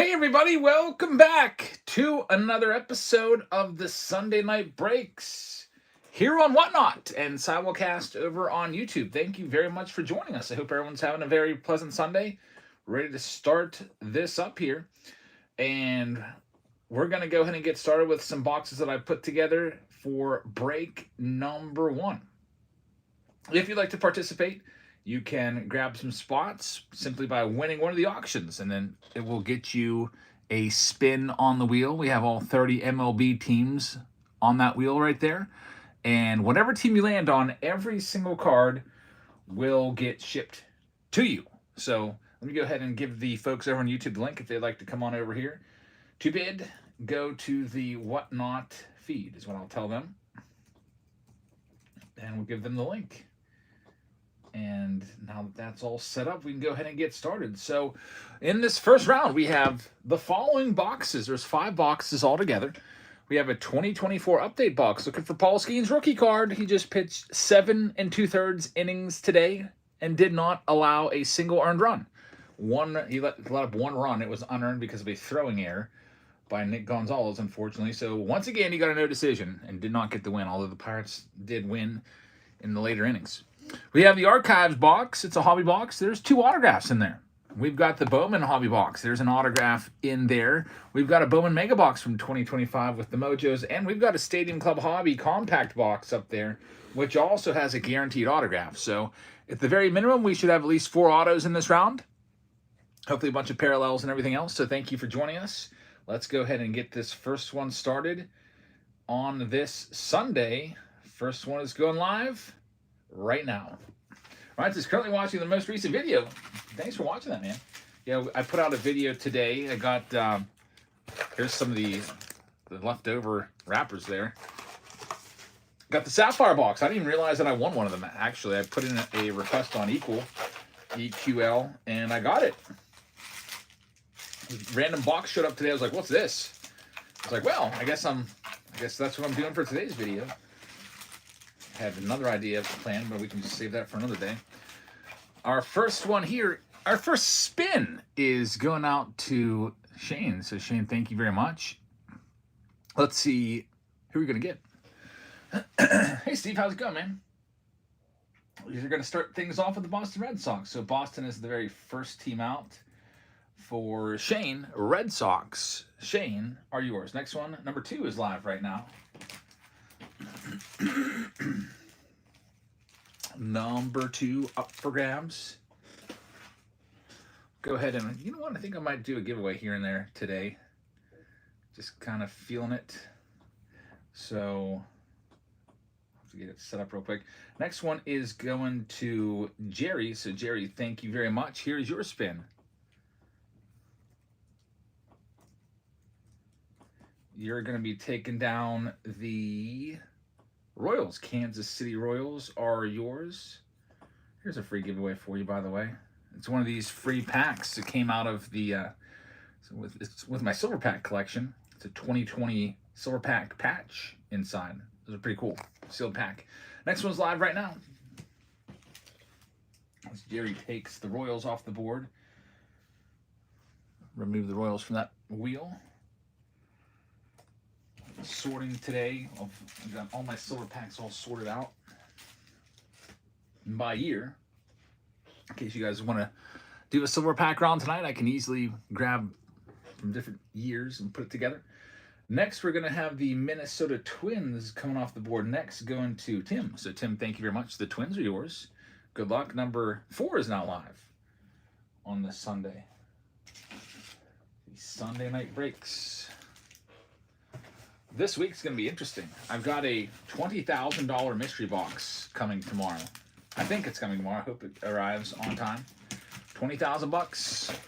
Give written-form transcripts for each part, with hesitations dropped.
Hey everybody, welcome back to another episode of the Sunday Night Breaks here on Whatnot and simulcast over on YouTube. Thank you very much for joining us. I hope everyone's having a very pleasant Sunday. Ready to start this up here. And we're going to go ahead and get started with some boxes that I put together for break number 1. If you'd like to participate, you can grab some spots simply by winning one of the auctions, and then it will get you a spin on the wheel. We have all 30 MLB teams on that wheel right there. And whatever team you land on, every single card will get shipped to you. So let me go ahead and give the folks over on YouTube the link if they'd like to come on over here. To bid, go to the Whatnot feed is what I'll tell them. And we'll give them the link. And now that that's all set up, we can go ahead and get started. So in this first round, we have the following boxes. There's 5 boxes altogether. We have a 2024 update box looking for Paul Skeen's rookie card. He just pitched 7 2/3 innings today and did not allow a single earned run. He let up 1 run. It was unearned because of a throwing error by Nick Gonzalez, unfortunately. So once again, he got a no decision and did not get the win, although the Pirates did win in the later innings. We have the Archives box. It's a hobby box. There's 2 autographs in there. We've got the Bowman hobby box. There's an autograph in there. We've got a Bowman Mega Box from 2025 with the Mojos, and we've got a Stadium Club Hobby compact box up there, which also has a guaranteed autograph. So at the very minimum, we should have at least 4 autos in this round. Hopefully a bunch of parallels and everything else. So thank you for joining us. Let's go ahead and get this first one started on this Sunday. First one is going live right now. Ryan is currently watching the most recent video. Thanks for watching that, man. Yeah, I put out a video today. I got, here's some of the leftover wrappers there. Got the Sapphire box. I didn't even realize that I won one of them, actually. I put in a request on EQL, and I got it. Random box showed up today. I was like, what's this? I was like, well, I guess that's what I'm doing for today's video. Had another idea planned, but we can just save that for another day. Our first one here, our first spin is going out to Shane. So Shane, thank you very much. Let's see who we're going to get. Hey Steve, how's it going, man? You're going to start things off with the Boston Red Sox. So Boston is the very first team out for Shane. Red Sox. Shane are yours. Next one, number 2 is live right now. Number 2 up for grabs. Go ahead and, you know what, I think I might do a giveaway here and there today. Just kind of feeling it. So, I'll have to get it set up real quick. Next one is going to Jerry. So Jerry, thank you very much. Here's your spin. You're going to be taking down the Royals. Kansas City Royals are yours. Here's a free giveaway for you, by the way. It's one of these free packs that came out of the it's with my Silver Pack collection. It's a 2020 Silver Pack patch inside. Those are pretty cool. Sealed pack. Next one's live right now. As Jerry takes the Royals off the board. Remove the Royals from that wheel. Sorting today. I've got all my silver packs all sorted out by year. In case you guys want to do a silver pack round tonight, I can easily grab from different years and put it together. Next, we're going to have the Minnesota Twins coming off the board. Next, going to Tim. So, Tim, thank you very much. The Twins are yours. Good luck. Number 4 is now live on this Sunday. The Sunday Night Breaks. This week's going to be interesting. I've got a $20,000 mystery box coming tomorrow. I think it's coming tomorrow. I hope it arrives on time. $20,000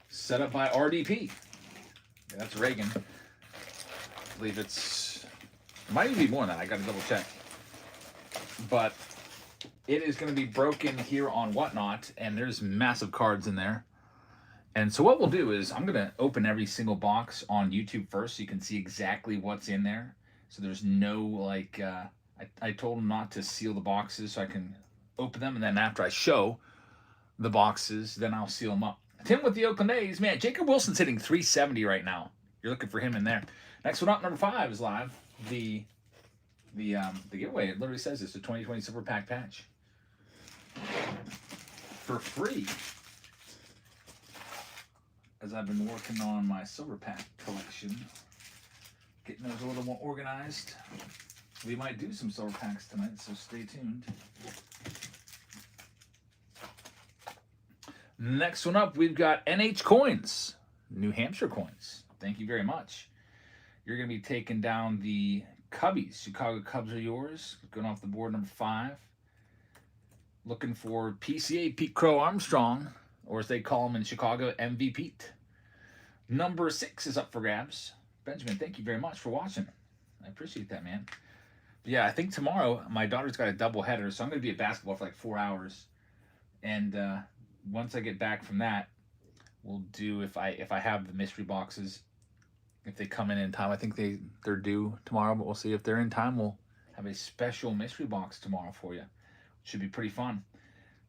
set up by RDP. Yeah, that's Reagan. I believe it might even be more than that. I got to double check. But it is going to be broken here on Whatnot, and there's massive cards in there. And so what we'll do is I'm going to open every single box on YouTube first so you can see exactly what's in there. So there's no, like, I told them not to seal the boxes so I can open them. And then after I show the boxes, then I'll seal them up. Tim with the Oakland A's. Man, Jacob Wilson's hitting 370 right now. You're looking for him in there. Next one up, number 5 is live. The giveaway. It literally says it's a 2020 Silver Pack patch for free. As I've been working on my Silver Pack collection, getting those a little more organized. We might do some Silver Packs tonight, so stay tuned. Next one up, we've got NH Coins, New Hampshire Coins. Thank you very much. You're going to be taking down the Cubbies. Chicago Cubs are yours. Going off the board, number 5. Looking for PCA, Pete Crow Armstrong, or as they call him in Chicago, MV Pete. Number 6 is up for grabs. Benjamin, thank you very much for watching. I appreciate that, man. But yeah, I think tomorrow my daughter's got a double header, so I'm going to be at basketball for like 4 hours. And once I get back from that, we'll do, if I have the mystery boxes, if they come in time. I think they're due tomorrow, but we'll see if they're in time. We'll have a special mystery box tomorrow for you. Should be pretty fun,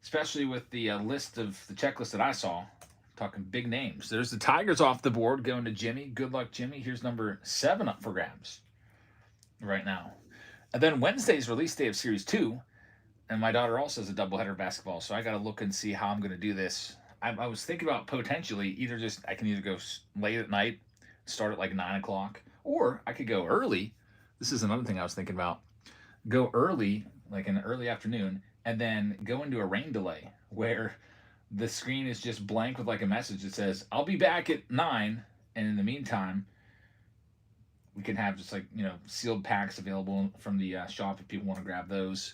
especially with the list of the checklist that I saw. Talking big names. There's the Tigers off the board going to Jimmy. Good luck, Jimmy. Here's number 7 up for grabs right now. And then Wednesday's release day of Series 2. And my daughter also has a doubleheader basketball, so I got to look and see how I'm going to do this. I was thinking about potentially I can either go late at night, start at like 9 o'clock, or I could go early. This is another thing I was thinking about. Go early, like in the early afternoon, and then go into a rain delay where the screen is just blank with like a message that says, I'll be back at 9, and in the meantime, we can have just like, sealed packs available from the shop if people want to grab those.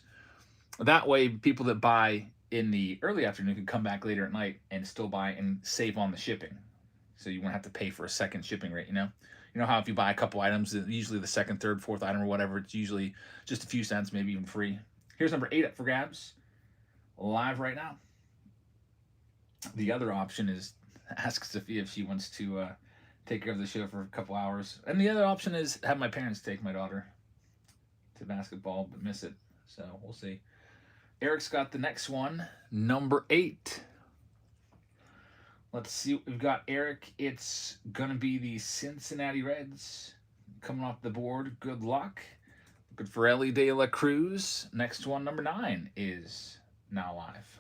That way, people that buy in the early afternoon can come back later at night and still buy and save on the shipping. So you won't have to pay for a second shipping rate, You know how if you buy a couple items, usually the second, third, fourth item or whatever, it's usually just a few cents, maybe even free. Here's number 8 up for grabs, live right now. The other option is ask Sophia if she wants to take care of the show for a couple hours. And the other option is have my parents take my daughter to basketball but miss it. So we'll see. Eric's got the next one, number 8. Let's see what we've got, Eric. It's going to be the Cincinnati Reds coming off the board. Good luck. Looking for Ellie De La Cruz. Next one, number 9, is now live.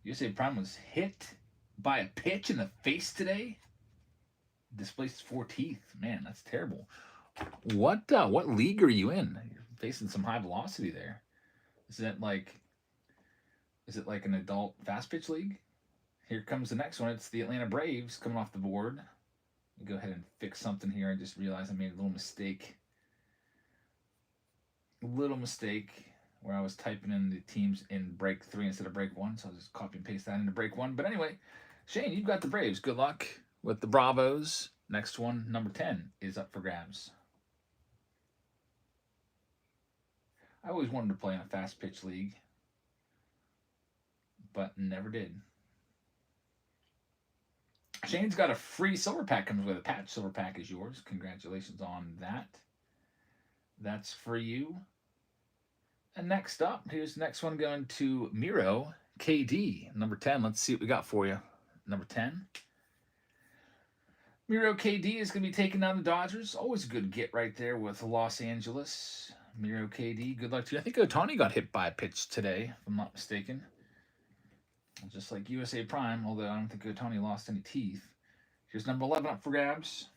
USA Prime was hit by a pitch in the face today. Displaced 4 teeth. Man, that's terrible. What league are you in? You're facing some high velocity there. Is it like an adult fast pitch league? Here comes the next one. It's the Atlanta Braves coming off the board. Let me go ahead and fix something here. I just realized I made a little mistake. Where I was typing in the teams in break 3 instead of break 1. So I'll just copy and paste that into break 1. But anyway, Shane, you've got the Braves. Good luck with the Bravos. Next one, number 10, is up for grabs. I always wanted to play in a fast pitch league, but never did. Shane's got a free silver pack, comes with a patch. Silver pack is yours. Congratulations on that. That's for you. And next up, here's the next one going to Miro KD, number 10. Let's see what we got for you. Number 10. Miro KD is going to be taking down the Dodgers. Always a good get right there with Los Angeles. Miro KD, good luck to you. I think Ohtani got hit by a pitch today, if I'm not mistaken. Just like USA Prime, although I don't think Ohtani lost any teeth. Here's number 11 up for grabs.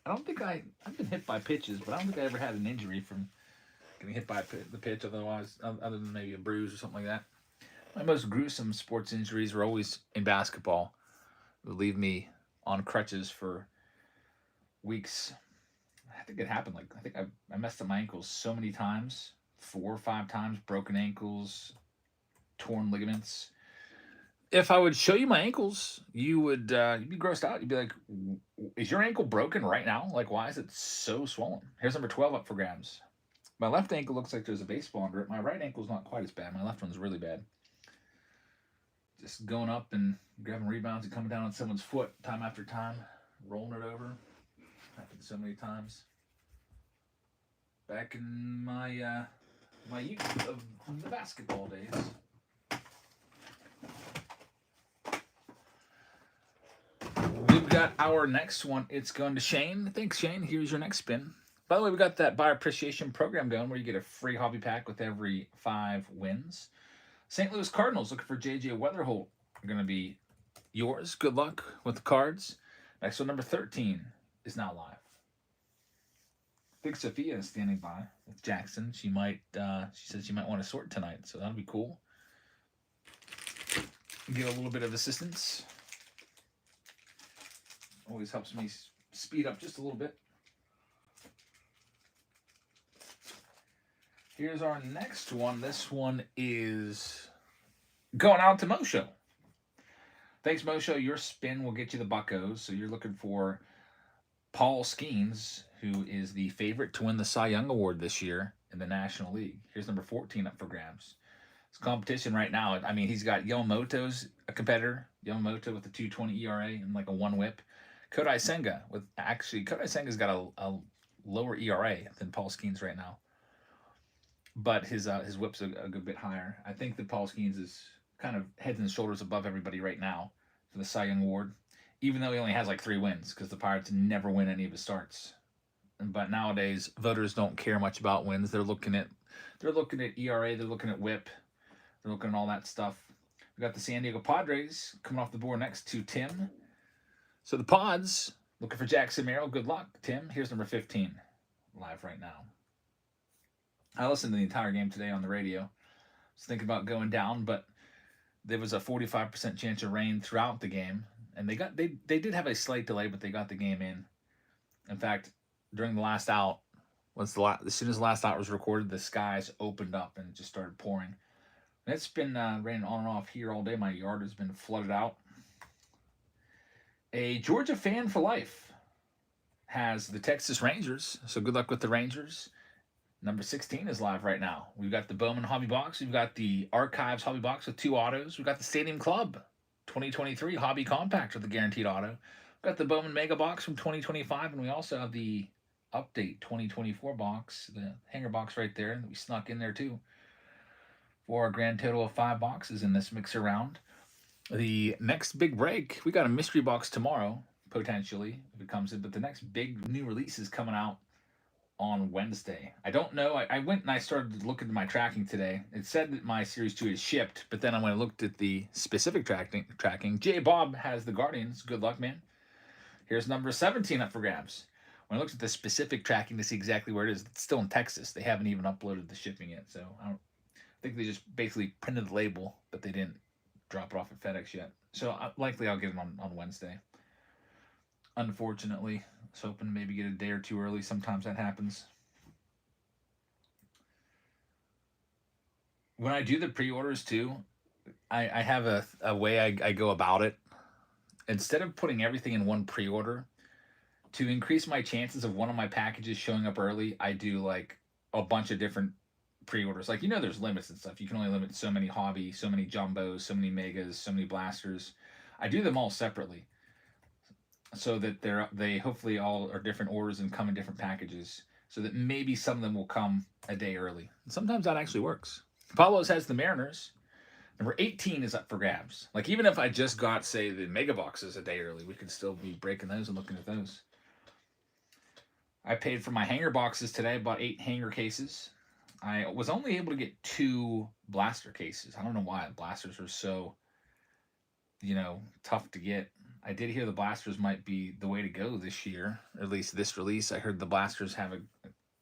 I don't think I've been hit by pitches, but I don't think I ever had an injury from getting hit by the pitch, otherwise, other than maybe a bruise or something like that. My most gruesome sports injuries were always in basketball. It would leave me on crutches for weeks. I think it happened. I messed up my ankles so many times, 4 or 5 times, broken ankles, torn ligaments. If I would show you my ankles, you'd be grossed out. You'd be like, is your ankle broken right now? Like, why is it so swollen? Here's number 12 up for grabs. My left ankle looks like there's a baseball under it. My right ankle's not quite as bad. My left one's really bad. Just going up and grabbing rebounds and coming down on someone's foot time after time, rolling it over. Happened so many times. Back in my my youth of the basketball days. We've got our next one. It's going to Shane. Thanks, Shane. Here's your next spin. By the way, we got that buyer appreciation program going where you get a free hobby pack with every 5 wins. St. Louis Cardinals looking for J.J. Weatherholt are going to be yours. Good luck with the cards. Next one, number 13, is now live. I think Sophia is standing by with Jackson. She said she might want to sort tonight, so that'll be cool. Get a little bit of assistance. Always helps me speed up just a little bit. Here's our next one. This one is going out to Mosho. Thanks, Mosho. Your spin will get you the Buccos. So you're looking for Paul Skeens, who is the favorite to win the Cy Young Award this year in the National League. Here's number 14 up for grabs. It's competition right now. I mean, he's got Yamamoto's a competitor. Yamamoto with a 2.20 ERA and like a 1 whip. Kodai Senga Kodai Senga's got a lower ERA than Paul Skeens right now. But his whip's a good bit higher. I think that Paul Skeens is kind of heads and shoulders above everybody right now for the Cy Young Award, even though he only has like 3 wins because the Pirates never win any of his starts. But nowadays, voters don't care much about wins. They're looking at ERA, they're looking at whip, they're looking at all that stuff. We got the San Diego Padres coming off the board next to Tim. So the Pods looking for Jackson Merrill. Good luck, Tim. Here's number 15 live right now. I listened to the entire game today on the radio. I was thinking about going down, but there was a 45% chance of rain throughout the game, and they did have a slight delay, but they got the game in. In fact, during the last out, as soon as the last out was recorded, the skies opened up and it just started pouring. And it's been raining on and off here all day. My yard has been flooded out. A Georgia fan for life has the Texas Rangers, so good luck with the Rangers. Number 16 is live right now. We've got the Bowman Hobby Box. We've got the Archives Hobby Box with 2 autos. We've got the Stadium Club 2023 Hobby Compact with the guaranteed auto. We've got the Bowman Mega Box from 2025, and we also have the Update 2024 box, the hanger box right there that we snuck in there too, for a grand total of 5 boxes in this mixer round. The next big break, we got a mystery box tomorrow, potentially, if it comes in, but the next big new release is coming out on Wednesday. I don't know. I went and I started looking at my tracking today. It said that my Series 2 is shipped, but then when I looked at the specific tracking, J. Bob has the Guardians. Good luck, man. Here's number 17 up for grabs. When I looked at the specific tracking to see exactly where it is, it's still in Texas. They haven't even uploaded the shipping yet, so I think they just basically printed the label, but they didn't drop it off at FedEx yet. So likely I'll get it on Wednesday. Unfortunately, I was hoping to maybe get a day or 2 early. Sometimes that happens. When I do the pre-orders too, I have a way I go about it. Instead of putting everything in one pre-order, to increase my chances of one of my packages showing up early, I do like a bunch of different pre-orders. Like, there's limits and stuff. You can only limit so many hobby, so many jumbos, so many megas, so many blasters. I do them all separately, so that they hopefully all are different orders and come in different packages, so that maybe some of them will come a day early. And sometimes that actually works. Paulo's has the Mariners. Number 18 is up for grabs. Like, even if I just got, say, the mega boxes a day early, we could still be breaking those and looking at those. I paid for my hanger boxes today. I bought 8 hanger cases. I was only able to get 2 blaster cases. I don't know why. Blasters are so, tough to get. I did hear the blasters might be the way to go this year, or at least this release. I heard the blasters have a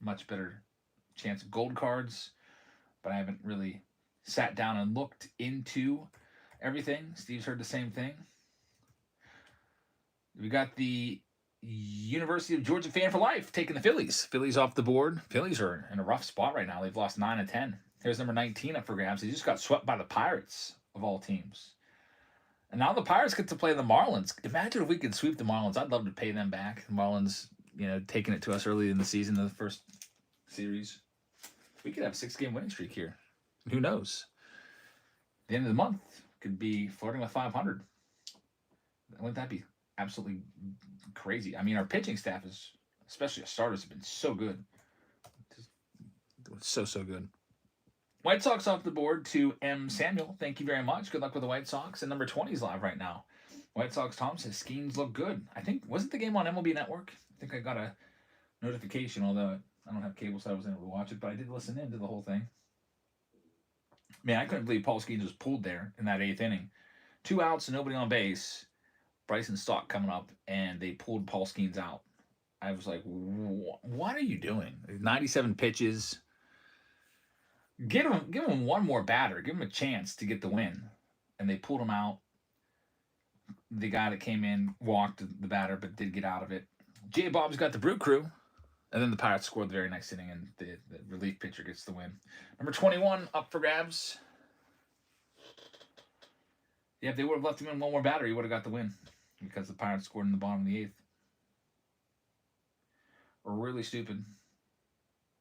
much better chance of gold cards, but I haven't really sat down and looked into everything. Steve's heard the same thing. We got the University of Georgia fan for life taking the Phillies. Phillies off the board. Phillies are in a rough spot right now. They've lost 9 of 10. Here's number 19 up for grabs. They just got swept by the Pirates, of all teams. And now the Pirates get to play the Marlins. Imagine if we could sweep the Marlins. I'd love to pay them back. The Marlins, taking it to us early in the season in the first series. We could have a 6-game winning streak here. Who knows? At the end of the month, could be flirting with 500. Wouldn't that be absolutely crazy? I mean, our pitching staff is especially our starters, have been so good. So good. White Sox off the board to M. Samuel. Thank you very much. Good luck with the White Sox. And number 20 is live right now. White Sox Tom says Skeens look good. I think, wasn't the game on MLB Network? I think I got a notification, although I don't have cable, so I wasn't able to watch it, but I did listen in to the whole thing. Man, I couldn't believe Paul Skeens was pulled there in that 8th inning. 2 outs and nobody on base. Bryson Stott coming up, and they pulled Paul Skeens out. I was like, what are you doing? 97 pitches. Give him one more batter. Give him a chance to get the win. And they pulled him out. The guy that came in walked the batter, but did get out of it. J. Bob's got the Brew Crew. And then the Pirates scored the very next inning, and the relief pitcher gets the win. Number 21 up for grabs. Yeah, if they would have left him in one more batter, he would have got the win. Because the Pirates scored in the bottom of the 8th. Really stupid.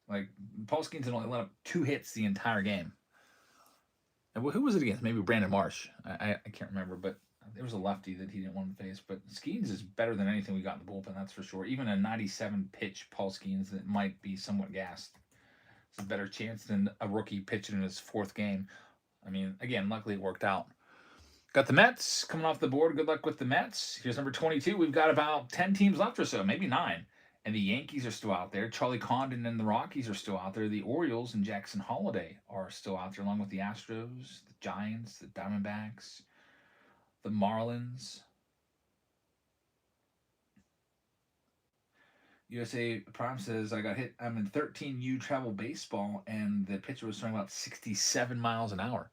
Like, Paul Skeens had only let up 2 hits the entire game. And who was it against? Maybe Brandon Marsh. I can't remember, but there was a lefty that he didn't want to face. But Skeens is better than anything we got in the bullpen, that's for sure. Even a 97-pitch Paul Skeens that might be somewhat gassed. It's a better chance than a rookie pitching in his 4th game. I mean, again, luckily it worked out. Got the Mets coming off the board. Good luck with the Mets. Here's number 22. We've got about 10 teams left or so, maybe 9. And the Yankees are still out there. Charlie Condon and the Rockies are still out there. The Orioles and Jackson Holliday are still out there, along with the Astros, the Giants, the Diamondbacks, the Marlins. USA Prime says, I got hit. I'm in 13U travel baseball, and the pitcher was throwing about 67 miles an hour.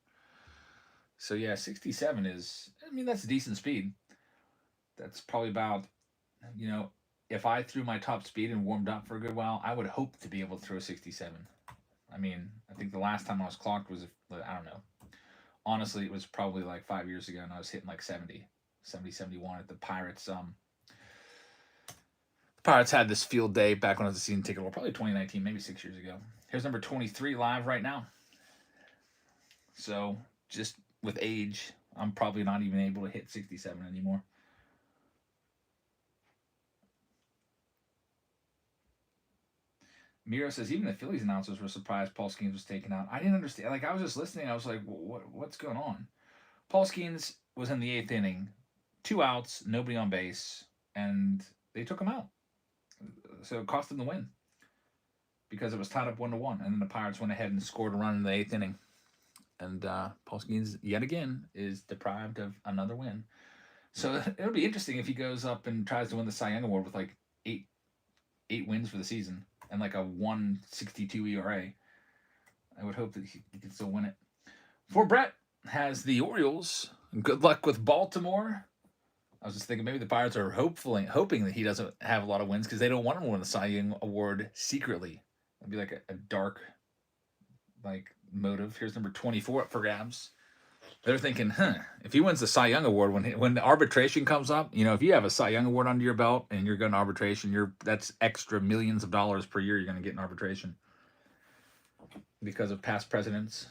So, yeah, 67 is, I mean, that's a decent speed. That's probably about, if I threw my top speed and warmed up for a good while, I would hope to be able to throw 67. I mean, I think the last time I was clocked was, I don't know. Honestly, it was probably like 5 years ago, and I was hitting like 70, 71 at the Pirates. The Pirates had this field day back when I was a season ticket holder, probably 2019, maybe 6 years ago. Here's number 23 live right now. So, just with age, I'm probably not even able to hit 67 anymore. Miro says, even the Phillies announcers were surprised Paul Skeens was taken out. I didn't understand. Like, I was just listening. I was like, what's going on? Paul Skeens was in the 8th inning, 2 outs, nobody on base, and they took him out. So it cost them the win because it was tied up 1-1, and then the Pirates went ahead and scored a run in the 8th inning. And Paul Skeens, yet again, is deprived of another win. So it'll be interesting if he goes up and tries to win the Cy Young Award with like 8 wins for the season and like a 1.62 ERA. I would hope that he can still win it. For Brett has the Orioles. Good luck with Baltimore. I was just thinking maybe the Pirates are hoping that he doesn't have a lot of wins because they don't want him to win the Cy Young Award secretly. It'd be like a dark motive. Here's number 24 up for grabs. They're thinking, if he wins the Cy Young Award, when the arbitration comes up, if you have a Cy Young Award under your belt and you're going to arbitration, that's extra millions of dollars per year you're going to get in arbitration because of past presidents.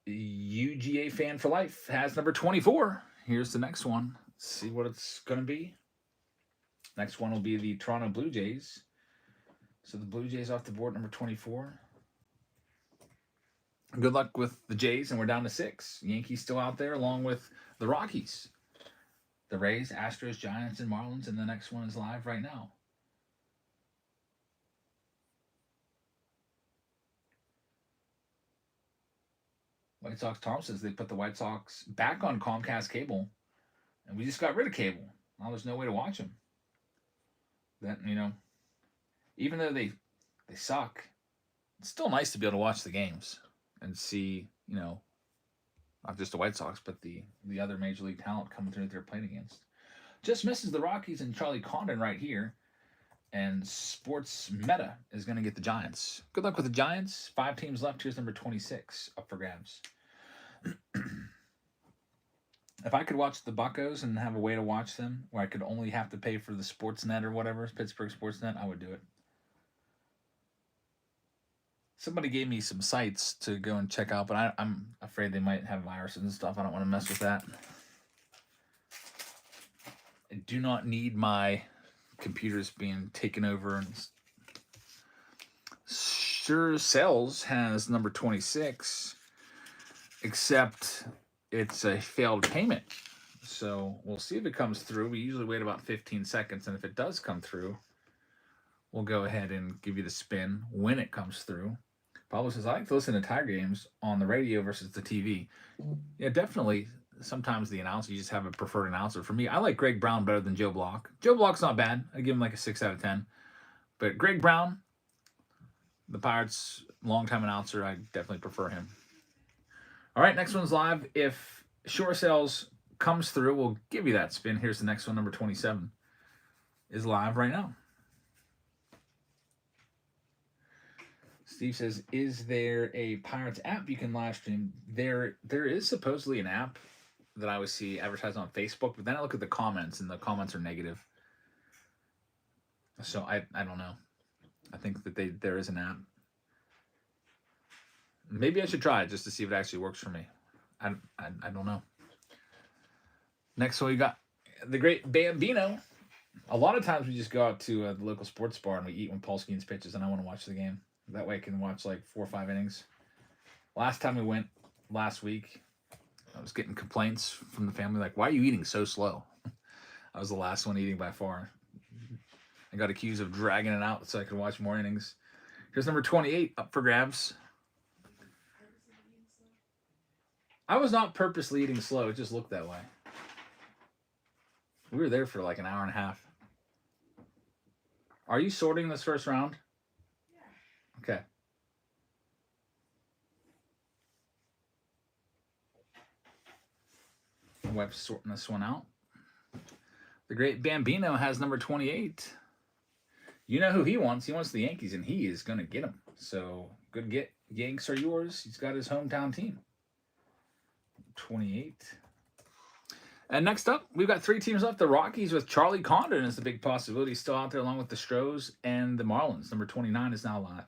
UGA fan for life has number 24. Here's the next one. Let's see what it's going to be. Next one will be the Toronto Blue Jays. So the Blue Jays off the board, number 24. Good luck with the Jays, and we're down to 6. Yankees still out there, along with the Rockies. The Rays, Astros, Giants, and Marlins, and the next one is live right now. White Sox Tom says they put the White Sox back on Comcast cable, and we just got rid of cable. Now there's no way to watch them. That, even though they suck, it's still nice to be able to watch the games and see, not just the White Sox, but the other major league talent coming through that they're playing against. Just misses the Rockies and Charlie Condon right here. And Sports Meta is going to get the Giants. Good luck with the Giants. 5 teams left. Here's number 26 up for grabs. If I could watch the Buccos and have a way to watch them where I could only have to pay for the Sportsnet or whatever, Pittsburgh Sportsnet, I would do it. Somebody gave me some sites to go and check out, but I'm afraid they might have viruses and stuff. I don't want to mess with that. I do not need my computers being taken over. Sure Sells has number 26, except it's a failed payment. So we'll see if it comes through. We usually wait about 15 seconds, and if it does come through, we'll go ahead and give you the spin when it comes through. Pablo says, I like to listen to Tiger games on the radio versus the TV. Yeah, definitely. Sometimes the announcer, you just have a preferred announcer. For me, I like Greg Brown better than Joe Block. Joe Block's not bad. I give him like a 6 out of 10. But Greg Brown, the Pirates' longtime announcer, I definitely prefer him. All right, next one's live. If Shore Sales comes through, we'll give you that spin. Here's the next one, number 27, is live right now. Steve says, is there a Pirates app you can live stream? There is supposedly an app that I always see advertised on Facebook, but then I look at the comments, and the comments are negative. So I don't know. I think that there is an app. Maybe I should try it just to see if it actually works for me. I don't know. Next one, we got the great Bambino. A lot of times we just go out to the local sports bar and we eat when Paul Skeens pitches, and I want to watch the game. That way I can watch like 4 or 5 innings. Last time we went last week, I was getting complaints from the family like, why are you eating so slow? I was the last one eating by far. I got accused of dragging it out so I could watch more innings. Here's number 28 up for grabs. I was not purposely eating slow. It just looked that way. We were there for like an hour and a half. Are you sorting this first round? Yeah. Okay. My wife's sorting this one out. The great Bambino has number 28. You know who he wants. He wants the Yankees, and he is going to get them. So, good get. Yanks are yours. He's got his hometown team. 28. And next up, we've got 3 teams left. The Rockies with Charlie Condon is the big possibility. Still out there along with the Stros and the Marlins. Number 29 is now live.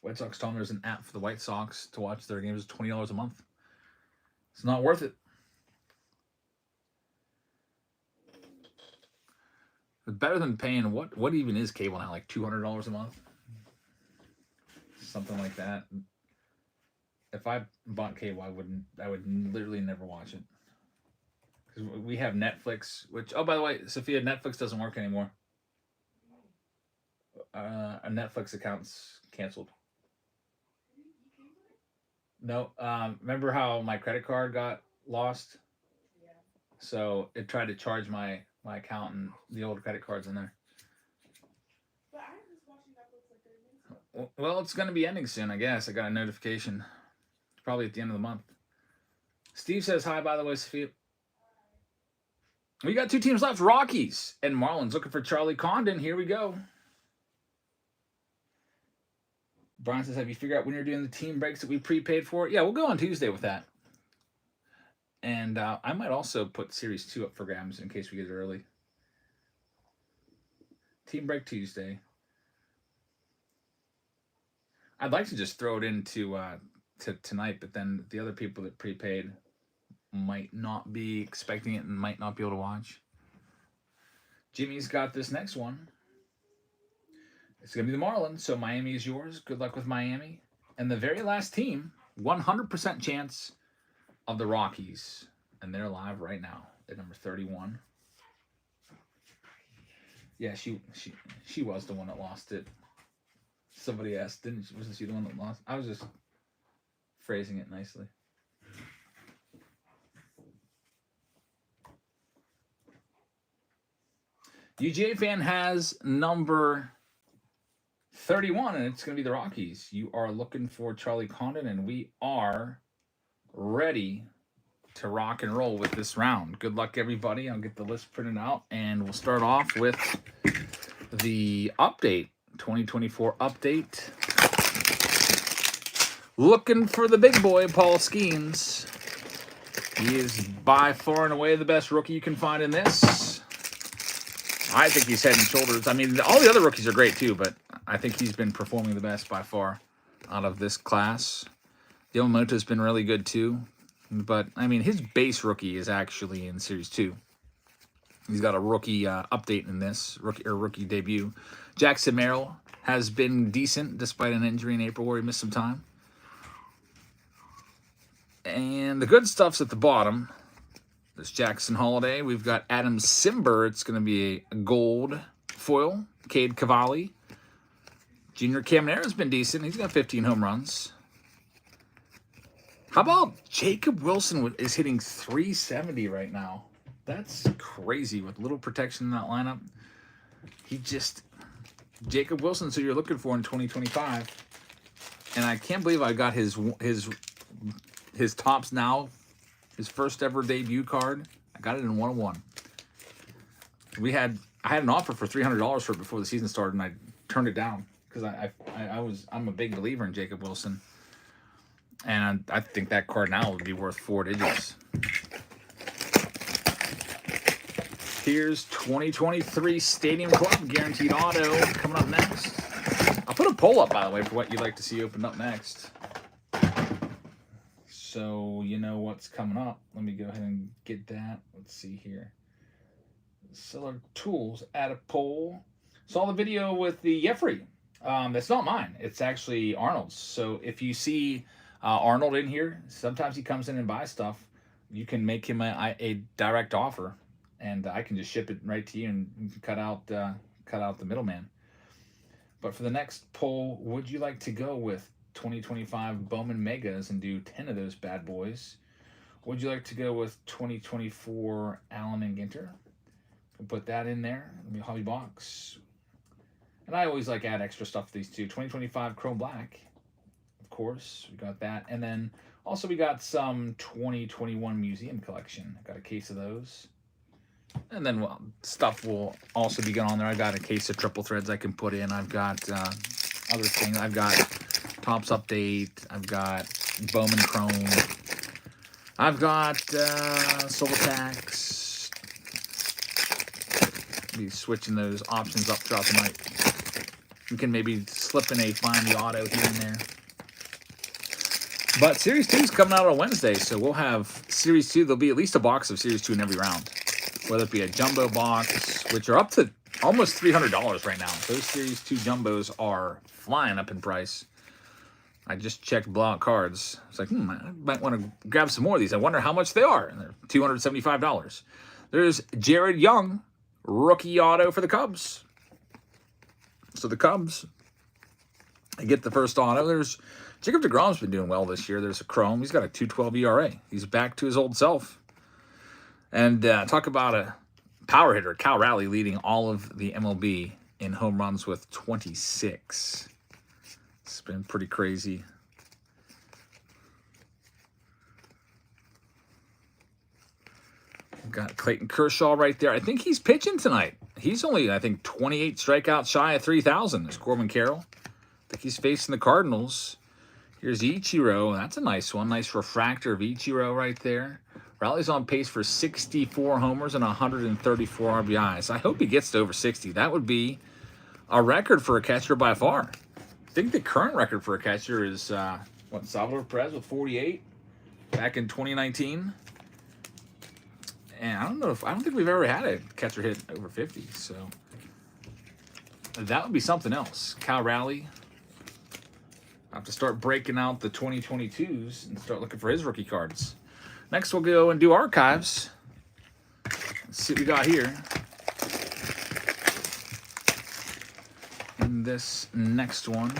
White Sox told me there's an app for the White Sox to watch their games. It's $20 a month. It's not worth it. It's better than paying, what even is cable now, like $200 a month? Something like that. If I bought cable, I would literally never watch it. Because we have Netflix, which, oh, by the way, Sophia, Netflix doesn't work anymore. A Netflix account's canceled. No, remember how my credit card got lost? Yeah. So it tried to charge my account, and the old credit card's in there. But I was watching Netflix like 30 minutes ago. Well, it's going to be ending soon, I guess. I got a notification. Probably at the end of the month. Steve says hi, by the way, Sophia. We got 2 teams left. Rockies and Marlins looking for Charlie Condon. Here we go. Brian says, have you figured out when you're doing the team breaks that we prepaid for? Yeah, we'll go on Tuesday with that. And I might also put Series 2 up for grabs in case we get it early. Team break Tuesday. I'd like to just throw it into to tonight, but then the other people that prepaid might not be expecting it and might not be able to watch. Jimmy's got this next one. It's going to be the Marlins, so Miami is yours. Good luck with Miami. And the very last team, 100% chance of the Rockies. And they're live right now at number 31. Yeah, she was the one that lost it. Somebody asked, wasn't she the one that lost? I was just phrasing it nicely. UGA fan has number 31, and it's going to be the Rockies. You are looking for Charlie Condon, and we are ready to rock and roll with this round. Good luck, everybody. I'll get the list printed out, and we'll start off with the update, 2024 update. Looking for the big boy, Paul Skeens. He is by far and away the best rookie you can find in this. I think he's head and shoulders. I mean, all the other rookies are great too, but I think he's been performing the best by far. out of this class. Yamamoto's been really good too. But, I mean, his base rookie is actually in Series 2. He's got a rookie update in this, rookie debut. Jackson Merrill has been decent despite an injury in April where he missed some time. And the good stuff's at the bottom. There's Jackson Holiday. We've got Adam Simber. It's going to be a gold foil. Cade Cavalli. Junior Caminera's been decent. He's got 15 home runs. How about Jacob Wilson is hitting 370 right now? That's crazy with little protection in that lineup. Jacob Wilson's who you're looking for in 2025. And I can't believe I got his Topps Now, his first ever debut card. I got it in 101. I had an offer for $300 for it before the season started, and I turned it down because I'm a big believer in Jacob Wilson. And I think that card now would be worth 4 digits. Here's 2023 Stadium Club Guaranteed Auto coming up next. I'll put a poll up, by the way, for what you'd like to see opened up next. So you know what's coming up. Let me go ahead and get that. Let's see here. Seller Tools, add a poll. Saw the video with the Jeffrey. That's not mine. It's actually Arnold's. So if you see Arnold in here, sometimes he comes in and buys stuff. You can make him a direct offer, and I can just ship it right to you, and you can cut out the middleman. But for the next poll, would you like to go with 2025 Bowman Megas and do 10 of those bad boys? Would you like to go with 2024 Allen and Ginter? We'll put that in there. It'll be a hobby box. And I always add extra stuff to these two. 2025 Chrome Black, of course. We got that. And then also we got some 2021 Museum Collection. Got a case of those. And then stuff will also be going on there. I got a case of triple threads I can put in. I've got other things. I've got Topps Update. I've got Bowman Chrome. I've got Silver Tax. Be switching those options up throughout the night. You can maybe slip in a Find the Auto here and there. But Series 2 is coming out on Wednesday, so we'll have Series 2. There'll be at least a box of Series 2 in every round. Whether it be a jumbo box, which are up to almost $300 right now. Those Series 2 jumbos are flying up in price. I just checked Blowout Cards. It's like, I might want to grab some more of these. I wonder how much they are. And they're $275. There's Jared Young, rookie auto for the Cubs. So the Cubs, they get the first auto. There's Jacob deGrom's been doing well this year. There's a Chrome. He's got a 2.12 ERA. He's back to his old self. And talk about a power hitter. Cal Raleigh leading all of the MLB in home runs with 26. It's been pretty crazy. Got Clayton Kershaw right there. I think he's pitching tonight. He's only, I think, 28 strikeouts shy of 3,000. There's Corbin Carroll. I think he's facing the Cardinals. Here's Ichiro. That's a nice one. Nice refractor of Ichiro right there. Raleigh's on pace for 64 homers and 134 RBIs. I hope he gets to over 60. That would be a record for a catcher by far. I think the current record for a catcher is, Salvador Perez with 48 back in 2019. And I don't think we've ever had a catcher hit over 50. So that would be something else. Cal Raleigh. I have to start breaking out the 2022s and start looking for his rookie cards. Next, we'll go and do archives. Let's see what we got here. In this next one.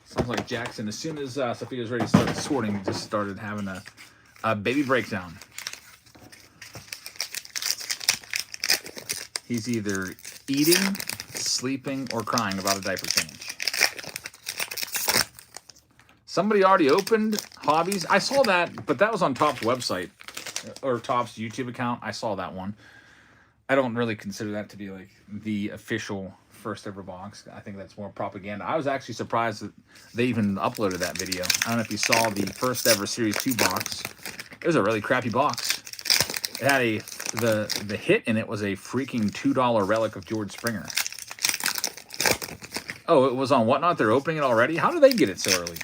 Sounds like Jackson, as soon as Sophia was ready to start sorting, just started having a baby breakdown. He's either eating, sleeping, or crying about a diaper change. Somebody already opened Hobbies. I saw that, but that was on Topps website or Topps YouTube account. I saw that one. I don't really consider that to be like the official first ever box. I think that's more propaganda. I was actually surprised that they even uploaded that video. I don't know if you saw the first ever Series 2 box. It was a really crappy box. It had a the hit in it was a freaking $2 relic of George Springer. Oh, it was on Whatnot. They're opening it already. How do they get it so early?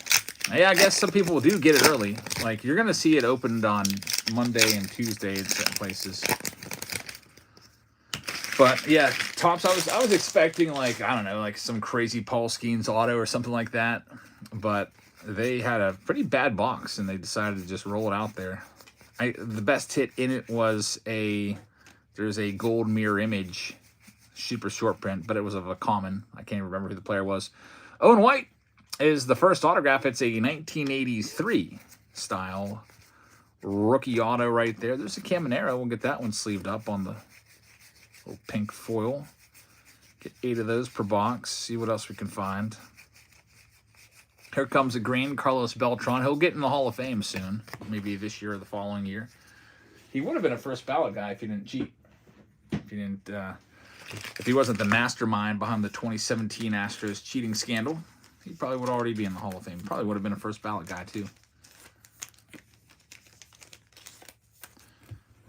Yeah, I guess some people do get it early. Like, you're gonna see it opened on Monday and Tuesday in certain places. But yeah, Topps. I was expecting, like, I don't know, like some crazy Paul Skeens auto or something like that. But they had a pretty bad box, and they decided to just roll it out there. The best hit in it was there's a gold mirror image, super short print, but it was of a common. I can't remember who the player was. Owen White is the first autograph. It's a 1983 style rookie auto right there. There's a Caminero. We'll get that one sleeved up on the little pink foil. Get 8 of those per box. See what else we can find. Here comes a green Carlos Beltran. He'll get in the Hall of Fame soon. Maybe this year or the following year. He would have been a first ballot guy if he didn't cheat. If he wasn't the mastermind behind the 2017 Astros cheating scandal, he probably would already be in the Hall of Fame. Probably would have been a first ballot guy too.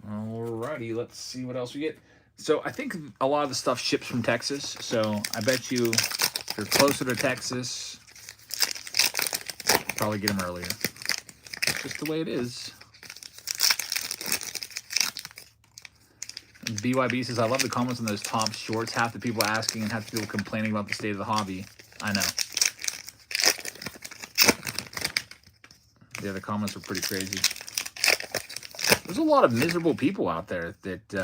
Alrighty, let's see what else we get. So I think a lot of the stuff ships from Texas. So I bet you if you're closer to Texas, probably get them earlier. It's just the way it is. BYB says, I love the comments on those Topps shorts. Half the people asking and half the people complaining about the state of the hobby. I know. Yeah, the comments were pretty crazy. There's a lot of miserable people out there that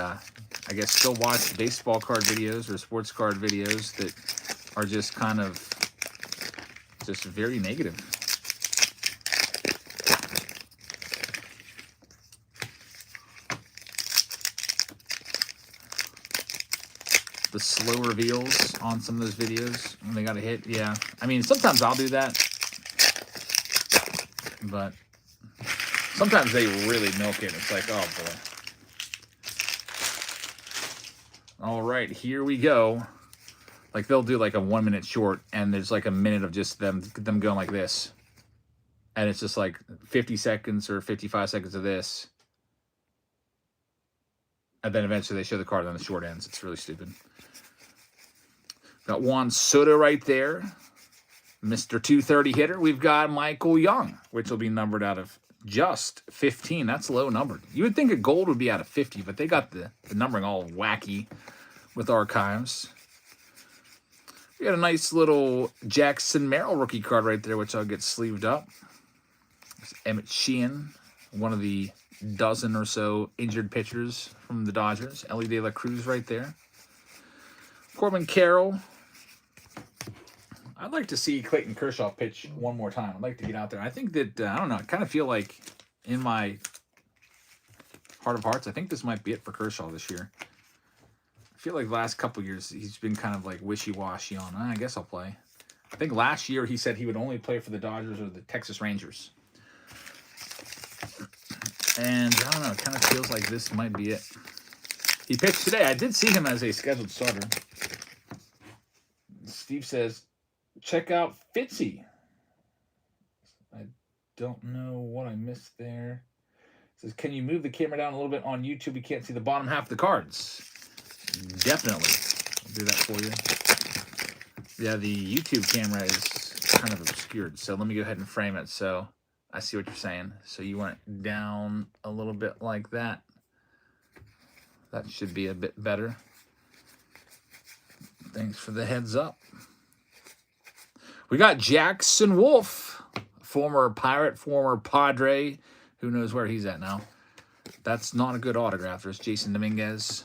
I guess still watch baseball card videos or sports card videos that are just kind of just very negative. The slow reveals on some of those videos when they got a hit. Yeah, I mean, sometimes I'll do that, but sometimes they really milk it. It's like, oh boy. All right, here we go. Like, they'll do like a 1 minute short, and there's like a minute of just them going like this, and it's just like 50 seconds or 55 seconds of this, and then eventually they show the card on the short ends. It's really stupid. Got Juan Soto right there, Mr. 230 hitter. We've got Michael Young, which will be numbered out of just 15. That's low numbered. You would think a gold would be out of 50, but they got the numbering all wacky with archives. We got a nice little Jackson Merrill rookie card right there, which I'll get sleeved up. There's Emmett Sheehan, one of the dozen or so injured pitchers from the Dodgers. Ellie De La Cruz right there. Corbin Carroll. I'd like to see Clayton Kershaw pitch one more time. I'd like to get out there. I think that, I don't know, I kind of feel like in my heart of hearts, I think this might be it for Kershaw this year. I feel like the last couple years, he's been kind of like wishy-washy on, I guess I'll play. I think last year he said he would only play for the Dodgers or the Texas Rangers. And I don't know, it kind of feels like this might be it. He pitched today. I did see him as a scheduled starter. Steve says, check out Fitzy. I don't know what I missed there. Says, can you move the camera down a little bit on YouTube? We can't see the bottom half of the cards. Definitely. I'll do that for you. Yeah, the YouTube camera is kind of obscured. So let me go ahead and frame it so I see what you're saying. So you want it down a little bit like that. That should be a bit better. Thanks for the heads up. We got Jackson Wolf, former Pirate, former Padre. Who knows where he's at now? That's not a good autograph. There's Jason Dominguez.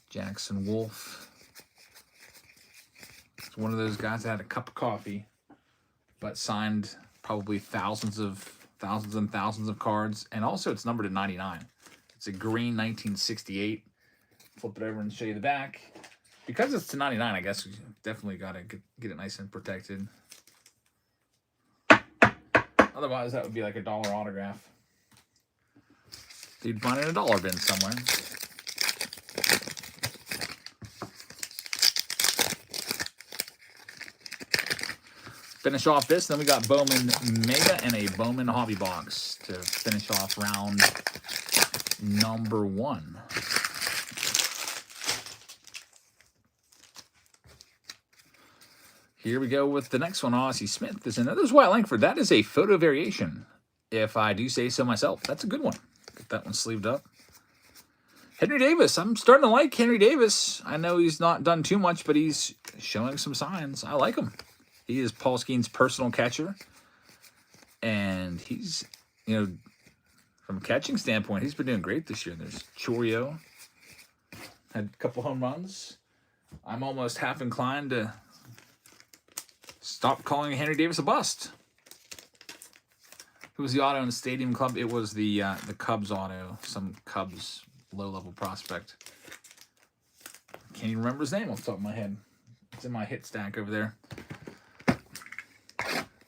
Jackson Wolf. It's one of those guys that had a cup of coffee, but signed probably thousands and thousands of cards. And also it's numbered at 99. It's a green 1968. Flip it over and show you the back. Because it's to 99, I guess we definitely got to get it nice and protected. Otherwise, that would be like $1 autograph. You'd find it in a dollar bin somewhere. Finish off this. Then we got Bowman Mega and a Bowman Hobby Box to finish off round number 1. Here we go with the next one. Ozzie Smith is in there. There's Wyatt Langford. That is a photo variation, if I do say so myself. That's a good one. Get that one sleeved up. Henry Davis. I'm starting to like Henry Davis. I know he's not done too much, but he's showing some signs. I like him. He is Paul Skeen's personal catcher. And he's, you know, from a catching standpoint, he's been doing great this year. There's Chorio. Had a couple home runs. I'm almost half inclined to stop calling Henry Davis a bust. Who was the auto in the Stadium Club? It was the Cubs auto. Some Cubs low-level prospect. Can't even remember his name off the top of my head. It's in my hit stack over there.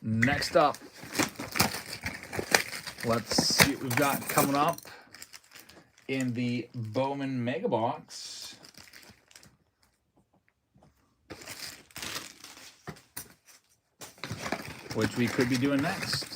Next up, let's see what we've got coming up in the Bowman Mega Box. Which we could be doing next.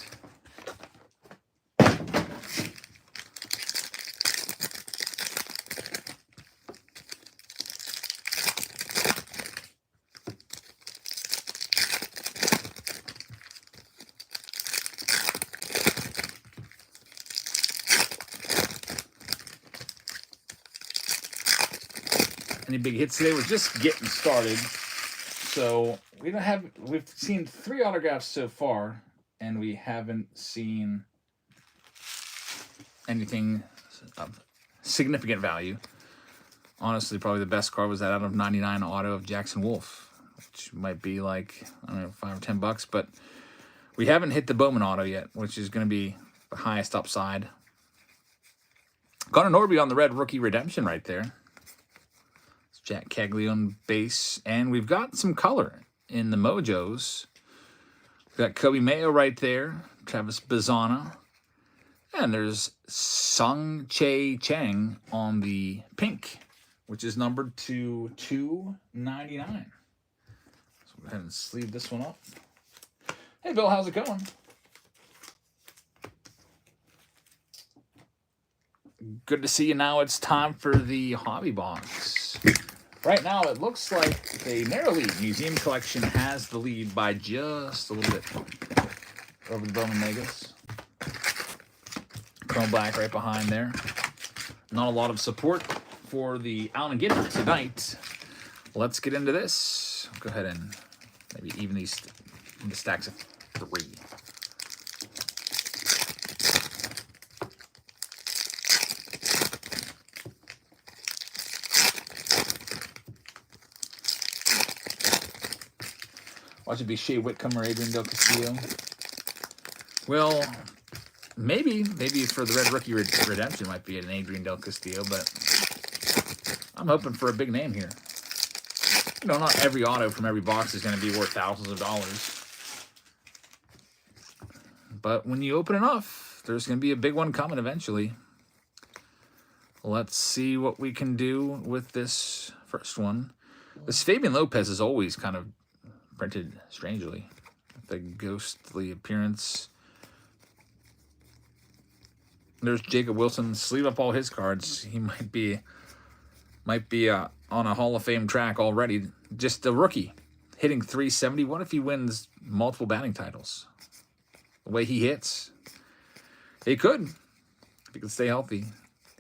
Any big hits today? We're just getting started. So we've seen 3 autographs so far, and we haven't seen anything of significant value. Honestly, probably the best card was that out of 99 auto of Jackson Wolf, which might be like, I don't know, $5 or $10, but we haven't hit the Bowman auto yet, which is going to be the highest upside. Connor Norby on the red rookie redemption right there. Jack Caglione base, and we've got some color in the Mojos. We've got Kobe Mayo right there, Travis Bazana, and there's Sung Chae Chang on the pink, which is numbered to 299. So go ahead and sleeve this one up. Hey, Bill, how's it going? Good to see you. Now it's time for the hobby box. Right now, it looks like the Narrow Lead Museum Collection has the lead by just a little bit over the Bowman Megas. Chrome Black right behind there. Not a lot of support for the Allen Gitter tonight. Let's get into this. Go ahead and maybe even these into stacks of 3. Watch it be Shea Whitcomb or Adrian Del Castillo. Well, maybe for the red rookie redemption might be an Adrian Del Castillo, but I'm hoping for a big name here. You know, not every auto from every box is going to be worth thousands of dollars. But when you open enough, there's going to be a big one coming eventually. Let's see what we can do with this first one. This Fabian Lopez is always kind of printed strangely. The ghostly appearance. There's Jacob Wilson. Sleeve up all his cards. He might be on a Hall of Fame track already. Just a rookie hitting 370. What if he wins multiple batting titles? The way he hits, he could if he could stay healthy.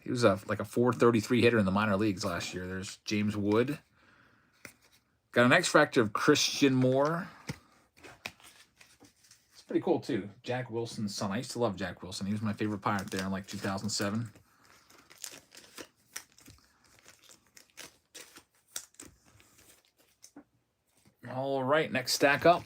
He was like a 433 hitter in the minor leagues last year. There's James Wood. Got an X-Factor of Christian Moore. It's pretty cool, too. Jack Wilson's son. I used to love Jack Wilson. He was my favorite Pirate there in like 2007. All right, next stack up.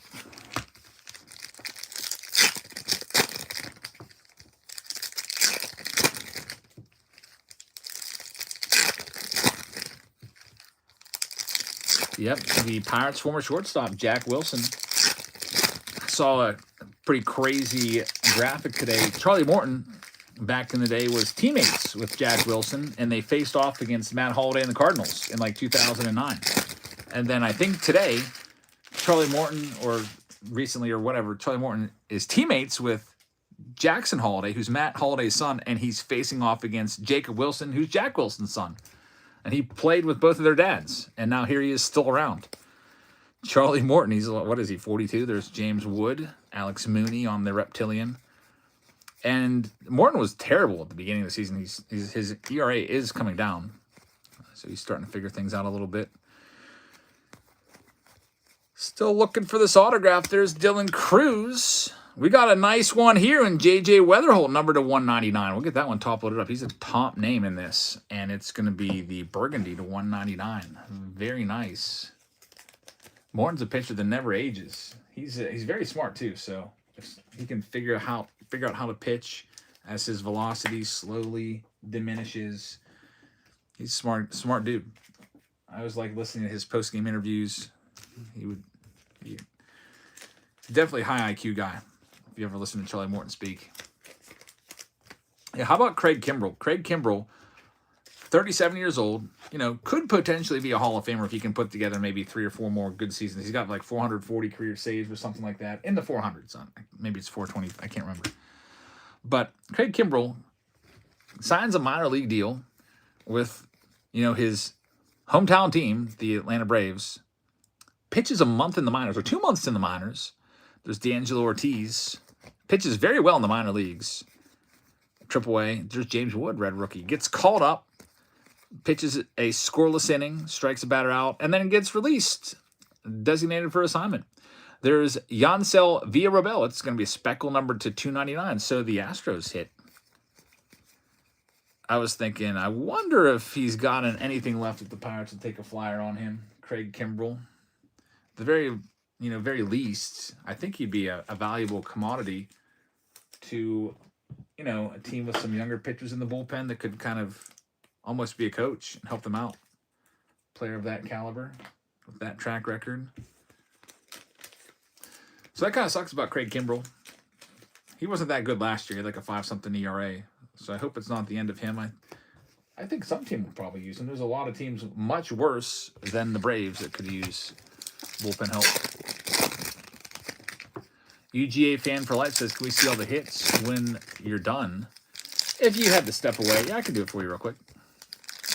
Yep, the Pirates' former shortstop, Jack Wilson. I saw a pretty crazy graphic today. Charlie Morton, back in the day, was teammates with Jack Wilson, and they faced off against Matt Holliday and the Cardinals in like 2009. And then I think today, Charlie Morton, or recently or whatever, Charlie Morton is teammates with Jackson Holiday, who's Matt Holiday's son, and he's facing off against Jacob Wilson, who's Jack Wilson's son. And he played with both of their dads, and now here he is still around. Charlie Morton, he's, what is he, 42? There's James Wood, Alex Mooney on the Reptilian. And Morton was terrible at the beginning of the season. His ERA is coming down, so he's starting to figure things out a little bit. Still looking for this autograph. There's Dylan Cruz. We got a nice one here in J.J. Weatherholt, number to 199. We'll get that one top loaded up. He's a top name in this, and it's going to be the Burgundy to 199. Very nice. Morton's a pitcher that never ages. He's very smart too, so if he can figure out how to pitch as his velocity slowly diminishes. He's smart dude. I was like listening to his post-game interviews. He definitely a high IQ guy. If you ever listen to Charlie Morton speak. Yeah, how about Craig Kimbrell? Craig Kimbrell, 37 years old, could potentially be a Hall of Famer if he can put together maybe 3 or 4 more good seasons. He's got like 440 career saves or something like that. In the 400s. Maybe it's 420. I can't remember. But Craig Kimbrell signs a minor league deal with, his hometown team, the Atlanta Braves. Pitches a month in the minors, or 2 months in the minors. There's D'Angelo Ortiz. Pitches very well in the minor leagues. AAA. There's James Wood, red rookie. Gets called up. Pitches a scoreless inning. Strikes a batter out. And then gets released. Designated for assignment. There's Yancel Villarreal. It's going to be a speckle number to 299. So the Astros hit. I was thinking, I wonder if he's got anything left at the Pirates to take a flyer on him. Craig Kimbrell. The very least, I think he'd be a valuable commodity to, a team with some younger pitchers in the bullpen that could kind of almost be a coach and help them out. Player of that caliber, with that track record. So that kind of sucks about Craig Kimbrell. He wasn't that good last year. He had like a 5-something ERA. So I hope it's not the end of him. I think some team will probably use him. There's a lot of teams much worse than the Braves that could use bullpen help. UGA Fan for Life says, can we see all the hits when you're done? If you had to step away, yeah, I can do it for you real quick.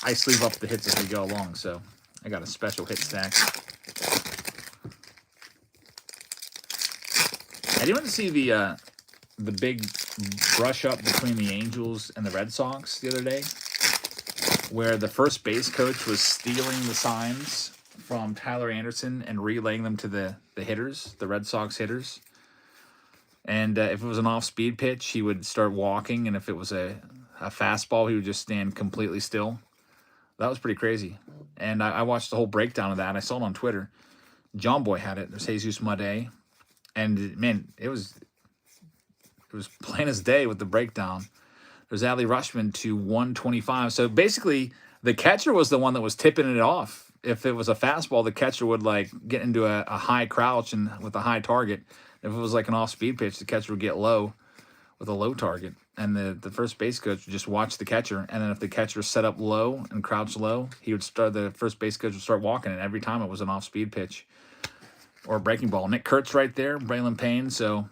I sleeve up the hits as we go along, so I got a special hit stack. Anyone see the big brush up between the Angels and the Red Sox the other day? Where the first base coach was stealing the signs from Tyler Anderson and relaying them to the hitters, the Red Sox hitters. And if it was an off-speed pitch, he would start walking, and if it was a fastball, he would just stand completely still. That was pretty crazy. And I watched the whole breakdown of that. I saw it on Twitter. John Boy had it. There's Jesus Made. And, man, it was plain as day with the breakdown. There's Adley Rushman to 125. So, basically, the catcher was the one that was tipping it off. If it was a fastball, the catcher would get into a high crouch and with a high target. If it was like an off-speed pitch, the catcher would get low with a low target. And the first base coach would just watch the catcher. And then if the catcher set up low and crouched low, the first base coach would start walking. And every time it was an off-speed pitch or a breaking ball. Nick Kurtz right there, Braylon Payne. So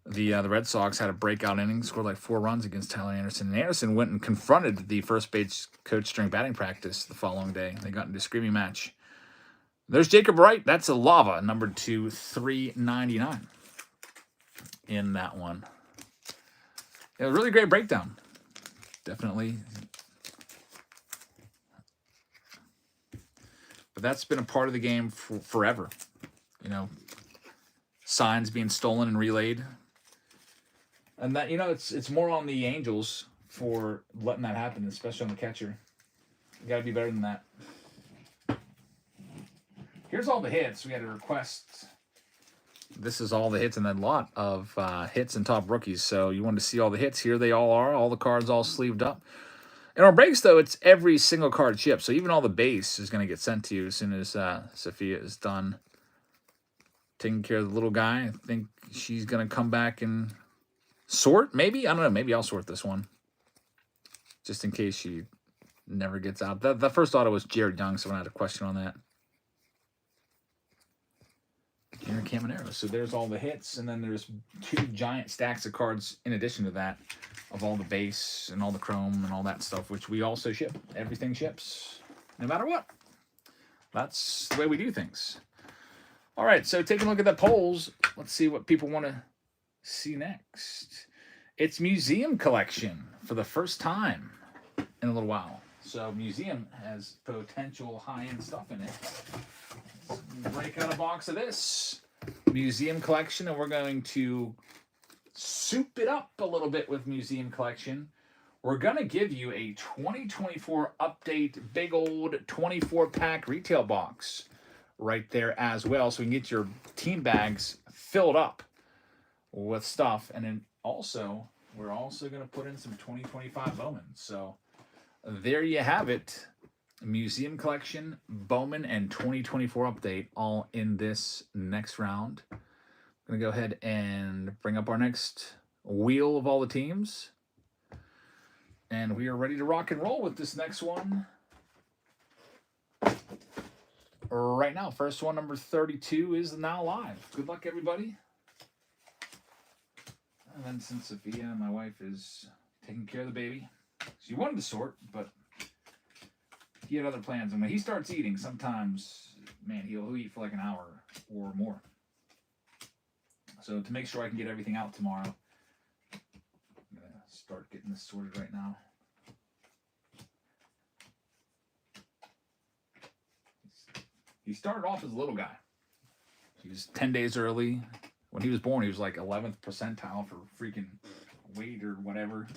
the Red Sox had a breakout inning, scored like 4 runs against Tyler Anderson. And Anderson went and confronted the first base coach during batting practice the following day. They got into a screaming match. There's Jacob Wright. That's a Lava, number to 399 in that one. It was a really great breakdown. Definitely. But that's been a part of the game forever. Signs being stolen and relayed. And that, it's more on the Angels for letting that happen, especially on the catcher. You got to be better than that. Here's all the hits. We had a request. This is all the hits in that lot of hits and top rookies. So you wanted to see all the hits. Here they all are. All the cards all sleeved up. In our breaks, though, it's every single card chip. So even all the base is going to get sent to you as soon as Sophia is done taking care of the little guy. I think she's going to come back and sort, maybe? I don't know. Maybe I'll sort this one. Just in case she never gets out. The first auto was Jared Young, so I had a question on that. Inner Caminero. So there's all the hits, and then there's 2 giant stacks of cards in addition to that of all the base and all the chrome and all that stuff, which we also ship. Everything ships, no matter what. That's the way we do things. All right, so taking a look at the polls, let's see what people want to see next. It's Museum Collection for the first time in a little while. So Museum has potential high-end stuff in it. Let's break out a box of this Museum Collection, and we're going to soup it up a little bit with Museum Collection. We're going to give you a 2024 update, big old 24-pack retail box right there as well, so we can get your team bags filled up with stuff. And then also, we're also going to put in some 2025 Bowman. So there you have it. Museum Collection, Bowman, and 2024 update all in this next round. I'm going to go ahead and bring up our next wheel of all the teams. And we are ready to rock and roll with this next one right now. First one, number 32, is now live. Good luck, everybody. And then since Sophia, my wife, is taking care of the baby, she wanted to sort, but he had other plans. And when he starts eating, sometimes, man, he'll eat for like an hour or more. So to make sure I can get everything out tomorrow, I'm going to start getting this sorted right now. He started off as a little guy. He was 10 days early. When he was born, he was like 11th percentile for freaking weight or whatever.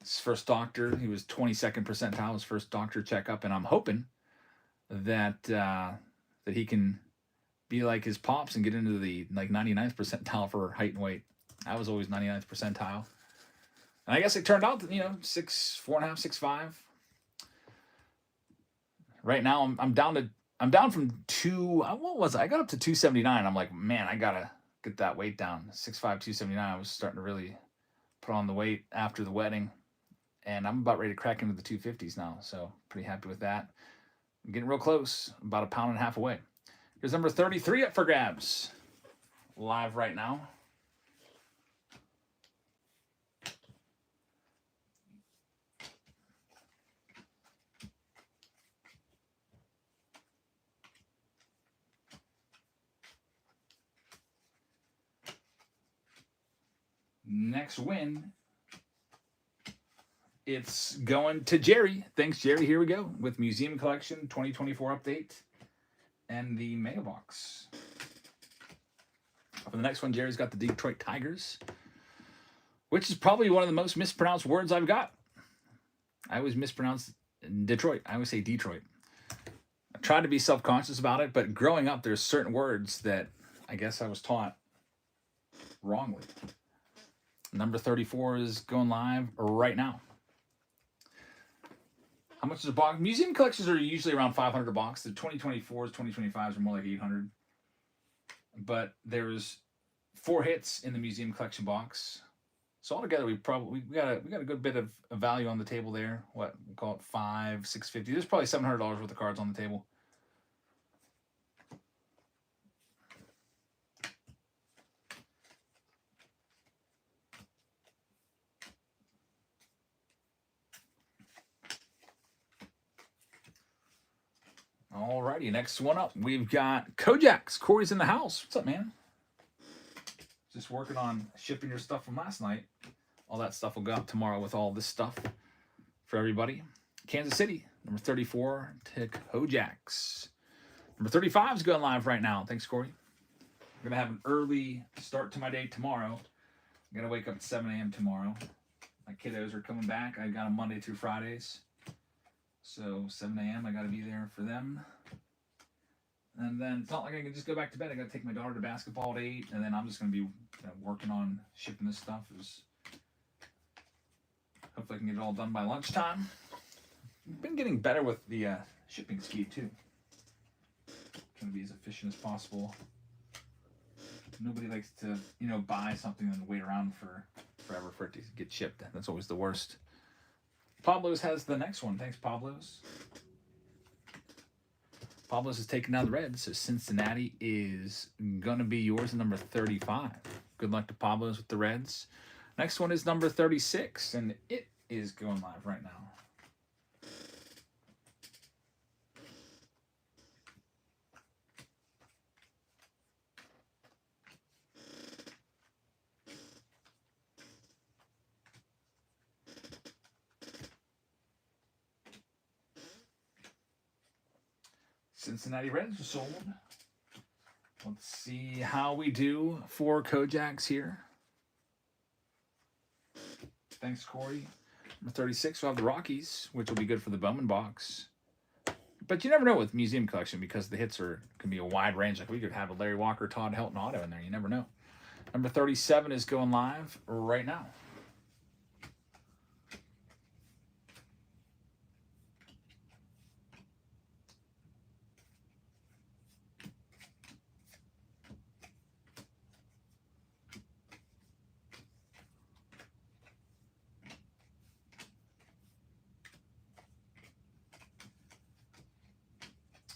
His first doctor, he was 22nd percentile, his first doctor checkup, and I'm hoping that that he can be like his pops and get into the like 99th percentile for height and weight. I was always 99th percentile. And I guess it turned out that, 4.5, 6'5". Right now, I'm down from 2. What was it? I got up to 279. I'm like, man, I gotta get that weight down. 6'5", 279. I was starting to really put on the weight after the wedding, and I'm about ready to crack into the 250s now. So pretty happy with that. I'm getting real close, about 1.5 pounds away. Here's number 33 up for grabs, live right now. Next win, it's going to Jerry. Thanks, Jerry. Here we go with Museum Collection 2024 update and the Mega Box. For the next one, Jerry's got the Detroit Tigers, which is probably one of the most mispronounced words I've got. I always mispronounce Detroit. I always say Detroit. I try to be self-conscious about it, but growing up, there's certain words that I guess I was taught wrongly. Number 34 is going live right now. How much is a box? Museum collections are usually around 500 a box. The 2024s, 2025s are more like 800. But there's 4 hits in the museum collection box. So altogether, we got a good bit of value on the table there. What, we'll call it $500, $650. There's probably $700 worth of cards on the table. Alrighty, next one up, we've got Kojak's. Corey's in the house. What's up, man? Just working on shipping your stuff from last night. All that stuff will go out tomorrow with all this stuff for everybody. Kansas City, number 34 to Kojak's. Number 35 is going live right now. Thanks, Corey. I'm going to have an early start to my day tomorrow. I'm going to wake up at 7 a.m. tomorrow. My kiddos are coming back. I got them Monday through Fridays. So 7 a.m. I got to be there for them. And then it's not like I can just go back to bed. I got to take my daughter to basketball at 8. And then I'm just going to be working on shipping this stuff. Hopefully I can get it all done by lunchtime. I've been getting better with the shipping speed too. Trying to be as efficient as possible. Nobody likes to, buy something and wait around for forever for it to get shipped. That's always the worst. Pablo's has the next one. Thanks, Pablo's. Pablo's is taking down the Reds, so Cincinnati is going to be yours at number 35. Good luck to Pablo's with the Reds. Next one is number 36, and it is going live right now. Cincinnati Reds are sold. Let's see how we do for Kojak's here. Thanks, Corey. Number 36, we'll have the Rockies, which will be good for the Bowman box. But you never know with museum collection because the hits can be a wide range. Like we could have a Larry Walker, Todd Helton auto in there. You never know. Number 37 is going live right now.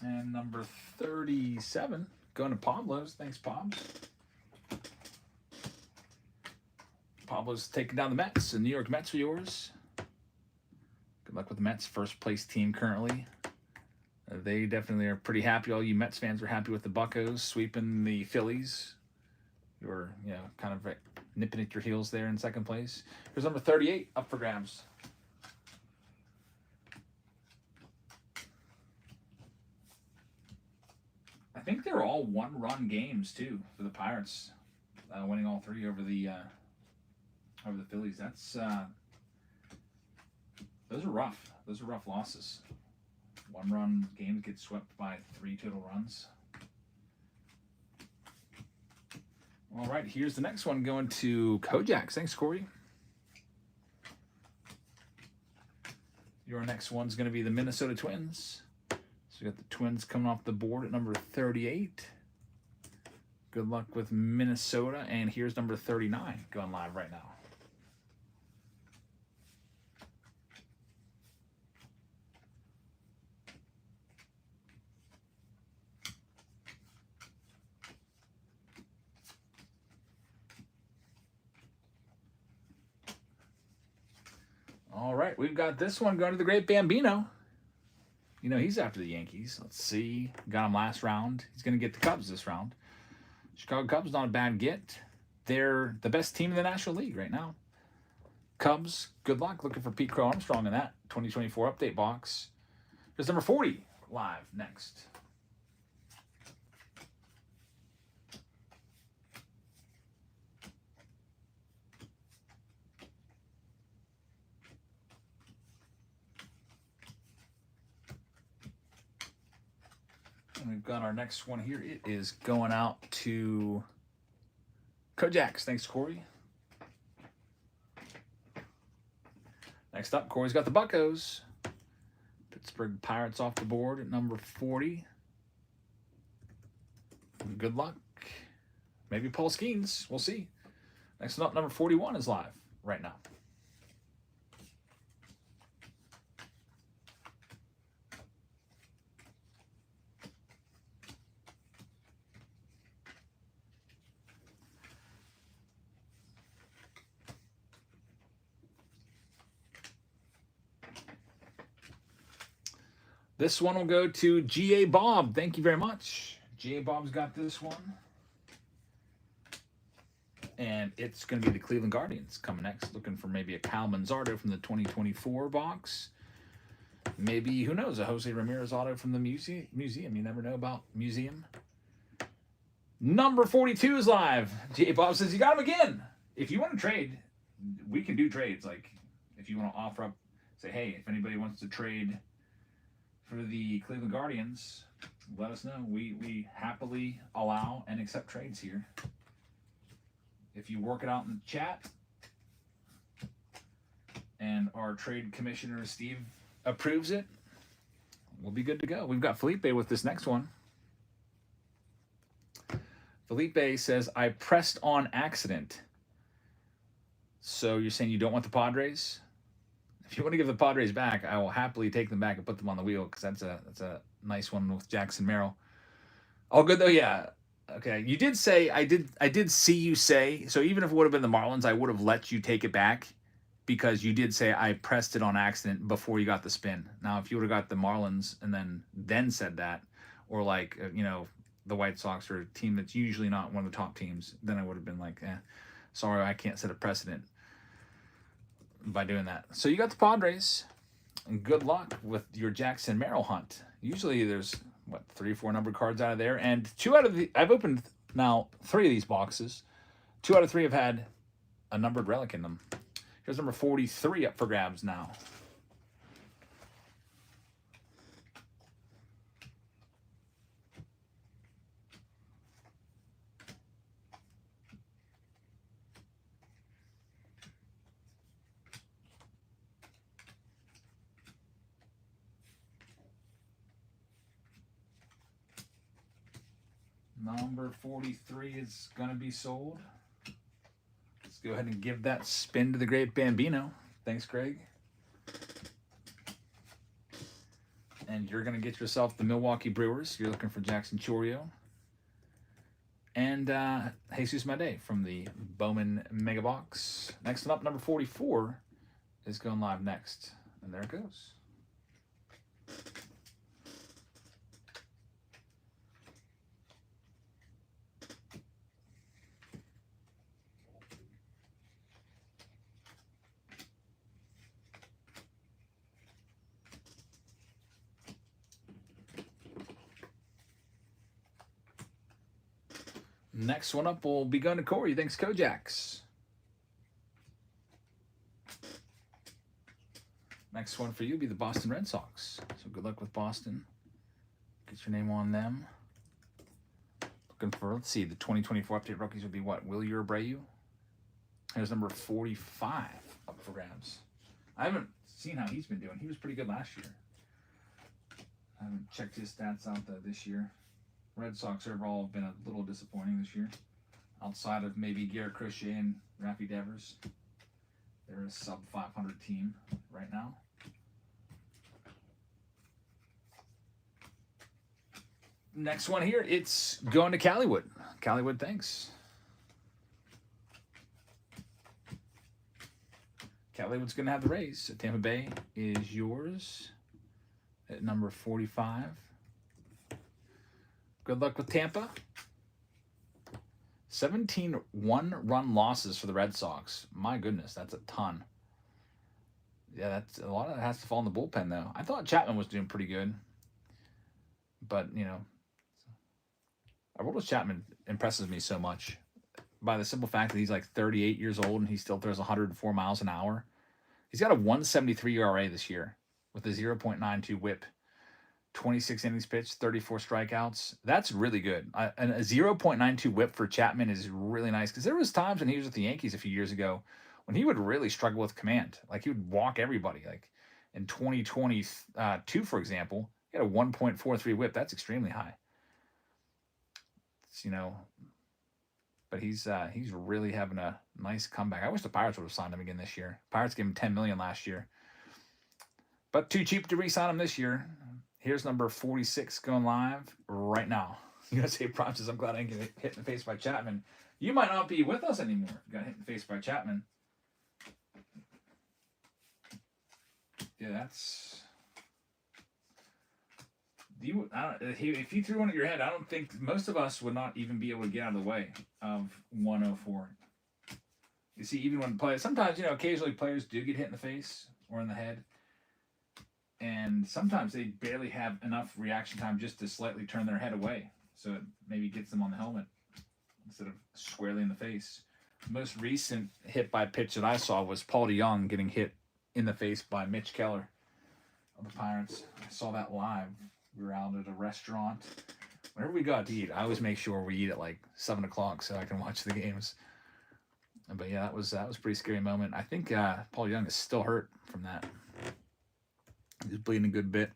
And number 37, going to Pablo's. Thanks, Pobs. Pablo's taking down the Mets. The New York Mets are yours. Good luck with the Mets, first place team currently. They definitely are pretty happy. All you Mets fans are happy with the Buccos sweeping the Phillies. You were, kind of nipping at your heels there in second place. Here's number 38 up for grabs. I think they're all one-run games too for the Pirates, winning all three over the Phillies. That's those are rough. Those are rough losses. One-run games get swept by 3 total runs. All right, here's the next one going to Kojak's. Thanks, Corey. Your next one's going to be the Minnesota Twins. So we got the Twins coming off the board at number 38. Good luck with Minnesota. And here's number 39 going live right now. All right, we've got this one going to the Great Bambino. He's after the Yankees. Let's see. Got him last round. He's going to get the Cubs this round. Chicago Cubs, not a bad get. They're the best team in the National League right now. Cubs, good luck. Looking for Pete Crow Armstrong in that 2024 update box. There's number 40 live next. And we've got our next one here. It is going out to Kojak's. Thanks, Corey. Next up, Corey's got the Buccos. Pittsburgh Pirates off the board at number 40. Good luck. Maybe Paul Skeens. We'll see. Next up, number 41 is live right now. This one will go to G.A. Bob. Thank you very much. G.A. Bob's got this one. And it's going to be the Cleveland Guardians coming next. Looking for maybe a Cal Manzardo from the 2024 box. Maybe, who knows, a Jose Ramirez auto from the museum. You never know about museum. Number 42 is live. G.A. Bob says, you got him again. If you want to trade, we can do trades. Like, if you want to offer up, say, hey, if anybody wants to trade for the Cleveland Guardians, let us know. We happily allow and accept trades here. If you work it out in the chat and our trade commissioner Steve approves it, we'll be good to go. We've got Felipe with this next one. Felipe says, I pressed on accident. So you're saying you don't want the Padres? If you want to give the Padres back, I will happily take them back and put them on the wheel because that's a nice one with Jackson Merrill. All good though, yeah. Okay, you did say I did see you say so. Even if it would have been the Marlins, I would have let you take it back because you did say I pressed it on accident before you got the spin. Now, if you would have got the Marlins and then said that, or like the White Sox or a team that's usually not one of the top teams, then I would have been like, sorry, I can't set a precedent by doing that. So you got the Padres. Good luck with your Jackson Merrill hunt. Usually there's what 3 or 4 numbered cards out of there, and I've opened now 3 of these boxes. 2 out of 3 have had a numbered relic in them. Here's number 43 up for grabs now. Number 43 is going to be sold. Let's go ahead and give that spin to the great Bambino. Thanks, Greg. And you're going to get yourself the Milwaukee Brewers. You're looking for Jackson Chourio. And Jesus Made from the Bowman Mega Box. Next one up, number 44 is going live next. And there it goes. Next one up will be going to Corey. Thanks, Kojaks. Next one for you will be the Boston Red Sox. So good luck with Boston. Get your name on them. Looking for, let's see, the 2024 update rookies would be what? Willie Abreu? There's number 45 up for grabs. I haven't seen how he's been doing. He was pretty good last year. I haven't checked his stats out this year. Red Sox overall have been a little disappointing this year. Outside of maybe Garrett Crochet and Raffy Devers. They're a sub 500 team right now. Next one here, it's going to Callywood. Callywood, thanks. Callywood's going to have the raise. Tampa Bay is yours at number 45. Good luck with Tampa. 17 one-run losses for the Red Sox. My goodness, that's a ton. Yeah, that's a lot of that has to fall in the bullpen, though. I thought Chapman was doing pretty good. But, Aroldis Chapman impresses me so much by the simple fact that he's like 38 years old and he still throws 104 miles an hour. He's got a 1.73 ERA this year with a 0.92 whip. 26 innings pitched, 34 strikeouts. That's really good. And a 0.92 whip for Chapman is really nice because there was times when he was with the Yankees a few years ago when he would really struggle with command. Like he would walk everybody. Like in 2022, for example, he had a 1.43 whip. That's extremely high. It's, but he's really having a nice comeback. I wish the Pirates would have signed him again this year. Pirates gave him $10 million last year, but too cheap to re-sign him this year. Here's number 46 going live right now. USA Prime says, I'm glad I didn't get hit in the face by Chapman. You might not be with us anymore if you got hit in the face by Chapman. Yeah, that's... if you threw one at your head, I don't think most of us would not even be able to get out of the way of 104. You see, even when players... Sometimes, occasionally players do get hit in the face or in the head. And sometimes they barely have enough reaction time just to slightly turn their head away. So it maybe gets them on the helmet instead of squarely in the face. The most recent hit by pitch that I saw was Paul DeYoung getting hit in the face by Mitch Keller of the Pirates. I saw that live. We were out at a restaurant. Whenever we go out to eat, I always make sure we eat at like 7 o'clock so I can watch the games. But yeah, that was a pretty scary moment. I think Paul DeYoung is still hurt from that. He's bleeding a good bit.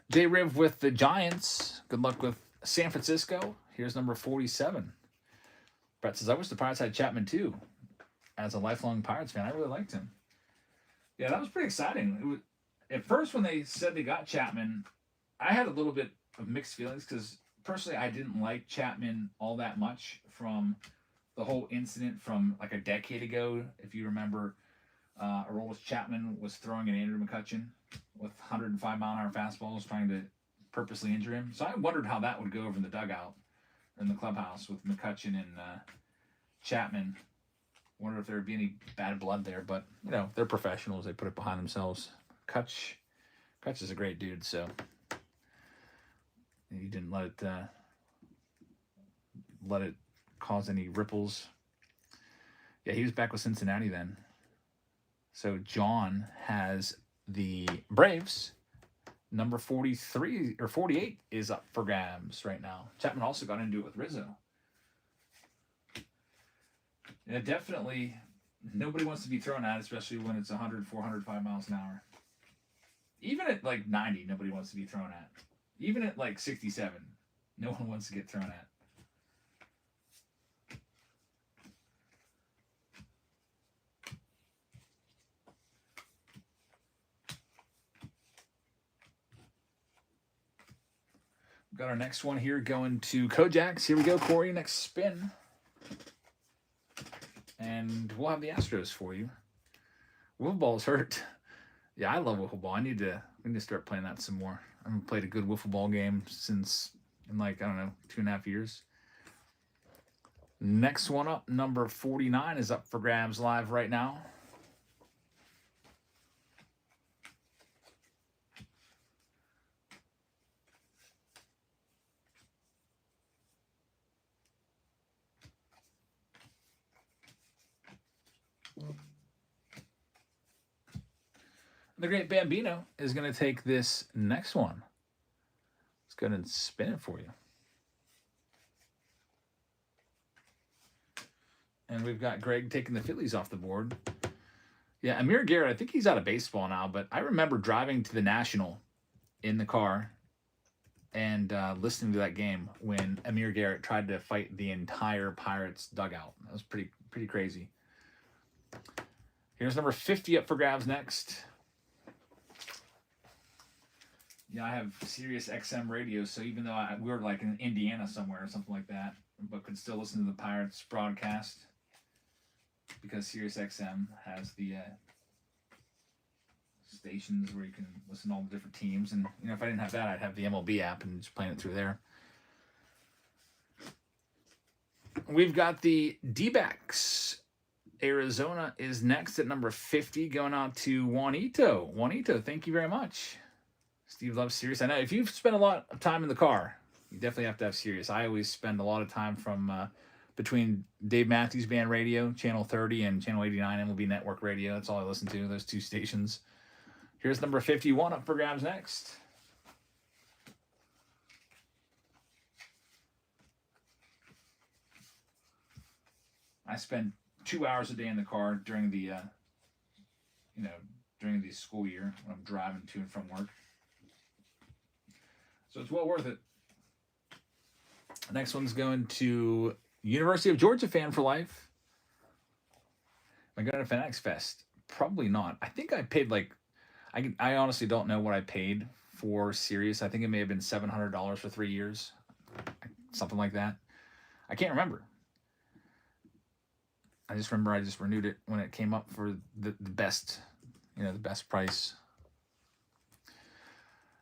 J Riv with the Giants. Good luck with San Francisco. Here's number 47. Brett says, I wish the Pirates had Chapman too. As a lifelong Pirates fan, I really liked him. Yeah, that was pretty exciting. It was, at first, when they said they got Chapman, I had a little bit of mixed feelings because personally, I didn't like Chapman all that much from the whole incident from like a decade ago. If you remember, Aroldis Chapman was throwing at Andrew McCutchen with 105-mile-an-hour fastballs, trying to purposely injure him. So I wondered how that would go over in the dugout, in the clubhouse with McCutchen and Chapman. Wonder if there would be any bad blood there, but you know they're professionals. They put it behind themselves. Kutch is a great dude, so he didn't let it cause any ripples. Yeah, he was back with Cincinnati then. So John has the Braves. Number 43 or 48 is up for grabs right now. Chapman also got into it with Rizzo. Yeah, definitely nobody wants to be thrown at, especially when it's 104, 105 miles an hour. Even at like 90, nobody wants to be thrown at. Even at like 67, no one wants to get thrown at. We've got our next one here going to Kojaks. Here we go, Corey. Next spin. And we'll have the Astros for you. Wiffle ball's hurt. Yeah, I love wiffle ball. We need to start playing that some more. I haven't played a good wiffle ball game since in like, I don't know, 2.5 years. Next one up, number 49 is up for grabs live right now. The great Bambino is going to take this next one. Let's go ahead and spin it for you. And we've got Greg taking the Phillies off the board. Yeah, Amir Garrett, I think he's out of baseball now, but I remember driving to the National in the car and listening to that game when Amir Garrett tried to fight the entire Pirates dugout. That was pretty crazy. Here's number 50 up for grabs next. Yeah, I have Sirius XM radio, so even though we were like in Indiana somewhere or something like that, but could still listen to the Pirates broadcast because Sirius XM has the stations where you can listen to all the different teams. And you know, if I didn't have that, I'd have the MLB app and just playing it through there. We've got the D-backs. Arizona is next at number 50, going out to Juanito. Juanito, thank you very much. Steve loves Sirius. I know if you've spent a lot of time in the car, you definitely have to have Sirius. I always spend a lot of time from between Dave Matthews Band Radio, Channel 30, and Channel 89 MLB Network Radio. That's all I listen to, those two stations. Here's number 51 up for grabs next. I spend 2 hours a day in the car during the, during the school year when I'm driving to and from work. So it's well worth it. The next one's going to University of Georgia fan for life. Am I going to Fanatics Fest? Probably not. I think I paid I honestly don't know what I paid for Sirius. I think it may have been $700 for 3 years. Something like that. I can't remember. I just remember I just renewed it when it came up for the best, the best price.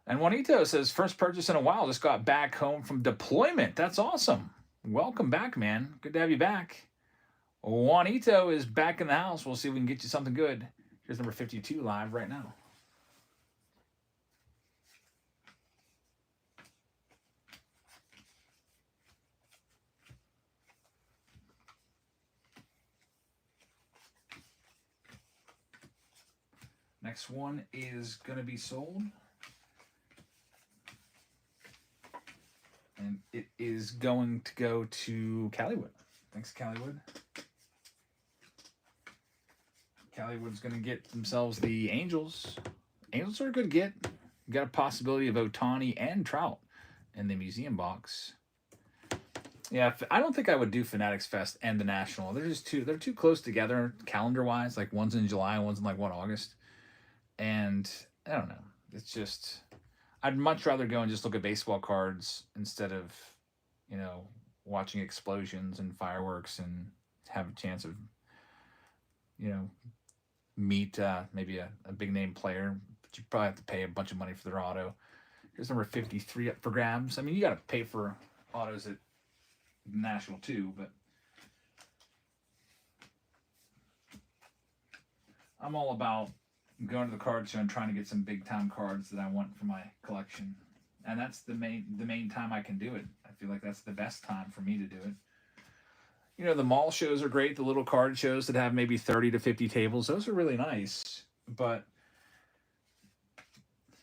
And Juanito says, first purchase in a while, just got back home from deployment. That's awesome. Welcome back, man. Good to have you back. Juanito is back in the house. We'll see if we can get you something good. Here's number 52 live right now. Next one is going to be sold. And it is going to go to Calliewood. Thanks, Calliewood. Calliewood's going to get themselves the Angels. Angels are a good get. You got a possibility of Ohtani and Trout in the museum box. Yeah, I don't think I would do Fanatics Fest and the National. They're too close together calendar-wise. Like one's in July, one's in August. And I don't know. It's just I'd much rather go and just look at baseball cards instead of, you know, watching explosions and fireworks and have a chance of, you know, meet maybe a big name player. But you probably have to pay a bunch of money for their auto. Here's number 53 up for grabs. I mean, you got to pay for autos at National too, but I'm all about going to the card show and trying to get some big time cards that I want for my collection. And that's the main time I can do it. I feel like that's the best time for me to do it. You know, the mall shows are great, the little card shows that have maybe 30 to 50 tables. Those are really nice, but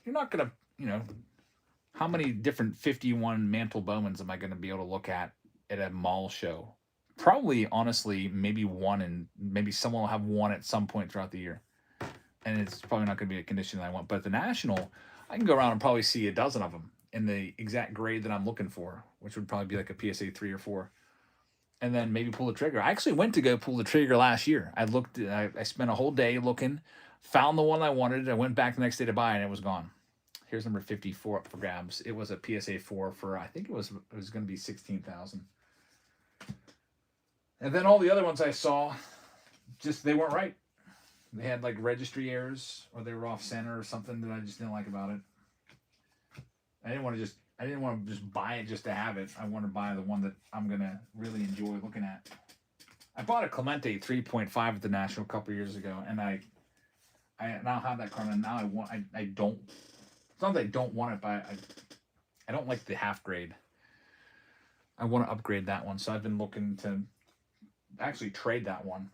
you're not going to, you know, how many different 51 Mantle Bowmans am I going to be able to look at a mall show? Probably, honestly, maybe one, and maybe someone will have one at some point throughout the year. And it's probably not going to be a condition that I want. But at the National, I can go around and probably see a dozen of them in the exact grade that I'm looking for, which would probably be like a PSA 3 or 4. And then maybe pull the trigger. I actually went to go pull the trigger last year. I spent a whole day looking, found the one I wanted. I went back the next day to buy it, and it was gone. Here's number 54 up for grabs. It was a PSA 4 for, I think it was going to be 16,000. And then all the other ones I saw, just they weren't right. They had like registry errors, or they were off center or something that I just didn't like about it. I didn't want to just buy it just to have it. I want to buy the one that I'm gonna really enjoy looking at. I bought a Clemente 3.5 at the National a couple years ago, and I now have that card, and now I don't. It's not that I don't want it, but I don't like the half grade. I want to upgrade that one, so I've been looking to actually trade that one.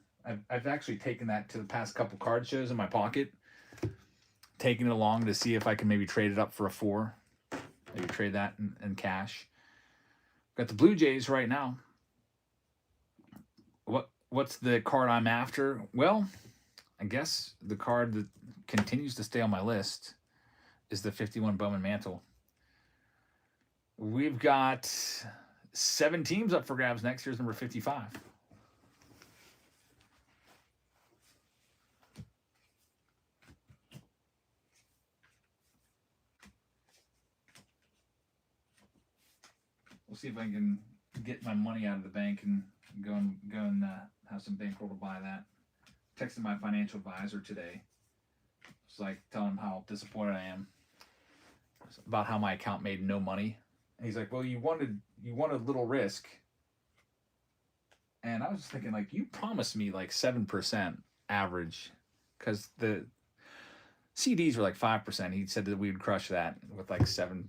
I've actually taken that to the past couple card shows in my pocket, taking it along to see if I can maybe trade it up for a 4. Maybe trade that in cash. Got the Blue Jays right now. What's the card I'm after? Well, I guess the card that continues to stay on my list is the 51 Bowman Mantle. We've got 7 teams up for grabs next. Here's number 55. We'll see if I can get my money out of the bank and go and have some bankroll to buy that. Texted my financial advisor today. It's like telling him how disappointed I am about how my account made no money. And he's like, "Well, you wanted little risk." And I was just thinking, like, you promised me like 7% average, because the CDs were like 5%. He said that we would crush that with like 7%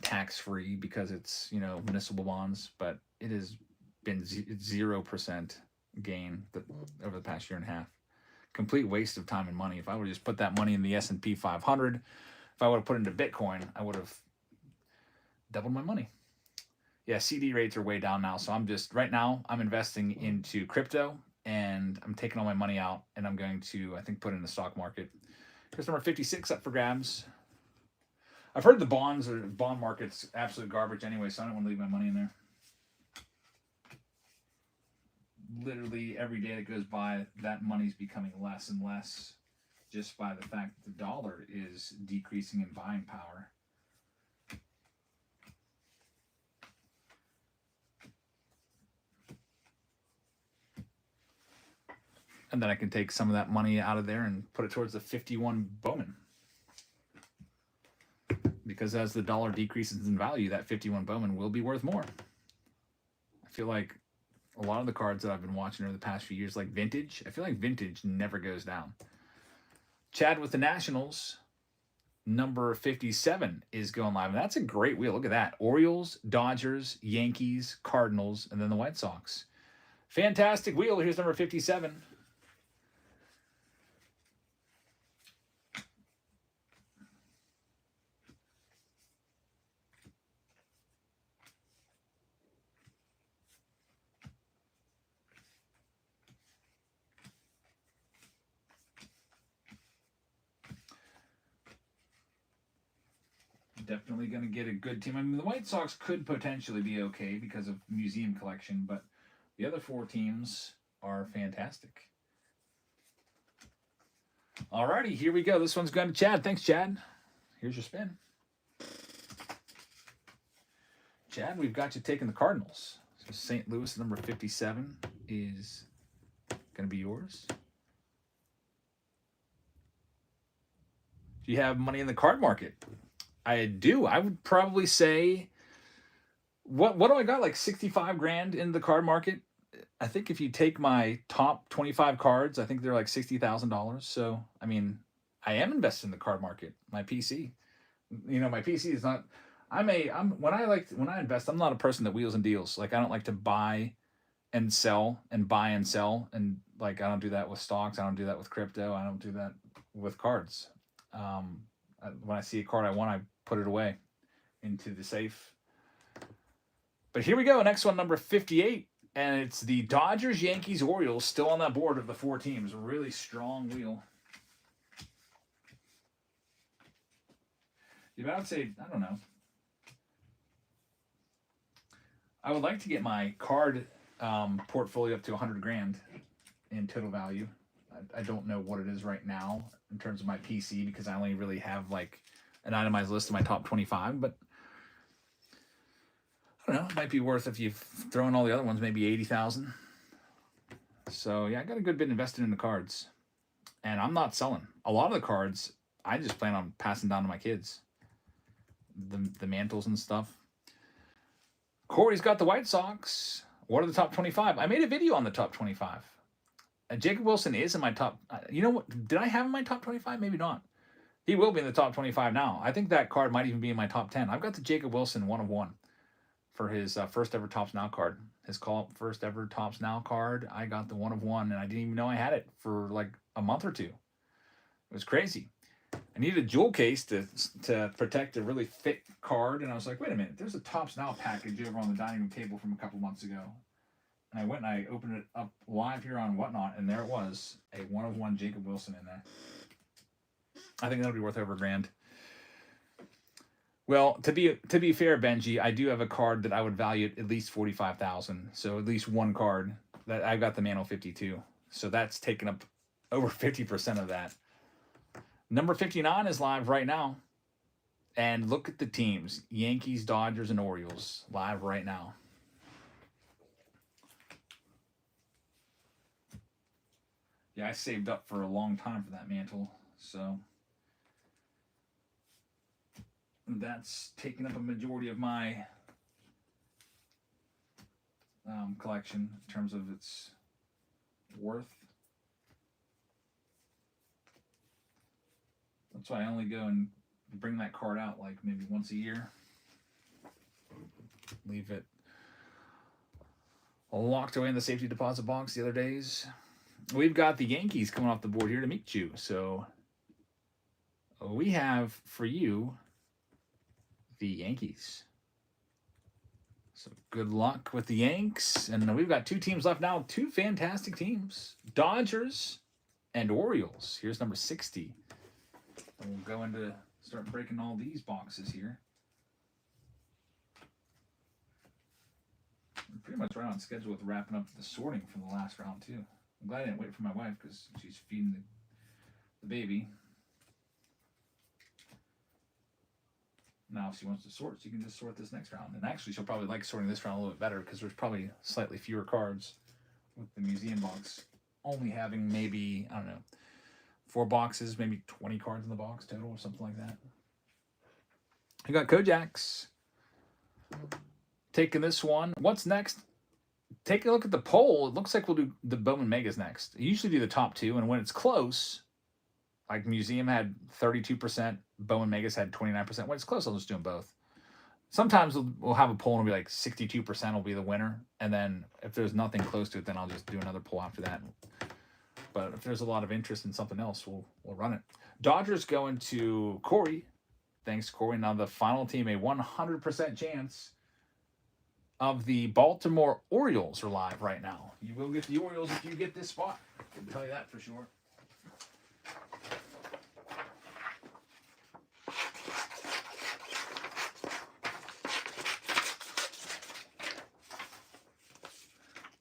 tax free because it's, you know, municipal bonds, but it has been 0% gain over the past year and a half. Complete waste of time and money. If I would have just put that money in the S&P 500, if I would have put it into Bitcoin, I would have doubled my money. Yeah, CD rates are way down now, so right now I'm investing into crypto, and I'm taking all my money out, and I'm going to, I think, put it in the stock market. Here's number 56 up for grabs. I've heard the bond market's absolute garbage anyway, so I don't want to leave my money in there. Literally every day that goes by, that money's becoming less and less, just by the fact that the dollar is decreasing in buying power. And then I can take some of that money out of there and put it towards the 51 Bowman. Because as the dollar decreases in value, that 51 Bowman will be worth more. I feel like a lot of the cards that I've been watching over the past few years, like vintage, I feel like vintage never goes down. Chad with the Nationals, number 57 is going live. And that's a great wheel. Look at that. Orioles, Dodgers, Yankees, Cardinals, and then the White Sox. Fantastic wheel. Here's number 57. Definitely going to get a good team. I mean, the White Sox could potentially be okay because of museum collection, but the other 4 teams are fantastic. Alrighty, here we go. This one's going to Chad. Thanks, Chad. Here's your spin. Chad, we've got you taking the Cardinals. So St. Louis, number 57, is going to be yours. Do you have money in the card market? I do. I would probably say, what do I got? Like 65 grand in the card market. I think if you take my top 25 cards, I think they're like $60,000. So, I mean, I am invested in the card market. My PC, my PC is not. When I invest, I'm not a person that wheels and deals. Like I don't like to buy and sell and buy and sell, and like I don't do that with stocks. I don't do that with crypto. I don't do that with cards. When I see a card I want, I put it away into the safe. But here we go. Next one, number 58. And it's the Dodgers, Yankees, Orioles still on that board of the 4 teams. A really strong wheel. Yeah, but I would say, I don't know. I would like to get my card portfolio up to 100 grand in total value. I don't know what it is right now in terms of my PC because I only really have like an itemized list of my top 25, but I don't know. It might be worth if you've thrown all the other ones, maybe 80,000. So yeah, I got a good bit invested in the cards, and I'm not selling a lot of the cards. I just plan on passing down to my kids. The mantles and stuff. Corey's got the White Sox. What are the top 25? I made a video on the top 25. Jacob Wilson is in my top. You know what? Did I have him in my top 25? Maybe not. He will be in the top 25 now. I think that card might even be in my top 10. I've got the Jacob Wilson 1 of 1 for his first ever Topps Now card. His call-up first ever Topps Now card. I got the 1 of 1, and I didn't even know I had it for like a month or two. It was crazy. I needed a jewel case to protect a really thick card, and I was like, wait a minute, there's a Topps Now package over on the dining room table from a couple months ago. And I went and I opened it up live here on Whatnot, and there it was, a 1 of 1 Jacob Wilson in there. I think that'll be worth over $1,000. Well, to be fair, Benji, I do have a card that I would value at least 45,000. So at least one card that I've got the Mano 52. So that's taken up over 50% of that. Number 59 is live right now. And look at the teams. Yankees, Dodgers, and Orioles live right now. Yeah, I saved up for a long time for that mantle. So that's taking up a majority of my collection in terms of its worth. That's why I only go and bring that card out like maybe once a year. Leave it locked away in the safety deposit box the other days. We've got the Yankees coming off the board here to meet you. So we have for you the Yankees. So good luck with the Yanks. And we've got 2 teams left now. 2 fantastic teams. Dodgers and Orioles. Here's number 60. And we'll go into start breaking all these boxes here. We're pretty much right on schedule with wrapping up the sorting from the last round too. I'm glad I didn't wait for my wife because she's feeding the baby. Now, if she wants to sort, she can just sort this next round. And actually, she'll probably like sorting this round a little bit better because there's probably slightly fewer cards with the museum box only having maybe, I don't know, 4 boxes, maybe 20 cards in the box total or something like that. You got Kojaks taking this one. What's next? Take a look at the poll. It looks like we'll do the Bowman Megas next. You usually do the top 2, and when it's close, like Museum had 32%, Bowman Megas had 29%. When it's close, I'll just do them both. Sometimes we'll have a poll and it'll be like 62% will be the winner, and then if there's nothing close to it, then I'll just do another poll after that. But if there's a lot of interest in something else, we'll run it. Dodgers going to Corey. Thanks, Corey. Now the final team, a 100% chance of the Baltimore Orioles are live right now. You will get the Orioles if you get this spot. I can tell you that for sure.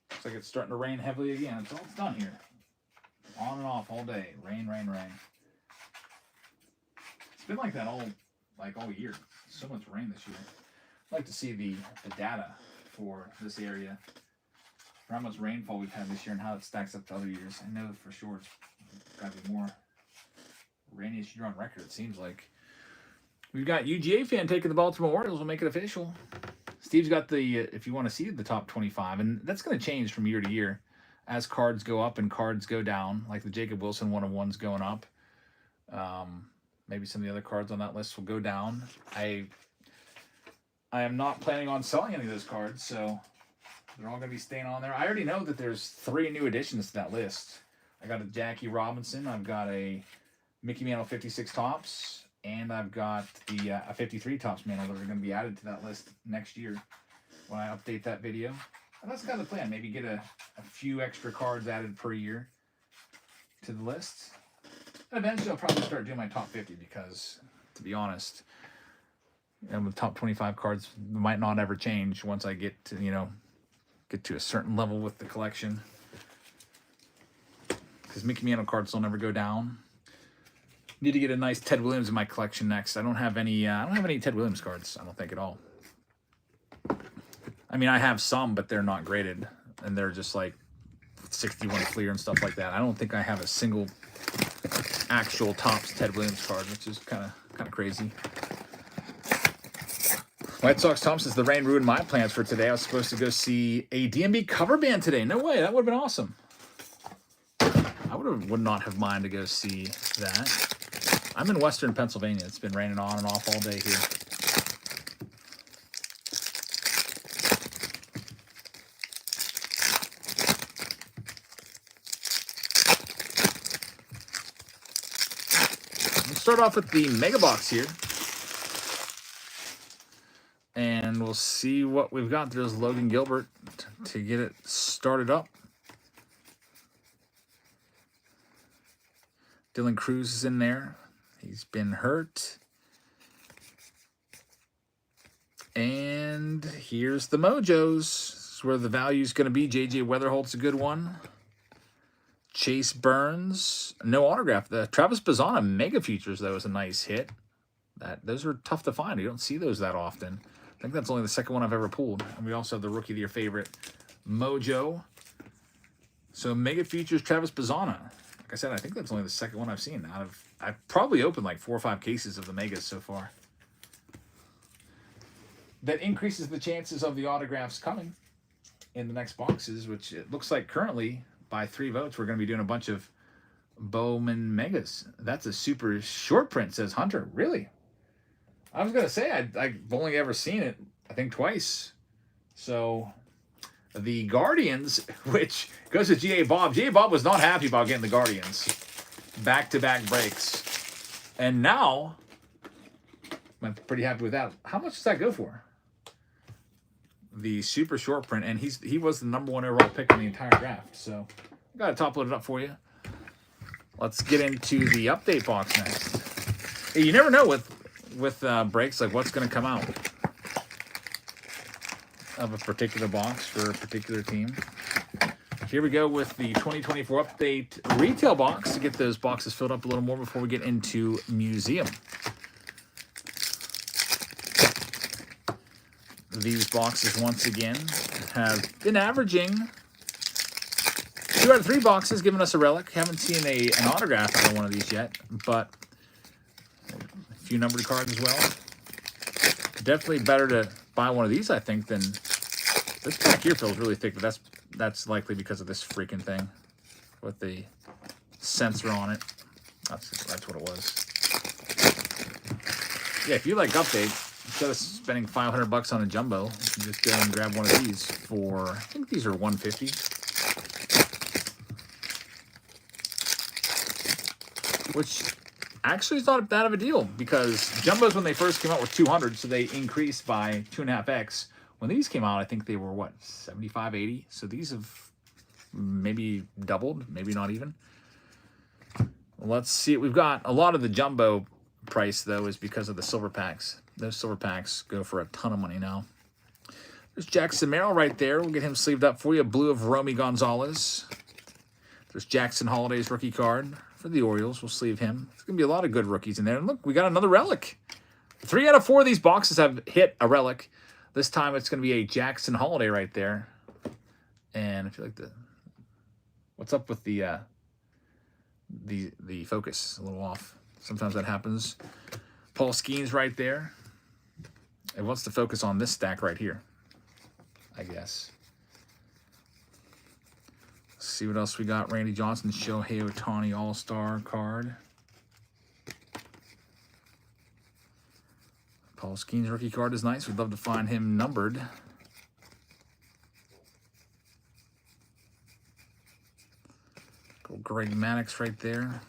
Looks like it's starting to rain heavily again. It's all done here. On and off all day. Rain, rain, rain. It's been like that all year. So much rain this year. I'd like to see the data for this area, for how much rainfall we've had this year and how it stacks up to other years. I know for sure it's got to be more rainiest year on record, it seems like. We've got UGA fan taking the Baltimore Orioles. We'll make it official. Steve's got the, if you want to see the top 25, and that's going to change from year to year as cards go up and cards go down, like the Jacob Wilson 1-of-1's going up. Maybe some of the other cards on that list will go down. I am not planning on selling any of those cards, so they're all going to be staying on there. I already know that there's 3 new additions to that list. I got a Jackie Robinson. I've got a Mickey Mantle 56 Topps. And I've got the a 53 Topps Mantle that are going to be added to that list next year when I update that video. And that's kind of the plan. Maybe get a few extra cards added per year to the list. And eventually I'll probably start doing my top 50 because, to be honest, and with top 25 cards might not ever change once I get to, get to a certain level with the collection. Because Mickey Mantle cards will never go down. Need to get a nice Ted Williams in my collection next. I don't have any Ted Williams cards, I don't think at all. I mean, I have some, but they're not graded. And they're just like 61 clear and stuff like that. I don't think I have a single actual Topps Ted Williams card, which is kind of crazy. White Sox Tom says the rain ruined my plans for today. I was supposed to go see a DMB cover band today. No way, that would have been awesome. I would not have minded to go see that. I'm in Western Pennsylvania. It's been raining on and off all day here. Let's start off with the Mega Box here. And we'll see what we've got. There's Logan Gilbert to get it started up. Dylan Cruz is in there. He's been hurt. And here's the Mojos. This is where the value is going to be. J.J. Weatherholt's a good one. Chase Burns. No autograph. The Travis Bazzana Mega Futures, though, is a nice hit. Those are tough to find. You don't see those that often. I think that's only the second one I've ever pulled. And we also have the Rookie of the Year favorite, Mojo. So Mega Futures, Travis Bazzana. Like I said, I think that's only the second one I've seen. I've probably opened like 4 or 5 cases of the Megas so far. That increases the chances of the autographs coming in the next boxes, which it looks like currently, by 3 votes, we're going to be doing a bunch of Bowman Megas. That's a super short print, says Hunter. Really? I was going to say, I've only ever seen it, I think, twice. So the Guardians, which goes to G.A. Bob. G.A. Bob was not happy about getting the Guardians. Back-to-back breaks. And now, I'm pretty happy with that. How much does that go for? The super short print, and he was the #1 overall pick in the entire draft. So, I got to top load it up for you. Let's get into the update box next. Hey, you never know with breaks, like what's going to come out of a particular box for a particular team. Here we go with the 2024 update retail box to get those boxes filled up a little more before we get into museum. These boxes, once again, have been averaging 2 out of 3 boxes, giving us a relic. Haven't seen an autograph out of one of these yet, but a few numbered cards as well. Definitely better to buy one of these, I think, than this pack here feels really thick, but that's likely because of this freaking thing with the sensor on it. That's what it was. Yeah, if you like updates, instead of spending $500 on a jumbo, you can just go and grab one of these for, I think these are $150. Which actually is not that of a deal, because jumbos, when they first came out, were $200, so they increased by 2.5x. When these came out, I think they were, what, $75, $80? So these have maybe doubled, maybe not even. Let's see what we've got. A lot of the jumbo price, though, is because of the silver packs. Those silver packs go for a ton of money now. There's Jackson Merrill right there. We'll get him sleeved up for you. Blue of Romy Gonzalez. There's Jackson Holiday's rookie card for the Orioles. We'll sleeve him. There's going to be a lot of good rookies in there. And look, we got another relic. 3 out of 4 of these boxes have hit a relic. This time it's going to be a Jackson Holiday right there. And I feel like what's up with the focus? A little off. Sometimes that happens. Paul Skeens right there. It wants to focus on this stack right here, I guess. Let's see what else we got. Randy Johnson, Shohei Ohtani All-Star card. Paul Skeens rookie card is nice. We'd love to find him numbered. Go Greg Maddux right there.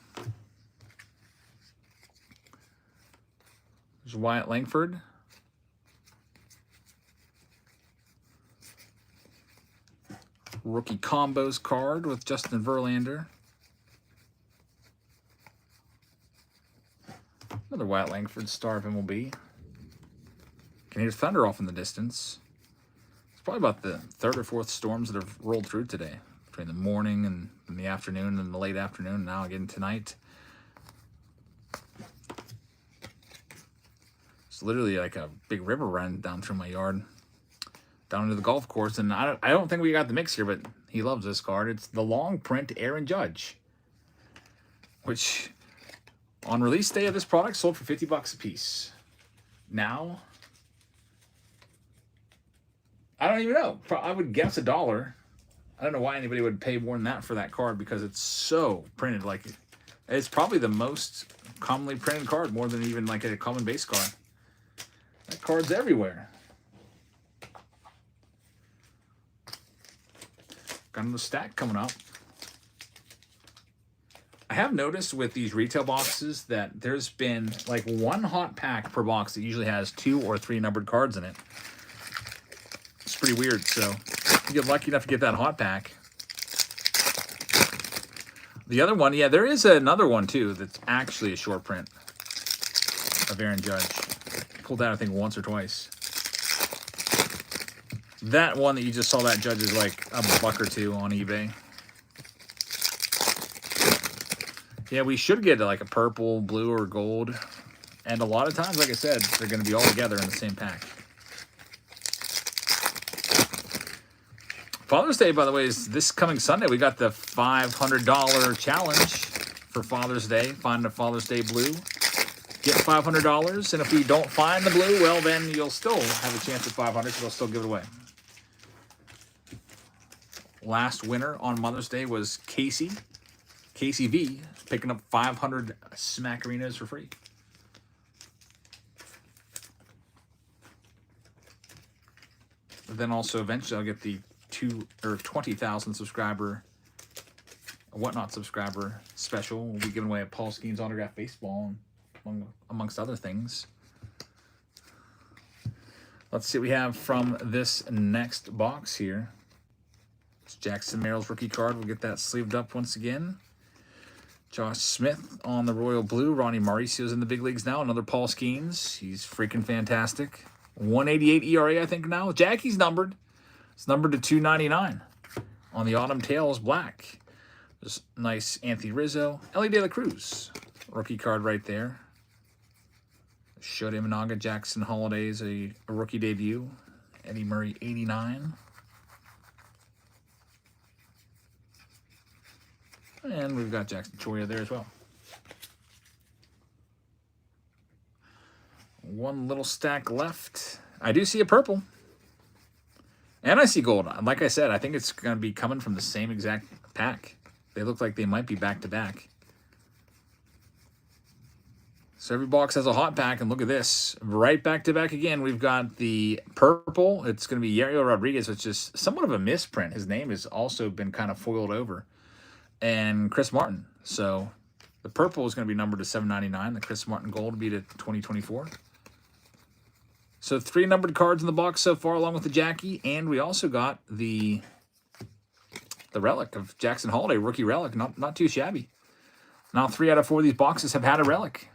There's Wyatt Langford. Rookie combos card with Justin Verlander. Another Wyatt Langford, star of MLB. Can hear thunder off in the distance. It's probably about the 3rd or 4th storms that have rolled through today. Between the morning and the afternoon and the late afternoon, and now again tonight. It's literally like a big river running down through my yard. Down into the golf course, and I don't think we got the mix here, but he loves this card. It's the long print Aaron Judge, which on release day of this product sold for $50 a piece. Now, I don't even know. I would guess $1. I don't know why anybody would pay more than that for that card because it's so printed. Like it's probably the most commonly printed card, more than even like a common base card. That card's everywhere. Got another stack coming up. I have noticed with these retail boxes that there's been like one hot pack per box that usually has 2 or 3 numbered cards in it. It's pretty weird. So if you get lucky enough to get that hot pack. The other one, yeah, there is another one too that's actually a short print of Aaron Judge. Pulled out, I think, once or twice. That one that you just saw, that Judge, is like $1 or $2 on eBay. Yeah, we should get like a purple, blue, or gold. And a lot of times, like I said, they're going to be all together in the same pack. Father's Day, by the way, is this coming Sunday. We got the $500 challenge for Father's Day. Find a Father's Day blue. Get $500. And if we don't find the blue, well, then you'll still have a chance at $500 because they'll still give it away. Last winner on Mother's Day was Casey. Casey V, picking up 500 Smackarinas for free. But then also eventually I'll get the 20,000 subscriber, Whatnot subscriber special. We'll be giving away a Paul Skeens autographed baseball, amongst other things. Let's see what we have from this next box here. It's Jackson Merrill's rookie card. We'll get that sleeved up once again. Josh Smith on the Royal Blue. Ronnie Mauricio's in the big leagues now. Another Paul Skeens. He's freaking fantastic. 188 ERA, I think, now. Jackie's numbered. It's numbered to 299 on the Autumn Tails Black. There's nice Anthony Rizzo. Ellie De La Cruz. Rookie card right there. Shota Imanaga, Jackson Holiday's a rookie debut. Eddie Murray, 89. And we've got Jackson Choria there as well. One little stack left. I do see a purple. And I see gold. Like I said, I think it's going to be coming from the same exact pack. They look like they might be back-to-back. So every box has a hot pack, and look at this. Right back-to-back again, we've got the purple. It's going to be Yariel Rodriguez, which is somewhat of a misprint. His name has also been kind of foiled over. And Chris Martin. So the purple is going to be numbered to 799. The Chris Martin gold will be to 2024. So 3 numbered cards in the box so far, along with the Jackie. And we also got the relic of Jackson Holiday, rookie relic. Not too shabby. Now 3 out of 4 of these boxes have had a relic.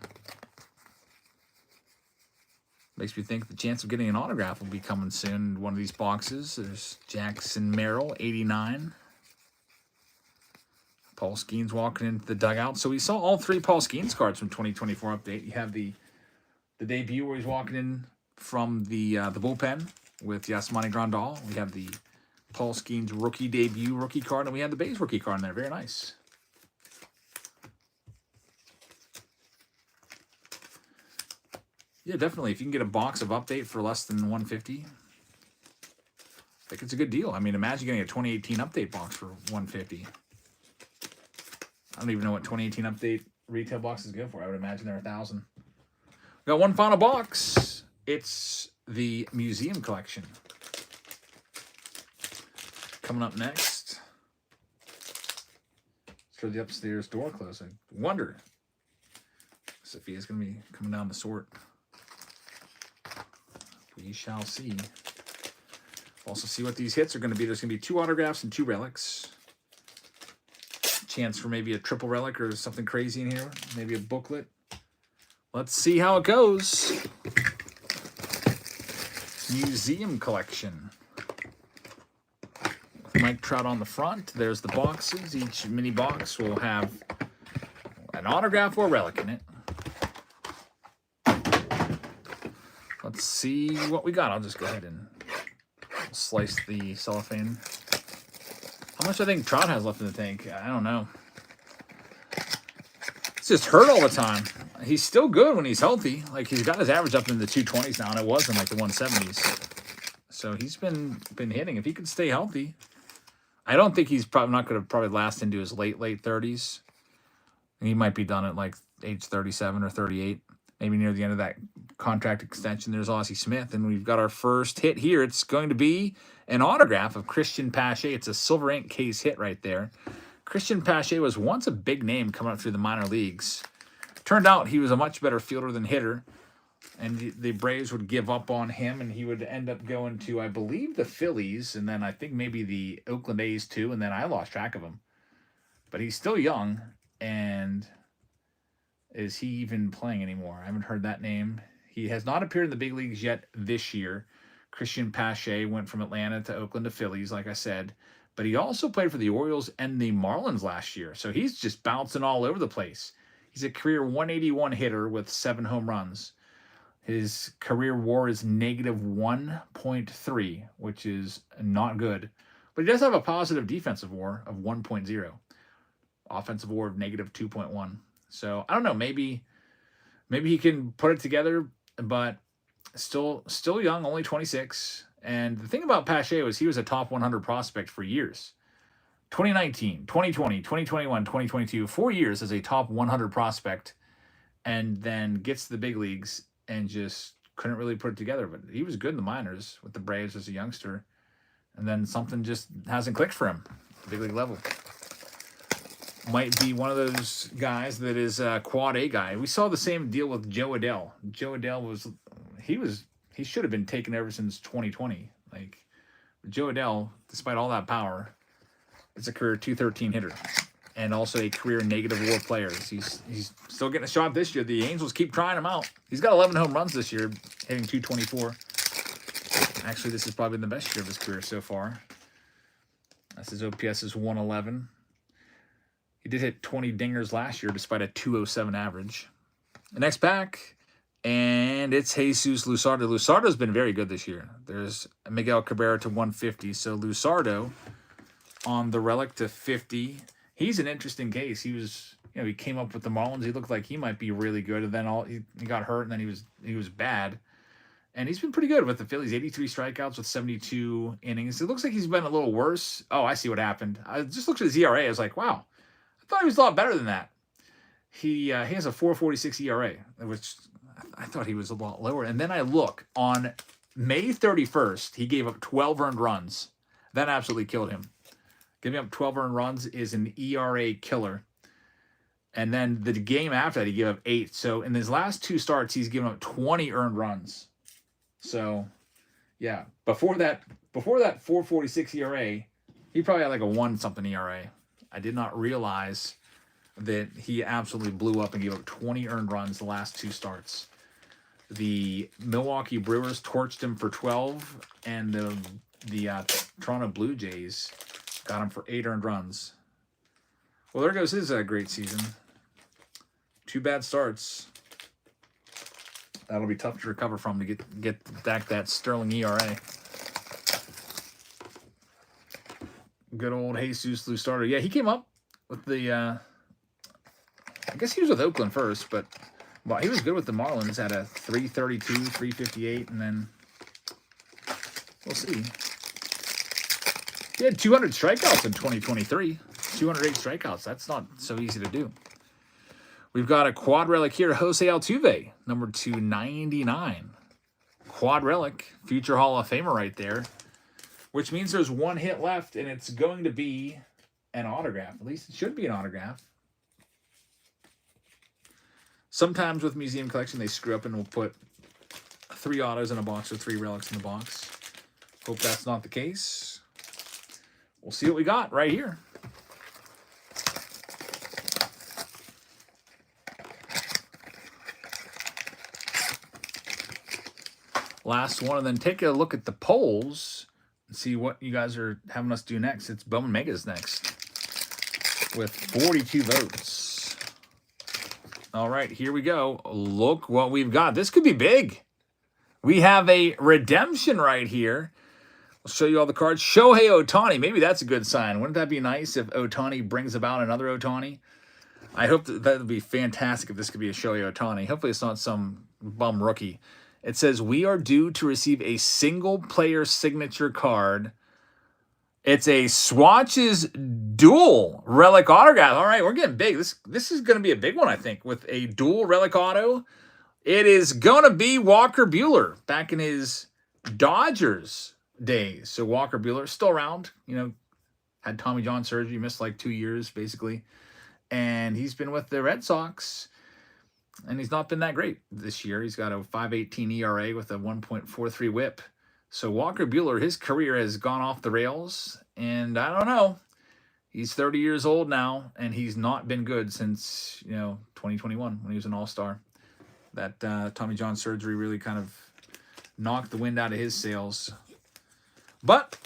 Makes me think the chance of getting an autograph will be coming soon in one of these boxes. There's Jackson Merrill, 89. Paul Skeens walking into the dugout. So we saw all 3 Paul Skeens cards from 2024 update. You have the debut where he's walking in from the bullpen with Yasmani Grandal. We have the Paul Skeens rookie debut rookie card, and we have the base rookie card in there. Very nice. Yeah, definitely. If you can get a box of update for less than $150, I think it's a good deal. I mean, imagine getting a 2018 update box for $150. I don't even know what 2018 update retail boxes go for. I would imagine they're $1,000. We got one final box. It's the museum collection. Coming up next. Let's throw the upstairs door closed. I wonder. Sophia's going to be coming down the sort. We shall see. Also see what these hits are going to be. There's going to be 2 autographs and 2 relics. Chance for maybe a triple relic or something crazy in here. Maybe a booklet. Let's see how it goes. Museum collection. With Mike Trout on the front. There's the boxes. Each mini box will have an autograph or relic in it. Let's see what we got. I'll just go ahead and slice the cellophane. How much I think Trout has left in the tank? I don't know. It's just hurt all the time. He's still good when he's healthy. Like, he's got his average up in the 220s now, and it was in like the 170s. So he's been hitting. If he could stay healthy, I don't think he's probably not going to probably last into his late 30s. He might be done at like age 37 or 38. Maybe near the end of that contract extension. There's Ozzie Smith, and we've got our first hit here. It's going to be an autograph of Christian Pache. It's a silver ink case hit right there. Christian Pache was once a big name coming up through the minor leagues. Turned out he was a much better fielder than hitter, and the Braves would give up on him, and he would end up going to, I believe, the Phillies, and then I think maybe the Oakland A's too, and then I lost track of him. But he's still young, and is he even playing anymore? I haven't heard that name. He has not appeared in the big leagues yet this year. Christian Pache went from Atlanta to Oakland to Phillies, like I said. But he also played for the Orioles and the Marlins last year. So he's just bouncing all over the place. He's a career 181 hitter with 7 home runs. His career WAR is -1.3, which is not good. But he does have a positive defensive WAR of 1.0. Offensive WAR of -2.1. So I don't know. Maybe he can put it together, but still young, only 26. And the thing about Pache was he was a top 100 prospect for years. 2019, 2020, 2021, 2022, 4 years as a top 100 prospect, and then gets to the big leagues and just couldn't really put it together. But he was good in the minors with the Braves as a youngster, and then something just hasn't clicked for him at the big league level. Might be one of those guys that is a quad A guy. We saw the same deal with Joe Adell. Joe Adell he should have been taken ever since 2020. Like, Joe Adell, despite all that power, is a career 213 hitter and also a career negative WAR player. He's still getting a shot this year. The Angels keep trying him out. He's got 11 home runs this year, hitting 224. Actually, this is probably the best year of his career so far. That's his OPS is 111. He did hit 20 dingers last year despite a 207 average. The next pack, and it's Jesus Luzardo. Luzardo's been very good this year. There's Miguel Cabrera to 150. So Luzardo on the relic to 50. He's an interesting case. He was, he came up with the Marlins. He looked like he might be really good, and then he got hurt, and then he was bad. And he's been pretty good with the Phillies. 83 strikeouts with 72 innings. It looks like he's been a little worse. Oh, I see what happened. I just looked at his ERA. I was like, wow. I thought he was a lot better than that. He has a 4.46 ERA, which I thought he was a lot lower. And then I look, on May 31st, he gave up 12 earned runs. That absolutely killed him. Giving up 12 earned runs is an ERA killer. And then the game after that, he gave up 8. So in his last 2 starts, he's given up 20 earned runs. So, yeah, before that 4.46 ERA, he probably had like a 1-something ERA. I did not realize that he absolutely blew up and gave up 20 earned runs the last 2 starts. The Milwaukee Brewers torched him for 12, and the Toronto Blue Jays got him for 8 earned runs. Well, there goes his great season. 2 bad starts. That'll be tough to recover from to get back that sterling ERA. Good old Jesus Lou starter. Yeah, he came up with the. I guess he was with Oakland first, but well, he was good with the Marlins. Had a 332, 358, and then we'll see. He had 200 strikeouts in 2023. 208 strikeouts. That's not so easy to do. We've got a quad relic here, Jose Altuve, number 299. Quad relic, future Hall of Famer right there, which means there's 1 hit left, and it's going to be an autograph. At least it should be an autograph. Sometimes with museum collection, they screw up and will put 3 autos in a box or 3 relics in the box. Hope that's not the case. We'll see what we got right here. Last one, and then take a look at the polls and see what you guys are having us do next. It's Bowman Megas next with 42 votes. All right, here we go. Look what we've got. This could be big. We have a redemption right here. I'll show you all the cards. Shohei Ohtani. Maybe that's a good sign. Wouldn't that be nice if Ohtani brings about another Ohtani? I hope that would be fantastic if this could be a Shohei Ohtani. Hopefully it's not some bum rookie. It says, we are due to receive a single-player signature card. It's a Swatches dual relic autograph. All right, we're getting big. This is going to be a big one, I think, with a dual relic auto. It is going to be Walker Buehler back in his Dodgers days. So Walker Buehler still around. You know, had Tommy John surgery, missed like 2 years, basically. And he's been with the Red Sox. And he's not been that great this year. He's got a 5.18 ERA with a 1.43 whip. So Walker Buehler, his career has gone off the rails. And I don't know. He's 30 years old now, and he's not been good since, 2021 when he was an all-star. That Tommy John surgery really kind of knocked the wind out of his sails. But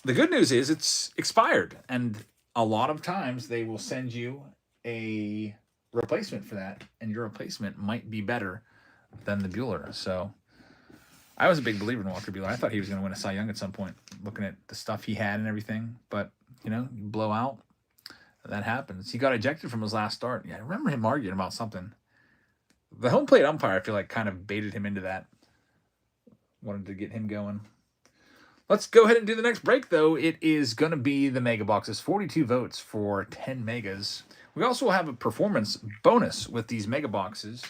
the good news is it's expired. And a lot of times they will send you a replacement for that, and your replacement might be better than the Buehler. So I was a big believer in Walker Buehler. I thought he was going to win a Cy Young at some point, looking at the stuff he had and everything. But, you blow out. That happens. He got ejected from his last start. Yeah, I remember him arguing about something. The home plate umpire, I feel like, kind of baited him into that. Wanted to get him going. Let's go ahead and do the next break, though. It is going to be the Mega Boxes. 42 votes for 10 Megas. We also have a performance bonus with these Mega Boxes.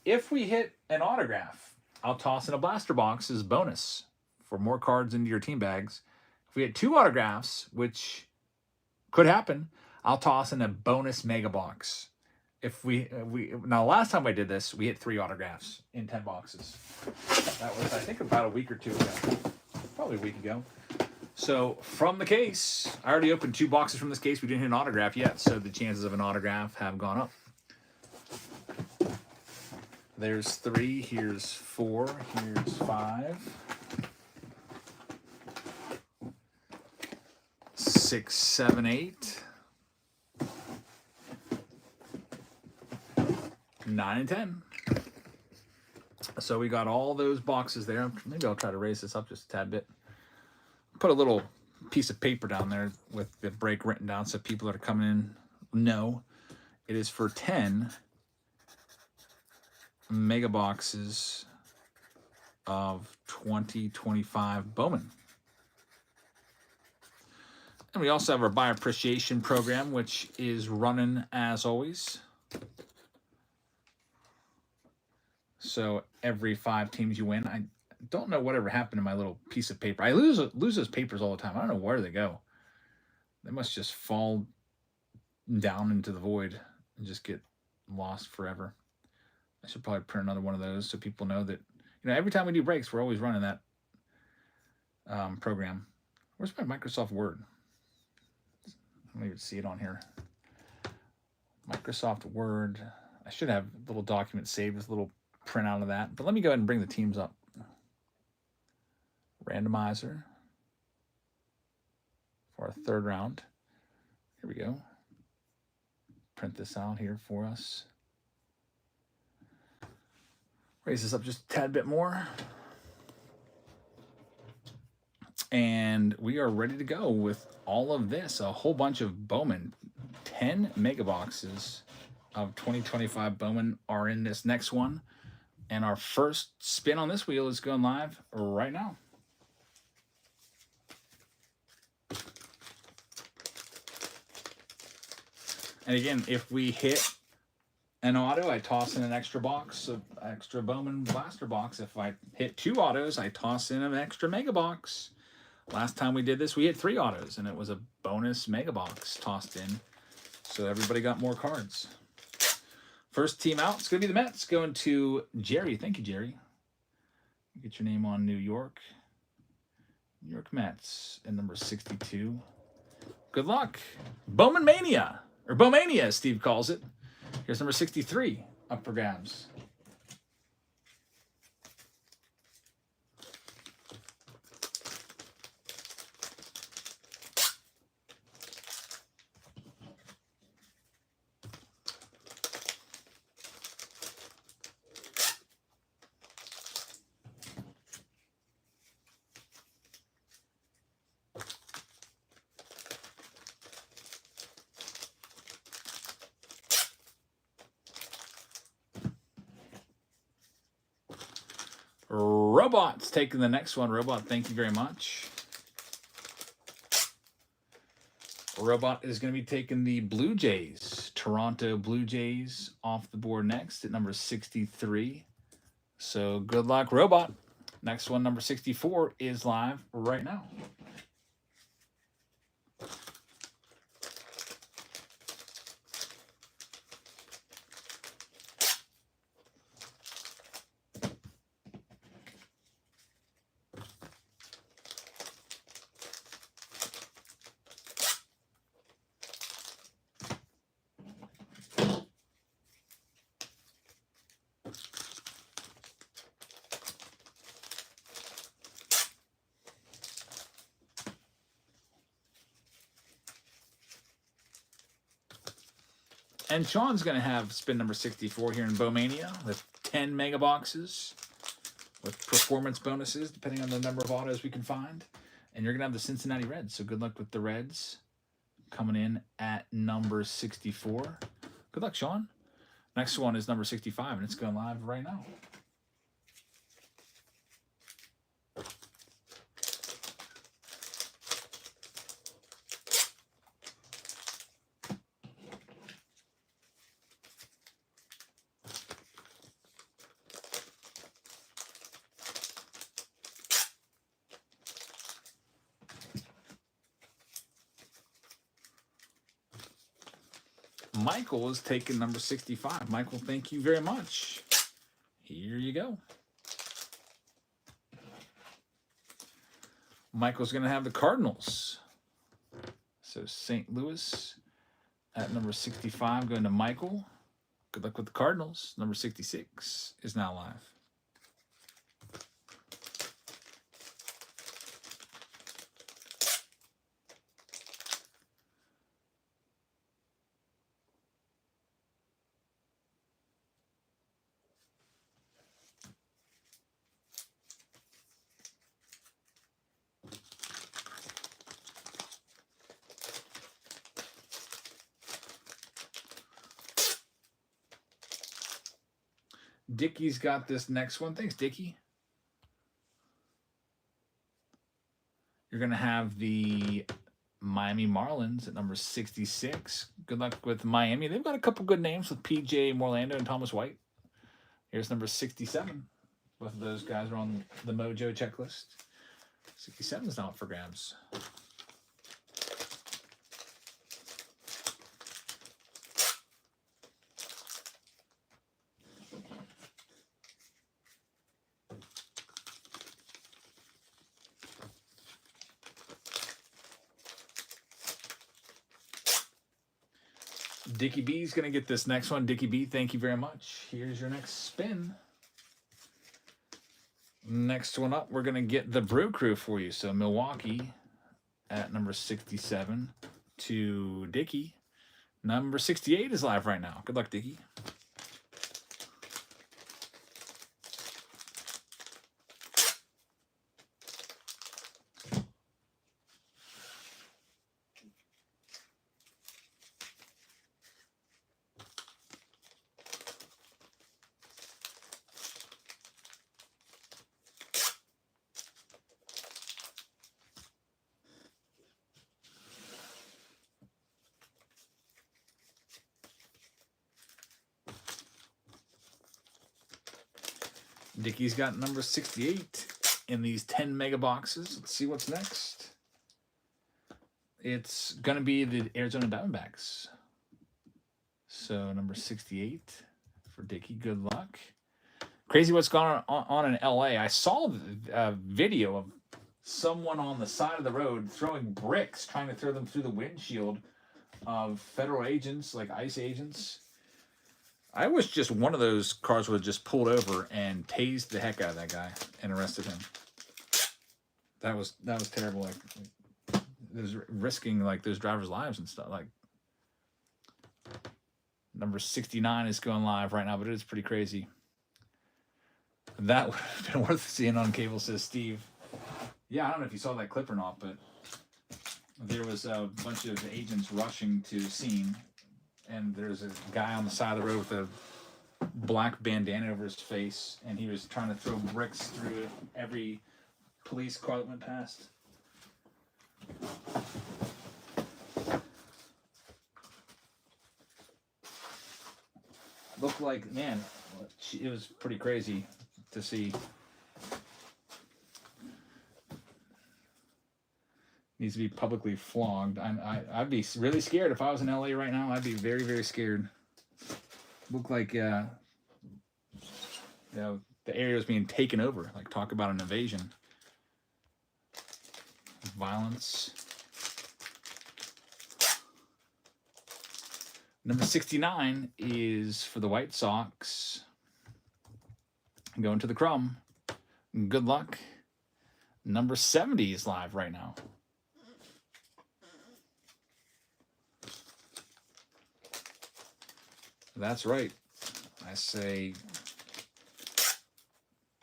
If we hit an autograph, I'll toss in a blaster box as bonus for more cards into your team bags. If we hit 2 autographs, which could happen, I'll toss in a bonus Mega Box. If now last time I did this, we hit 3 autographs in 10 boxes. That was, I think, about a week or 2 ago. Probably a week ago. So from the case, I already opened 2 boxes from this case. We didn't hit an autograph yet, so the chances of an autograph have gone up. There's 3. Here's 4. Here's 5. 6, 7, 8. 9 and 10. So we got all those boxes there. Maybe I'll try to raise this up just a tad bit. Put a little piece of paper down there with the break written down so people that are coming in know. It is for 10 Mega Boxes of 2025 Bowman. And we also have our buy appreciation program, which is running as always. So every 5 teams you win. I don't know whatever happened to my little piece of paper. I lose those papers all the time. I don't know where they go. They must just fall down into the void and just get lost forever. I should probably print another one of those so people know that, every time we do breaks, we're always running that program. Where's my Microsoft Word? I don't even see it on here. Microsoft Word. I should have a little document saved with a little printout of that. But let me go ahead and bring the teams up. Randomizer for our 3rd round. Here we go. print this out here for us. Raise this up just a tad bit more. And we are ready to go with all of this. A whole bunch of Bowman. 10 mega boxes of 2025 Bowman are in this next one. And our first spin on this wheel is going live right now. And again, if we hit an auto, I toss in an extra box of extra Bowman blaster box. If I hit 2 autos, I toss in an extra mega box. Last time we did this, we hit 3 autos, and it was a bonus mega box tossed in. So everybody got more cards. First team out, it's going to be the Mets, going to Jerry. Thank you, Jerry. Get your name on New York. New York Mets and number 62. Good luck. Bowman Mania, or Bowmania, as Steve calls it. Here's number 63 up for grabs. Robot's taking the next one. Robot, thank you very much. Robot is going to be taking the Blue Jays, Toronto Blue Jays, off the board next at number 63. So good luck, Robot. Next one, number 64, is live right now. And Sean's going to have spin number 64 here in Bowmania with 10 mega boxes with performance bonuses, depending on the number of autos we can find. And you're going to have the Cincinnati Reds. So good luck with the Reds coming in at number 64. Good luck, Sean. Next one is number 65, and it's going live right now. Michael is taking number 65. Michael, thank you very much. Here you go. Michael's going to have the Cardinals. So St. Louis at number 65 going to Michael. Good luck with the Cardinals. Number 66 is now live. Dickie's got this next one. Thanks, Dickie. You're going to have the Miami Marlins at number 66. Good luck with Miami. They've got a couple good names with PJ Morlando and Thomas White. Here's number 67. Both of those guys are on the Mojo checklist. 67 is not for grabs. Dickie B's going to get this next one. Dickie B, thank you very much. Here's your next spin. Next one up, we're going to get the Brew Crew for you. So Milwaukee at number 67 to Dickie. Number 68 is live right now. Good luck, Dickie. Dickie's got number 68 in these 10 mega boxes. Let's see what's next. It's going to be the Arizona Diamondbacks. So number 68 for Dickie. Good luck. Crazy what's gone on in LA. I saw a video of someone on the side of the road throwing bricks, trying to throw them through the windshield of federal agents, like ICE agents. I wish just one of those cars would have just pulled over and tased the heck out of that guy and arrested him. That was terrible. Like, it was risking like those drivers' lives and stuff. Like, number 69 is going live right now, but it is pretty crazy. That would have been worth seeing on cable, says Steve. Yeah, I don't know if you saw that clip or not, but there was a bunch of agents rushing to the scene. And there's a guy on the side of the road with a black bandana over his face, and he was trying to throw bricks through every police car that went past. Looked like, man, it was pretty crazy to see. Needs to be publicly flogged. I'd be really scared if I was in LA right now. I'd be very, very scared. Looked like the area was being taken over. Like, talk about an invasion. Violence. Number 69 is for the White Sox. Going to the Crumb. Good luck. Number 70 is live right now. That's right. I say,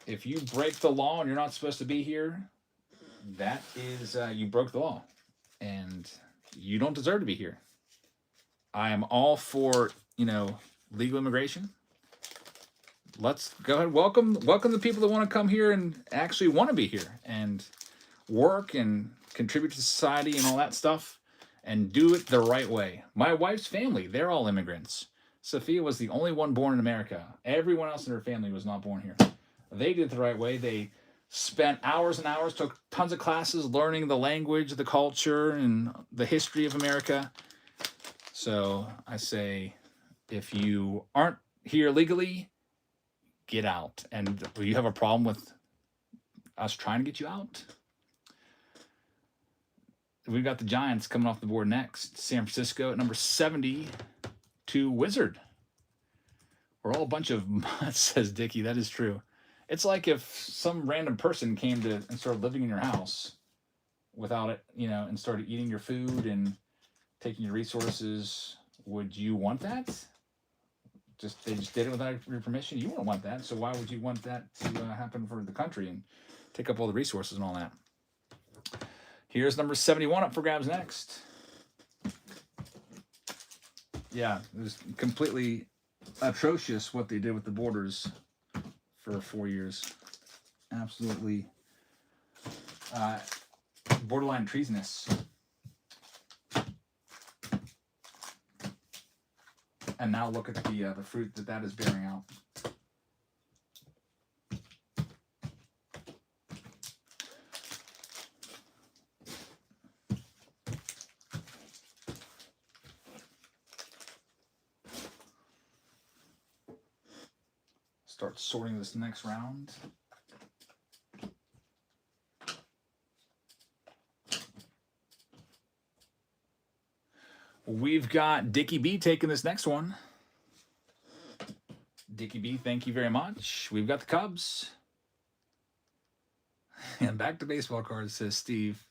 if you break the law and you're not supposed to be here, that is, you broke the law. And you don't deserve to be here. I am all for, legal immigration. Let's go ahead. Welcome the people that want to come here and actually want to be here and work and contribute to society and all that stuff and do it the right way. My wife's family, they're all immigrants. Sophia was the only one born in America. Everyone else in her family was not born here. They did it the right way. They spent hours and hours, took tons of classes learning the language, the culture, and the history of America. So I say, if you aren't here legally, get out. And you have a problem with us trying to get you out? We've got the Giants coming off the board next. San Francisco at number 70 to Wizard. We're all a bunch of mutts, says Dickie. That is true. It's like if some random person came to and started living in your house without it, and started eating your food and taking your resources. Would you want that? They just did it without your permission. You wouldn't want that. So why would you want that to happen for the country and take up all the resources and all that? Here's number 71 up for grabs next. Yeah, it was completely atrocious what they did with the borders for 4 years. Absolutely borderline treasonous. And now look at the fruit that is bearing out. Start sorting this next round. We've got Dickie B taking this next one. Dickie B, thank you very much. We've got the Cubs. And back to baseball cards, says Steve.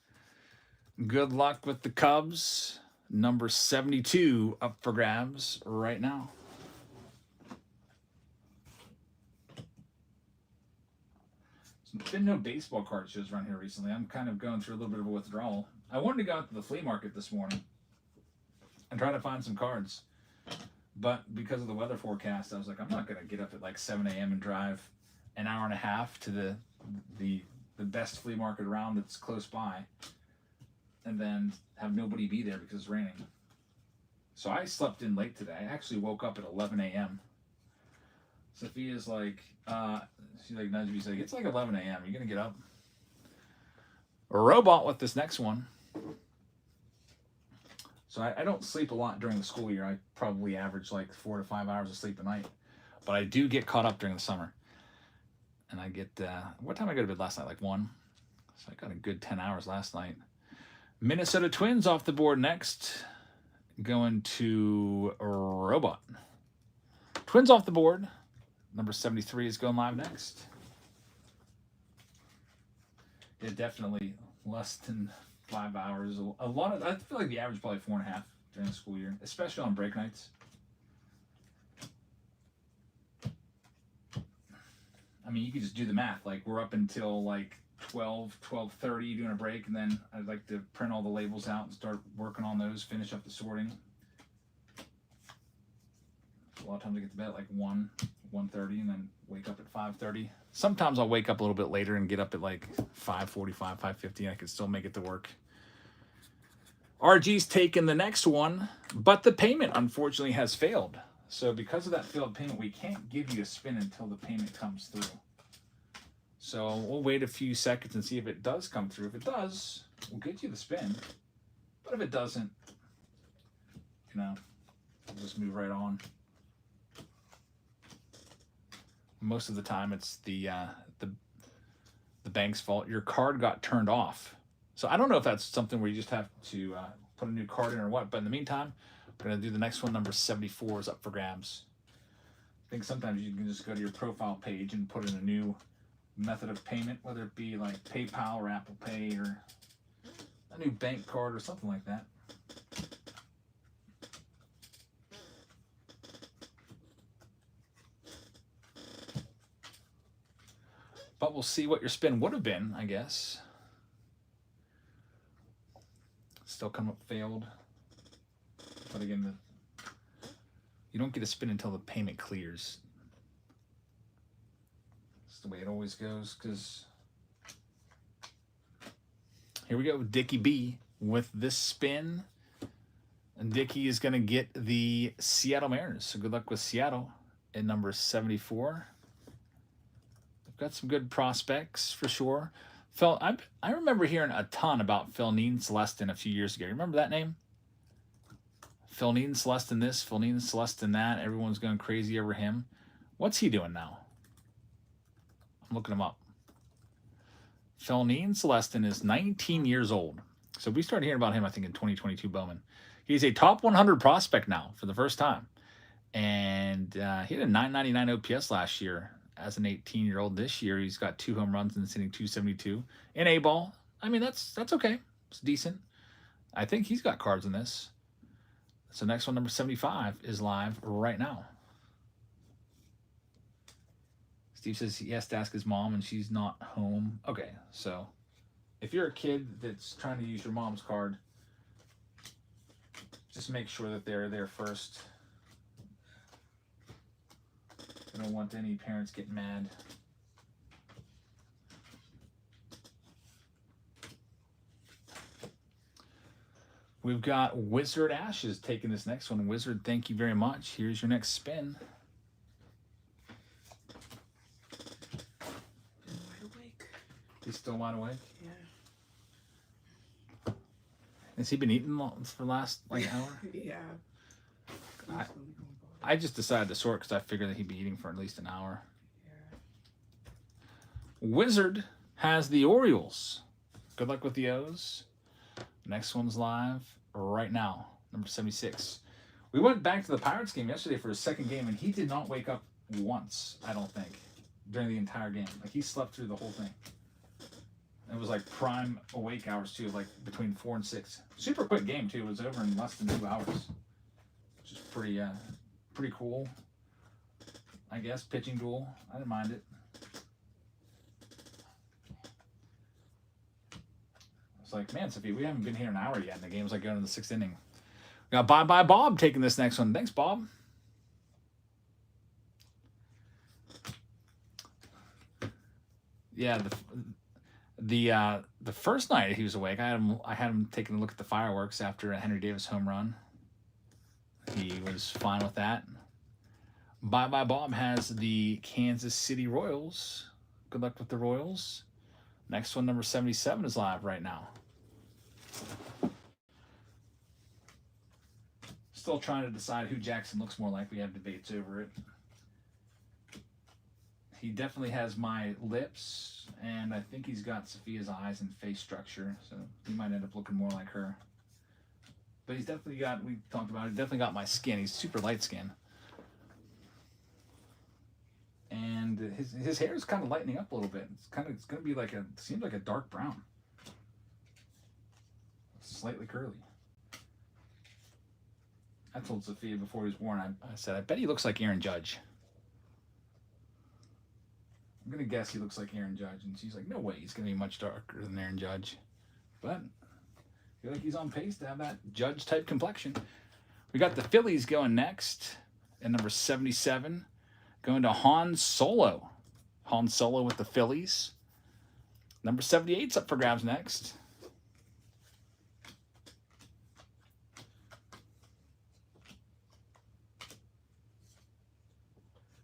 Good luck with the Cubs. Number 72 up for grabs right now. There's been no baseball card shows around here recently. I'm kind of going through a little bit of a withdrawal. I wanted to go out to the flea market this morning and try to find some cards. But because of the weather forecast, I was like, I'm not going to get up at like 7 a.m. and drive an hour and a half to the best flea market around that's close by and then have nobody be there because it's raining. So I slept in late today. I actually woke up at 11 a.m. Sophia's like, she like nudged me, she's like, it's like 11 a.m. You're going to get up? A robot with this next one. So I don't sleep a lot during the school year. I probably average like 4 to 5 hours of sleep a night. But I do get caught up during the summer. And I get, what time I go to bed last night? Like 1. So I got a good 10 hours last night. Minnesota Twins off the board next. Going to Robot. Twins off the board. Number 73 is going live next. Yeah, definitely less than 5 hours. A lot of, I feel like the average is probably 4.5 during the school year, especially on break nights. I mean, you could just do the math. Like, we're up until like 12:30 doing a break, and then I'd like to print all the labels out and start working on those, finish up the sorting. A lot of times I get to bed at like 1:30, and then wake up at 5:30. Sometimes I'll wake up a little bit later and get up at like 5:45, 5:50, and I can still make it to work. RG's taken the next one, but the payment unfortunately has failed. So because of that failed payment, we can't give you a spin until the payment comes through. So we'll wait a few seconds and see if it does come through. If it does, we'll get you the spin. But if it doesn't, you know, we'll just move right on. Most of the time, it's the bank's fault. Your card got turned off. So I don't know if that's something where you just have to put a new card in or what. But in the meantime, we're going to do the next one. Number 74 is up for grabs. I think sometimes you can just go to your profile page and put in a new method of payment, whether it be like PayPal or Apple Pay or a new bank card or something like that. But we'll see what your spin would have been, I guess. Still come up failed. But again, you don't get a spin until the payment clears. That's the way it always goes, because here we go, Dickie B with this spin. And Dickie is going to get the Seattle Mariners. So good luck with Seattle at number 74. They've got some good prospects for sure. I remember hearing a ton about Felnine Celestin a few years ago. Remember that name? Felnine Celestin this, Felnine Celestin that. Everyone's going crazy over him. What's he doing now? I'm looking him up. Felnine Celestin is 19 years old. So we started hearing about him, I think, in 2022 Bowman. He's a top 100 prospect now for the first time. And he had a 999 OPS last year as an 18-year-old. This year, he's got 2 home runs and hitting 272 in A-ball. I mean, that's okay. It's decent. I think he's got cards in this. So next one, number 75, is live right now. Steve says he has to ask his mom, and she's not home. Okay, so if you're a kid that's trying to use your mom's card, just make sure that they're there first. I don't want any parents getting mad. We've got Wizard Ashes taking this next one. Wizard, thank you very much. Here's your next spin. Wide awake. He's still wide awake? Yeah. Has he been eating for the last hour? Yeah. I just decided to sort because I figured that he'd be eating for at least an hour. Yeah. Wizard has the Orioles. Good luck with the O's. Next one's live right now, number 76. We went back to the Pirates game yesterday for his second game, and he did not wake up once, I don't think, during the entire game. Like, he slept through the whole thing. It was like prime awake hours too, like between 4 and 6. Super quick game too. It was over in less than 2 hours, which is pretty cool. I guess pitching duel. I didn't mind it. It's like, man, Sophie, we haven't been here an hour yet, and the game's like going to the 6th inning. We got Bye Bye Bob taking this next one. Thanks, Bob. Yeah, the first night he was awake, I had him taking a look at the fireworks after a Henry Davis home run. He was fine with that. Bye Bye Bob has the Kansas City Royals. Good luck with the Royals. Next one, number 77, is live right now. Still trying to decide who Jackson looks more like. We have debates over it. He definitely has my lips, and I think he's got Sophia's eyes and face structure, so he might end up looking more like her. But he's definitely got, we talked about it, definitely got my skin. He's super light skin. And his hair is kind of lightening up a little bit. It's going to be like seems like a dark brown. Slightly curly. I told Sophia before he was born, I said, I bet he looks like Aaron Judge. I'm going to guess he looks like Aaron Judge. And she's like, no way, he's going to be much darker than Aaron Judge. But I feel like he's on pace to have that Judge-type complexion. We got the Phillies going next at number 77. Going to Han Solo. Han Solo with the Phillies. Number 78's up for grabs next.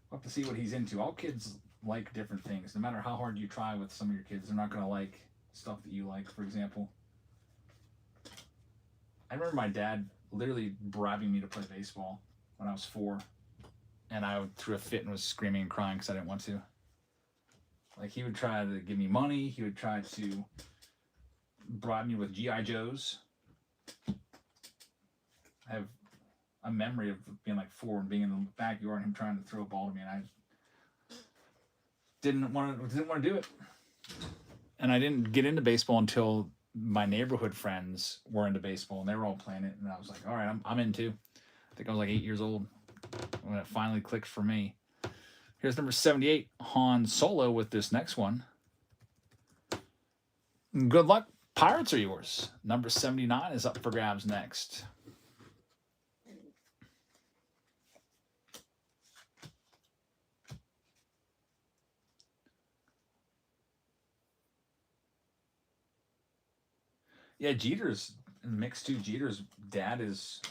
We'll have to see what he's into. All kids like different things. No matter how hard you try with some of your kids, they're not going to like stuff that you like. For example, I remember my dad literally bribing me to play baseball when I was 4. And I threw a fit and was screaming and crying because I didn't want to. Like, he would try to give me money. He would try to bribe me with G.I. Joes. I have a memory of being like 4 and being in the backyard and him trying to throw a ball to me, and I didn't want to do it. And I didn't get into baseball until my neighborhood friends were into baseball, and they were all playing it, and I was like, all right, I'm in too. I think I was like 8 years old when it finally clicked for me. Here's number 78, Han Solo, with this next one. Good luck. Pirates are yours. Number 79 is up for grabs next. Yeah, Jeter's mixed too. Jeter's dad is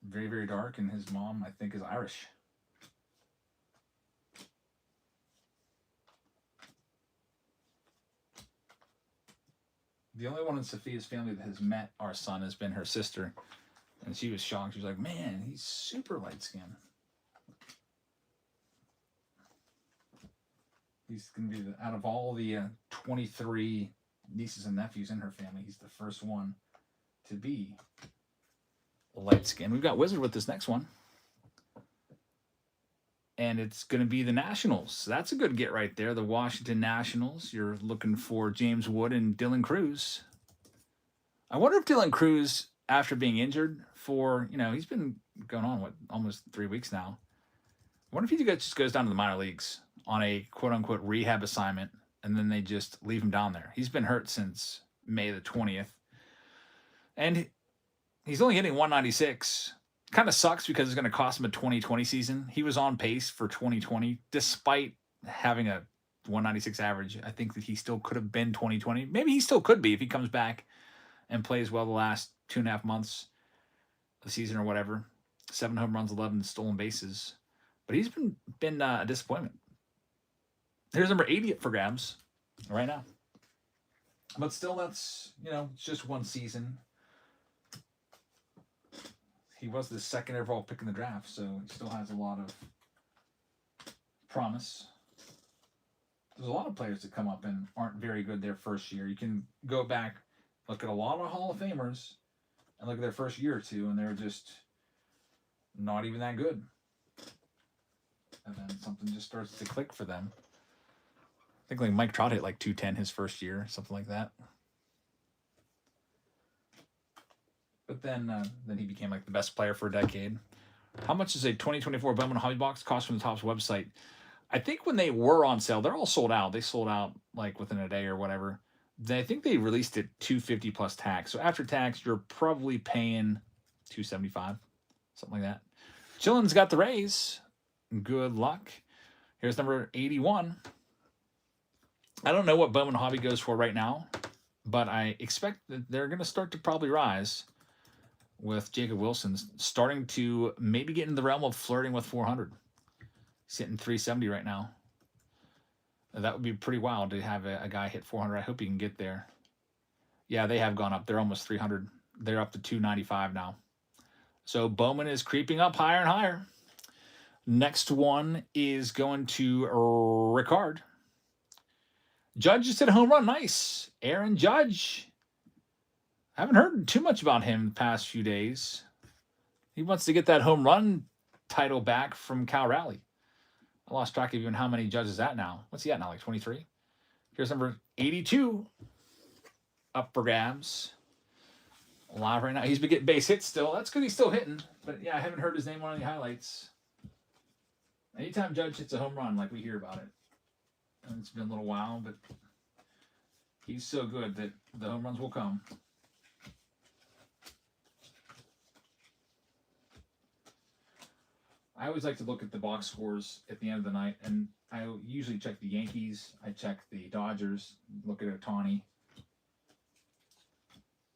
very, very dark, and his mom, I think, is Irish. The only one in Sophia's family that has met our son has been her sister, and she was shocked. She was like, man, he's super light skinned. He's going to be, out of all the 23 nieces and nephews in her family, he's the first one to be light skinned. We've got Wizard with this next one. And it's going to be the Nationals. That's a good get right there. The Washington Nationals. You're looking for James Wood and Dylan Cruz. I wonder if Dylan Cruz, after being injured for, he's been going on, almost 3 weeks now. I wonder if he just goes down to the minor leagues on a quote-unquote rehab assignment, and then they just leave him down there. He's been hurt since May the 20th. And he's only hitting 196. Kind of sucks because it's going to cost him a 2020 season. He was on pace for 2020, despite having a 196 average. I think that he still could have been 2020. Maybe he still could be if he comes back and plays well the last 2.5 months of the season or whatever. 7 home runs, 11 stolen bases. But he's been a disappointment. Here's number 80 for grabs right now. But still, that's, it's just one season. He was the second overall pick in the draft, so he still has a lot of promise. There's a lot of players that come up and aren't very good their first year. You can go back, look at a lot of Hall of Famers, and look at their first year or two, and they're just not even that good. And then something just starts to click for them. I think like Mike Trout hit like 210 his first year, something like that. But then he became like the best player for a decade. How much does a 2024 Bowman Hobby Box cost from the Topps website? I think when they were on sale, they're all sold out. They sold out like within a day or whatever. I think they released it $250 plus tax. So after tax, you're probably paying $275, something like that. Chillin's got the Rays. Good luck. Here's number 81. I don't know what Bowman Hobby goes for right now, but I expect that they're going to start to probably rise with Jacob Wilson starting to maybe get in the realm of flirting with 400. He's hitting 370 right now. That would be pretty wild to have a guy hit 400. I hope he can get there. Yeah, they have gone up. They're almost 300. They're up to 295 now. So Bowman is creeping up higher and higher. Next one is going to Ricard. Judge just hit a home run. Nice. Aaron Judge. I haven't heard too much about him the past few days. He wants to get that home run title back from Cal Raleigh. I lost track of even how many Judge is at now. What's he at now, like 23? Here's number 82. Up for grabs. Live right now. He's been getting base hits still. That's good he's still hitting. But yeah, I haven't heard his name on any highlights. Anytime Judge hits a home run, like we hear about it. And it's been a little while, but he's so good that the home runs will come. I always like to look at the box scores at the end of the night, and I usually check the Yankees. I check the Dodgers, look at Ohtani.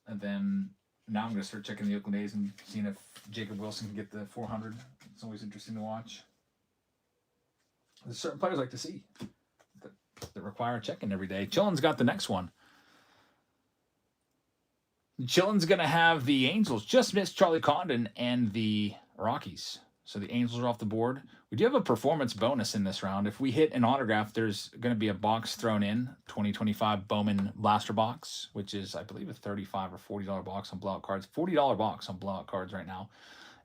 And then now I'm going to start checking the Oakland A's and seeing if Jacob Wilson can get the 400. It's always interesting to watch. There's certain players I like to see that require checking every day. Chillin's got the next one. Chillin's going to have the Angels. Just missed Charlie Condon and the Rockies. So the Angels are off the board. We do have a performance bonus in this round. If we hit an autograph, there's going to be a box thrown in, 2025 Bowman Blaster Box, which is, I believe, a $35 or $40 box on blowout cards. $40 box on blowout cards right now.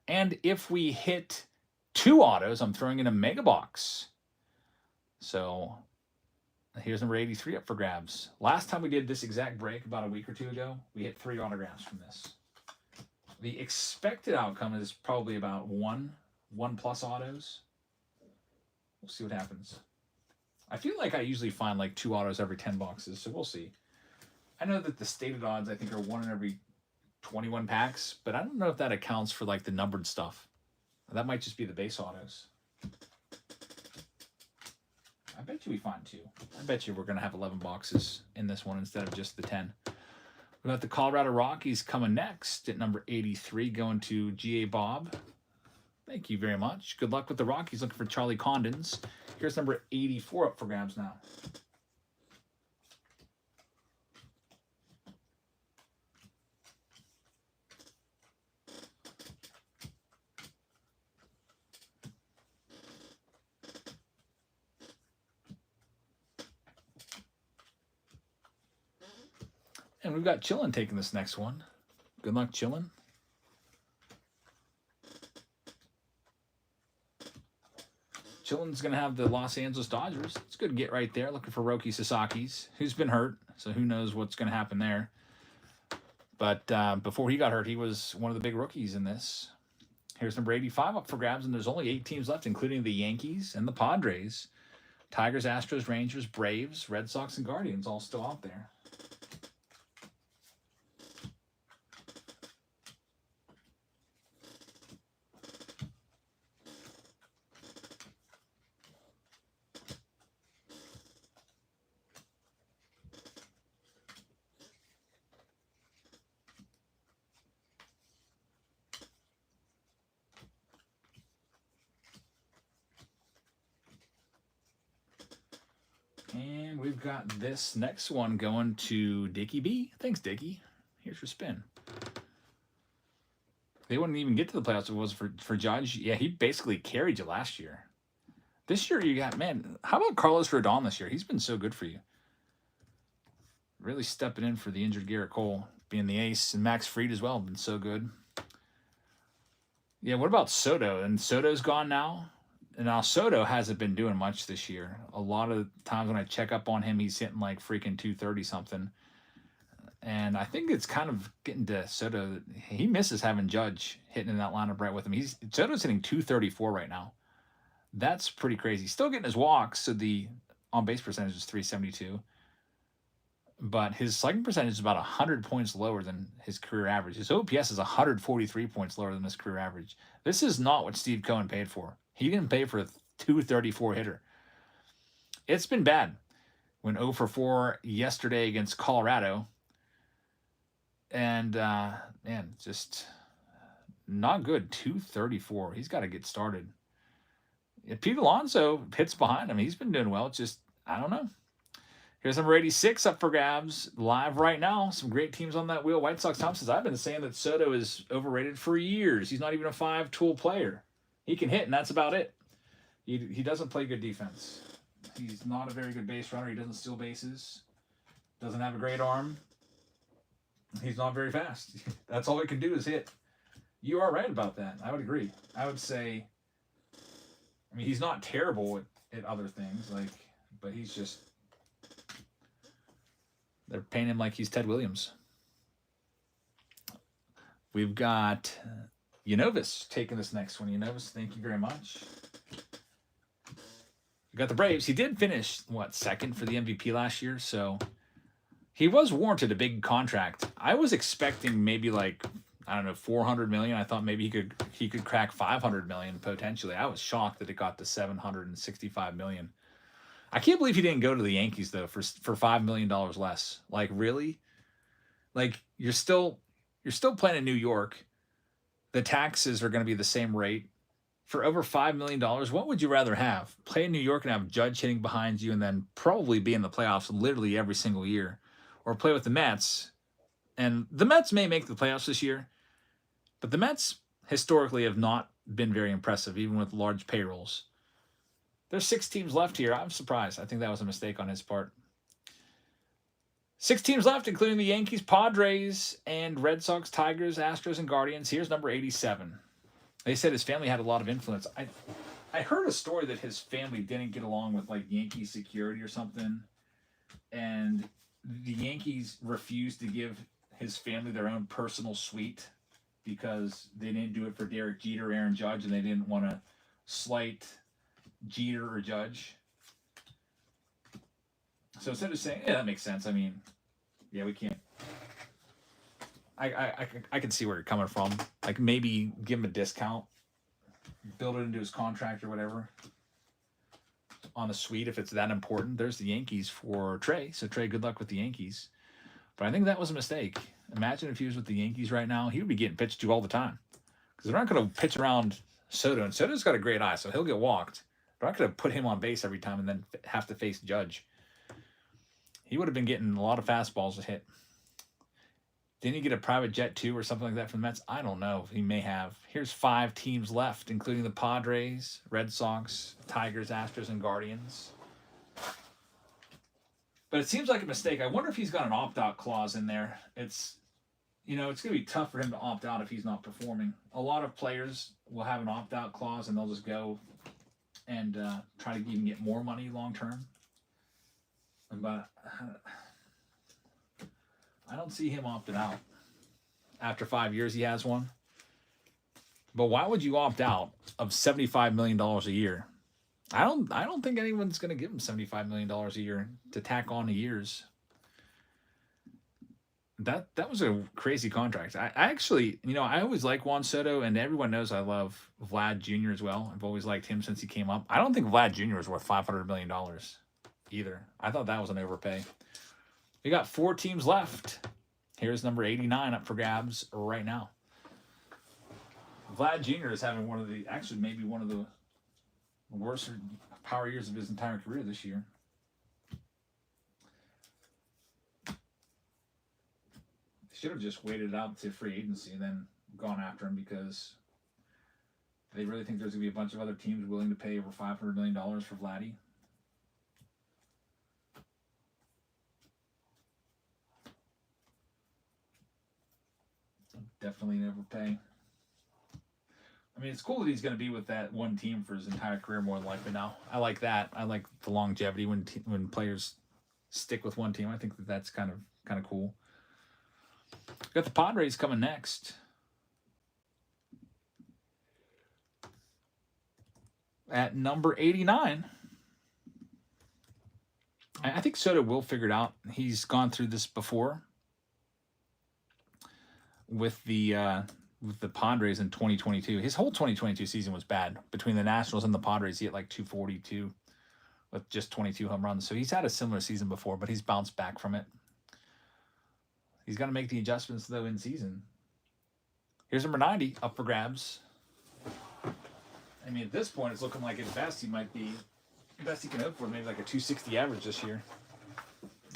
And if we hit 2 autos, I'm throwing in a mega box. So here's number 83 up for grabs. Last time we did this exact break, about a week or 2 ago, we hit 3 autographs from this. The expected outcome is probably about 1 plus autos. We'll see what happens. I feel like I usually find like 2 autos every 10 boxes, so we'll see. I know that the stated odds, I think, are 1 in every 21 packs, but I don't know if that accounts for like the numbered stuff. That might just be the base autos. I bet you we find 2. I bet you we're going to have 11 boxes in this one instead of just the 10. We got the Colorado Rockies coming next at number 83, going to G.A. Bob. Thank you very much. Good luck with the Rockies. Looking for Charlie Condons. Here's number 84 up for grabs now. And we've got Chillin taking this next one. Good luck, Chillin. Chillin's going to have the Los Angeles Dodgers. It's a good get right there. Looking for Roki Sasaki's, who's been hurt, so who knows what's going to happen there. But before he got hurt, he was one of the big rookies in this. Here's number 85 up for grabs, and there's only 8 teams left, including the Yankees and the Padres. Tigers, Astros, Rangers, Braves, Red Sox, and Guardians all still out there. And we've got this next one going to Dickie B. Thanks, Dickie. Here's your spin. They wouldn't even get to the playoffs if it was for Judge. Yeah, he basically carried you last year. This year you got, man, how about Carlos Rodon this year? He's been so good for you. Really stepping in for the injured Garrett Cole, being the ace. And Max Fried as well, been so good. Yeah, what about Soto? And Soto's gone now. now Soto hasn't been doing much this year. A lot of times when I check up on him, he's hitting like freaking 230 something. And I think it's kind of getting to Soto. He misses having Judge hitting in that lineup right with him. Soto's hitting 234 right now. That's pretty crazy. Still getting his walks, so the on base percentage is 372. But his slugging percentage is about 100 points lower than his career average. His OPS is 143 points lower than his career average. This is not what Steve Cohen paid for. He didn't pay for a 234 hitter. It's been bad. Went 0 for 4 yesterday against Colorado. And, man, just not good. 234. He's got to get started. Pete Alonso hits behind him. He's been doing well. It's just, I don't know. Here's number 86 up for grabs live right now. Some great teams on that wheel. White Sox Tom says, I've been saying that Soto is overrated for years. He's not even a 5-tool player. He can hit, and that's about it. He doesn't play good defense. He's not a very good base runner. He doesn't steal bases. Doesn't have a great arm. He's not very fast. That's all he can do is hit. You are right about that. I would agree. I would say, I mean, he's not terrible at other things, but he's just, they're paying him like he's Ted Williams. We've got Unovis taking this next one. Unovis, thank you very much. We got the Braves. He did finish, second for the MVP last year, so he was warranted a big contract. I was expecting maybe $400 million. I thought maybe he could crack $500 million potentially. I was shocked that it got to $765 million. I can't believe he didn't go to the Yankees though for $5 million less. Like, really? Like, you're still playing in New York. The taxes are going to be the same rate. For over $5 million, what would you rather have? Play in New York and have Judge hitting behind you and then probably be in the playoffs literally every single year, or play with the Mets. And the Mets may make the playoffs this year, but the Mets historically have not been very impressive, even with large payrolls. There's 6 teams left here. I'm surprised. I think that was a mistake on his part. 6 teams left, including the Yankees, Padres, and Red Sox, Tigers, Astros, and Guardians. Here's number 87. They said his family had a lot of influence. I heard a story that his family didn't get along with Yankee security or something, and the Yankees refused to give his family their own personal suite because they didn't do it for Derek Jeter, Aaron Judge, and they didn't want to slight Jeter or Judge. So instead of saying, yeah, that makes sense. I mean, yeah, we can't. I can see where you're coming from. Maybe give him a discount, build it into his contract or whatever on the suite if it's that important. There's the Yankees for Trey. So Trey, good luck with the Yankees. But I think that was a mistake. Imagine if he was with the Yankees right now, he would be getting pitched to all the time because they're not going to pitch around Soto. And Soto's got a great eye, so he'll get walked. They're not going to put him on base every time and then have to face Judge. He would have been getting a lot of fastballs to hit. Didn't he get a private jet too or something like that from the Mets? I don't know. He may have. Here's 5 teams left, including the Padres, Red Sox, Tigers, Astros, and Guardians. But it seems like a mistake. I wonder if he's got an opt-out clause in there. It's going to be tough for him to opt out if he's not performing. A lot of players will have an opt-out clause and they'll just go and try to even get more money long-term. But I don't see him opting out. After 5 years, he has one. But why would you opt out of $75 million a year? I don't think anyone's going to give him $75 million a year to tack on to years. That was a crazy contract. I actually, I always like Juan Soto, and everyone knows I love Vlad Jr. as well. I've always liked him since he came up. I don't think Vlad Jr. is worth $500 million either. I thought that was an overpay. We got 4 teams left. Here's number 89 up for grabs right now. Vlad Jr. is having one of the worst power years of his entire career this year. They should have just waited it out to free agency and then gone after him because they really think there's going to be a bunch of other teams willing to pay over $500 million for Vladdy. Definitely never pay. I mean, it's cool that he's going to be with that one team for his entire career, more than likely. Now, I like that. I like the longevity when players stick with one team. I think that's kind of cool. Got the Padres coming next. At number 89. I think Soto will figure it out. He's gone through this before with the Padres in 2022. His whole 2022 season was bad. Between the Nationals and the Padres, he hit like 242 with just 22 home runs. So he's had a similar season before, but he's bounced back from it. He's got to make the adjustments, though, in season. Here's number 90, up for grabs. I mean, at this point, it's looking like at best he might be, best he can hope for, maybe like a 260 average this year.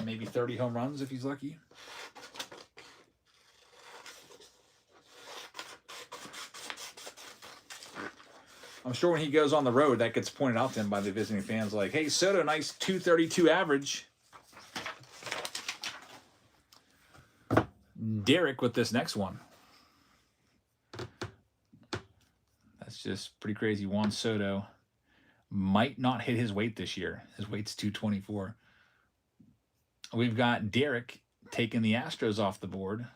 Maybe 30 home runs if he's lucky. I'm sure when he goes on the road, that gets pointed out to him by the visiting fans like, hey, Soto, nice 232 average. Derek with this next one. That's just pretty crazy. Juan Soto might not hit his weight this year. His weight's 224. We've got Derek taking the Astros off the board.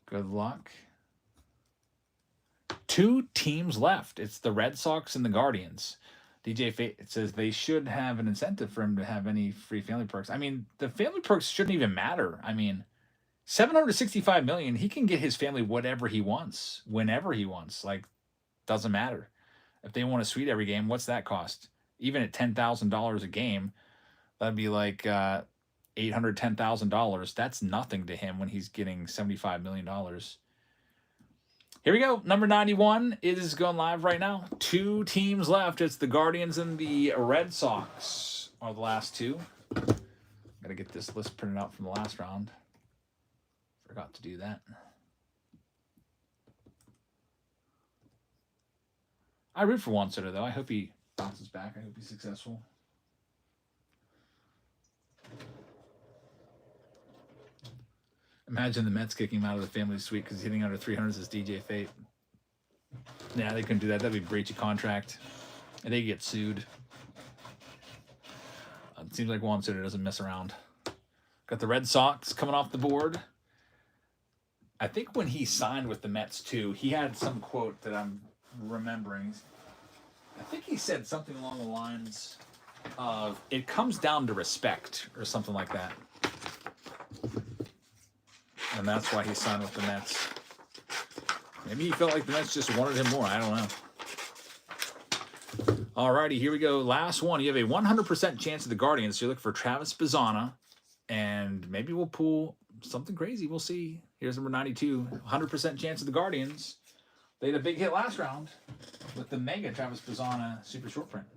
Good luck. 2 teams left. It's the Red Sox and the Guardians. DJ Fate, it says they should have an incentive for him to have any free family perks. I mean, the family perks shouldn't even matter. I mean, $765 million, he can get his family whatever he wants, whenever he wants. Like, doesn't matter. If they want a suite every game, what's that cost? Even at $10,000 a game, that'd be like $810,000. That's nothing to him when he's getting $75 million. Here we go. Number 91 is going live right now. 2 teams left. It's the Guardians and the Red Sox are the last 2. Got to get this list printed out from the last round. Forgot to do that. I root for Juan Soto, though. I hope he bounces back. I hope he's successful. Imagine the Mets kicking him out of the family suite because he's hitting under 300s as DJ Fate. Yeah, they couldn't do that. That'd be breach of contract. And they get sued. It seems like Juan Soto doesn't mess around. Got the Red Sox coming off the board. I think when he signed with the Mets, too, he had some quote that I'm remembering. I think he said something along the lines of, it comes down to respect, or something like that. And that's why he signed with the Mets. Maybe he felt like the Mets just wanted him more. I don't know. Alrighty, here we go. Last one. You have a 100% chance of the Guardians. So you look for Travis Bazzana. And maybe we'll pull something crazy. We'll see. Here's number 92. 100% chance of the Guardians. They had a big hit last round with the mega Travis Bazzana super short print.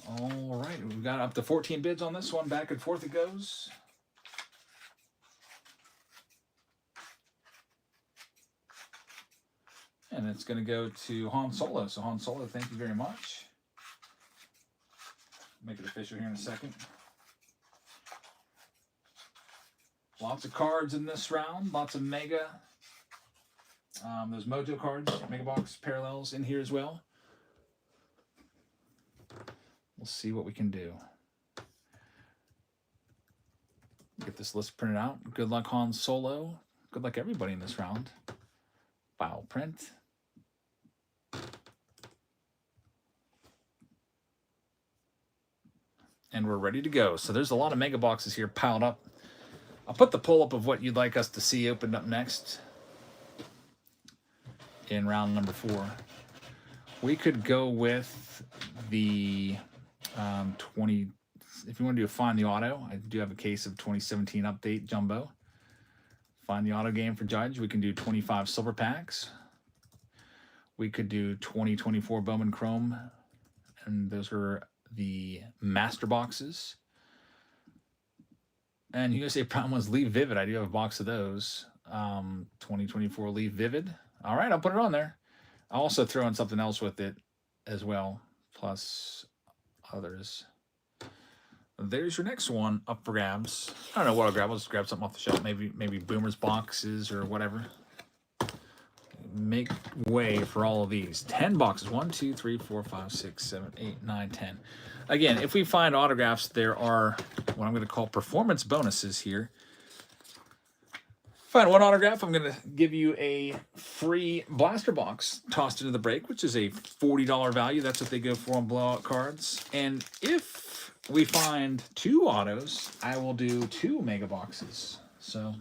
All right, we've got up to 14 bids on this one. Back and forth it goes. And it's going to go to Han Solo. So Han Solo, thank you very much. Make it official here in a second. Lots of cards in this round. Lots of mega. Those Mojo cards, Mega Box parallels in here as well. We'll see what we can do. Get this list printed out. Good luck, Han Solo. Good luck, everybody in this round. File print. And we're ready to go. So there's a lot of mega boxes here piled up. I'll put the poll up of what you'd like us to see opened up next in round number 4. We could go with the 20. If you want to do a Find the Auto, I do have a case of 2017 Update Jumbo. Find the Auto game for Judge. We can do 25 silver packs. We could do 2024 Bowman Chrome, and those are the master boxes. And USA Prime ones, Leaf Vivid. I do have a box of those. 2024 Leaf Vivid. All right, I'll put it on there. I'll also throw in something else with it as well, plus others. There's your next one up for grabs. I don't know what I'll grab. I'll just grab something off the shelf. Maybe Boomer's boxes or whatever. Make way for all of these. 10 boxes. 1, 2, 3, 4, 5, 6, 7, 8, 9, 10. Again, if we find autographs, there are what I'm going to call performance bonuses here. Find one autograph, I'm going to give you a free blaster box tossed into the break, which is a $40 value. That's what they go for on blowout cards. And if we find 2 autos, I will do 2 mega boxes. So,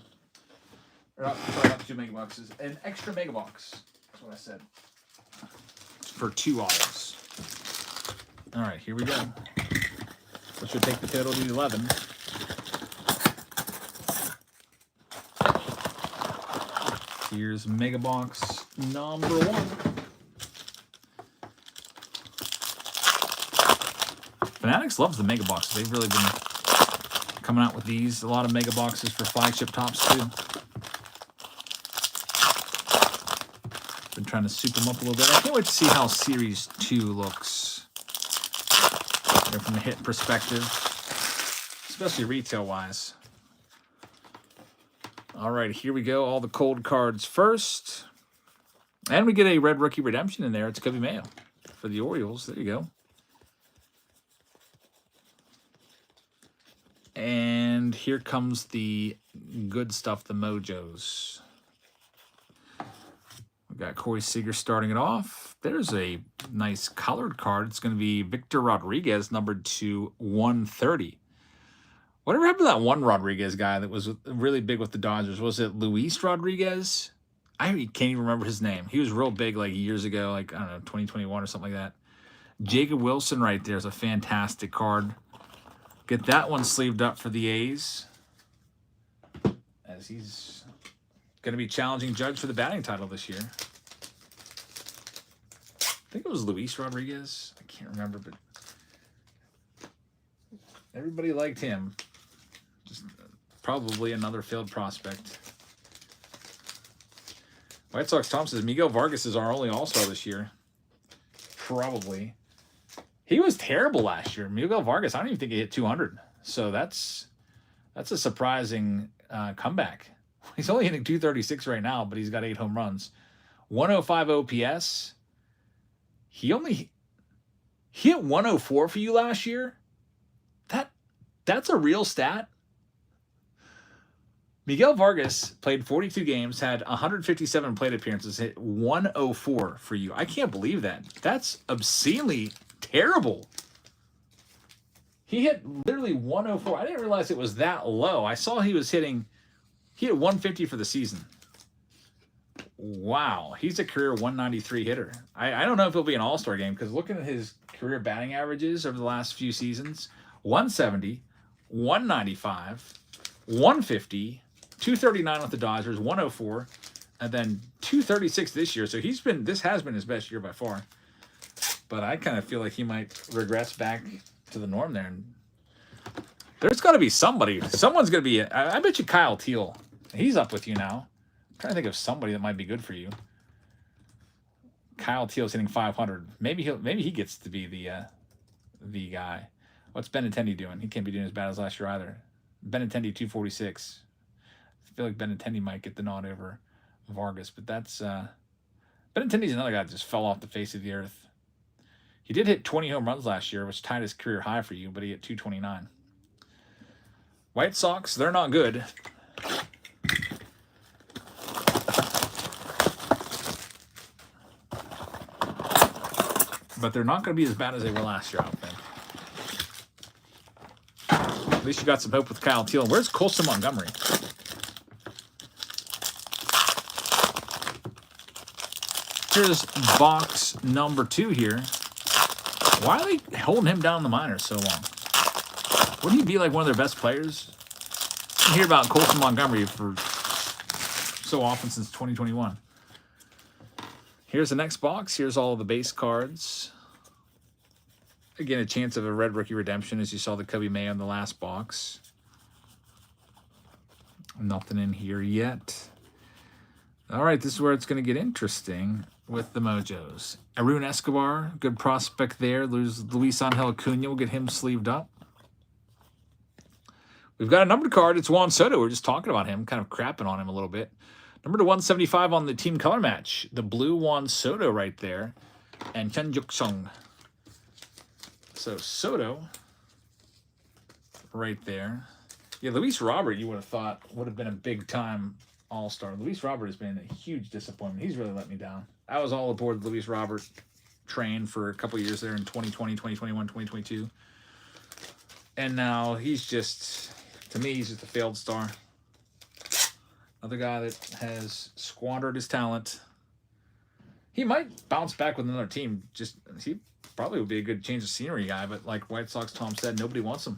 sorry, not 2 mega boxes, an extra mega box. That's what I said. For 2 autos. All right, here we go. Which should take the total to 11. Here's mega box number 1. Fanatics loves the mega boxes. They've really been coming out with these. A lot of mega boxes for flagship tops too. Been trying to soup them up a little bit. I can't wait to see how Series 2 looks. From a hit perspective, especially retail-wise. All right, here we go. All the cold cards first. And we get a red rookie redemption in there. It's Kobe Mayo for the Orioles. There you go. And here comes the good stuff, the Mojos. We've got Corey Seager starting it off. There's a nice colored card. It's going to be Victor Rodriguez, numbered to 130. Whatever happened to that one Rodriguez guy that was really big with the Dodgers? Was it Luis Rodriguez? I can't even remember his name. He was real big like years ago, like, I don't know, 2021 or something like that. Jacob Wilson right there is a fantastic card. Get that one sleeved up for the A's, as he's going to be challenging Judge for the batting title this year. I think it was Luis Rodriguez. I can't remember, but everybody liked him. Just probably another failed prospect. White Sox Tom says Miguel Vargas is our only All-Star this year. Probably. He was terrible last year. Miguel Vargas, I don't even think he hit 200. So that's a surprising comeback. He's only hitting 236 right now, but he's got 8 home runs. 105 OPS. He hit 104 for you last year. That's a real stat. Miguel Vargas played 42 games, had 157 plate appearances, hit 104 for you. I can't believe that. That's obscenely terrible. He hit literally 104. I didn't realize it was that low. I saw he hit 150 for the season. Wow. He's a career 193 hitter. I don't know if he'll be an all-star game, because looking at his career batting averages over the last few seasons, 170, 195, 150, 239 with the Dodgers, 104, and then 236 this year. So this has been his best year by far. But I kind of feel like he might regress back to the norm there. And there's got to be somebody. Someone's going to be. I bet you Kyle Teal. He's up with you now. I'm trying to think of somebody that might be good for you. Kyle Teal's hitting 500. Maybe he gets to be the guy. What's Benintendi doing? He can't be doing as bad as last year either. Benintendi 246. I feel like Benintendi might get the nod over Vargas, but that's Benintendi's another guy that just fell off the face of the earth. He did hit 20 home runs last year, which tied his career high for you, but he hit 229. White Sox, they're not good. But they're not going to be as bad as they were last year, I don't think. At least you got some hope with Kyle Teal. Where's Colson Montgomery? Here's box number 2 here. Why are they holding him down in the minors so long? Wouldn't he be like one of their best players? I hear about Colson Montgomery for so often since 2021. Here's the next box. Here's all the base cards. Again, a chance of a red rookie redemption, as you saw the Kobe Mayo in the last box. Nothing in here yet. All right, this is where it's going to get interesting with the Mojos. Arun Escobar, good prospect there. Luis Angel Acuna, will get him sleeved up. We've got a numbered card. It's Juan Soto. We're just talking about him, kind of crapping on him a little bit. Number to 175 on the team color match. The blue Juan Soto right there. And Chen Juk-sung. So Soto right there. Yeah, Luis Robert, you would have thought, would have been a big-time all-star. Luis Robert has been a huge disappointment. He's really let me down. I was all aboard the Luis Robert train for a couple years there in 2020, 2021, 2022. And now he's just, to me, he's just a failed star. Another guy that has squandered his talent. He might bounce back with another team. He probably would be a good change of scenery guy, but like White Sox Tom said, nobody wants him.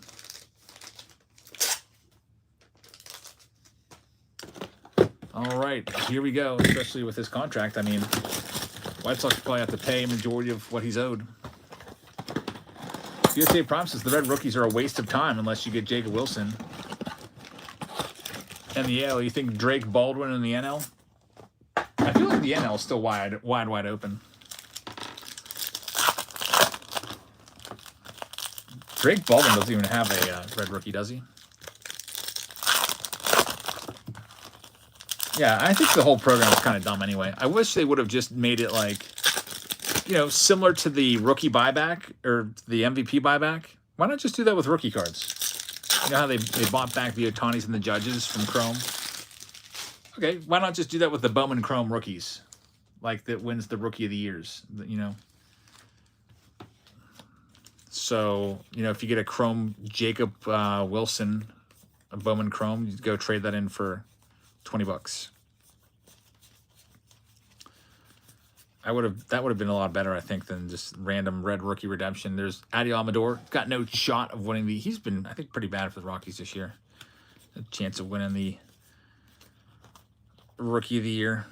All right, here we go, especially with his contract. I mean, White Sox probably have to pay a majority of what he's owed. USA Prime says the red rookies are a waste of time unless you get Jacob Wilson. And the AL, you think Drake Baldwin in the NL? I feel like the NL is still wide open. Drake Baldwin doesn't even have a red rookie, does he? Yeah, I think the whole program is kind of dumb anyway. I wish they would have just made it like, similar to the rookie buyback or the MVP buyback. Why not just do that with rookie cards? You know how they bought back the Otanis and the Judges from Chrome? Okay, why not just do that with the Bowman Chrome rookies? Like that wins the Rookie of the Years, So, if you get a Chrome Jacob Wilson, a Bowman Chrome, you go trade that in for $20. That would have been a lot better, I think, than just random red rookie redemption. There's Adi Amador, got no shot of winning he's been, I think, pretty bad for the Rockies this year. A chance of winning the Rookie of the Year.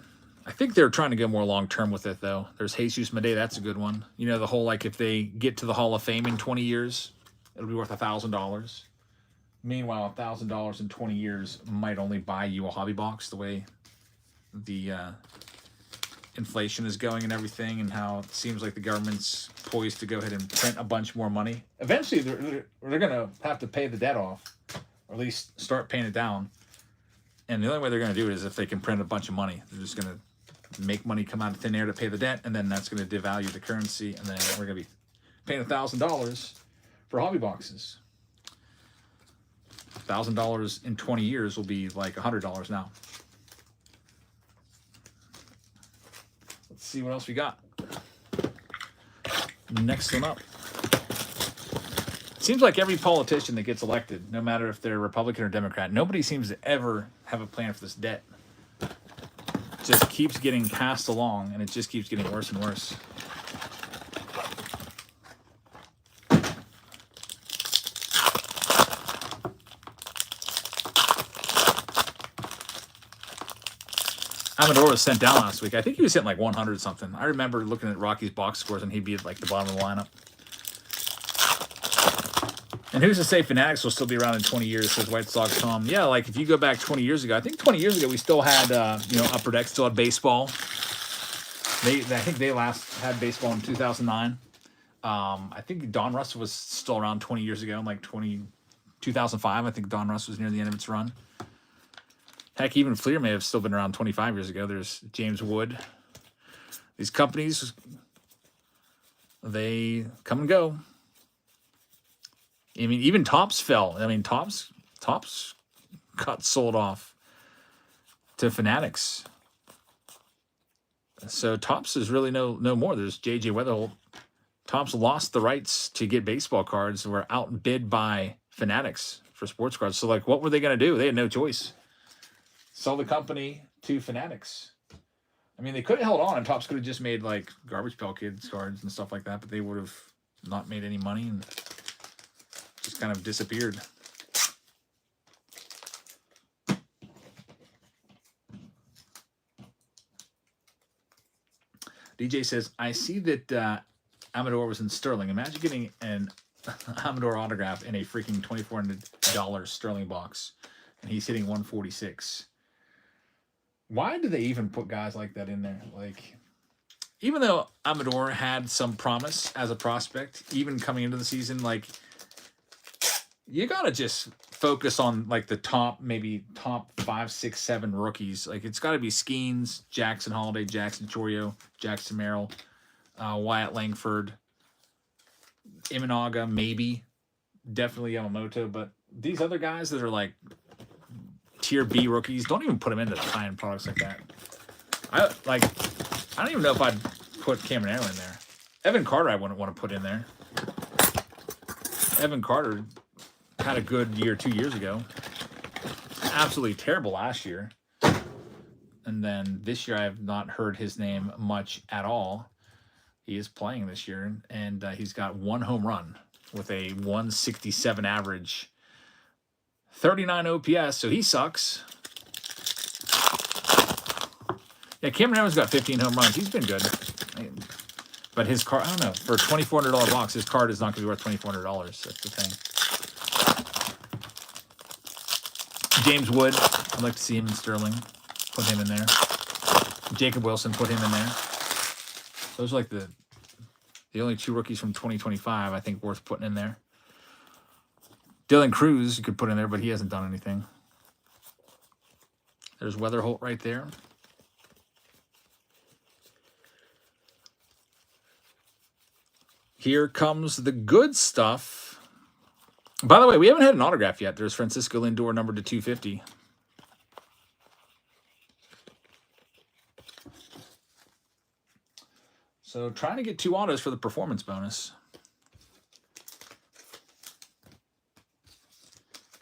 I think they're trying to go more long-term with it, though. There's Jesus Madej, that's a good one. The whole, if they get to the Hall of Fame in 20 years, it'll be worth $1,000. Meanwhile, $1,000 in 20 years might only buy you a hobby box, the way the inflation is going and everything, and how it seems like the government's poised to go ahead and print a bunch more money. Eventually, they're going to have to pay the debt off, or at least start paying it down. And the only way they're going to do it is if they can print a bunch of money. They're just going to make money come out of thin air to pay the debt, and then that's going to devalue the currency, and then we're going to be paying $1,000 for hobby boxes. $1,000 in 20 years will be like $100 now. Let's see what else we got. Next one up. Seems like every politician that gets elected, no matter if they're Republican or Democrat, nobody seems to ever have a plan for this debt. It just keeps getting passed along, and it just keeps getting worse and worse. Amador was sent down last week. I think he was hitting like 100 something. I remember looking at Rocky's box scores, and he'd be at like the bottom of the lineup. And who's to say Fanatics will still be around in 20 years, says White Sox Tom. Yeah, like if you go back 20 years ago, I think 20 years ago we still had, Upper Deck still had baseball. I think they last had baseball in 2009. I think Don Russ was still around 20 years ago, like 2005. I think Don Russ was near the end of its run. Heck, even Fleer may have still been around 25 years ago. There's James Wood. These companies, they come and go. I mean, even Topps fell. I mean, Topps got sold off to Fanatics. So Topps is really no more. There's J.J. Weatherholt. Topps lost the rights to get baseball cards and were outbid by Fanatics for sports cards. So, what were they going to do? They had no choice. Sell the company to Fanatics. I mean, they could have held on, and Topps could have just made, Garbage Pail Kids cards and stuff like that, but they would have not made any money and just kind of disappeared. DJ says, I see that Amador was in Sterling. Imagine getting an Amador autograph in a freaking $2,400 Sterling box. and he's hitting 146. Why do they even put guys like that in there? Like, even though Amador had some promise as a prospect, even coming into the season, like, you gotta just focus on like the maybe top 5, 6, 7 rookies. Like, it's got to be Skeens, Jackson Holiday, Jackson Chorio, Jackson Merrill, Wyatt Langford, Imanaga, maybe, definitely Yamamoto. But these other guys that are like tier B rookies, don't even put them into high-end products like that. I don't even know if I'd put Cameron Arrow in there. Evan Carter, I wouldn't want to put in there. Evan Carter had a good year 2 years ago. Absolutely terrible last year. And then this year I have not heard his name much at all. He is playing this year, and he's got 1 home run with a 167 average, 39 OPS, so he sucks. Yeah, Cameron Evans got 15 home runs. He's been good. But his card, I don't know, for a $2,400 box, his card is not going to be worth $2,400. That's the thing. James Wood, I'd like to see him in Sterling. Put him in there. Jacob Wilson, put him in there. Those are like the only 2 rookies from 2025 I think worth putting in there. Dylan Cruz you could put in there, but he hasn't done anything. There's Weatherholt right there. Here comes the good stuff. By the way, we haven't had an autograph yet. There's Francisco Lindor numbered to 250. So trying to get 2 autos for the performance bonus.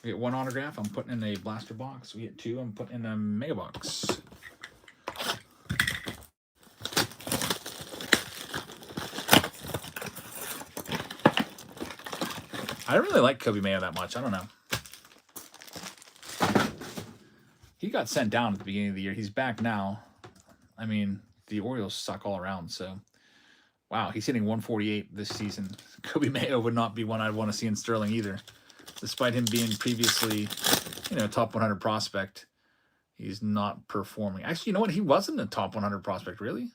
We get 1 autograph, I'm putting in a blaster box. We get 2, I'm putting in a mega box. I don't really like Kobe Mayo that much. I don't know. He got sent down at the beginning of the year. He's back now. I mean, the Orioles suck all around, so... Wow, he's hitting 148 this season. Kobe Mayo would not be one I'd want to see in Sterling either. Despite him being previously, top 100 prospect, he's not performing. Actually, you know what? He wasn't a top 100 prospect, really.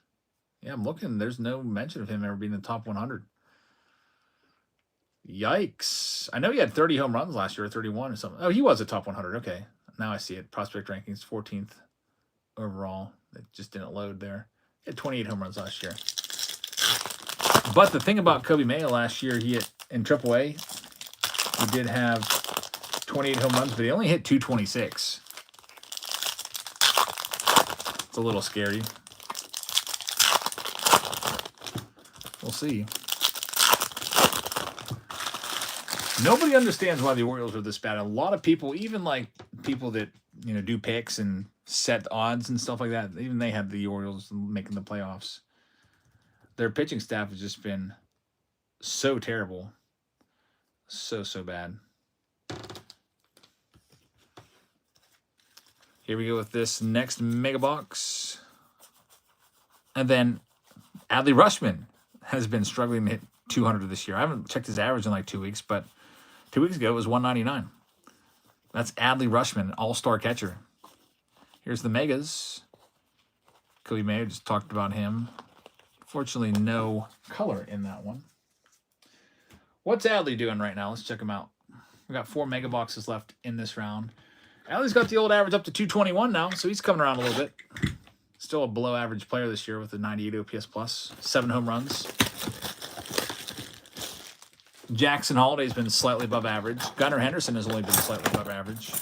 Yeah, I'm looking. There's no mention of him ever being in the top 100. Yikes. I know he had 30 home runs last year, or 31 or something. Oh, he was a top 100. Okay, now I see it. Prospect rankings, 14th overall. It just didn't load there. He had 28 home runs last year. But the thing about Kobe Mayo last year, he hit in AAA, he did have 28 home runs, but he only hit 226. It's a little scary. We'll see. Nobody understands why the Orioles are this bad. A lot of people, even like people that do picks and set odds and stuff like that, even they have the Orioles making the playoffs. Their pitching staff has just been so terrible. So bad. Here we go with this next mega box. And then Adley Rutschman has been struggling to hit 200 this year. I haven't checked his average in like 2 weeks, but 2 weeks ago it was 199. That's Adley Rutschman, all-star catcher. Here's the megas. Kobe Mayo, just talked about him. Fortunately, no color in that one. What's Adley doing right now? Let's check him out. We got 4 mega boxes left in this round. Adley's got the old average up to 221 now, so he's coming around a little bit. Still a below average player this year with a 98 OPS plus, 7 home runs. Jackson Holiday's been slightly above average. Gunnar Henderson has only been slightly above average.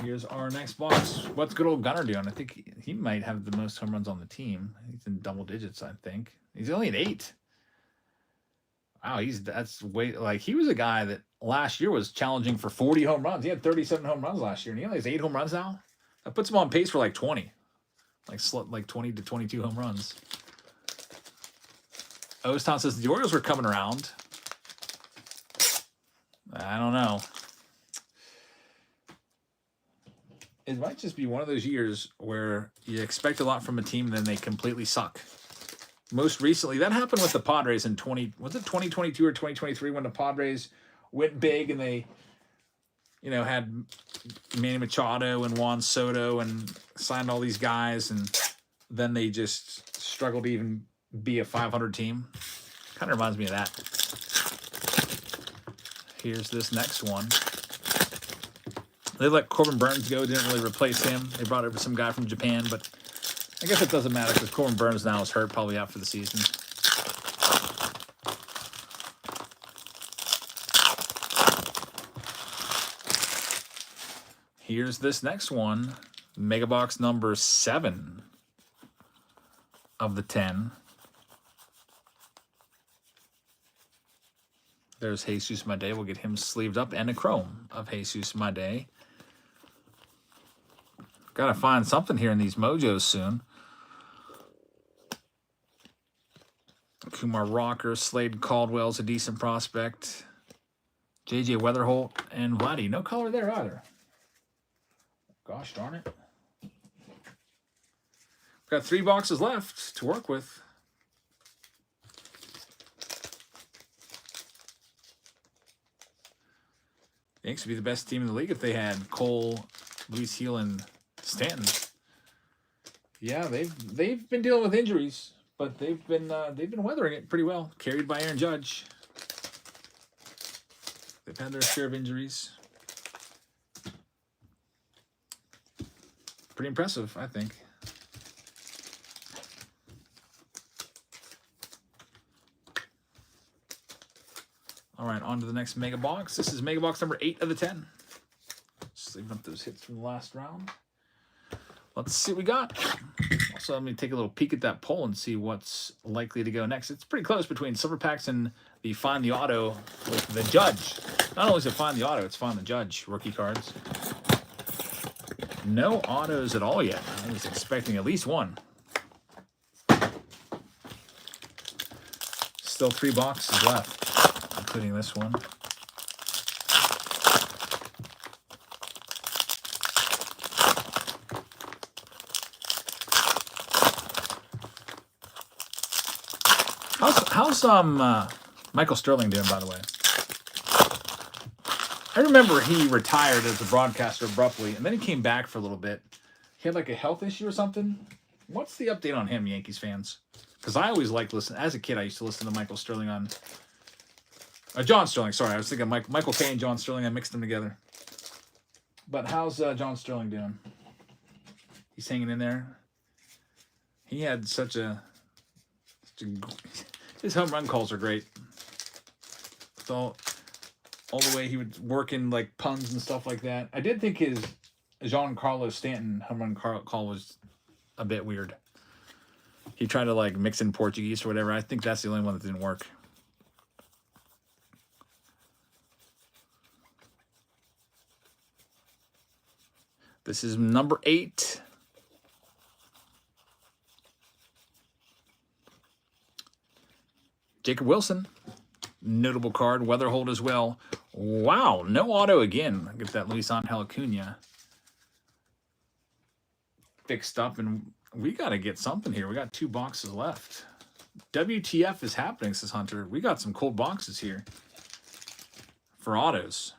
Here's our next box. What's good old Gunnar doing? I think he might have the most home runs on the team. He's in double digits, I think. He's only at 8. Wow, that's way, like, he was a guy that last year was challenging for 40 home runs. He had 37 home runs last year, and he only has 8 home runs now. That puts him on pace for like 20. Like 20 to 22 home runs. Ostown says the Orioles were coming around. I don't know. It might just be one of those years where you expect a lot from a team and then they completely suck. most recently, that happened with the Padres in 2022 or 2023 when the Padres went big and they, had Manny Machado and Juan Soto and signed all these guys, and then they just struggled to even be a 500 team. Kind of reminds me of that. Here's this next one. They let Corbin Burns go, didn't really replace him. They brought over some guy from Japan, but I guess it doesn't matter because Corbin Burns now is hurt, probably out for the season. Here's this next one. Mega box number 7 of the 10. There's Jesus Made. We'll get him sleeved up. And a chrome of Jesus Made. Got to find something here in these mojos soon. Kumar Rocker, Slade Caldwell's a decent prospect. J.J. Weatherholt and Vladdy. No color there either. Gosh darn it. We've got 3 boxes left to work with. The Yankees would be the best team in the league if they had Cole, Luis Heel, and Stanton. Yeah, they've been dealing with injuries, but they've been weathering it pretty well. Carried by Aaron Judge. They've had their share of injuries. Pretty impressive, I think. All right, on to the next mega box. This is mega box number 8 of the 10. Just leaving up those hits from the last round. Let's see what we got. Also, let me take a little peek at that poll and see what's likely to go next. It's pretty close between Silver Packs and the Find the Auto with the Judge. Not only is it Find the Auto, it's Find the Judge rookie cards. No autos at all yet. I was expecting at least one. Still 3 boxes left, including this one. How's Michael Sterling doing, by the way? I remember he retired as a broadcaster abruptly, and then he came back for a little bit. He had like a health issue or something. What's the update on him, Yankees fans? Because I always liked listening. As a kid, I used to listen to Michael Sterling on... John Sterling, sorry. I was thinking Michael Kay and John Sterling. I mixed them together. But how's John Sterling doing? He's hanging in there. He had such a his home run calls are great. So... all the way he would work in like puns and stuff like that. I did think his Giancarlo Stanton home run call was a bit weird. He tried to like mix in Portuguese or whatever. I think that's the only one that didn't work. This is number 8. Jacob Wilson. Notable card. Weatherholt as well. Wow, no auto again. Get that Luis Angel Acuna fixed up, and we got to get something here. We got 2 boxes left. WTF is happening, says Hunter. We got some cold boxes here for autos.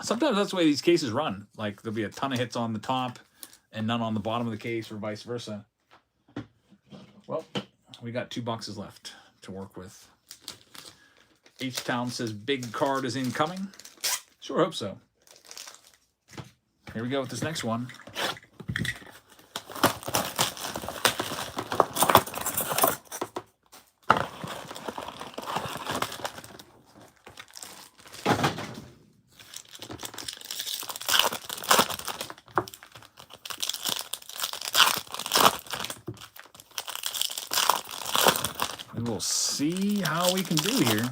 Sometimes that's the way these cases run. Like, there'll be a ton of hits on the top and none on the bottom of the case, or vice versa. Well, we got 2 boxes left to work with. H-Town says big card is incoming. Sure hope so. Here we go with this next one. We'll see how we can do here.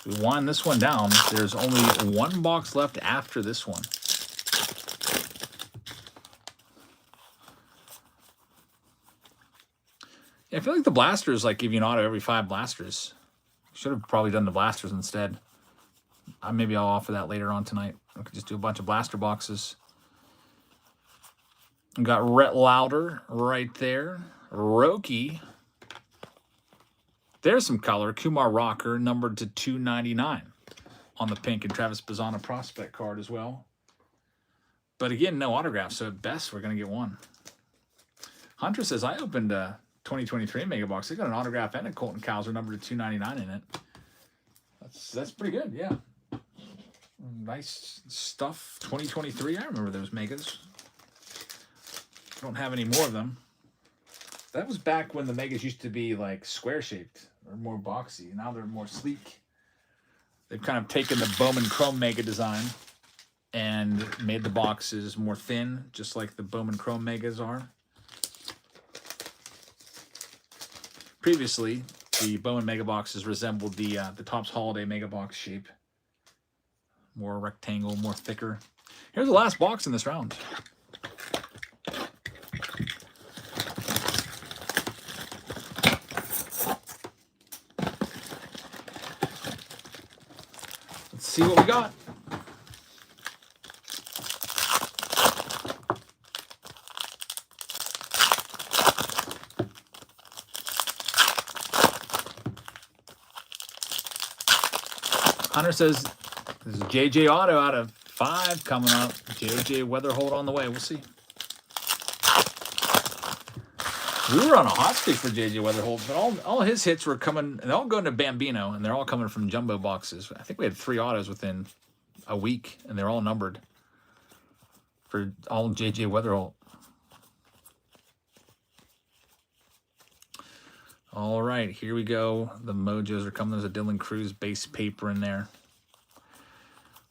We wind this one down. There's only 1 box left after this one. Yeah, I feel like the blasters like give you an auto every 5 blasters. Should have probably done the blasters instead. Maybe I'll offer that later on tonight. I could just do a bunch of blaster boxes. We got Rhett Lauder right there. Roki. There's some color. Kumar Rocker, numbered to 299 on the pink, and Travis Bazzana prospect card as well. But again, no autograph, so at best we're going to get one. Hunter says, I opened a 2023 Mega Box. They got an autograph and a Colton Cowser numbered to 299 in it. That's pretty good, yeah. Nice stuff. 2023. I remember those Megas. Don't have any more of them. That was back when the Megas used to be like square shaped or more boxy. Now they're more sleek. They've kind of taken the Bowman Chrome Mega design and made the boxes more thin, just like the Bowman Chrome Megas are. Previously, the Bowman Mega Boxes resembled the Topps Holiday Mega Box shape. More rectangle, more thicker. Here's the last box in this round. Let's see what we got. Hunter says, this is JJ Auto out of 5 coming up. JJ Weatherhold on the way. We'll see. We were on a hot streak for JJ Weatherhold, but all his hits were coming, and they're all going to Bambino, and they're all coming from jumbo boxes. I think we had 3 autos within a week, and they're all numbered for all JJ Weatherhold. All right, here we go. The Mojos are coming. There's a Dylan Cruz base paper in there.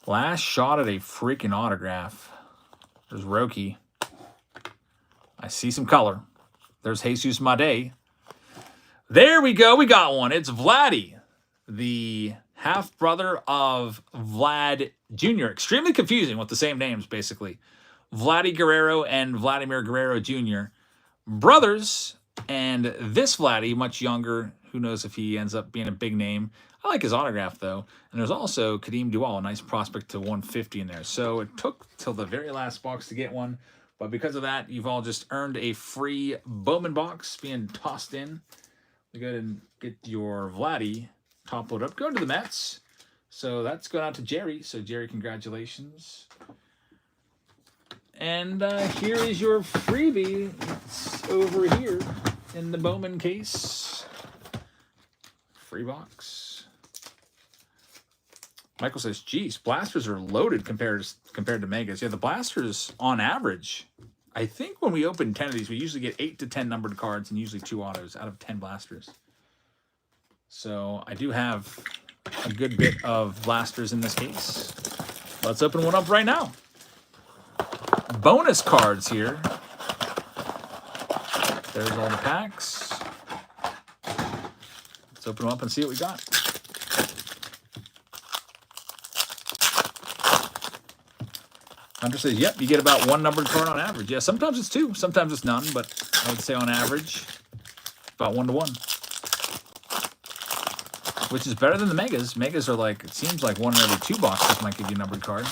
Last shot at a freaking autograph. There's Roki. I see some color. There's Jesus Made. There we go. We got one. It's Vladdy, the half-brother of Vlad Jr. Extremely confusing with the same names, basically. Vladdy Guerrero and Vladimir Guerrero Jr. Brothers. And this Vladdy, much younger, who knows if he ends up being a big name. I like his autograph, though. And there's also Kadeem Duval, a nice prospect to 150 in there. So it took till the very last box to get one. But because of that, you've all just earned a free Bowman box being tossed in. Go ahead and get your Vladdy top load up. Go to the Mets. So that's going out to Jerry. So, Jerry, congratulations. And here is your freebie. It's over here in the Bowman case. Free box. Michael says, geez, blasters are loaded compared to Megas. Yeah, the blasters, on average, I think when we open 10 of these, we usually get 8 to 10 numbered cards and usually 2 autos out of 10 blasters. So I do have a good bit of blasters in this case. Let's open one up right now. Bonus cards here. There's all the packs. Let's open them up and see what we got. Hunter says, yep, you get about 1 numbered card on average. Yeah, sometimes it's 2, sometimes it's none, but I would say on average, about 1 to 1. Which is better than the Megas. Megas are like, it seems like 1 in every 2 boxes might give you a numbered card.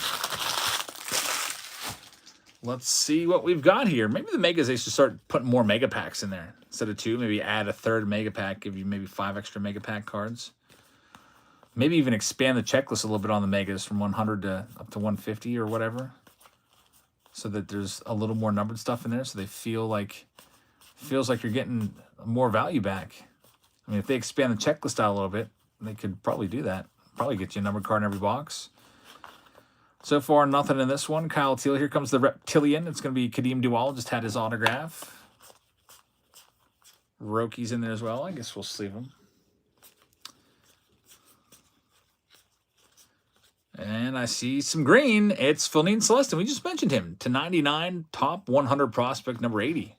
Let's see what we've got here. Maybe the Megas, they should start putting more Mega Packs in there. Instead of 2, maybe add a 3rd Mega Pack, give you maybe 5 extra Mega Pack cards. Maybe even expand the checklist a little bit on the Megas from 100 to up to 150 or whatever. So that there's a little more numbered stuff in there so they feels like you're getting more value back. I mean, if they expand the checklist out a little bit, they could probably do that. Probably get you a numbered card in every box. So far, nothing in this one. Kyle Teal. Here comes the Reptilian. It's going to be Kadeem Duval. Just had his autograph. Roki's in there as well. I guess we'll sleeve him. And I see some green. It's Philnine Celestin. We just mentioned him. To 99, top 100 prospect, number 80.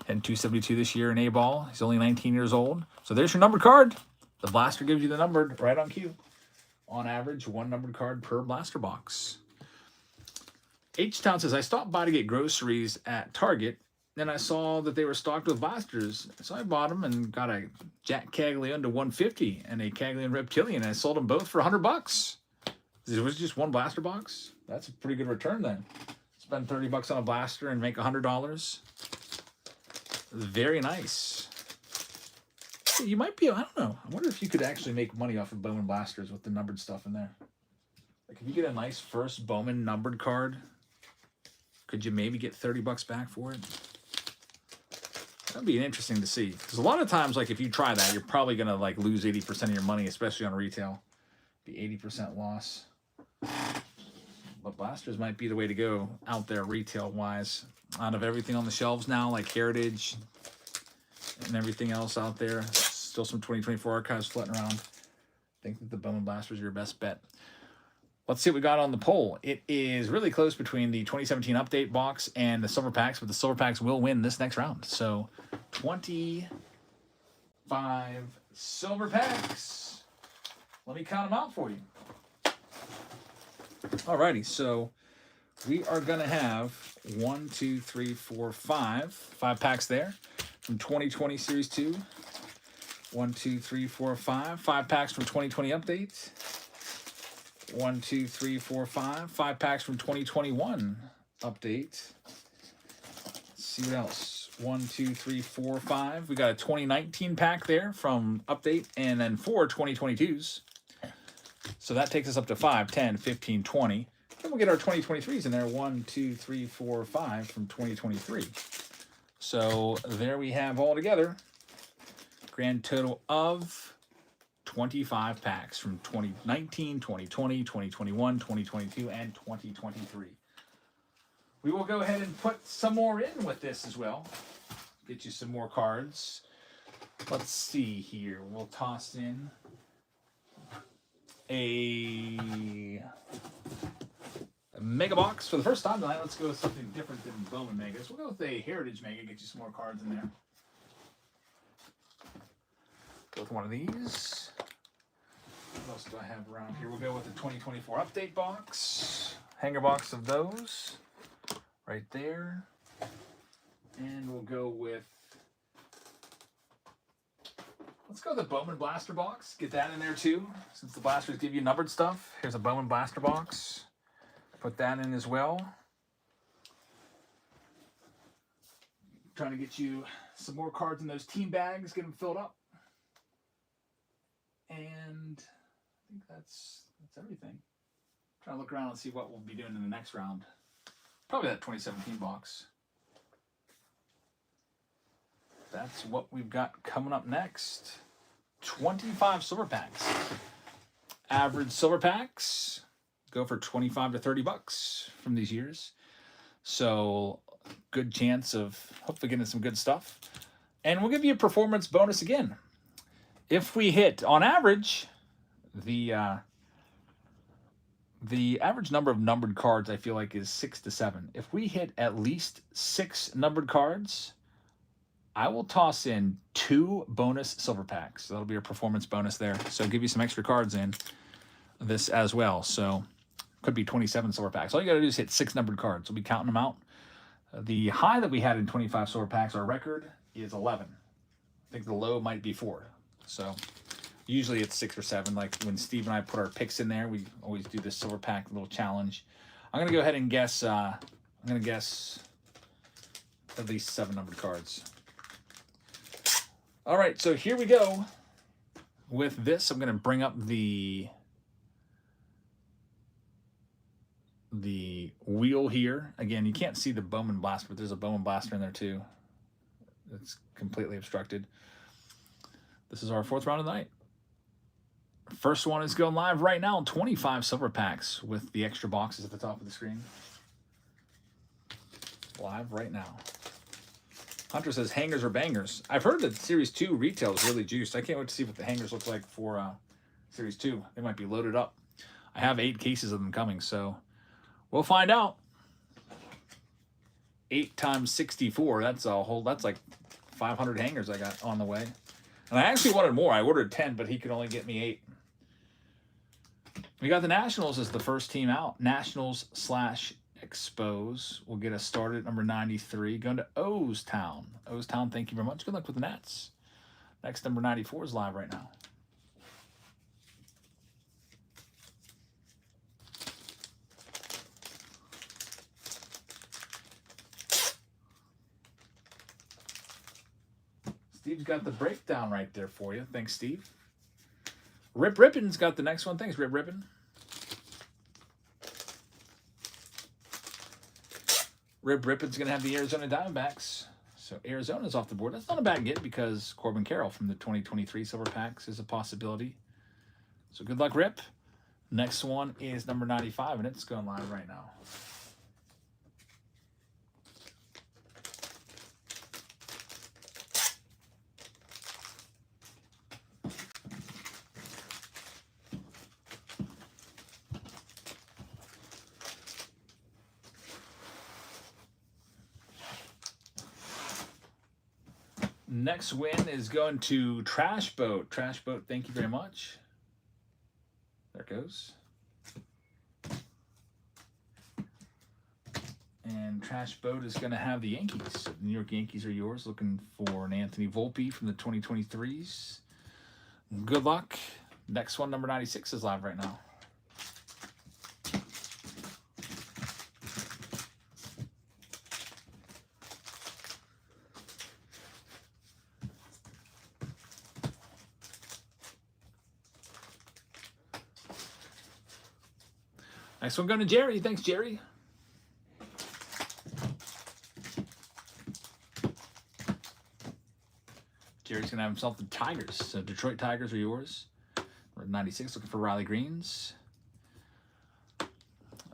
And 272 this year in A-ball. He's only 19 years old. So there's your numbered card. The blaster gives you the numbered right on cue. On average, 1 numbered card per blaster box. H-Town says, I stopped by to get groceries at Target. Then I saw that they were stocked with blasters. So I bought them and got a Jack Caglione to 150 and a Caglione Reptilian. I sold them both for $100. It was just 1 blaster box. That's a pretty good return then. Spend 30 bucks on a blaster and make $100. Very nice. You might be, I don't know. I wonder if you could actually make money off of Bowman blasters with the numbered stuff in there. Like if you get a nice first Bowman numbered card, could you maybe get 30 bucks back for it? That'd be interesting to see. Because a lot of times, like if you try that, you're probably gonna like lose 80% of your money, especially on retail. Be 80% loss. But blasters might be the way to go out there retail wise. Out of everything on the shelves now, like Heritage and everything else out there, still some 2024 archives floating around. I think that the Bowman blasters are your best bet. Let's see what we got on the poll. It is really close between the 2017 update box and the silver packs, but the silver packs will win this next round. So 25 silver packs. Let me count them out for you. Alrighty, so we are going to have 1, 2, 3, 4, 5. 5 packs there from 2020 Series 2. 1, 2, 3, 4, 5. 5 packs from 2020 update. 1, 2, 3, 4, 5. 5 packs from 2021 update. Let's see what else. 1, 2, 3, 4, 5. We got a 2019 pack there from update, and then 4 2022s. So that takes us up to 5, 10, 15, 20. Then we'll get our 2023s in there. 1, 2, 3, 4, 5 from 2023. So there we have all together. Grand total of 25 packs from 2019, 2020, 2021, 2022, and 2023. We will go ahead and put some more in with this as well. Get you some more cards. Let's see here. We'll toss in a mega box for the first time tonight. Let's go with something different than Bowman megas. We'll go with a Heritage mega. Get you some more cards in there. Go with one of these. What else do I have around here? We'll go with the 2024 update box. Hanger box of those. Right there. And we'll go with... Let's go with the Bowman blaster box. Get that in there too. Since the blasters give you numbered stuff. Here's a Bowman blaster box. Put that in as well. Trying to get you some more cards in those team bags. Get them filled up. And I think that's everything. Trying to look around and see what we'll be doing in the next round. Probably that 2017 box. That's what we've got coming up next. 25 silver packs. Average silver packs go for 25 to 30 bucks from these years. So good chance of hopefully getting some good stuff. And we'll give you a performance bonus again. If we hit, on average, the average number of numbered cards I feel like is 6 to 7. If we hit at least 6 numbered cards, I will toss in 2 bonus silver packs. So that'll be a performance bonus there. So give you some extra cards in this as well. So could be 27 silver packs. All you got to do is hit 6 numbered cards. We'll be counting them out. The high that we had in 25 silver packs, our record, is 11. I think the low might be 4. So usually it's 6 or 7. Like when Steve and I put our picks in there, we always do this silver pack little challenge. I'm going to go ahead and guess, I'm going to guess at least 7 numbered cards. All right, so here we go. With this, I'm going to bring up the wheel here. Again, you can't see the Bowman blaster, but there's a Bowman blaster in there too. It's completely obstructed. This is our 4th round of the night. First one is going live right now. 25 silver packs with the extra boxes at the top of the screen. Live right now. Hunter says hangers or bangers. I've heard that Series 2 retail is really juiced. I can't wait to see what the hangers look like for Series 2. They might be loaded up. I have 8 cases of them coming, so we'll find out. 8 times 64. That's like 500 hangers I got on the way. And I actually wanted more. I ordered 10, but he could only get me 8. We got the Nationals as the first team out. Nationals/Expos will get us started at number 93. Going to O's Town. O's Town, thank you very much. Good luck with the Nats. Next, number 94 is live right now. Steve's got the breakdown right there for you. Thanks, Steve. Rip Rippin's got the next one. Thanks, Rip Rippin. Rip Rippin's going to have the Arizona Diamondbacks. So Arizona's off the board. That's not a bad get because Corbin Carroll from the 2023 Silver Packs is a possibility. So good luck, Rip. Next one is number 95, and it's going live right now. Next win is going to Trash Boat. Trash Boat, thank you very much. There it goes. And Trash Boat is going to have the Yankees. So the New York Yankees are yours. Looking for an Anthony Volpe from the 2023s. Good luck. Next one, number 96, is live right now. Next one going to Jerry. Thanks, Jerry. Jerry's going to have himself the Tigers. So Detroit Tigers are yours. We're at 96, looking for Riley Greens.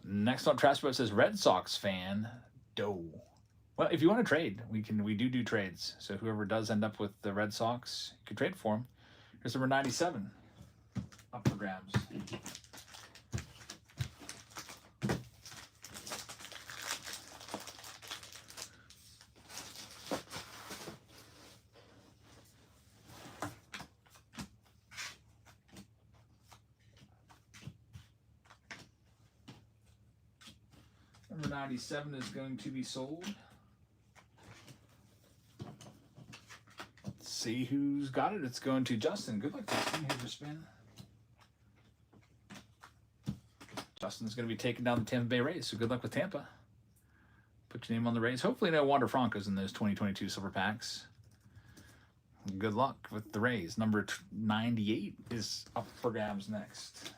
Next on Trash Boat says Red Sox fan, Doe. Well, if you want to trade, we do trades. So whoever does end up with the Red Sox, you can trade for them. Here's number 97, up for grabs. Number 97 is going to be sold. Let's see who's got it. It's going to Justin. Good luck, Justin. Here's your spin. Justin's going to be taking down the Tampa Bay Rays, so good luck with Tampa. Put your name on the Rays. Hopefully no Wander Francos in those 2022 Silver Packs. Good luck with the Rays. Number 98 is up for grabs next.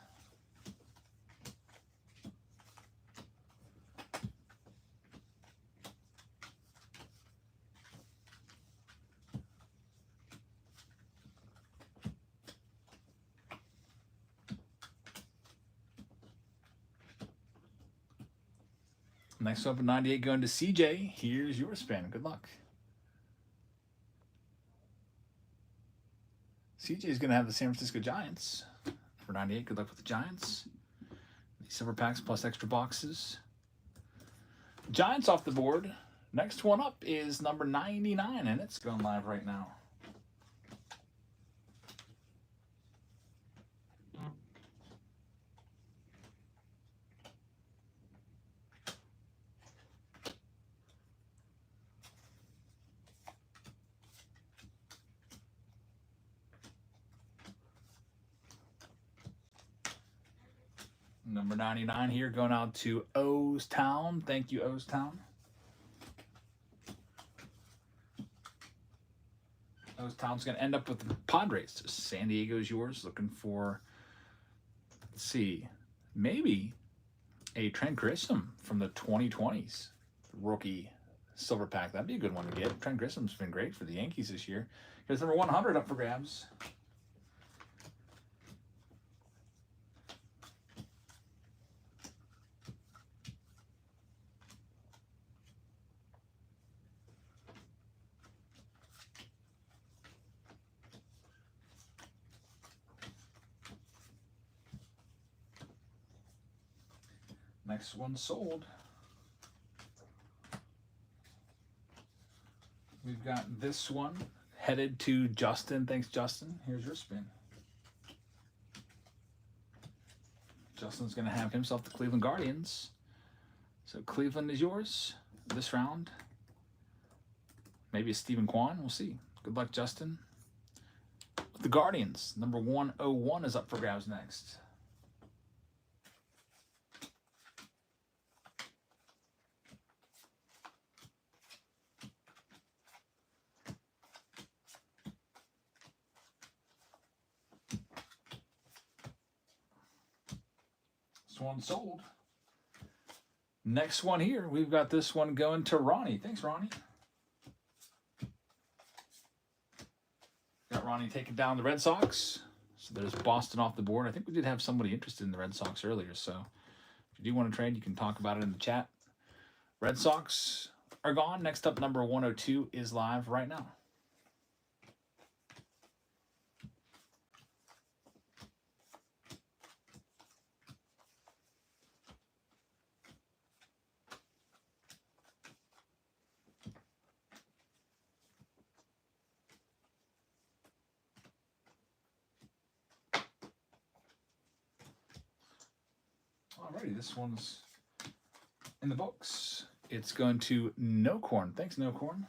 Next up at 98 going to CJ. Here's your spin. Good luck. CJ is going to have the San Francisco Giants. For 98, good luck with the Giants. These Silver Packs plus extra boxes. Giants off the board. Next one up is number 99, and it's going live right now. Number 99 here going out to O's Town. Thank you, O's Town. O's Town's going to end up with the Padres. San Diego's yours. Looking for, let's see, maybe a Trent Grisham from the 2020s. Rookie Silver Pack. That'd be a good one to get. Trent Grisham's been great for the Yankees this year. Here's number 100 up for grabs. Next one sold. We've got this one headed to Justin. Thanks, Justin. Here's your spin. Justin's going to have himself the Cleveland Guardians. So Cleveland is yours this round. Maybe a Stephen Kwan. We'll see. Good luck, Justin. The Guardians. Number 101 is up for grabs next. Next one sold. Next one here, we've got this one going to Ronnie. Thanks, Ronnie. Got Ronnie taking down the Red Sox. So there's Boston off the board. I think we did have somebody interested in the Red Sox earlier. So if you do want to trade, you can talk about it in the chat. Red Sox are gone. Next up, number 102 is live right now. Alrighty, this one's in the books. It's going to No Corn. Thanks, No Corn.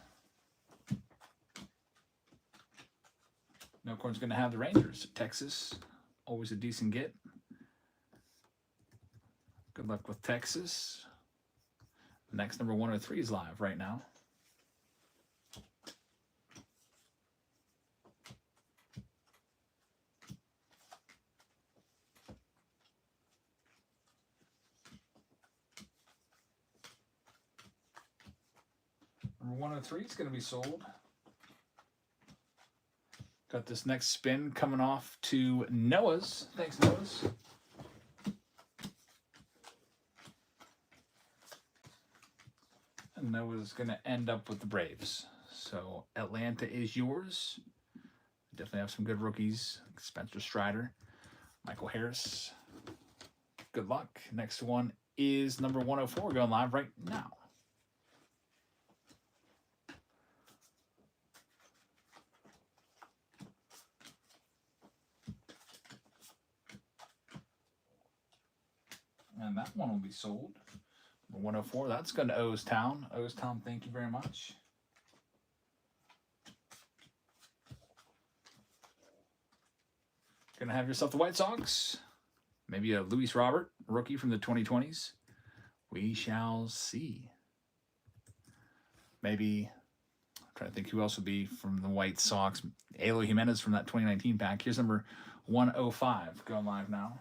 No Corn's going to have the Rangers. Texas, always a decent get. Good luck with Texas. Next, number 103 is live right now. Number 103 is going to be sold. Got this next spin coming off to Noah's. Thanks, Noah's. And Noah's going to end up with the Braves. So Atlanta is yours. Definitely have some good rookies. Spencer Strider, Michael Harris. Good luck. Next one is number 104 going live right now. And that one will be sold. Number 104, that's going to O's Town. O's Town, thank you very much. Going to have yourself the White Sox. Maybe a Luis Robert, rookie from the 2020s. We shall see. Maybe, I'm trying to think who else would be from the White Sox. Eloy Jimenez from that 2019 pack. Here's number 105 going live now.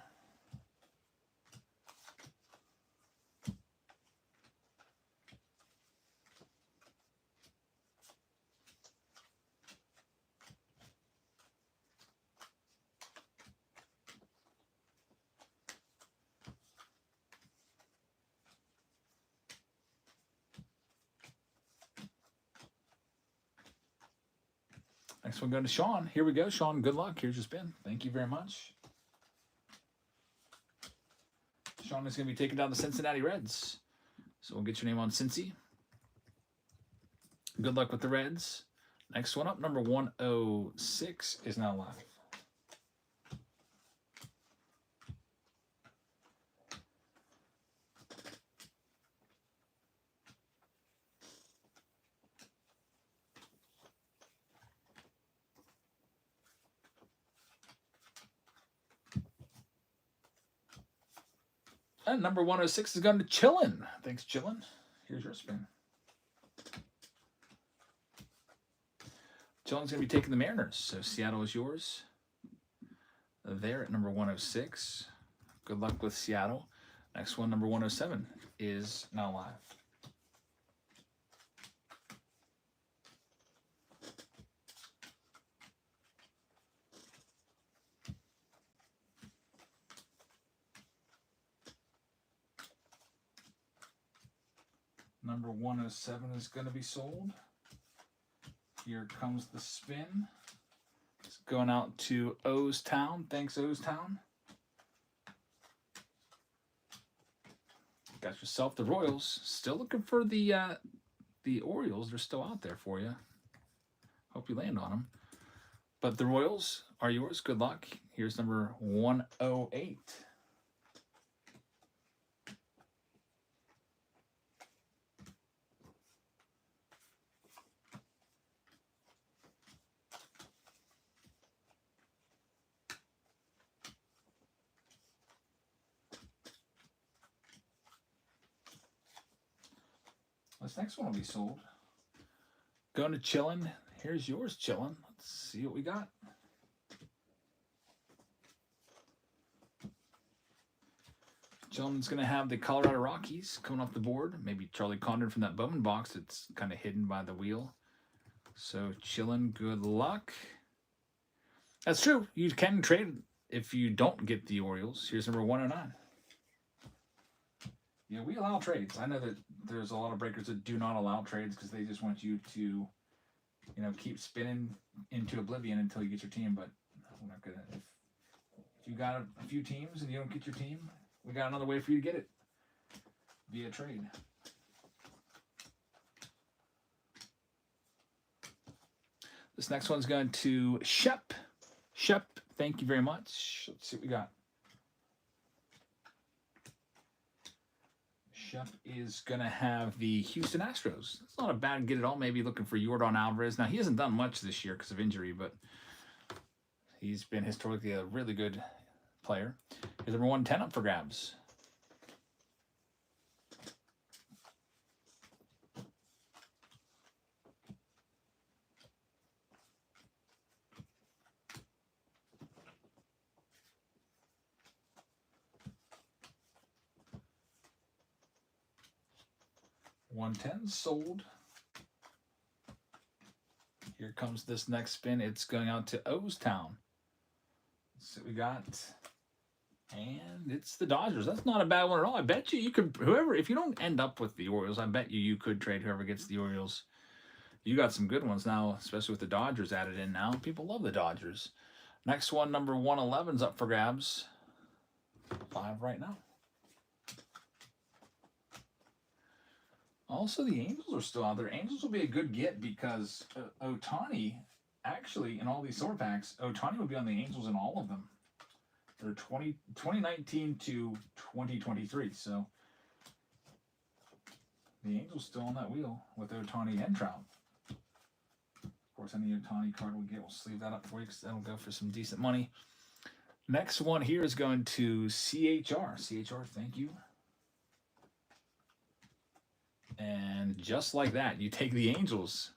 Next one going to Sean. Here we go, Sean. Good luck. Here's your spin. Thank you very much. Sean is going to be taking down the Cincinnati Reds. So we'll get your name on Cincy. Good luck with the Reds. Next one up, number 106 is now live. And number 106 is going to Chillin. Thanks, Chillin. Here's your spin. Chillin's going to be taking the Mariners, so Seattle is yours. There at number 106. Good luck with Seattle. Next one, number 107, is now live. Number 107 is going to be sold. Here comes the spin. It's going out to O's Town. Thanks, O's Town. Got yourself the Royals. Still looking for the Orioles. They're still out there for you. Hope you land on them. But the Royals are yours. Good luck. Here's number 108. This next one will be sold. Going to Chillin. Here's yours, Chillin. Let's see what we got. Gentleman's going to have the Colorado Rockies coming off the board. Maybe Charlie Condon from that Bowman box. It's kind of hidden by the wheel. So chillin', good luck. That's true. You can trade if you don't get the Orioles. Here's number 109. Yeah, we allow trades. I know that there's a lot of breakers that do not allow trades because they just want you to, you know, keep spinning into oblivion until you get your team. But we're not gonna. If you got a few teams and you don't get your team, we got another way for you to get it via trade. This next one's going to Shep. Shep, thank you very much. Let's see what we got. Shep is going to have the Houston Astros. It's not a bad get at all. Maybe looking for Yordan Alvarez. Now, he hasn't done much this year because of injury, but he's been historically a really good player. Here's number 110 up for grabs. $110 sold. Here comes this next spin. It's going out to O's Town. Let's see what we got. And it's the Dodgers. That's not a bad one at all. I bet you could, whoever, if you don't end up with the Orioles, I bet you could trade whoever gets the Orioles. You got some good ones now, especially with the Dodgers added in now. People love the Dodgers. Next one, number 111's up for grabs. 5 right now. Also, the Angels are still out there. Angels will be a good get because Ohtani, actually, in all these silver packs, Ohtani will be on the Angels in all of them. They're 2019 to 2023. So the Angels still on that wheel with Ohtani and Trout. Of course, any Ohtani card we get, we'll sleeve that up for you because that'll go for some decent money. Next one here is going to CHR. CHR, thank you. And just like that, you take the Angels.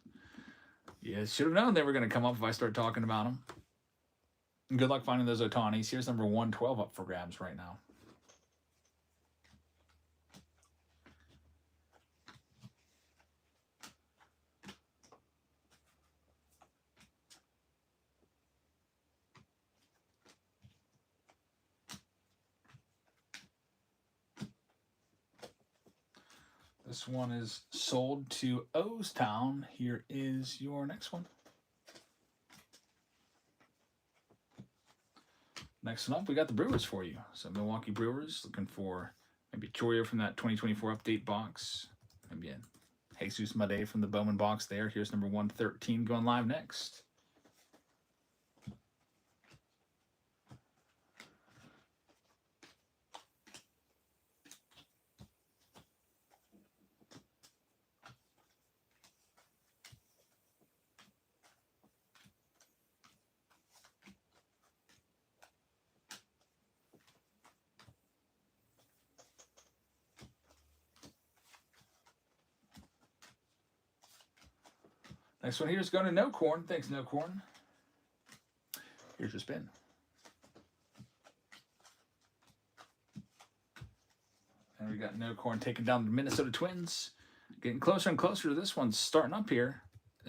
You should have known they were going to come up if I start talking about them. And good luck finding those Ohtanis. Here's number 112 up for grabs right now. This one is sold to O's Town. Here is your next one. Next one up, we got the Brewers for you. So Milwaukee Brewers looking for maybe Choria from that 2024 update box. Maybe a Jesus Made from the Bowman box there. Here's number 113 going live next. Next one here is going to No Corn. Thanks, No Corn. Here's your spin. And we got No Corn taking down the Minnesota Twins. Getting closer and closer to this one starting up here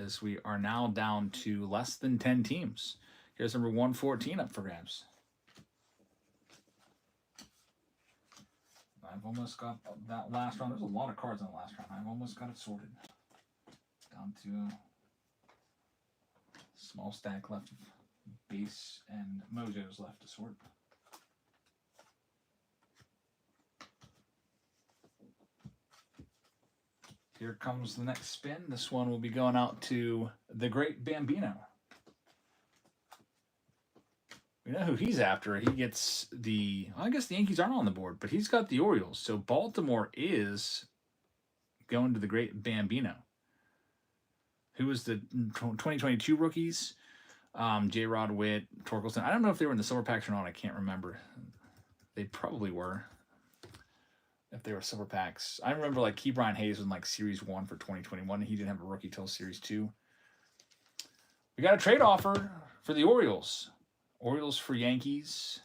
as we are now down to less than 10 teams. Here's number 114 up for grabs. I've almost got that last round. There's a lot of cards on the last round. I've almost got it sorted. Down to a small stack left of base and mojos left to sort. Here comes the next spin. This one will be going out to the Great Bambino. We know who he's after. He gets the, I guess the Yankees aren't on the board, but he's got the Orioles. So Baltimore is going to the Great Bambino. Who was the 2022 rookies? J-Rod, Witt, Torkelson. I don't know if they were in the silver packs or not. I can't remember. They probably were. If they were silver packs. I remember like Key Brian Hayes was in like Series 1 for 2021. He didn't have a rookie till Series 2. We got a trade offer for the Orioles. Orioles for Yankees.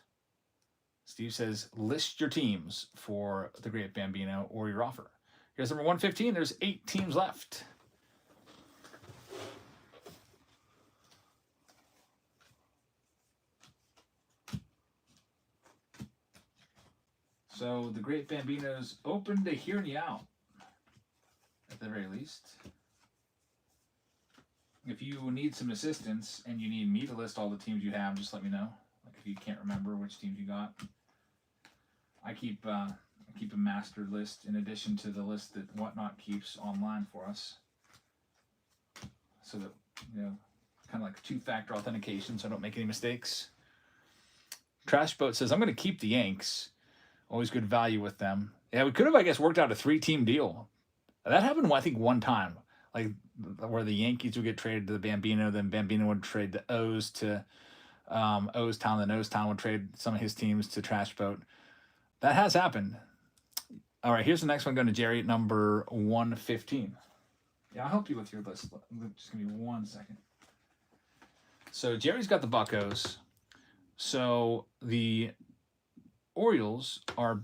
Steve says, list your teams for the Great Bambino or your offer. Here's number 115. There's 8 teams left. So the Great Bambino's open to hearing you out, at the very least. If you need some assistance and you need me to list all the teams you have, just let me know. Like if you can't remember which teams you got, I keep a master list in addition to the list that Whatnot keeps online for us, so that kind of like 2-factor authentication, so I don't make any mistakes. Trash Boat says I'm going to keep the Yanks. Always good value with them. Yeah, we could have, I guess, worked out a 3-team deal. That happened, I think, one time. Like where the Yankees would get traded to the Bambino, then Bambino would trade the O's to O's Town, then O's Town would trade some of his teams to Trash Boat. That has happened. All right, here's the next one going to Jerry, number 115. Yeah, I'll help you with your list. Just give me 1 second. So Jerry's got the Buccos. So the Orioles are,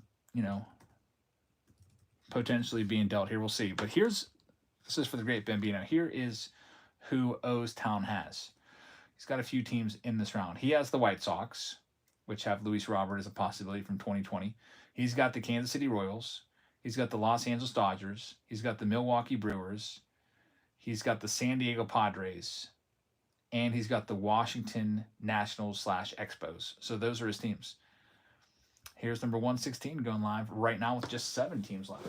potentially being dealt here. We'll see. But this is for the Great Bambino. Here is who O's Town has. He's got a few teams in this round. He has the White Sox, which have Luis Robert as a possibility from 2020. He's got the Kansas City Royals. He's got the Los Angeles Dodgers. He's got the Milwaukee Brewers. He's got the San Diego Padres. And he's got the Washington Nationals / Expos. So those are his teams. Here's number 116 going live right now with just 7 teams left.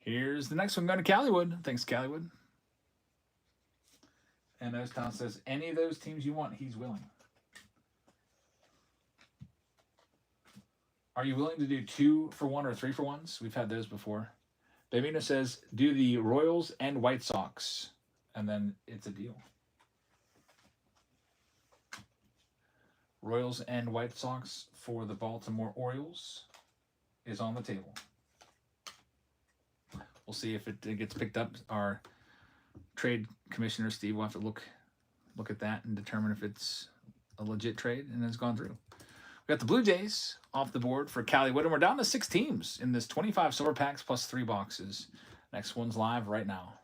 Here's the next one going to Callywood. Thanks, Callywood. And Town says, any of those teams you want, he's willing. Are you willing to do 2-for-1 or 3-for-1s? We've had those before. Bambino says, do the Royals and White Sox. And then it's a deal. Royals and White Sox for the Baltimore Orioles is on the table. We'll see if it gets picked up. Our trade commissioner, Steve, will have to look at that and determine if it's a legit trade and it's gone through. We got the Blue Jays off the board for Callywood, and we're down to 6 teams in this 25 silver packs plus 3 boxes. Next one's live right now.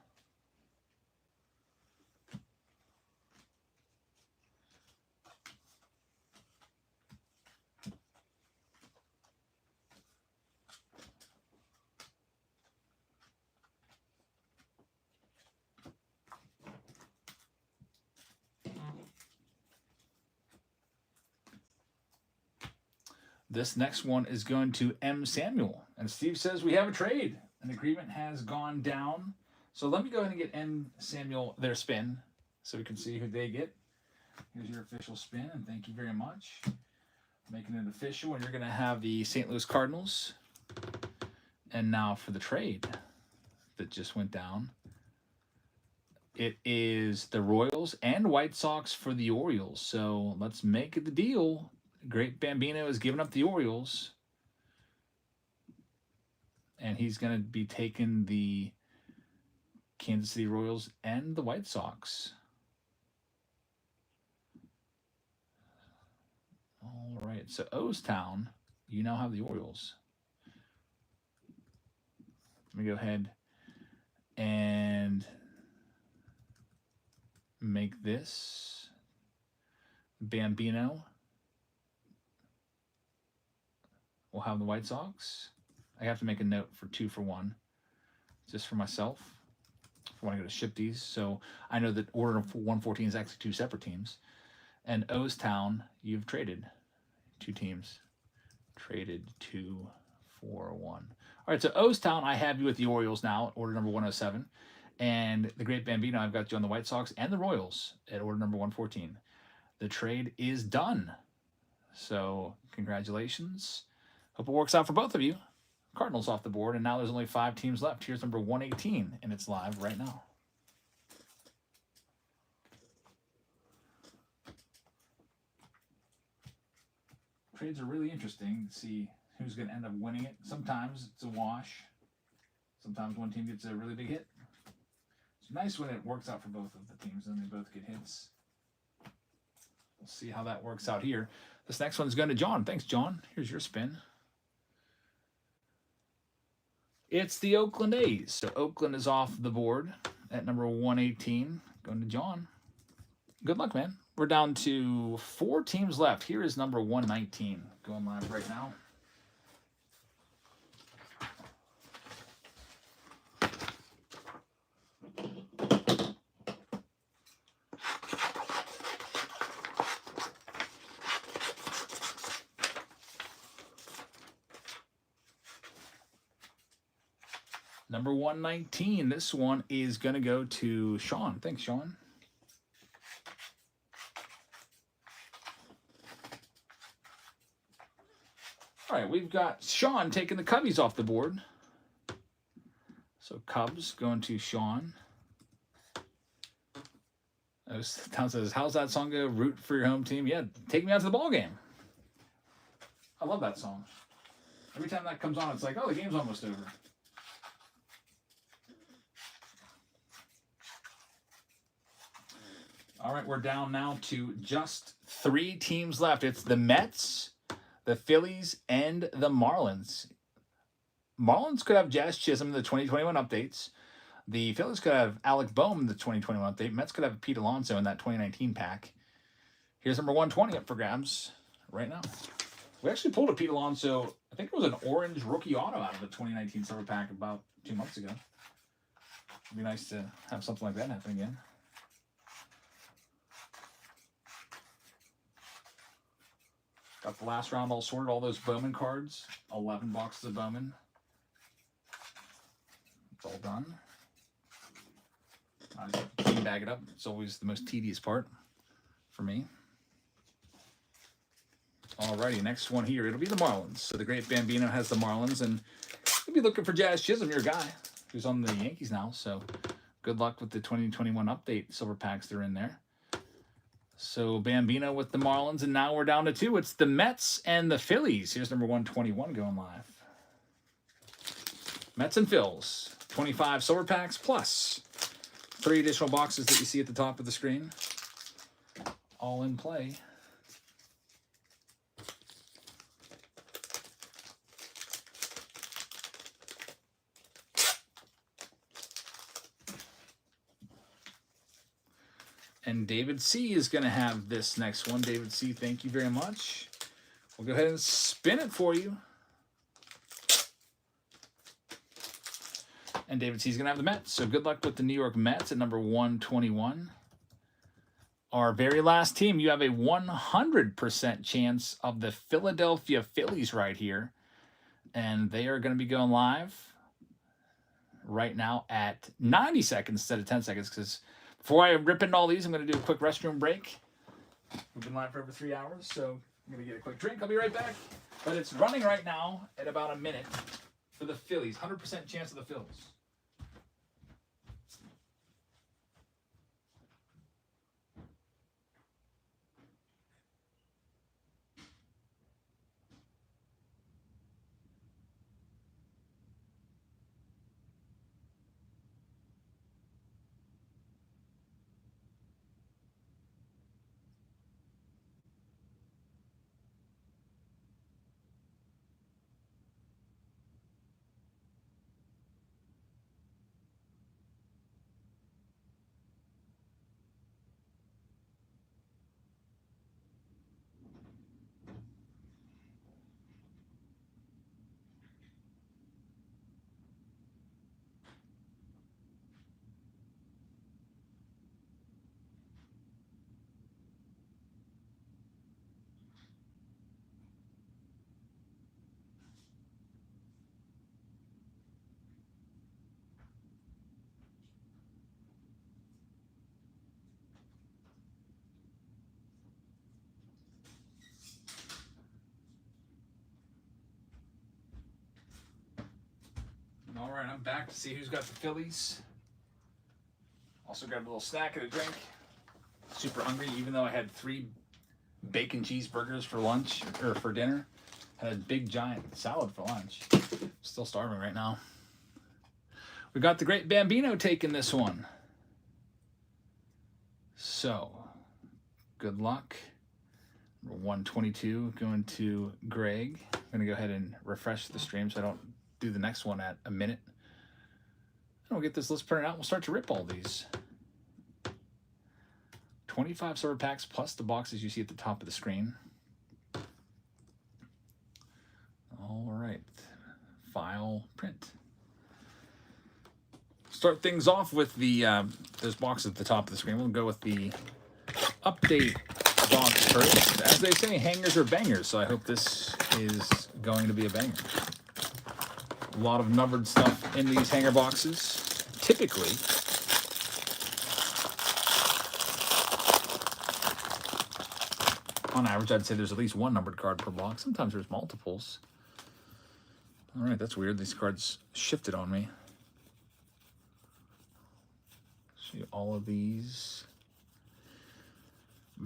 This next one is going to M. Samuel. And Steve says we have a trade. An agreement has gone down. So let me go ahead and get M. Samuel their spin so we can see who they get. Here's your official spin, and thank you very much. Making it official, and you're going to have the St. Louis Cardinals. And now for the trade that just went down. It is the Royals and White Sox for the Orioles. So let's make it the deal. Great Bambino is giving up the Orioles. And he's going to be taking the Kansas City Royals and the White Sox. All right. So O's Town, you now have the Orioles. Let me go ahead and make this Bambino. We'll have the White Sox. I have to make a note for 2-for-1, just for myself, when I go to ship these. So I know that order 114 is actually 2 separate teams. And O's Town, you've traded 2 teams. Traded 2-for-1. All right, so O's Town, I have you with the Orioles now, order number 107. And the Great Bambino, I've got you on the White Sox and the Royals at order number 114. The trade is done. So congratulations. Hope it works out for both of you. Cardinals off the board, and now there's only 5 teams left. Here's number 118, and it's live right now. Trades are really interesting to see who's going to end up winning it. Sometimes it's a wash. Sometimes one team gets a really big hit. It's nice when it works out for both of the teams and they both get hits. We'll see how that works out here. This next one's going to John. Thanks, John. Here's your spin. It's the Oakland A's. So Oakland is off the board at number 118. Going to John. Good luck, man. We're down to 4 teams left. Here is number 119 going live right now. Number 119. This one is going to go to Sean. Thanks, Sean. All right, we've got Sean taking the Cubbies off the board. So Cubs going to Sean. Town says, how's that song go? Root for your home team. Yeah, take me out to the ball game. I love that song. Every time that comes on, it's like, oh, the game's almost over. All right, we're down now to just 3 teams left. It's the Mets, the Phillies, and the Marlins. Marlins could have Jazz Chisholm in the 2021 updates. The Phillies could have Alec Bowman in the 2021 update. Mets could have Pete Alonso in that 2019 pack. Here's number 120 up for grabs right now. We actually pulled a Pete Alonso, I think it was an orange rookie auto out of the 2019 silver pack about 2 months ago. It'd be nice to have something like that happen again. Got the last round all sorted, all those Bowman cards. 11 boxes of Bowman. It's all done. I just bag it up. It's always the most tedious part for me. Alrighty, next one here. It'll be the Marlins. So the great Bambino has the Marlins, and you'll be looking for Jazz Chisholm, your guy, who's on the Yankees now. So good luck with the 2021 update silver packs. They're in there. So Bambino with the Marlins, and now we're down to 2. It's the Mets and the Phillies. Here's number 121 going live. Mets and Phils. 25 silver packs plus 3 additional boxes that you see at the top of the screen. All in play. And David C. is going to have this next one. David C., thank you very much. We'll go ahead and spin it for you. And David C. is going to have the Mets. So good luck with the New York Mets at number 121. Our very last team, you have a 100% chance of the Philadelphia Phillies right here. And they are going to be going live right now at 90 seconds instead of 10 seconds because before I rip into all these, I'm going to do a quick restroom break. We've been live for over 3 hours, so I'm going to get a quick drink. I'll be right back. But it's running right now at about a minute for the Phillies. 100% chance of the Phillies. back to see who's got the Phillies. Also got a little snack and a drink. Super hungry, even though I had 3 bacon cheeseburgers for lunch, or for dinner. Had a big giant salad for lunch. Still starving right now. We got the great Bambino taking this one. So, good luck. 122 going to Greg. I'm going to go ahead and refresh the stream so I don't do the next one at a minute. And we'll get this list printed out. We'll start to rip all these. 25 silver packs plus the boxes you see at the top of the screen. All right. File print. Start things off with the those boxes at the top of the screen. We'll go with the update box first. As they say, hangers are bangers, so I hope this is going to be a banger. A lot of numbered stuff in these hanger boxes. Typically, on average, I'd say there's at least 1 numbered card per box. Sometimes there's multiples. All right, that's weird. These cards shifted on me. See all of these.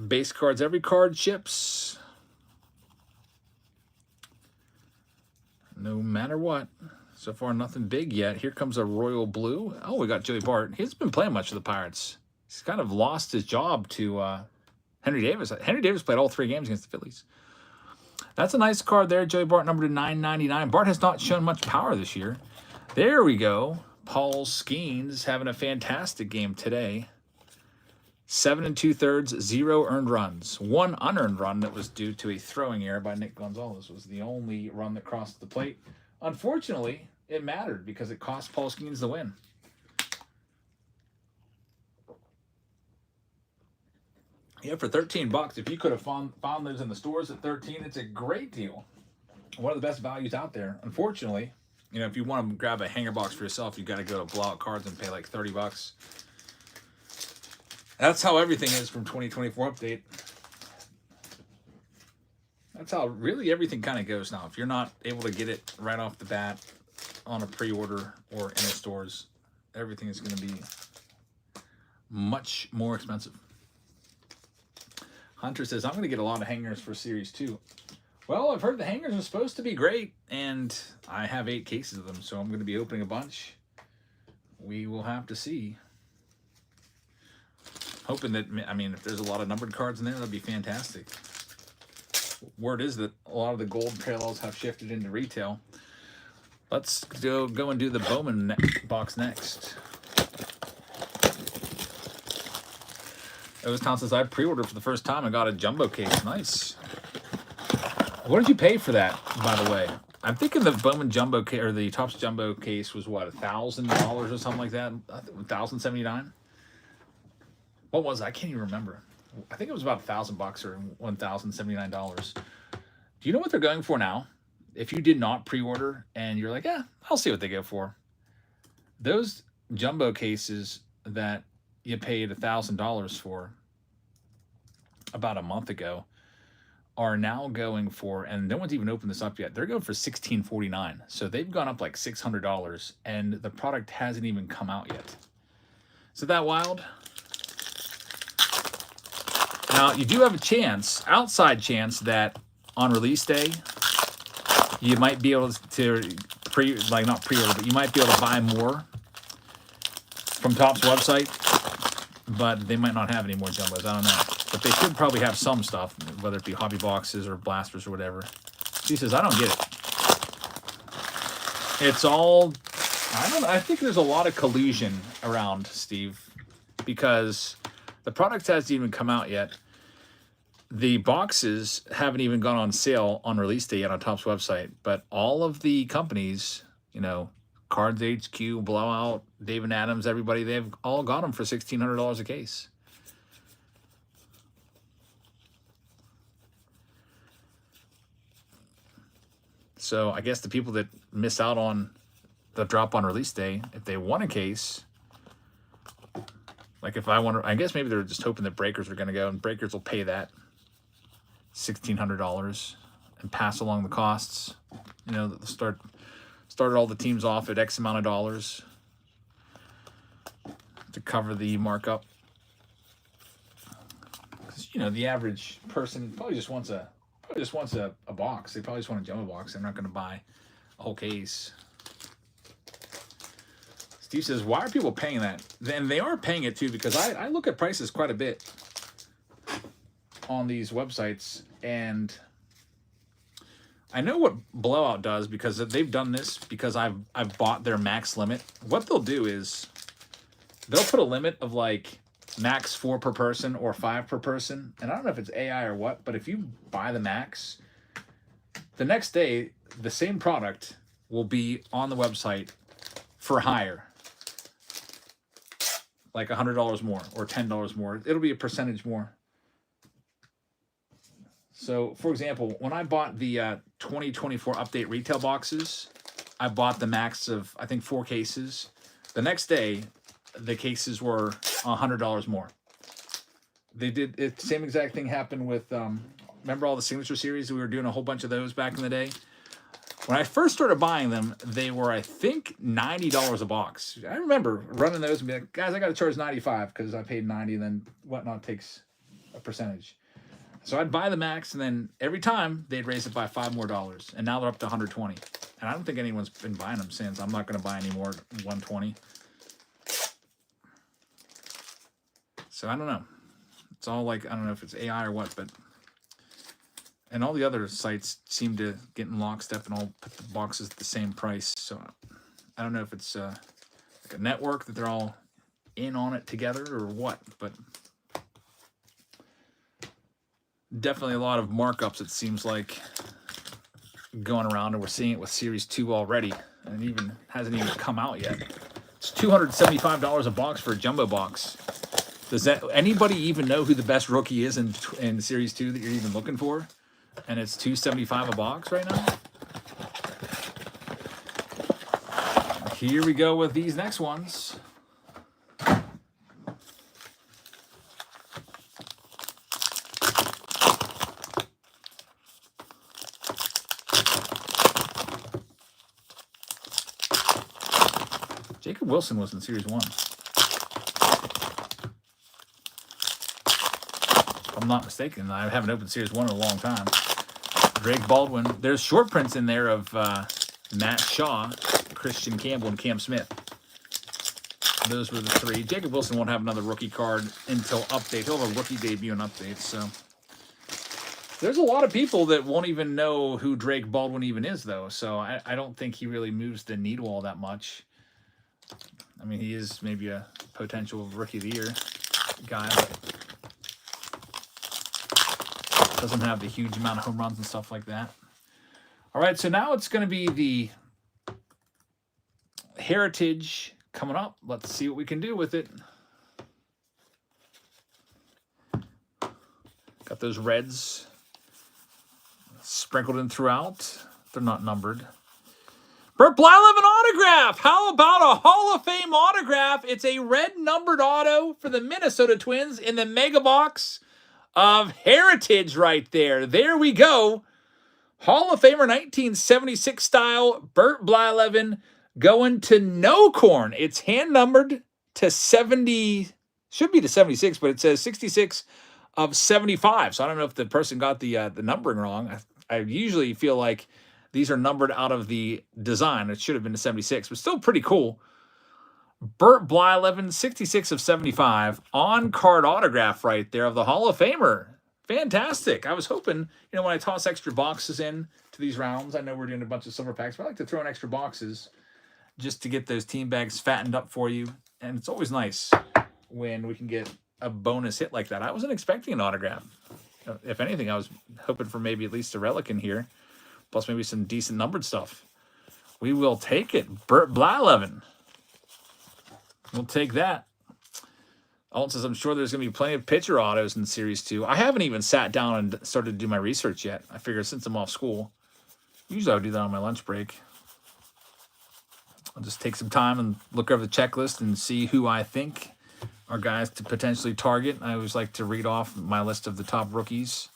Base cards, every card ships. No matter what. So far, nothing big yet. Here comes a royal blue. Oh, we got Joey Bart. He hasn't been playing much for the Pirates. He's kind of lost his job to Henry Davis. Henry Davis played all 3 games against the Phillies. That's a nice card there. Joey Bart, number to 999. Bart has not shown much power this year. There we go. Paul Skeens having a fantastic game today. 7 2/3, 0 earned runs. 1 unearned run that was due to a throwing error by Nick Gonzalez was the only run that crossed the plate. Unfortunately, it mattered because it cost Paul Skeens the win. Yeah, for $13, if you could have found those in the stores at $13, it's a great deal. One of the best values out there. Unfortunately, you know, if you want to grab a hanger box for yourself, you got to go to Blowout Cards and pay like $30. That's how everything is from 2024 update. That's how really everything kind of goes now. If you're not able to get it right off the bat on a pre-order or in the stores, everything is going to be much more expensive. Hunter says, I'm going to get a lot of hangers for Series 2. Well, I've heard the hangers are supposed to be great, and I have 8 cases of them, so I'm going to be opening a bunch. We will have to see. Hoping that, I mean, if there's a lot of numbered cards in there, that'd be fantastic. Word is that a lot of the gold parallels have shifted into retail. Let's go and do the Bowman box next. Town says, I pre-ordered for the first time and got a jumbo case. Nice. What did you pay for that, by the way? I'm thinking the Bowman jumbo case, or the Topps jumbo case was what, $1,000 or something like that? $1,079? What was it? I can't even remember. I think it was about $1,000 or $1,079. Do you know what they're going for now? If you did not pre-order and you're like, yeah, I'll see what they go for. Those jumbo cases that you paid $1,000 for about a month ago are now going for, and no one's even opened this up yet, they're going for $1,649. So they've gone up like $600, and the product hasn't even come out yet. Is that wild? Now, you do have a chance, outside chance, that on release day, you might be able to not pre-order, but you might be able to buy more from Topps website, but they might not have any more jumbos. I don't know. But they should probably have some stuff, whether it be hobby boxes or blasters or whatever. She says, I don't get it. It's all, I think there's a lot of collusion around, Steve, because the product hasn't even come out yet. The boxes haven't even gone on sale on release day yet on Topps website, but all of the companies, you know, Cards HQ, Blowout, David Adams, everybody, they've all got them for $1,600 a case. So I guess the people that miss out on the drop on release day, if they want a case, like if I want to, I guess maybe they're just hoping that breakers are going to go, and breakers will pay that $1,600 and pass along the costs. You know, they'll start Started all the teams off at X amount of dollars to cover the markup. Because, you know, the average person probably just wants a box. They probably just want a jumbo box. They're not going to buy a whole case. Steve says, why are people paying that? And they are paying it too, because I look at prices quite a bit on these websites, and I know what Blowout does because they've done this because I've bought their max limit. What they'll do is they'll put a limit of like max 4 per person or 5 per person. And I don't know if it's AI or what, but if you buy the max, the next day, the same product will be on the website for higher. Like $100 more or $10 more. It'll be a percentage more. So, for example, when I bought the 2024 update retail boxes, I bought the max of, I think, 4 cases. The next day, the cases were $100 more. They did it. Same exact thing happened with, remember all the signature series? We were doing a whole bunch of those back in the day. When I first started buying them, they were, I think, $90 a box. I remember running those and being like, guys, I got to charge $95 because I paid $90, and then Whatnot takes a percentage. So I'd buy the max, and then every time they'd raise it by $5 more, and now they're up to $120. And I don't think anyone's been buying them since. I'm not going to buy any more at $120. So I don't know. It's all like, I don't know if it's AI or what, but... And all the other sites seem to get in lockstep and all put the boxes at the same price. So I don't know if it's like a network that they're all in on it together or what. But definitely a lot of markups, it seems like, going around. And we're seeing it with Series 2 already. And it even hasn't even come out yet. It's $275 a box for a jumbo box. Does that anybody even know who the best rookie is in Series 2 that you're even looking for? And it's $275 a box right now. Here we go with these next ones. Jacob Wilson was in Series 1. If I'm not mistaken. I haven't opened Series 1 in a long time. Drake Baldwin. There's short prints in there of Matt Shaw, Christian Campbell, and Cam Smith. Those were the 3. Jacob Wilson won't have another rookie card until update. He'll have a rookie debut and update. So there's a lot of people that won't even know who Drake Baldwin even is, though. So I don't think he really moves the needle all that much. I mean, he is maybe a potential rookie of the year guy, but doesn't have the huge amount of home runs and stuff like that. All right, so now it's going to be the Heritage coming up. Let's see what we can do with it. Got those reds sprinkled in throughout. They're not numbered. Bert Blyleven autograph. How about a Hall of Fame autograph? It's a red numbered auto for the Minnesota Twins in the mega box of Heritage right there. There we go. Hall of Famer 1976 style Bert Blyleven going to No Corn. It's hand numbered to 70, should be to 76, but it says 66 of 75. So I don't know if the person got the numbering wrong. I usually feel like these are numbered out of the design. It should have been to 76, but still pretty cool. Bert Blyleven, 66 of 75, on-card autograph right there of the Hall of Famer. Fantastic. I was hoping, when I toss extra boxes in to these rounds, I know we're doing a bunch of silver packs, but I like to throw in extra boxes just to get those team bags fattened up for you. And it's always nice when we can get a bonus hit like that. I wasn't expecting an autograph. If anything, I was hoping for maybe at least a relic in here, plus maybe some decent numbered stuff. We will take it. Bert Blyleven. We'll take that. Alton says, I'm sure there's going to be plenty of pitcher autos in Series 2. I haven't even sat down and started to do my research yet. I figure since I'm off school, usually I would do that on my lunch break. I'll just take some time and look over the checklist and see who I think are guys to potentially target. I always like to read off my list of the top rookies.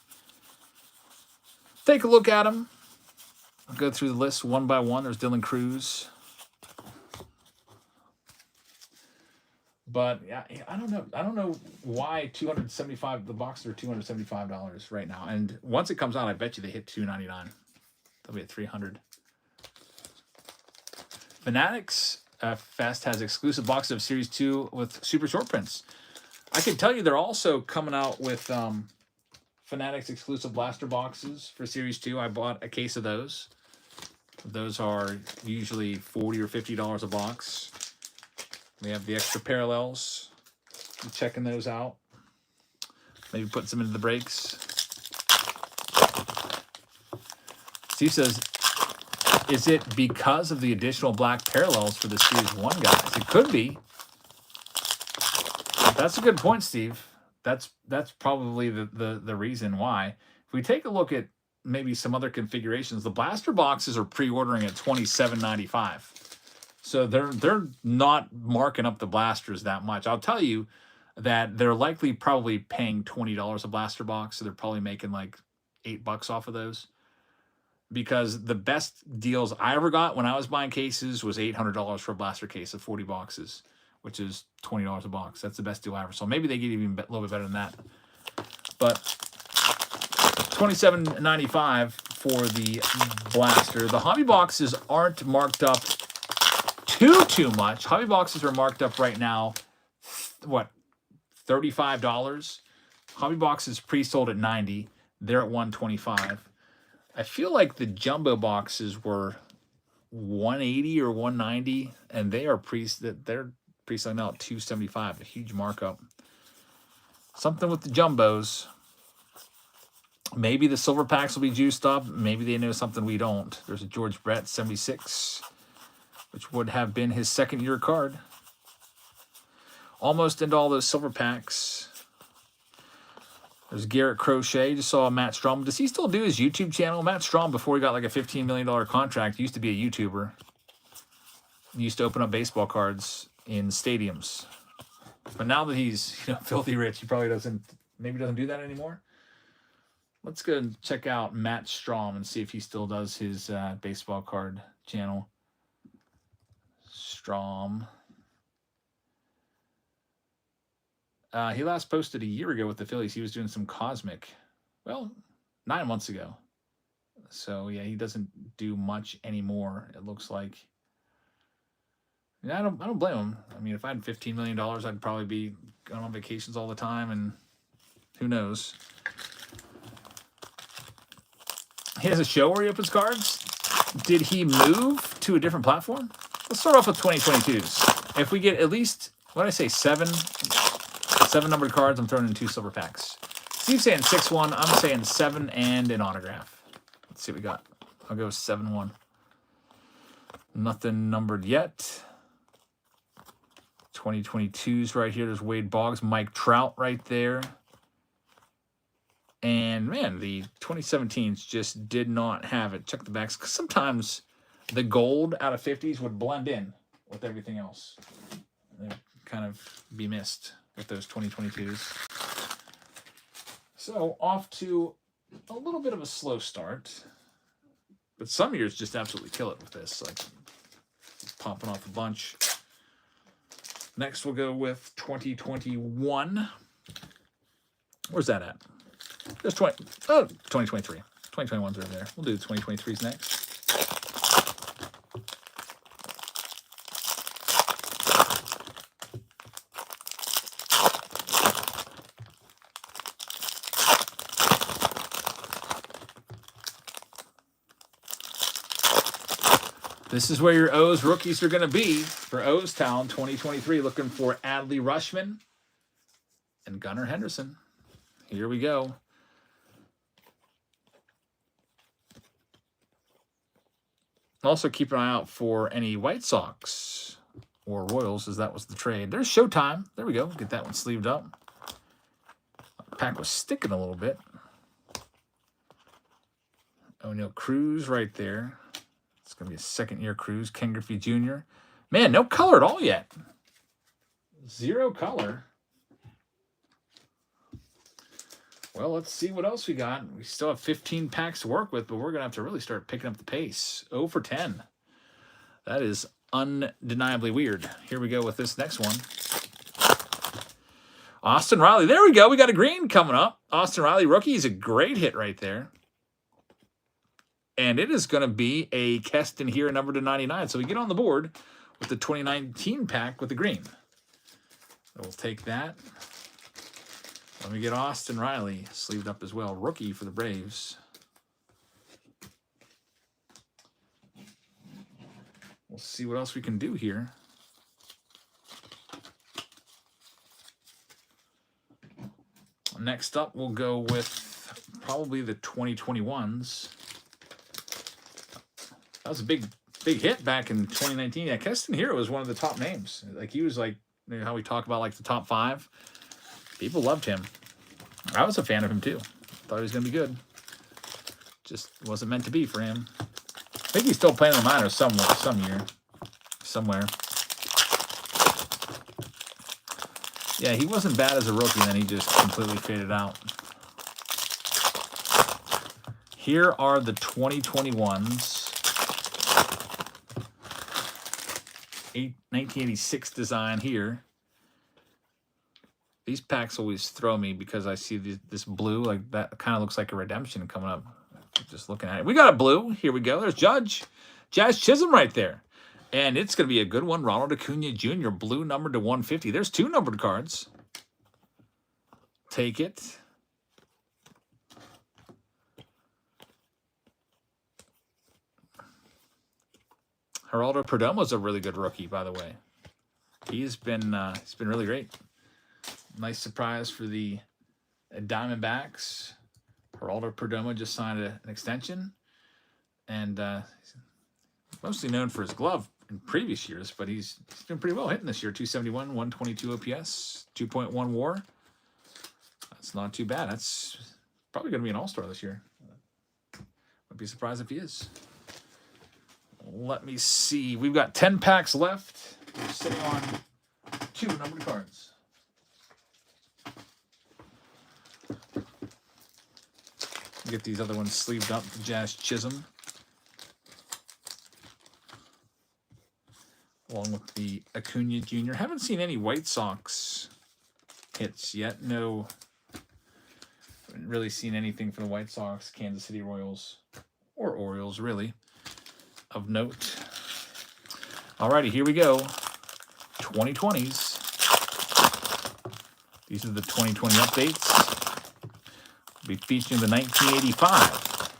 Take a look at them. I'll go through the list one by one. There's Dylan Cruz. But yeah, I don't know. I don't know why $275. The boxes are $275 right now. And once it comes out, I bet you they hit $299. They'll be at $300. Fanatics Fest has exclusive boxes of Series 2 with super short prints. I can tell you they're also coming out with Fanatics exclusive blaster boxes for Series 2. I bought a case of those. Those are usually $40 or $50 a box. We have the extra parallels. I'm checking those out. Maybe putting some into the breaks. Steve says, is it because of the additional black parallels for the Series 1 guys? It could be. That's a good point, Steve. That's probably the reason why. If we take a look at maybe some other configurations, the blaster boxes are pre-ordering at $27.95. So they're not marking up the blasters that much. I'll tell you that they're likely probably paying $20 a blaster box, so they're probably making like $8 off of those. Because the best deals I ever got when I was buying cases was $800 for a blaster case of 40 boxes, which is $20 a box. That's the best deal I ever saw. Maybe they get even a little bit better than that. But $27.95 for the blaster. The hobby boxes aren't marked up too much. Hobby boxes are marked up right now, what, $35? Hobby boxes pre-sold at $90. They're at $125. I feel like the jumbo boxes were $180 or $190, and they're pre-selling now at $275. A huge markup. Something with the jumbos. Maybe the silver packs will be juiced up. Maybe they know something we don't. There's a George Brett 76. Which would have been his second-year card. Almost into all those silver packs. There's Garrett Crochet. Just saw Matt Strom. Does he still do his YouTube channel? Matt Strom, before he got like a $15 million contract, used to be a YouTuber. He used to open up baseball cards in stadiums. But now that he's filthy rich, he probably doesn't do that anymore. Let's go and check out Matt Strom and see if he still does his baseball card channel. Strom. He last posted a year ago with the Phillies. He was doing some Cosmic, 9 months ago. So yeah, he doesn't do much anymore. It looks like. Yeah, I don't blame him. I mean, if I had $15 million, I'd probably be going on vacations all the time, and who knows? He has a show where he opens cards. Did he move to a different platform? Let's start off with 2022s. If we get at least, what did I say, seven numbered cards, I'm throwing in 2 silver packs. Steve's saying 6-1. I'm saying 7 and an autograph. Let's see what we got. I'll go 7-1. Nothing numbered yet. 2022s right here. There's Wade Boggs, Mike Trout right there. And, man, the 2017s just did not have it. Check the backs. Because sometimes the gold out of 50s would blend in with everything else. They'd kind of be missed with those 2022s. So, off to a little bit of a slow start. But some years just absolutely kill it with this. Like, popping off a bunch. Next, we'll go with 2021. Where's that at? There's 2023. 2021's over there. We'll do the 2023s next. This is where your O's rookies are going to be for O's Town 2023. Looking for Adley Rushman and Gunnar Henderson. Here we go. Also, keep an eye out for any White Sox or Royals, as that was the trade. There's Showtime. There we go. Get that one sleeved up. Pack was sticking a little bit. O'Neill Cruz right there. It's going to be a second-year Cruz. Ken Griffey Jr. Man, no color at all yet. 0 color. Well, let's see what else we got. We still have 15 packs to work with, but we're going to have to really start picking up the pace. 0 for 10. That is undeniably weird. Here we go with this next one. Austin Riley. There we go. We got a green coming up. Austin Riley, rookie, is a great hit right there. And it is going to be a Keston here, number /99. So we get on the board with the 2019 pack with the green. So we'll take that. Let me get Austin Riley sleeved up as well. Rookie for the Braves. We'll see what else we can do here. Next up, we'll go with probably the 2021s. That was a big hit back in 2019. Yeah, Keston Hiura was one of the top names. Like, he was like, you know how we talk about like the top 5. People loved him. I was a fan of him too. Thought he was going to be good. Just wasn't meant to be for him. I think he's still playing in the minors somewhere. Yeah, he wasn't bad as a rookie, and then he just completely faded out. Here are the 2021s. 1986 design here. These packs always throw me because I see this blue, like that kind of looks like a redemption coming up. Just looking at it. We got a blue. Here we go. There's Jazz Chisholm right there. And it's going to be a good one. Ronald Acuna Jr., blue numbered /150. There's 2 numbered cards. Take it. Geraldo Perdomo's a really good rookie, by the way. He's been really great. Nice surprise for the Diamondbacks. Geraldo Perdomo just signed an extension, and he's mostly known for his glove in previous years, but he's been pretty well hitting this year. 271, 122 OPS, 2.1 WAR. That's not too bad. That's probably going to be an all-star this year. I'd be surprised if he is. Let me see. We've got 10 packs left. We're sitting on 2 numbered cards. Get these other ones sleeved up. Jazz Chisholm, along with the Acuna Jr. Haven't seen any White Sox hits yet. No, haven't really seen anything from the White Sox, Kansas City Royals, or Orioles, really, of note. Alrighty, here we go. 2020s. These are the 2020 updates. We'll be featuring the 1985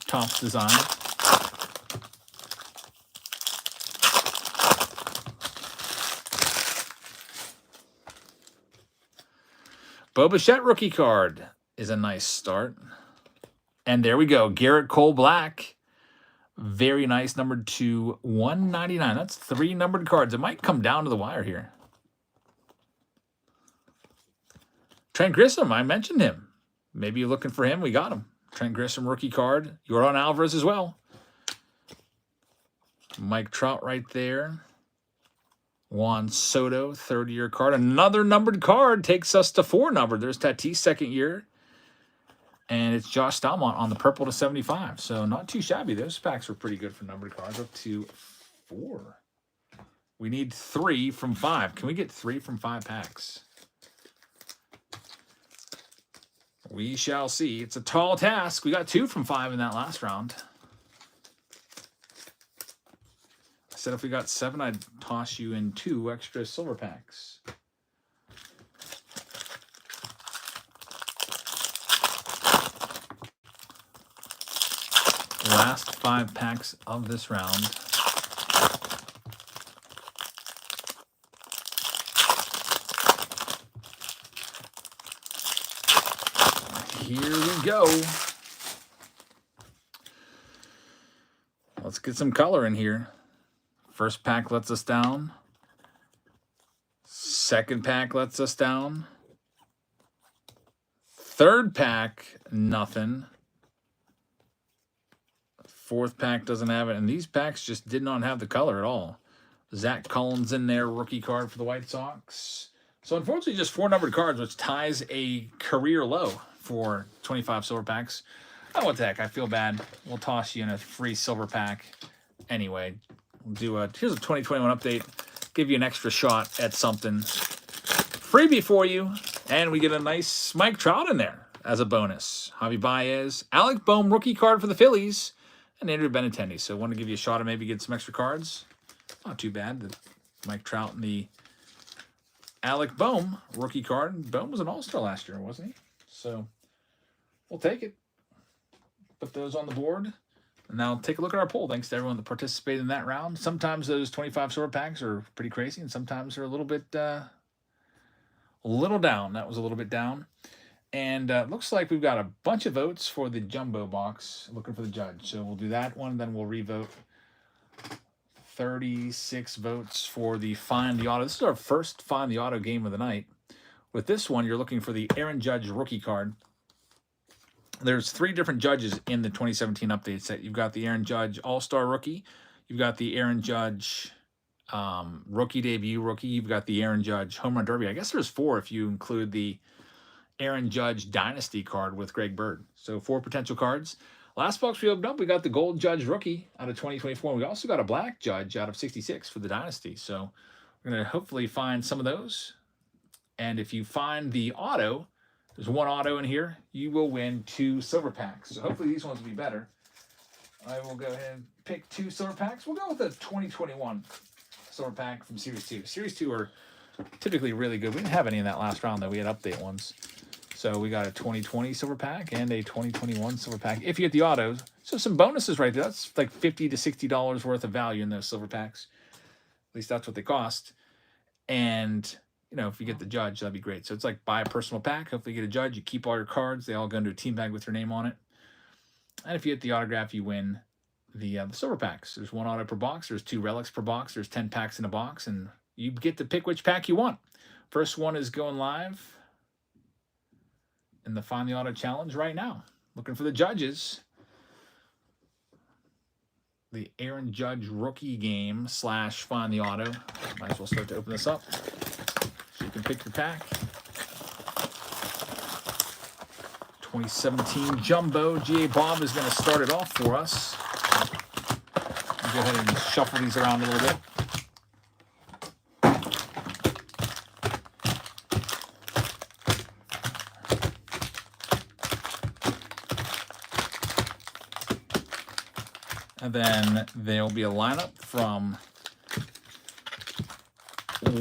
Topps design. Bo Bichette rookie card is a nice start. And there we go. Garrett Cole Black. Very nice. Numbered /199. That's 3 numbered cards. It might come down to the wire here. Trent Grisham, I mentioned him. Maybe you're looking for him. We got him. Trent Grisham rookie card. Yordan Alvarez as well. Mike Trout right there. Juan Soto, 3rd-year card. Another numbered card takes us to 4 numbered. There's Tatis, 2nd year. And it's Josh Stalmont on the purple /75. So not too shabby. Those packs were pretty good for numbered cards. Up to 4. We need 3 from 5. Can we get 3 from 5 packs? We shall see. It's a tall task. We got 2 from 5 in that last round. I said if we got 7, I'd toss you in 2 extra silver packs. Last 5 packs of this round. Here we go. Let's get some color in here. First pack lets us down. Second pack lets us down. Third pack, nothing. Fourth pack doesn't have it. And these packs just did not have the color at all. Zach Collins in there, rookie card for the White Sox. So unfortunately, just 4 numbered cards, which ties a career low for 25 silver packs. Oh, what the heck? I feel bad. We'll toss you in a free silver pack anyway. We'll do here's a 2021 update. Give you an extra shot at something freebie for you, and we get a nice Mike Trout in there as a bonus. Javi Baez, Alec Bohm rookie card for the Phillies, and Andrew Benintendi. So I want to give you a shot at maybe get some extra cards. Not too bad. The Mike Trout and the Alec Bohm rookie card. Bohm was an all-star last year, wasn't he? So we'll take it. Put those on the board. And now take a look at our poll. Thanks to everyone that participated in that round. Sometimes those 25 silver packs are pretty crazy, and sometimes they're a little bit down. That was a little bit down. And looks like we've got a bunch of votes for the jumbo box. Looking for the judge. So we'll do that one, then we'll revote. 36 votes for the Find the Auto. This is our first Find the Auto game of the night. With this one, you're looking for the Aaron Judge rookie card. There's 3 different judges in the 2017 update set. You've got the Aaron Judge All-Star rookie. You've got the Aaron Judge rookie debut rookie. You've got the Aaron Judge Home Run Derby. I guess there's 4 if you include the Aaron Judge Dynasty card with Greg Bird. So 4 potential cards. Last box we opened up, we got the Gold Judge rookie out of 2024. We also got a Black Judge out of 66 for the Dynasty. So we're going to hopefully find some of those. And if you find the auto, there's 1 auto in here, you will win 2 silver packs. So hopefully these ones will be better. I will go ahead and pick 2 silver packs. We'll go with a 2021 silver pack from Series 2. Series 2 are typically really good. We didn't have any in that last round, though. We had update ones. So we got a 2020 silver pack and a 2021 silver pack if you get the autos. So some bonuses right there. That's like $50 to $60 worth of value in those silver packs. At least that's what they cost. And if you get the judge, that'd be great. So it's like buy a personal pack. Hopefully you get a judge. You keep all your cards. They all go into a team bag with your name on it. And if you get the autograph, you win the silver packs. There's 1 auto per box. There's 2 relics per box. There's 10 packs in a box. And you get to pick which pack you want. First one is going live in the Find the Auto Challenge right now. Looking for the judges. The Aaron Judge rookie game / Find the Auto. Might as well start to open this up. You can pick your pack. 2017 Jumbo. G.A. Bob is going to start it off for us. I'll go ahead and shuffle these around a little bit. And then there'll be a lineup from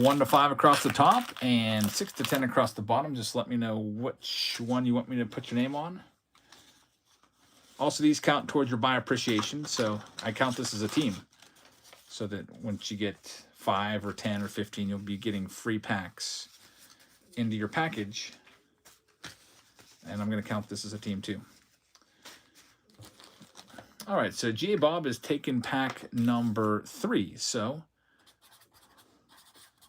1 to 5 across the top and 6 to 10 across the bottom. Just let me know which one you want me to put your name on. Also, these count towards your buy appreciation, so I count this as a team. So that once you get 5 or 10 or 15, you'll be getting free packs into your package. And I'm going to count this as a team too. All right, so G.A. Bob is taking pack number 3. So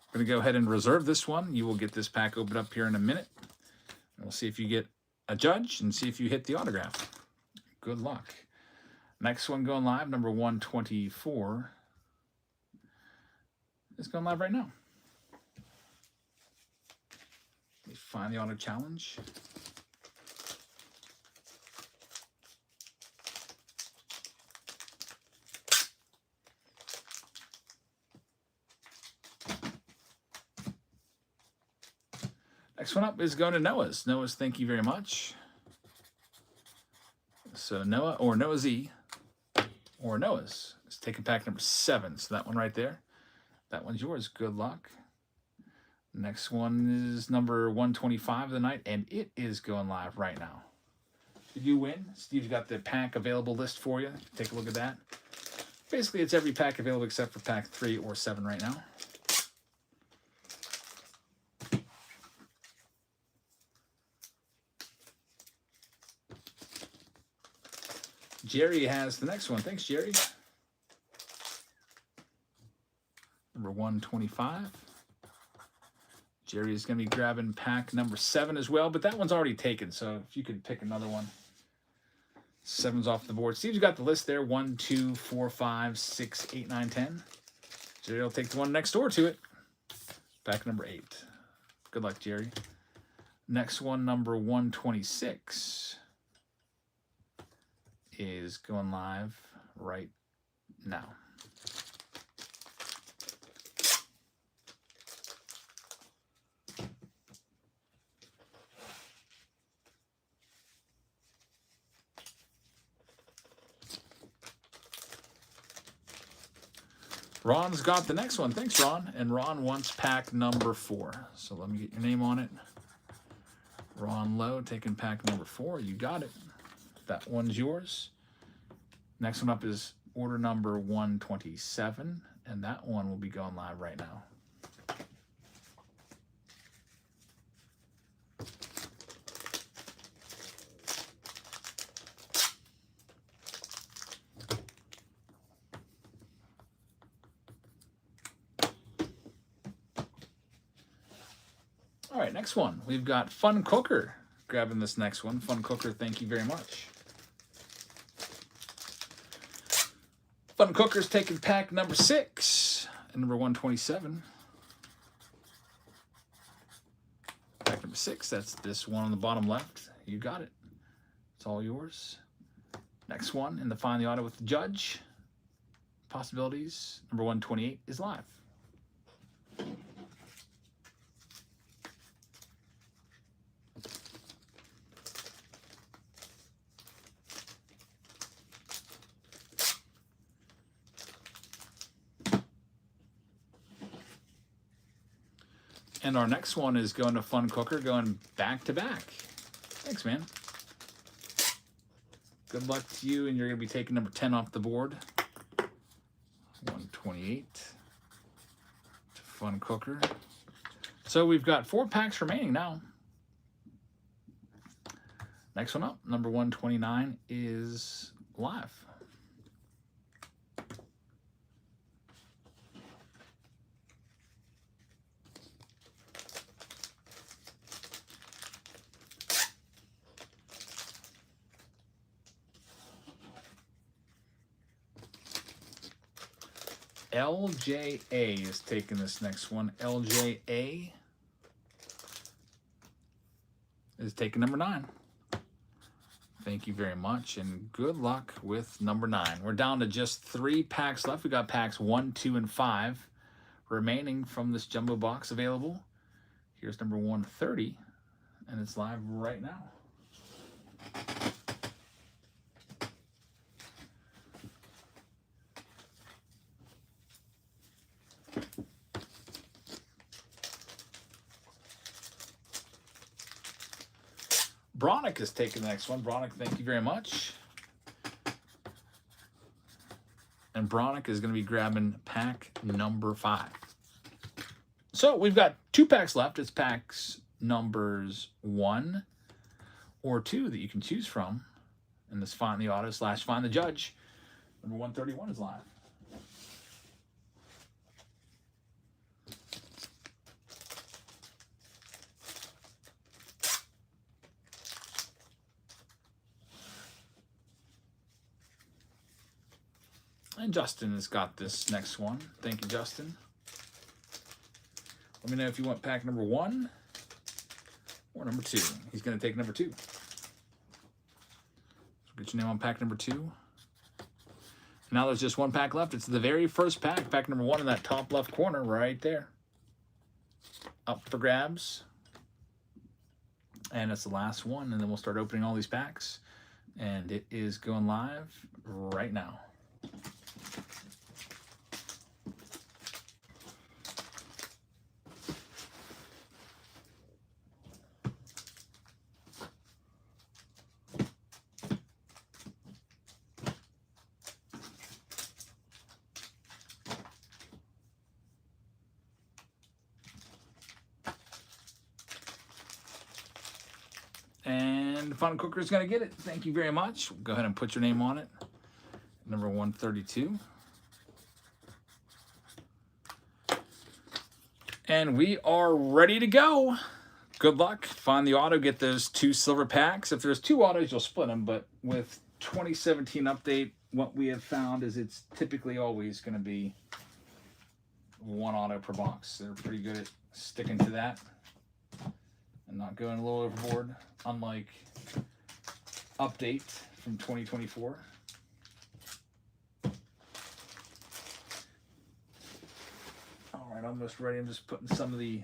I'm going to go ahead and reserve this one. You will get this pack opened up here in a minute. And we'll see if you get a judge and see if you hit the autograph. Good luck. Next one going live, number 124. It's going live right now. Let me find the auto challenge. Next one up is going to Noah's. Noah's, thank you very much. So Noah or Noah Z or Noah's is taking pack number 7. So that one right there. That one's yours. Good luck. Next one is number 125 of the night, and it is going live right now. Did you win? Steve's got the pack available list for you. Take a look at that. Basically, it's every pack available except for pack 3 or 7 right now. Jerry has the next one. Thanks, Jerry. Number 125. Jerry is going to be grabbing pack number 7 as well, but that one's already taken, so if you could pick another one. 7's off the board. Steve's got the list there. 1, 2, 4, 5, 6, 8, 9, 10. Jerry will take the one next door to it. Pack number 8. Good Good luck, Jerry. Next one, number 126, is going live right now. Ron's got the next one. Thanks, Ron. And Ron wants pack number 4. So let me get your name on it. Ron Lowe taking pack number 4. You got it. That one's yours. Next one up is order number 127. And that one will be going live right now. All right, next one. We've got Fun Cooker grabbing this next one. Fun Cooker, thank you very much. Fun Cooker's taking pack number 6 and number 127. Pack number 6, that's this one on the bottom left. You got it. It's all yours. Next one in the Find the Auto with the Judge. Possibilities, number 128 is live. And our next one is going to Fun Cooker, going back to back. Thanks, man. Good luck to you, and you're going to be taking number 10 off the board. 128 to Fun Cooker. So we've got 4 packs remaining now. Next one up, number 129 is live. LJA is taking this next one. LJA is taking number 9. Thank you very much, and good luck with number 9. We're down to just 3 packs left. We got packs 1, 2, and 5 remaining from this jumbo box available. Here's number 130, and it's live right now. Bronick is taking the next one. Bronick, thank you very much. And Bronick is going to be grabbing pack number 5. So we've got 2 packs left. It's packs numbers 1 or 2 that you can choose from in this Find the Auto / Find the Judge. Number 131 is live. And Justin has got this next one. Thank you, Justin. Let me know if you want pack number 1 or number 2. He's going to take number 2. So get your name on pack number 2. Now there's just 1 pack left. It's the very first pack, pack number 1 in that top left corner right there. Up for grabs. And it's the last one, and then we'll start opening all these packs. And it is going live right now. And Fun Cooker's going to get it. Thank you very much. Go ahead and put your name on it. Number 132. And we are ready to go. Good luck. Find the auto. Get those 2 silver packs. If there's 2 autos, you'll split them. But with 2017 update, what we have found is it's typically always going to be 1 auto per box. They're pretty good at sticking to that. Not going a little overboard, unlike Update from 2024. All right, almost ready. I'm just putting some of the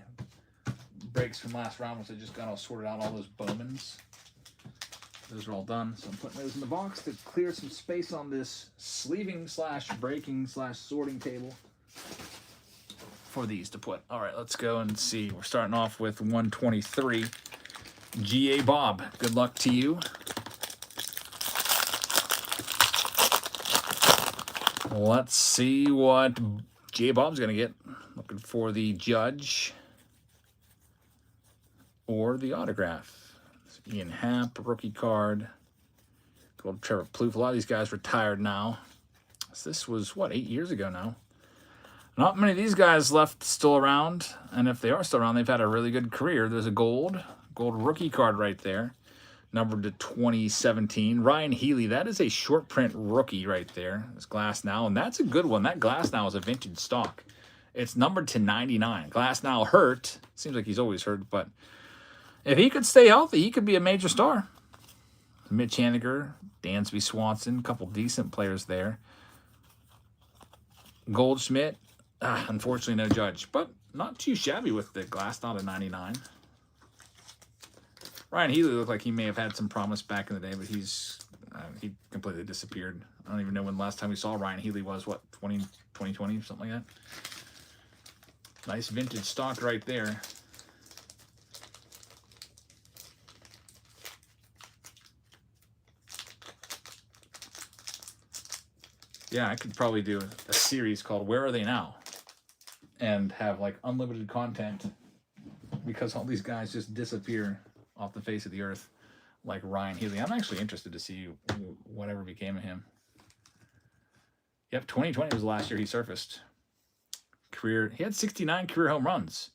breaks from last round, which I just got all sorted out, all those Bowmans. Those are all done, so I'm putting those in the box to clear some space on this sleeving slash breaking slash sorting table for these to put. All right, let's go and see. We're starting off with 123. G.A. Bob, good luck to you. Let's see what G.A. Bob's going to get. Looking for the Judge or the autograph. Ian Happ, rookie card. Gold Trevor Plouffe. A lot of these guys retired now. So this was, what, 8 years ago now? Not many of these guys left still around. And if they are still around, they've had a really good career. There's a gold rookie card right there. Numbered to 2017. Ryan Healy, that is a short print rookie right there. It's Glass Now, and that's a good one. That Glass Now is a vintage stock. It's numbered to 99. Glass Now hurt. Seems like he's always hurt, but if he could stay healthy, he could be a major star. Mitch Haniger, Dansby Swanson, a couple decent players there. Goldschmidt, unfortunately no Judge, but not too shabby with the Glass Now to 99. Ryan Healy looked like he may have had some promise back in the day, but he completely disappeared. I don't even know when the last time we saw Ryan Healy was, what, 2020 or something like that? Nice vintage stock right there. Yeah, I could probably do a series called Where Are They Now? And have like unlimited content because all these guys just disappear off the face of the earth like Ryan Healy. I'm actually interested to see whatever became of him. Yep, 2020 was the last year he surfaced. He had 69 career home runs.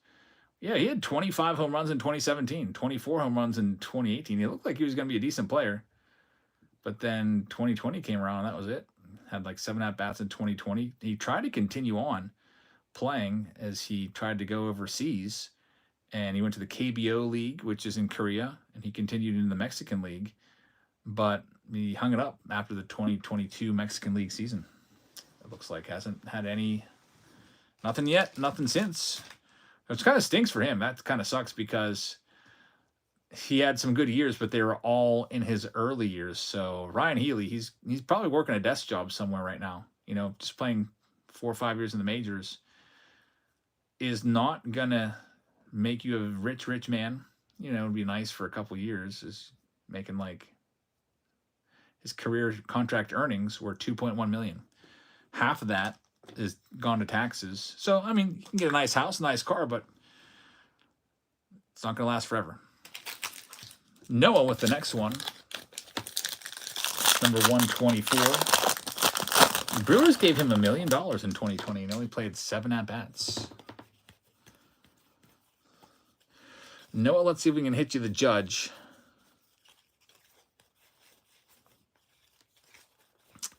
Yeah, he had 25 home runs in 2017, 24 home runs in 2018. He looked like he was going to be a decent player. But then 2020 came around, and that was it. Had like 7 at-bats in 2020. He tried to continue on playing as he tried to go overseas, and he went to the KBO League, which is in Korea, and he continued in the Mexican League, but he hung it up after the 2022 Mexican League season. It looks like hasn't had nothing yet, nothing since. Which kind of stinks for him. That kind of sucks because he had some good years, but they were all in his early years. So Ryan Healy, he's probably working a desk job somewhere right now. You know, just playing 4 or 5 years in the majors is not gonna make you a rich man. You know, it'd be nice for a couple years. Is making like his career contract earnings were $2.1 million. Half of that is gone to taxes. So I mean, you can get a nice house, a nice car, but it's not gonna last forever. Noah with the next one. Number 124. The Brewers gave him $1 million in 2020 and only played 7 at-bats. Noah, let's see if we can hit you the Judge.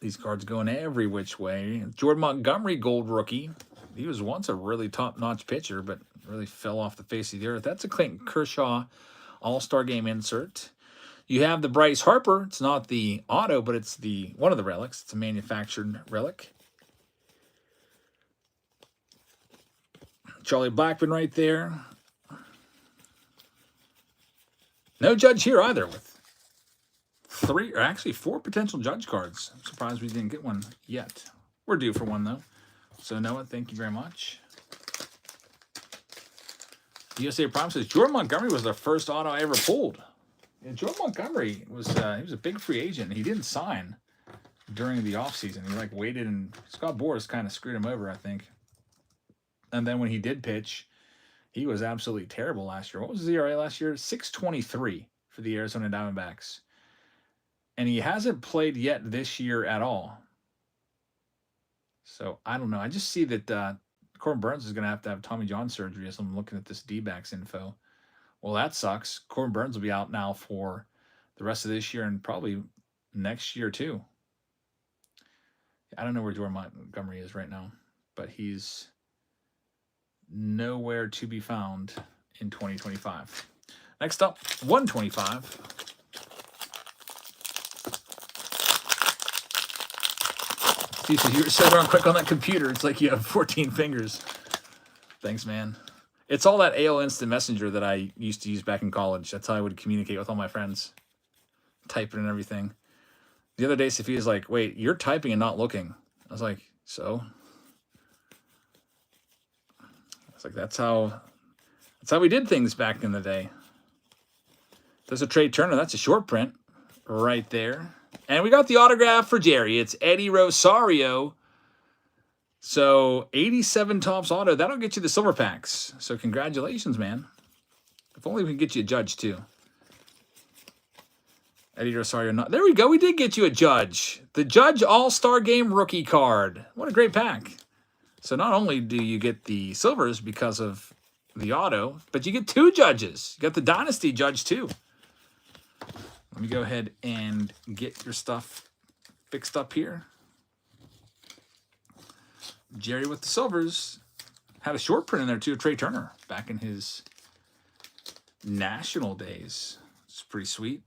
These cards going every which way. Jordan Montgomery, gold rookie. He was once a really top-notch pitcher, but really fell off the face of the earth. That's a Clayton Kershaw All-Star Game insert. You have the Bryce Harper. It's not the auto, but it's one of the relics. It's a manufactured relic. Charlie Blackmon right there. No Judge here either, with 3 or actually 4 potential Judge cards. I'm surprised we didn't get one yet. We're due for one though. So Noah, thank you very much. USA Prime says Jordan Montgomery was the first auto I ever pulled. Yeah, Jordan Montgomery was he was a big free agent. He didn't sign during the offseason. He like waited, and Scott Boras kind of screwed him over, I think. And then when he did pitch, he was absolutely terrible last year. What was his ERA last year? 6.23 for the Arizona Diamondbacks. And he hasn't played yet this year at all. So I don't know. I just see that Corbin Burns is going to have Tommy John surgery as I'm looking at this D-backs info. Well, that sucks. Corbin Burns will be out now for the rest of this year and probably next year too. I don't know where Jordan Montgomery is right now, but he's nowhere to be found in 2025. Next up, 125. Steve says, you're so darn quick on that computer. It's like you have 14 fingers. Thanks, man. It's all that AOL Instant Messenger that I used to use back in college. That's how I would communicate with all my friends. Typing and everything. The other day, Sophia's like, wait, you're typing and not looking. I was like, so? It's like, that's how we did things back in the day. There's a Trey Turner. That's a short print right there. And we got the autograph for Jerry. It's Eddie Rosario. So 87 Topps auto. That'll get you the silver packs. So congratulations, man. If only we can get you a Judge, too. Eddie Rosario. Not, there we go. We did get you a Judge. The Judge All-Star Game rookie card. What a great pack. So not only do you get the silvers because of the auto, but you get 2 Judges. You got the Dynasty Judge, too. Let me go ahead and get your stuff fixed up here. Jerry with the silvers. Had a short print in there, too, Trey Turner, back in his National days. It's pretty sweet.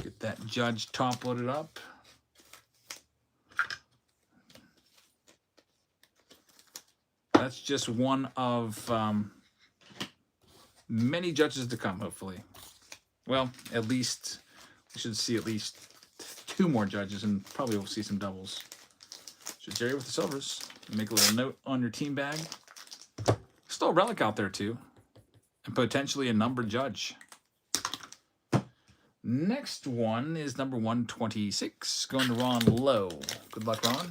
Get that Judge top loaded up. That's just one of many Judges to come, hopefully. Well, at least we should see at least 2 more Judges, and probably we'll see some doubles. So Jerry with the silvers. Make a little note on your team bag. Still a relic out there, too. And potentially a numbered Judge. Next one is number 126. Going to Ron Lowe. Good luck, Ron.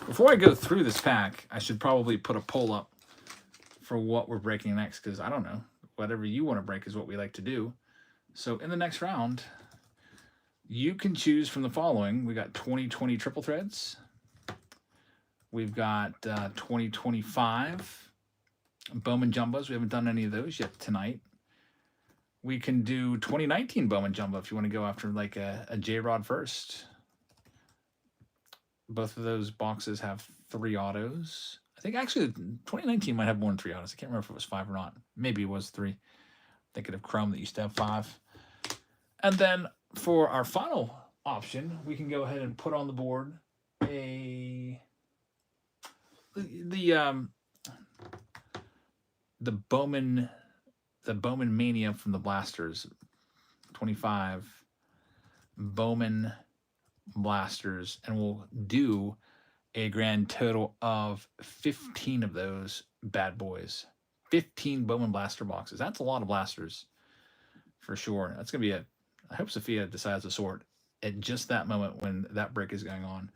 Before I go through this pack, I should probably put a poll up for what we're breaking next, because I don't know. Whatever you want to break is what we like to do. So in the next round, you can choose from the following. We got 2020 triple threads. We've got 2025 Bowman Jumbos. We haven't done any of those yet tonight. We can do 2019 Bowman Jumbo if you want to go after like a J-Rod first. Both of those boxes have 3 autos. I think actually 2019 might have more than 3 autos. I can't remember if it was 5 or not. Maybe it was 3. Thinking of Chrome that used to have 5. And then for our final option, we can go ahead and put on the board the Bowman Mania from the Blasters. 25 Bowman Blasters, and we'll do a grand total of 15 of those bad boys. 15 Bowman Blaster boxes. That's a lot of blasters for sure. That's gonna be I hope Sophia decides to sort at just that moment when that break is going on,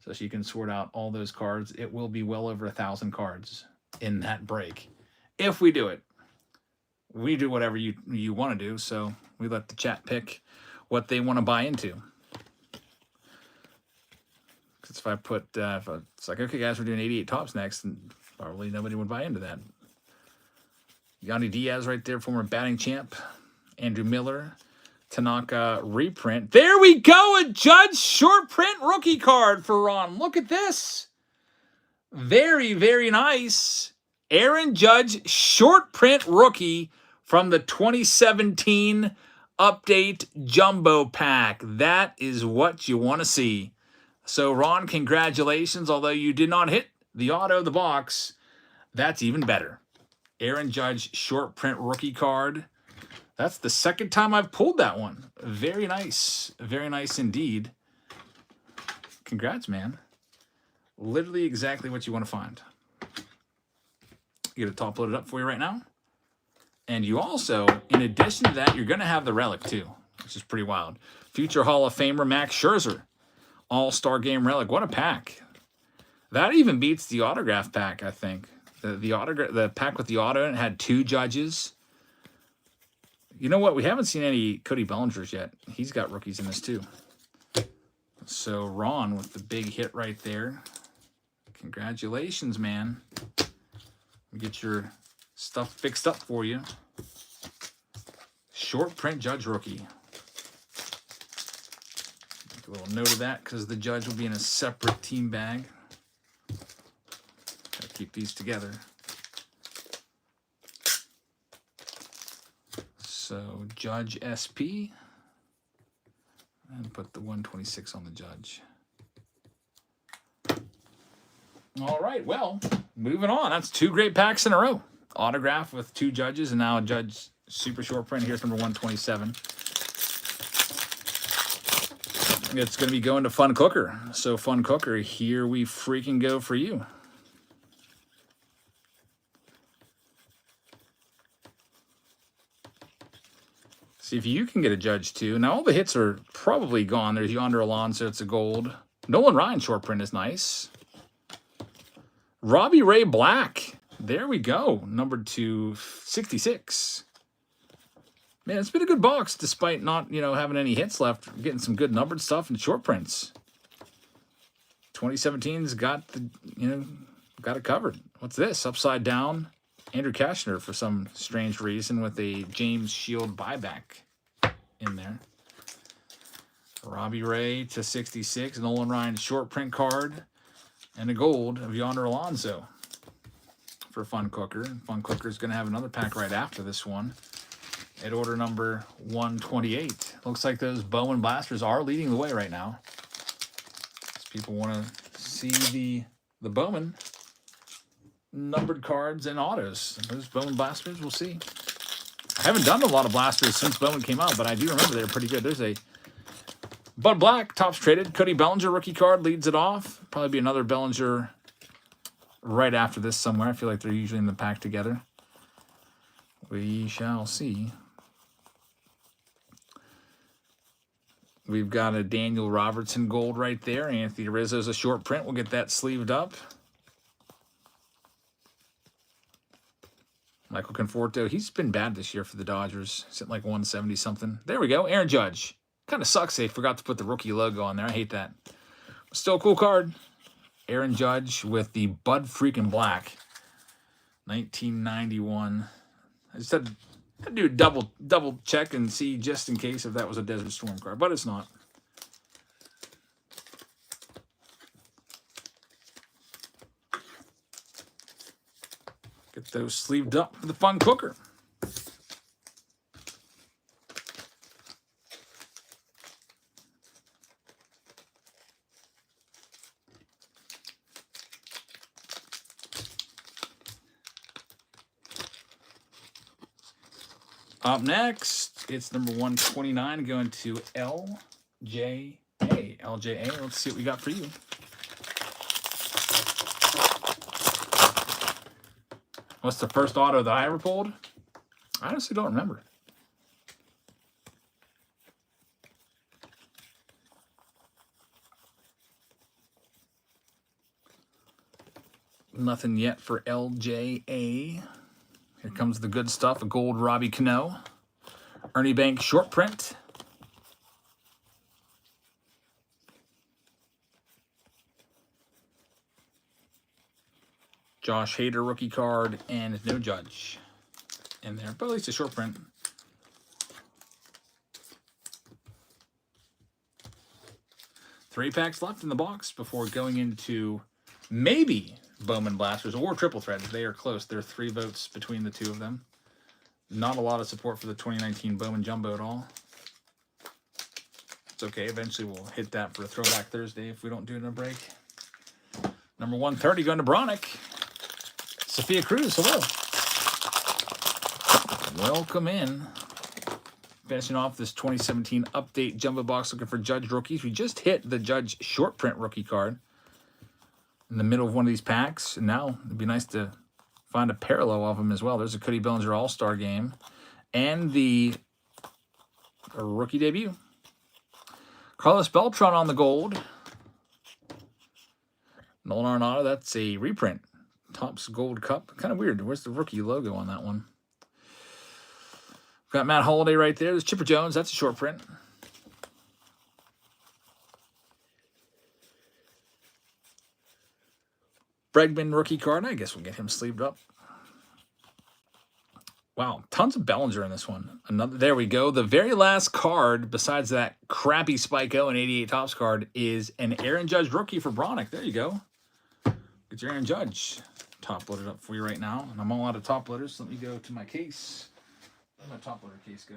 so she can sort out all those cards. It will be well over 1,000 cards in that break if we do it. We do whatever you want to do, so we let the chat pick what they want to buy into. Because if I put, if it's like, okay, guys, we're doing 88 Topps next, and probably nobody would buy into that. Yanni Diaz right there, former batting champ. Andrew Miller. Tanaka reprint. There we go, a Judge short print rookie card for Ron. Look at this. Very, very nice. Aaron Judge short print rookie from the 2017 Update Jumbo Pack. That is what you want to see. So, Ron, congratulations. Although you did not hit the auto of the box, that's even better. Aaron Judge short print rookie card. That's the second time I've pulled that one. Very nice. Very nice indeed. Congrats, man. Literally exactly what you want to find. Get a top loaded up for you right now. And you also, in addition to that, you're going to have the relic too, which is pretty wild. Future Hall of Famer Max Scherzer. All-Star Game relic. What a pack. That even beats the autograph pack, I think. The pack with the auto, it had 2 Judges. You know what? We haven't seen any Cody Bellingers yet. He's got rookies in this too. So Ron with the big hit right there. Congratulations, man. Get your stuff fixed up for you. Short print Judge rookie. Make a little note of that because the Judge will be in a separate team bag. Got keep these together. So Judge SP. And put the 126 on the Judge. All right, well, moving on. That's 2 great packs in a row. Autograph with 2 Judges, and now a Judge super short print. Here's number 127. It's going to be going to Fun Cooker. So Fun Cooker, here we freaking go for you. See if you can get a Judge too. Now all the hits are probably gone. There's Yonder Alonso, it's a gold. Nolan Ryan short print is nice. Robbie Ray Black. There we go. Number 266. Man, it's been a good box despite not, having any hits left. We're getting some good numbered stuff and short prints. 2017's got got it covered. What's this? Upside down. Andrew Kashner for some strange reason with a James Shield buyback in there. Robbie Ray to 66. Nolan Ryan short print card. And a gold of Yonder Alonso for Fun Cooker. Fun Cooker is going to have another pack right after this one at order number 128. Looks like those Bowman blasters are leading the way right now. As people want to see the Bowman numbered cards and autos. Those Bowman blasters, we'll see. I haven't done a lot of blasters since Bowman came out, but I do remember they were pretty good. There's a Bud Black, tops traded. Cody Bellinger rookie card leads it off. Probably be another Bellinger right after this somewhere. I feel like they're usually in the pack together. We shall see. We've got a Daniel Robertson gold right there. Anthony Rizzo's a short print. We'll get that sleeved up. Michael Conforto, he's been bad this year for the Dodgers. Sitting like 170-something. There we go. Aaron Judge. Kind of sucks they forgot to put the rookie logo on there. I hate that. Still a cool card. Aaron Judge with the Bud freaking Black. 1991. I just had to do a double check and see just in case if that was a Desert Storm card, but it's not. Get those sleeved up for the Fun Cooker. Up next, it's number 129 going to LJA. LJA, let's see what we got for you. What's the first auto that I ever pulled? I honestly don't remember. Nothing yet for LJA. Here comes the good stuff. A gold Robbie Cano. Ernie Banks short print. Josh Hader rookie card and no Judge in there, but at least a short print. Three packs left in the box before going into maybe Bowman blasters or triple threads. They are close. There are 3 votes between the two of them. Not a lot of support for the 2019 Bowman Jumbo at all. It's okay. Eventually we'll hit that for a Throwback Thursday if we don't do it in a break. Number 130 going to Bronick. Sophia Cruz, hello. Welcome in. Finishing off this 2017 update jumbo box looking for Judge rookies. We just hit the Judge short print rookie card in the middle of one of these packs. And now it'd be nice to find a parallel of them as well. There's a Cody Bellinger All-Star game and the rookie debut. Carlos Beltran on the gold. Nolan Arenado, that's a reprint. Topps Gold Cup. Kind of weird. Where's the rookie logo on that one? Got Matt Holliday right there. There's Chipper Jones. That's a short print. Bregman rookie card. I guess we'll get him sleeved up. Wow, tons of Bellinger in this one. Another. There we go. The very last card, besides that crappy Spike-O and 88 Topps card, is an Aaron Judge rookie for Bronick. There you go. Get your Aaron Judge. top load it up for you right now. And I'm all out of top loaders. So let me go to my case. Where'd my top loader case go?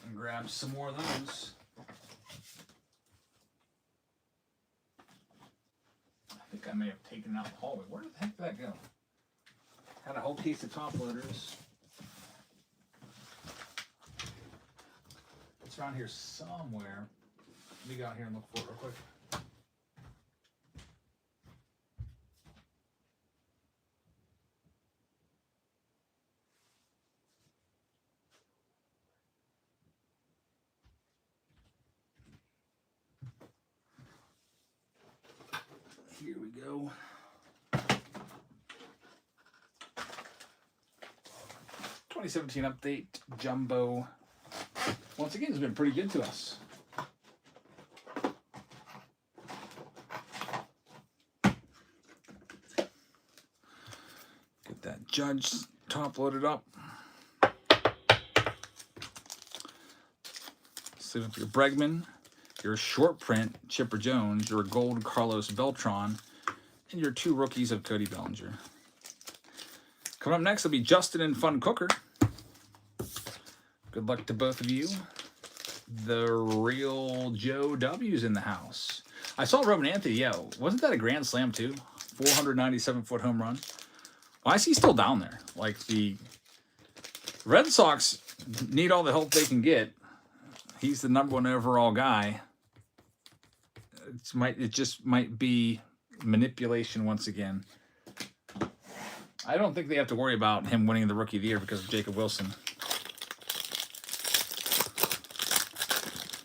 And grab some more of those. I think I may have taken it out in the hallway. Where the heck did that go? Had a whole case of top loaders. It's around here somewhere. Let me go out here and look for it real quick. Here we go. '17 update jumbo. Once again, has been pretty good to us. Get that Judge top loaded up. Sleeve up your Bregman, your short print Chipper Jones, your gold Carlos Beltran, and your 2 rookies of Cody Bellinger. Coming up next will be Justin and Fun Cooker. Good luck to both of you. The real Joe W's in the house. I saw Roman Anthony. Yeah, wasn't that a grand slam too? 497-foot home run. Why is he still down there? Like, the Red Sox need all the help they can get. He's the #1 overall guy. It just might be manipulation once again. I don't think they have to worry about him winning the Rookie of the Year because of Jacob Wilson.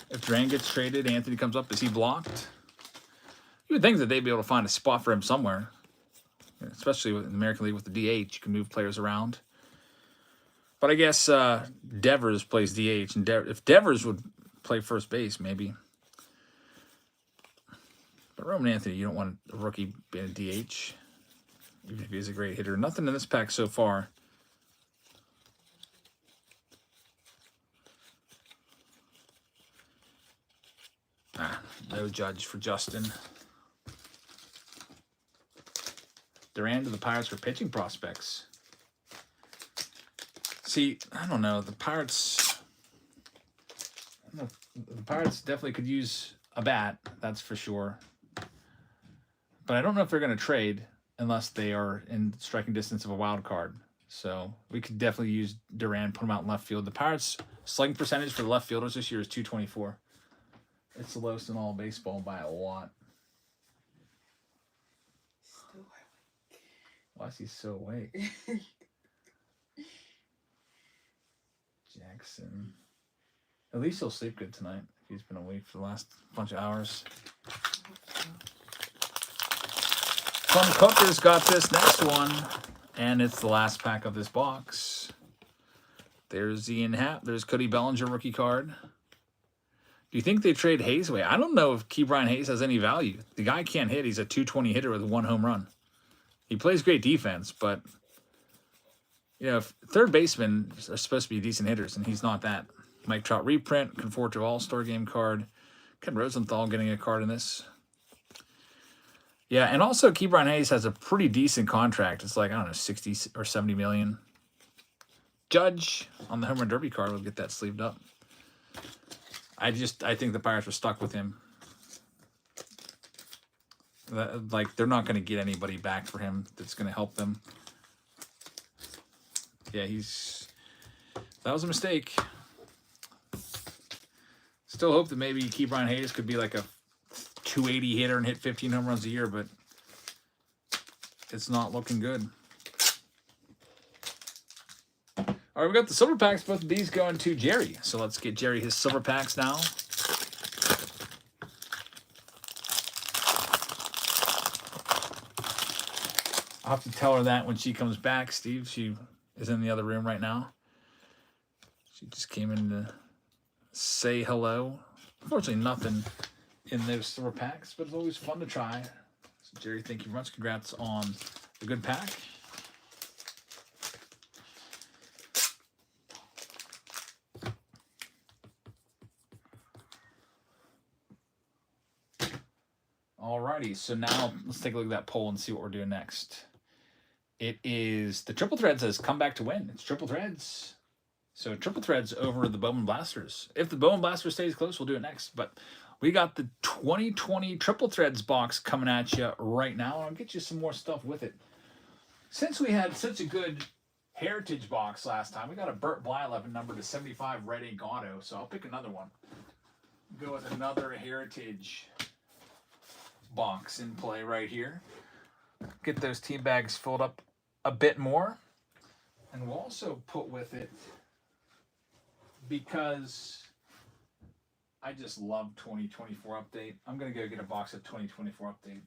If Duran gets traded, Anthony comes up. Is he blocked? You would think that they'd be able to find a spot for him somewhere, especially with the American League with the DH. You can move players around. But I guess Devers plays DH, and if Devers would play first base, maybe. But Roman Anthony, you don't want a rookie being a DH, even if he's a great hitter. Nothing in this pack so far. No Judge for Justin. Duran to the Pirates for pitching prospects. See, I don't know. The Pirates definitely could use a bat, that's for sure. But I don't know if they're going to trade unless they are in striking distance of a wild card. So we could definitely use Duran, put him out in left field. The Pirates' slugging percentage for the left fielders this year is .224. It's the lowest in all of baseball by a lot. Why is he so awake? Jackson. At least he'll sleep good tonight if he's been awake for the last bunch of hours. Fun Cooker's got this next one, and it's the last pack of this box. There's Ian Happ. There's Cody Bellinger rookie card. Do you think they trade Hayes away? I don't know if Ke'Bryan Hayes has any value. The guy can't hit. He's a .220 hitter with 1 home run. He plays great defense, but you know, third basemen are supposed to be decent hitters, and he's not that. Mike Trout reprint, Conforto All-Star Game card. Ken Rosenthal getting a card in this. Yeah, and also Ke'Bryan Hayes has a pretty decent contract. It's like, I don't know, 60 or 70 million. Judge on the Home Run Derby card will get that sleeved up. I think the Pirates were stuck with him. Like, they're not going to get anybody back for him that's going to help them. Yeah, that was a mistake. Still hope that maybe Ke'Bryan Hayes could be like a 280 hitter and hit 15 home runs a year, but it's not looking good. All right, we got the silver packs. Both of these going to Jerry. So let's get Jerry his silver packs now. I'll have to tell her that when she comes back, Steve. She is in the other room right now. She just came in to say hello. Unfortunately, nothing in those silver packs, but it's always fun to try. So, Jerry, thank you very much. Congrats on the good pack. Alrighty. Alrighty, so now let's take a look at that poll and see what we're doing next. It is the Triple Threads has come back to win. It's Triple Threads. So Triple Threads over the Bowman Blasters. If the Bowman Blaster stays close, we'll do it next. But we got the 2020 Triple Threads box coming at you right now. I'll get you some more stuff with it. Since we had such a good Heritage box last time, we got a Burt Blyleven number to 75 Red Ink Auto. So I'll pick another one. Go with another Heritage box in play right here. Get those tea bags filled up a bit more. And we'll also put with it, because I just love 2024 update, I'm going to go get a box of 2024 update.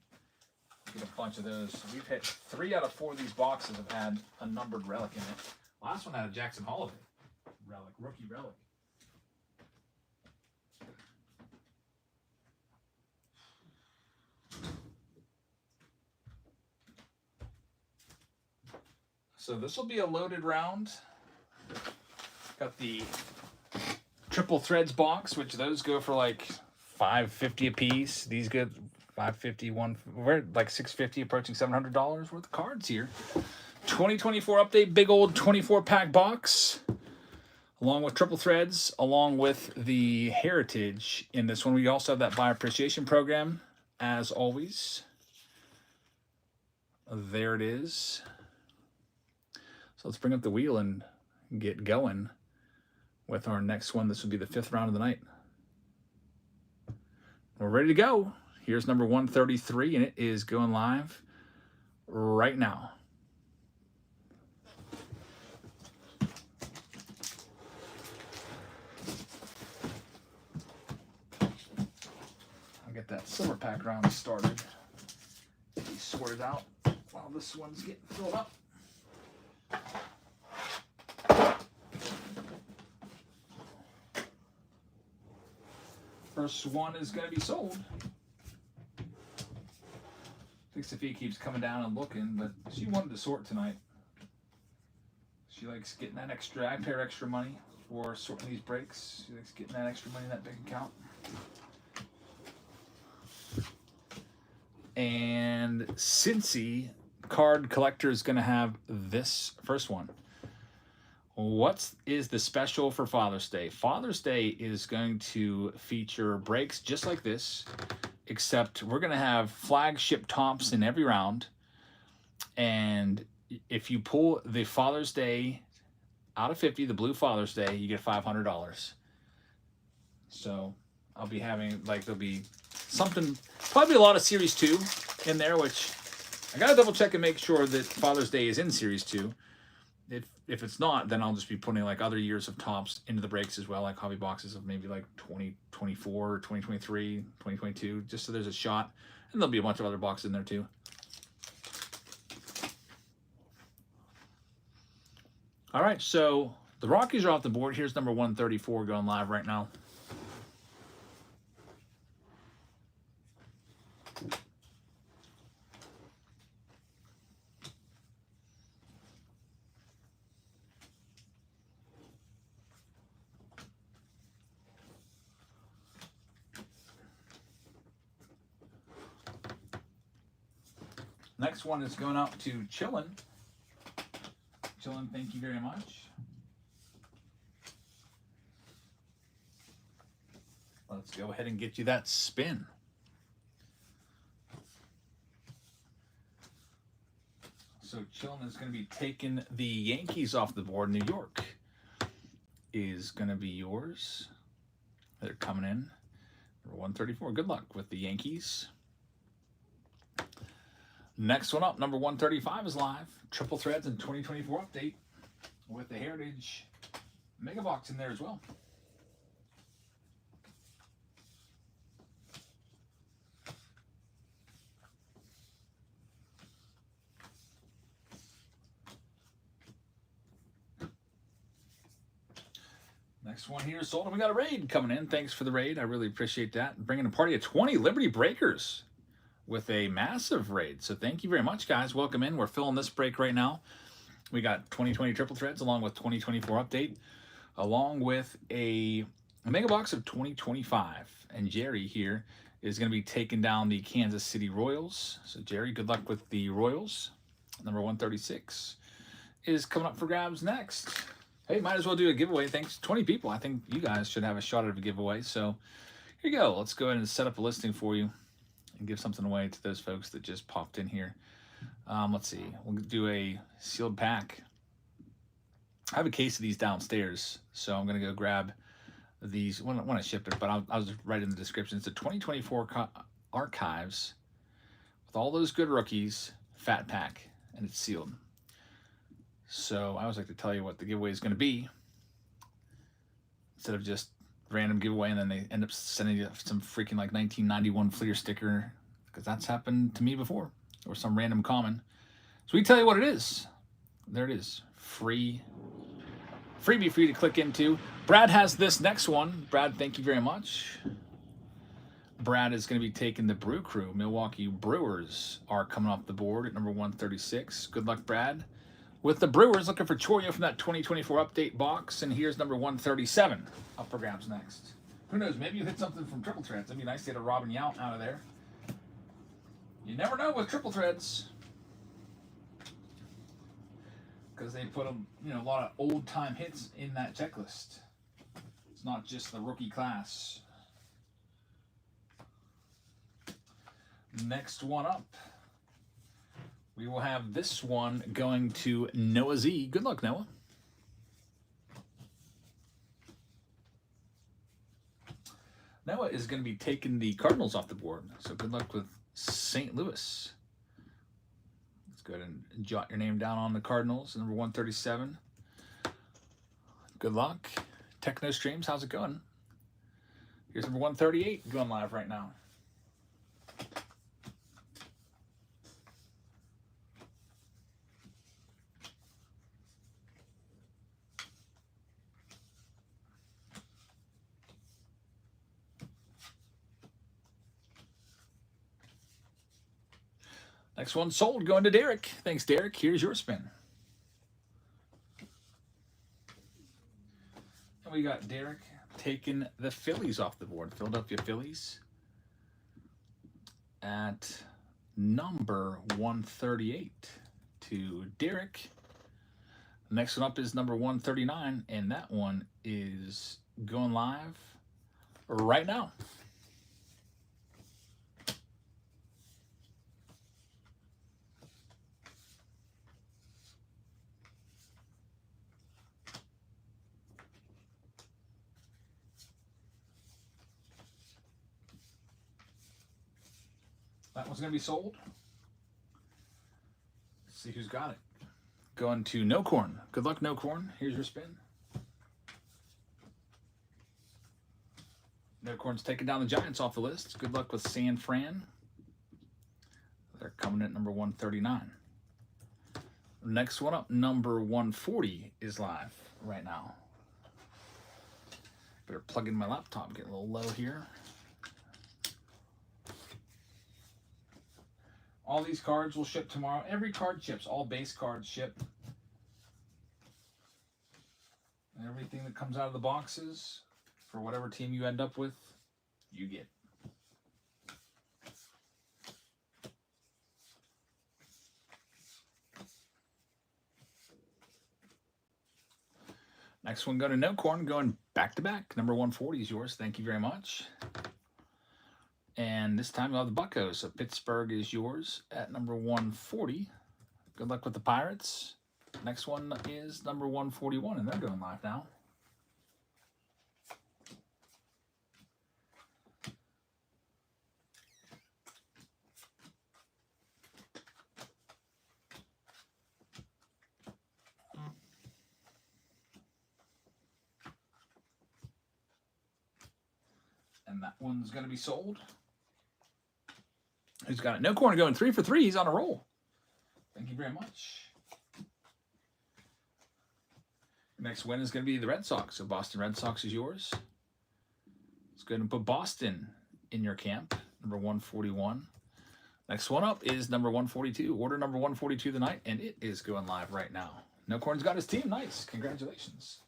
Get a bunch of those. We've hit 3 out of 4 of these boxes have had a numbered relic in it. Last one had a Jackson Holiday relic, rookie relic. So this will be a loaded round. Got the Triple Threads box, which those go for like $5.50 a piece. These go $5.50, we're like $6.50, approaching $700 worth of cards here. 2024 update, big old 24-pack box, along with Triple Threads, along with the Heritage in this one. We also have that buyer appreciation program, as always. There it is. So let's bring up the wheel and get going with our next one. This will be the 5th round of the night. We're ready to go. Here's number 133, and it is going live right now. I'll get that silver pack round started. Get these sorted out while this one's getting filled up. First one is going to be sold. I think Sophia keeps coming down and looking, but she wanted to sort tonight. She likes getting that extra, I pay her extra money for sorting these breaks. She likes getting that extra money in that big account. And Cincy Card Collector is going to have this first one. What is the special for Father's Day? Father's Day is going to feature breaks just like this, except we're going to have flagship tops in every round. And if you pull the Father's Day out of 50, the blue Father's Day, you get $500. So I'll be having, like, there'll be something, probably a lot of Series 2 in there, which I got to double check and make sure that Father's Day is in Series 2. If it's not, then I'll just be putting like other years of tops into the breaks as well, like hobby boxes of maybe like 2024, 2023, 2022, just so there's a shot. And there'll be a bunch of other boxes in there too. All right, so the Rockies are off the board. Here's number 134 going live right now. Next one is going out to Chillin. Chillin, thank you very much. Let's go ahead and get you that spin. So Chillin is going to be taking the Yankees off the board. New York is going to be yours. They're coming in for 134. Good luck with the Yankees. Next one up, number 135 is live. Triple Threads and 2024 update with the Heritage Mega Box in there as well. Next one here is sold, and we got a raid coming in. Thanks for the raid. I really appreciate that. Bringing a party of 20 Liberty Breakers with a massive raid. So thank you very much, guys. Welcome in. We're filling this break right now. We got 2020 Triple Threads along with 2024 update, along with a mega box of 2025. And Jerry here is going to be taking down the Kansas City Royals. So, Jerry, good luck with the Royals. Number 136 is coming up for grabs next. Hey, might as well do a giveaway. Thanks, 20 people. I think you guys should have a shot at a giveaway. So, here you go. Let's go ahead and set up a listing for you and give something away to those folks that just popped in here. Let's see. We'll do a sealed pack. I have a case of these downstairs, so I'm going to go grab these when I ship it, but I'll just write in the description. It's a 2024 Archives with all those good rookies, fat pack, and it's sealed. So I always like to tell you what the giveaway is going to be instead of just random giveaway and then they end up sending you some freaking like 1991 Fleer sticker, because that's happened to me before, or some random common. So we tell you what it is. There it is. Freebie for you to click into. Brad has this next one. Brad, thank you very much. Brad is going to be taking the Brew Crew. Milwaukee Brewers are coming off the board at number 136. Good luck, Brad. With the Brewers, looking for Chorio from that 2024 update box. And here's number 137 up for grabs next. Who knows? Maybe you hit something from Triple Threads. That'd be nice to get a Robin Yount out of there. You never know with Triple Threads, because they put a lot of old time hits in that checklist. It's not just the rookie class. Next one up, we will have this one going to Noah Z. Good luck, Noah. Noah is going to be taking the Cardinals off the board, so good luck with St. Louis. Let's go ahead and jot your name down on the Cardinals, number 137. Good luck. Techno Streams, how's it going? Here's number 138 going live right now. Next one sold, going to Derek. Thanks, Derek. Here's your spin. And we got Derek taking the Phillies off the board. Philadelphia Phillies at number 138 to Derek. Next one up is number 139, and that one is going live right now. That one's going to be sold. Let's see who's got it. Going to No Corn. Good luck, No Corn. Here's your spin. No Corn's taking down the Giants off the list. Good luck with San Fran. They're coming at number 139. Next one up, number 140 is live right now. Better plug in my laptop. Get a little low here. All these cards will ship tomorrow. Every card ships. All base cards ship. And everything that comes out of the boxes, for whatever team you end up with, you get. Next one going to No Corn, going back to back. Number 140 is yours. Thank you very much. And this time you'll have the Buccos. So Pittsburgh is yours at number 140. Good luck with the Pirates. Next one is number 141, and they're going live now. And that one's going to be sold. Who's got it? No Corner going 3 for 3. He's on a roll. Thank you very much. Next win is going to be the Red Sox. So Boston Red Sox is yours. Let's go ahead and put Boston in your camp. Number 141. Next one up is number 142. Order number 142 tonight, and it is going live right now. No Corn's got his team. Nice. Congratulations.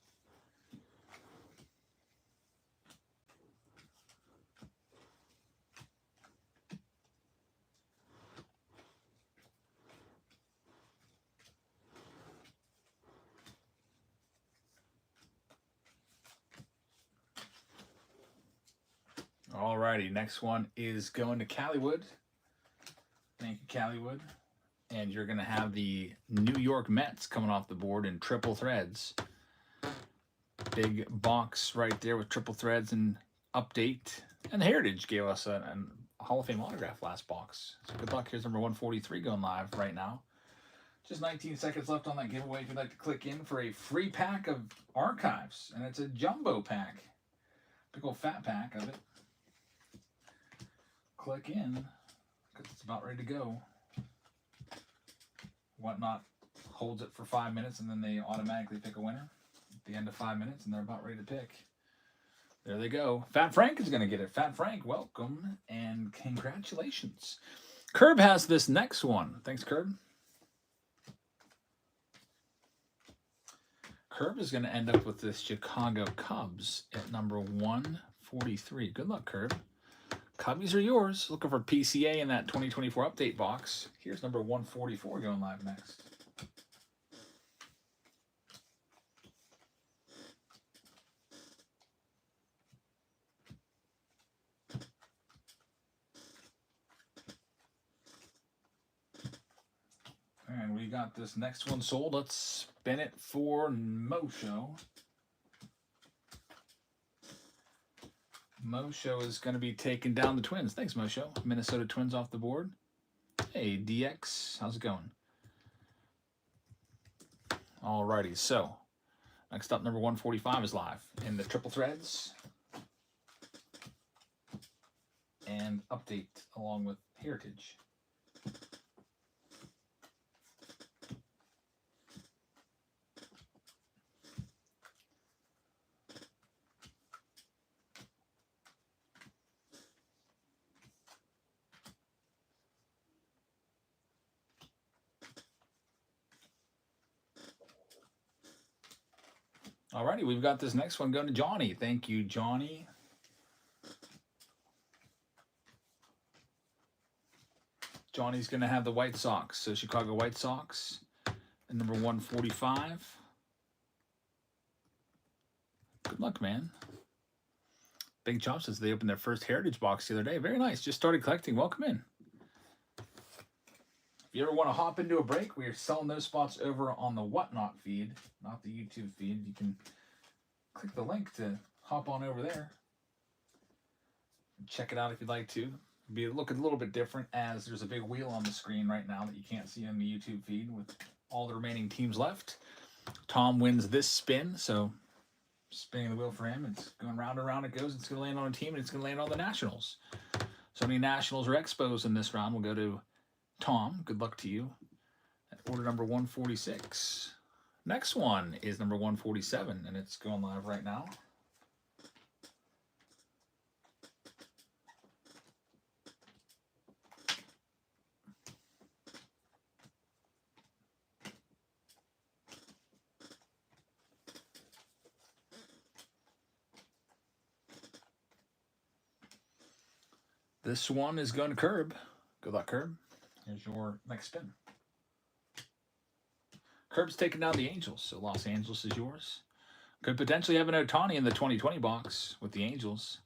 righty, next one is going to Callywood. Thank you, Callywood. And you're going to have the New York Mets coming off the board in triple threads. Big box right there with triple threads and update. And the Heritage gave us a Hall of Fame autograph last box. So good luck. Here's number 143 going live right now. Just 19 seconds left on that giveaway if you'd like to click in for a free pack of archives. And it's a jumbo pack. Big old fat pack of it. Click in because it's about ready to go. Whatnot holds it for 5 minutes and then they automatically pick a winner at the end of 5 minutes and they're about ready to pick. There they go. Fat Frank is going to get it. Fat Frank, welcome and congratulations. Curb has this next one. Thanks, Curb. Curb is going to end up with this Chicago Cubs at number 143. Good luck, Curb. Cubbies are yours. Looking for PCA in that 2024 update box. Here's number 144 going live next. And we got this next one sold. Let's spin it for Mosho. Mosho is going to be taking down the Twins. Thanks, Mosho. Minnesota Twins off the board. Hey, DX. How's it going? Alrighty, so next up, number 145 is live in the triple threads and update along with Heritage. Alrighty, we've got this next one going to Johnny. Thank you, Johnny. Johnny's going to have the White Sox. So Chicago White Sox at number 145. Good luck, man. Big Chop says they opened their first Heritage box the other day. Very nice. Just started collecting. Welcome in. If you ever want to hop into a break, we are selling those spots over on the Whatnot feed, not the YouTube feed. You can click the link to hop on over there. Check it out if you'd like to. Be looking a little bit different as there's a big wheel on the screen right now that you can't see on the YouTube feed with all the remaining teams left. Tom wins this spin, so spinning the wheel for him. It's going round and round it goes. It's going to land on a team and it's going to land on the Nationals. So any Nationals or Expos in this round will go to Tom. Good luck to you. At order number 146. Next one is number 147, and it's going live right now. This one is going to Curb. Good luck, Curb. Here's your next spin. Curb's taking down the Angels, so Los Angeles is yours. Could potentially have an Ohtani in the 2020 box with the Angels.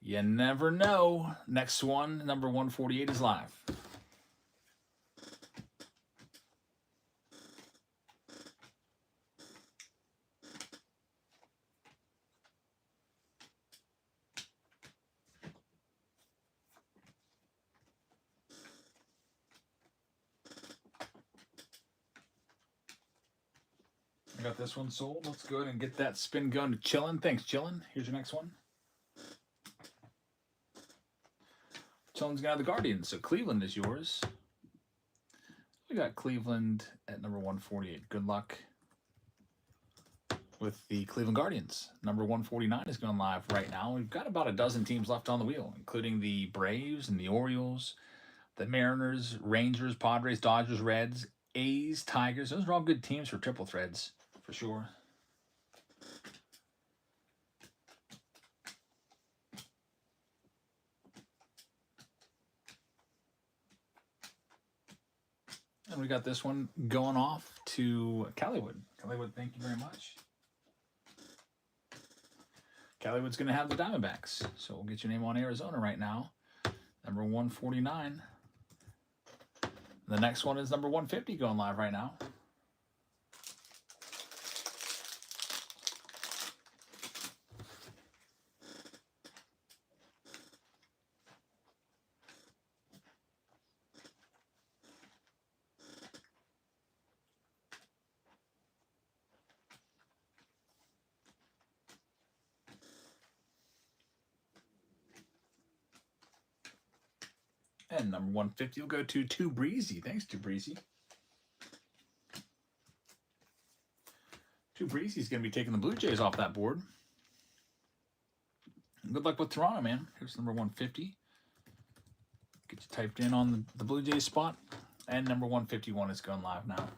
You never know. Next one, number 148 is live. I got this one sold. Let's go ahead and get that spin going to Chillin. Thanks, Chillin. Here's your next one. Chillin's got the Guardians, so Cleveland is yours. We got Cleveland at number 148. Good luck with the Cleveland Guardians. Number 149 is going live right now. We've got about a dozen teams left on the wheel, including the Braves and the Orioles, the Mariners, Rangers, Padres, Dodgers, Reds, A's, Tigers. Those are all good teams for triple threads, for sure. And we got this one going off to Callywood. Callywood, thank you very much. Kellywood's going to have the Diamondbacks. So we'll get your name on Arizona right now. Number 149. The next one is number 150 going live right now. And number 150 will go to Too Breezy. Thanks, Too Breezy. Too Breezy's going to be taking the Blue Jays off that board. Good luck with Toronto, man. Here's number 150. Get you typed in on the Blue Jays spot. And number 151 is going live now.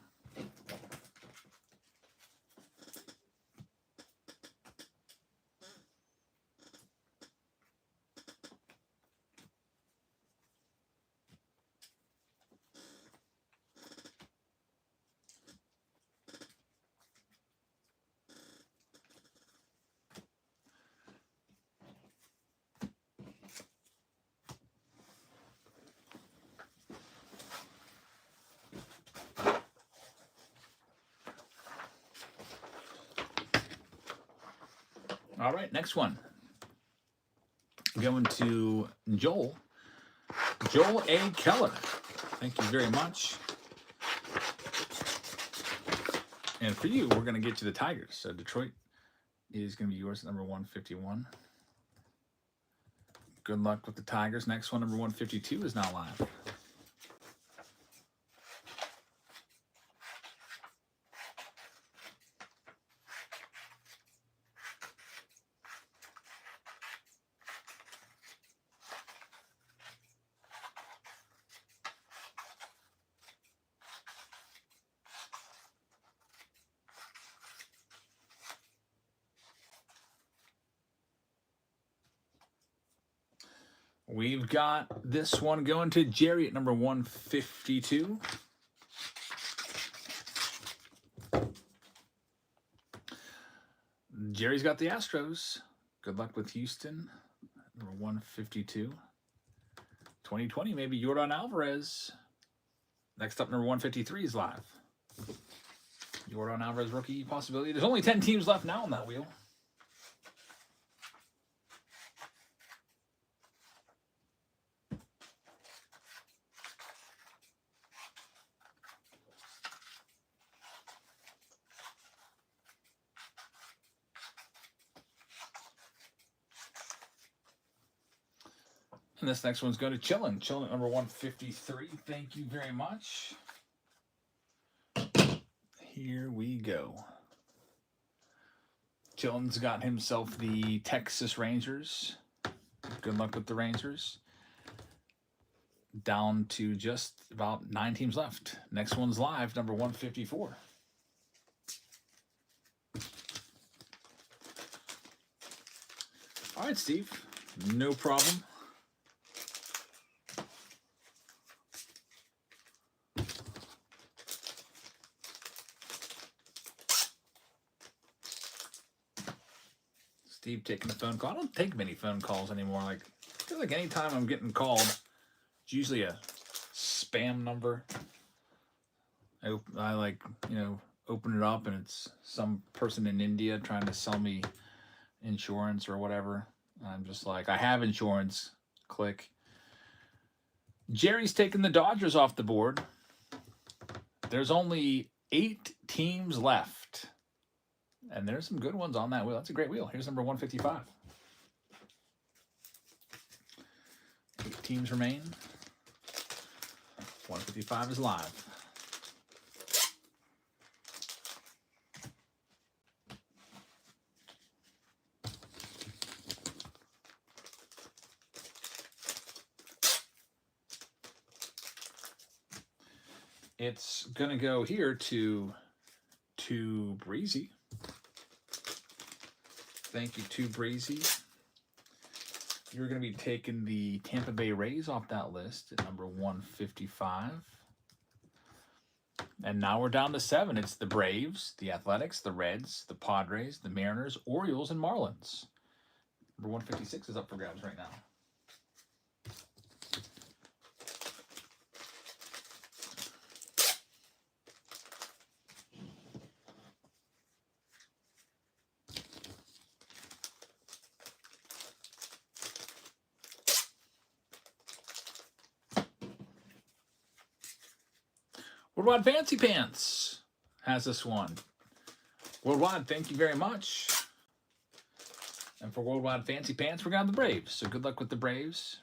All right, next one. Going to Joel. Joel A. Keller. Thank you very much. And for you, we're going to get you the Tigers. So Detroit is going to be yours at number 151. Good luck with the Tigers. Next one, number 152, is now live. We've got this one going to Jerry at number 152. Jerry's got the Astros. Good luck with Houston. Number 152. 2020, maybe Yordan Alvarez. Next up, number 153 is live. Yordan Alvarez rookie possibility. There's only 10 teams left now on that wheel. And this next one's going to Chillin. Chillin at number 153. Thank you very much. Here we go. Chillin's got himself the Texas Rangers. Good luck with the Rangers. Down to just about 9 teams left. Next one's live, number 154. All right, Steve. No problem. Steve taking a phone call. I don't take many phone calls anymore. I feel like anytime I'm getting called, it's usually a spam number. I open it up and it's some person in India trying to sell me insurance or whatever. I'm just like, I have insurance. Click. Jerry's taking the Dodgers off the board. There's only 8 teams left. And there's some good ones on that wheel. That's a great wheel. Here's number 155. 8 teams remain. 155 is live. It's going to go here to Breezy. Thank you, Too Breezy. You're going to be taking the Tampa Bay Rays off that list at number 155. And now we're down to 7. It's the Braves, the Athletics, the Reds, the Padres, the Mariners, Orioles, and Marlins. Number 156 is up for grabs right now. Worldwide Fancy Pants has this one. Worldwide, thank you very much. And for Worldwide Fancy Pants, we're going to the Braves. So good luck with the Braves.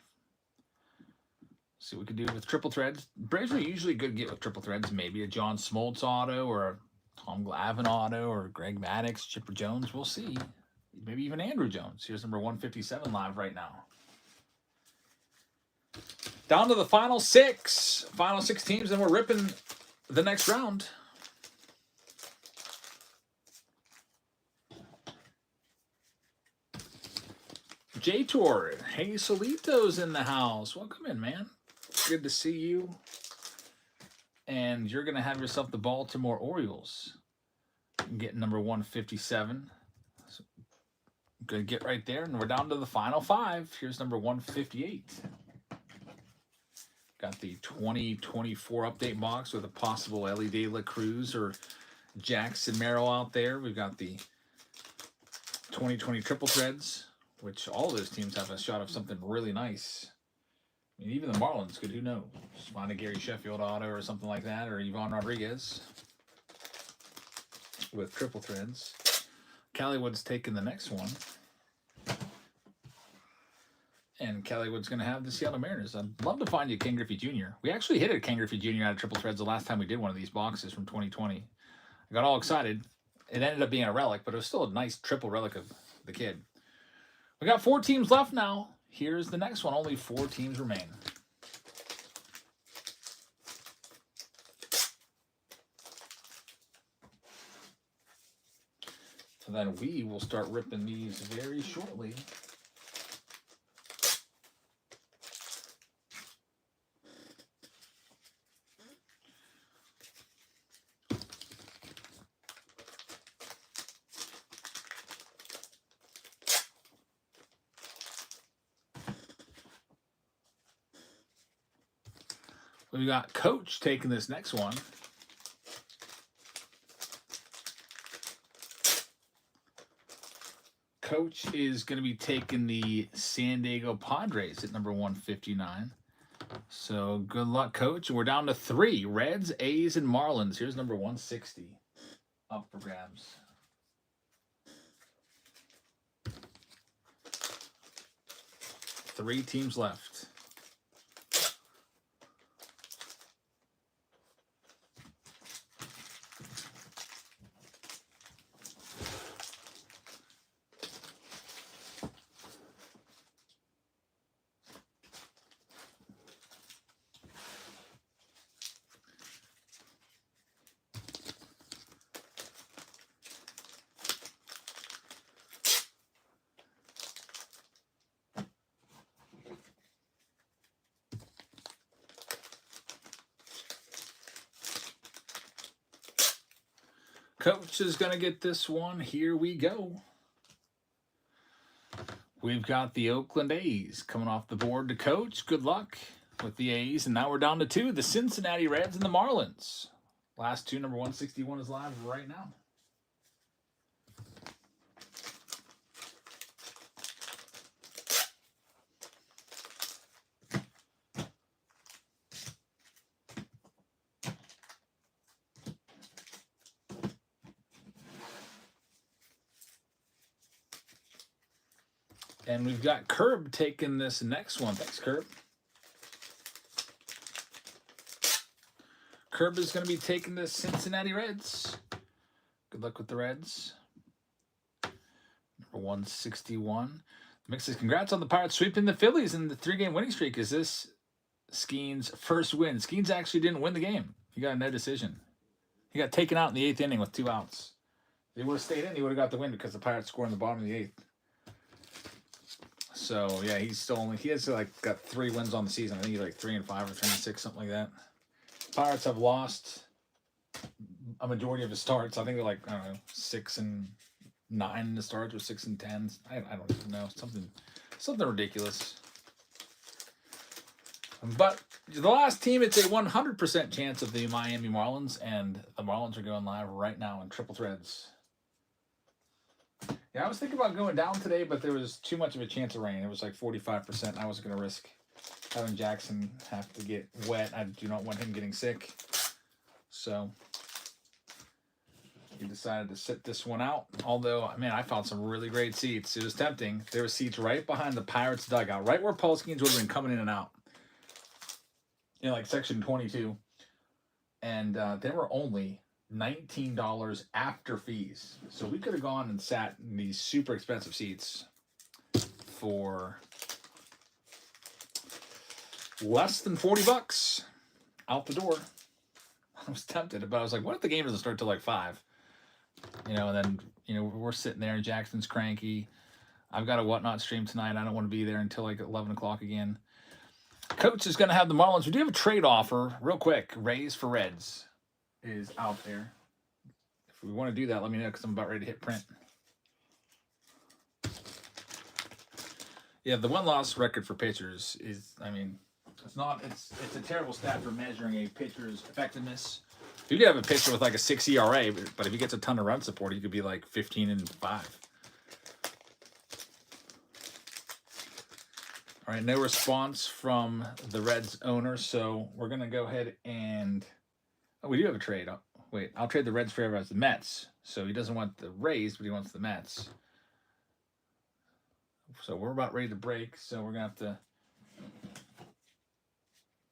See what we can do with triple threads. Braves are usually good to get with triple threads. Maybe a John Smoltz auto or a Tom Glavine auto or Greg Maddux, Chipper Jones. We'll see. Maybe even Andrew Jones. Here's number 157 live right now. Down to the final six. Final 6 teams, and we're ripping the next round. J-Tour, hey, Solito's in the house. Welcome in, man. Good to see you. And you're going to have yourself the Baltimore Orioles. Getting number 157. So good to get right there. And we're down to the final 5. Here's number 158. Got the 2024 update box with a possible LED De La Cruz or Jackson Merrill out there. We've got the 2020 triple threads, which all those teams have a shot of something really nice. I mean, even the Marlins could, who knows? Find a Gary Sheffield auto or something like that, or Ivan Rodriguez with triple threads. Callywood's taking the next one. And Callywood's going to have the Seattle Mariners. I'd love to find you Ken Griffey Jr. We actually hit a Ken Griffey Jr. out of triple threads the last time we did one of these boxes from 2020. I got all excited. It ended up being a relic, but it was still a nice triple relic of the kid. We got 4 teams left now. Here's the next one. Only 4 teams remain. So then we will start ripping these very shortly. We got Coach taking this next one. Coach is going to be taking the San Diego Padres at number 159. So good luck, Coach. We're down to 3. Reds, A's, and Marlins. Here's number 160 up for grabs. Three teams left. Coach is going to get this one. Here we go. We've got the Oakland A's coming off the board to Coach. Good luck with the A's. And now we're down to 2, the Cincinnati Reds and the Marlins. Last 2, number 161 is live right now. And we've got Curb taking this next one. Thanks, Curb. Curb is going to be taking the Cincinnati Reds. Good luck with the Reds. Number 161. Mixes, congrats on the Pirates sweeping the Phillies in the 3-game winning streak. Is this Skeen's first win? Skeens actually didn't win the game. He got a no decision. He got taken out in the 8th inning with 2 outs. If he would have stayed in, he would have got the win because the Pirates scored in the bottom of the 8th. So yeah, he's still only, he has like got 3 wins on the season. I think he's like 3-5 or 3-6, something like that. Pirates have lost a majority of his starts. I think they're like, I don't know, 6-5 9 in the starts with 6 and 10s. I don't even know. Something ridiculous. But the last team, it's a 100% chance of the Miami Marlins, and the Marlins are going live right now in triple threads. Yeah, I was thinking about going down today, but there was too much of a chance of rain. It was like 45%. I wasn't going to risk having Jackson have to get wet. I do not want him getting sick. So we decided to sit this one out. Although, man, I found some really great seats. It was tempting. There were seats right behind the Pirates dugout, right where Paul Skeens would have been coming in and out. You know, like section 22. And they were only $19 after fees. So we could have gone and sat in these super expensive seats for less than $40 out the door. I was tempted, but I was like, what if the game doesn't start till like 5? You know, and then, you know, we're sitting there and Jackson's cranky. I've got a Whatnot stream tonight. I don't want to be there until like 11 o'clock again. Coach is going to have the Marlins. We do have a trade offer real quick. Rays for Reds is out there. If we want to do that, let me know because I'm about ready to hit print. Yeah, the win-loss record for pitchers is, I mean, it's a terrible stat for measuring a pitcher's effectiveness. You could have a pitcher with like a 6 ERA, but if he gets a ton of run support, he could be like 15-5. All right, no response from the Reds owner, so we're going to go ahead and... Oh, we do have a trade. Oh, wait, I'll trade the Reds for the Mets. So he doesn't want the Rays, but he wants the Mets. So we're about ready to break, so we're going to have to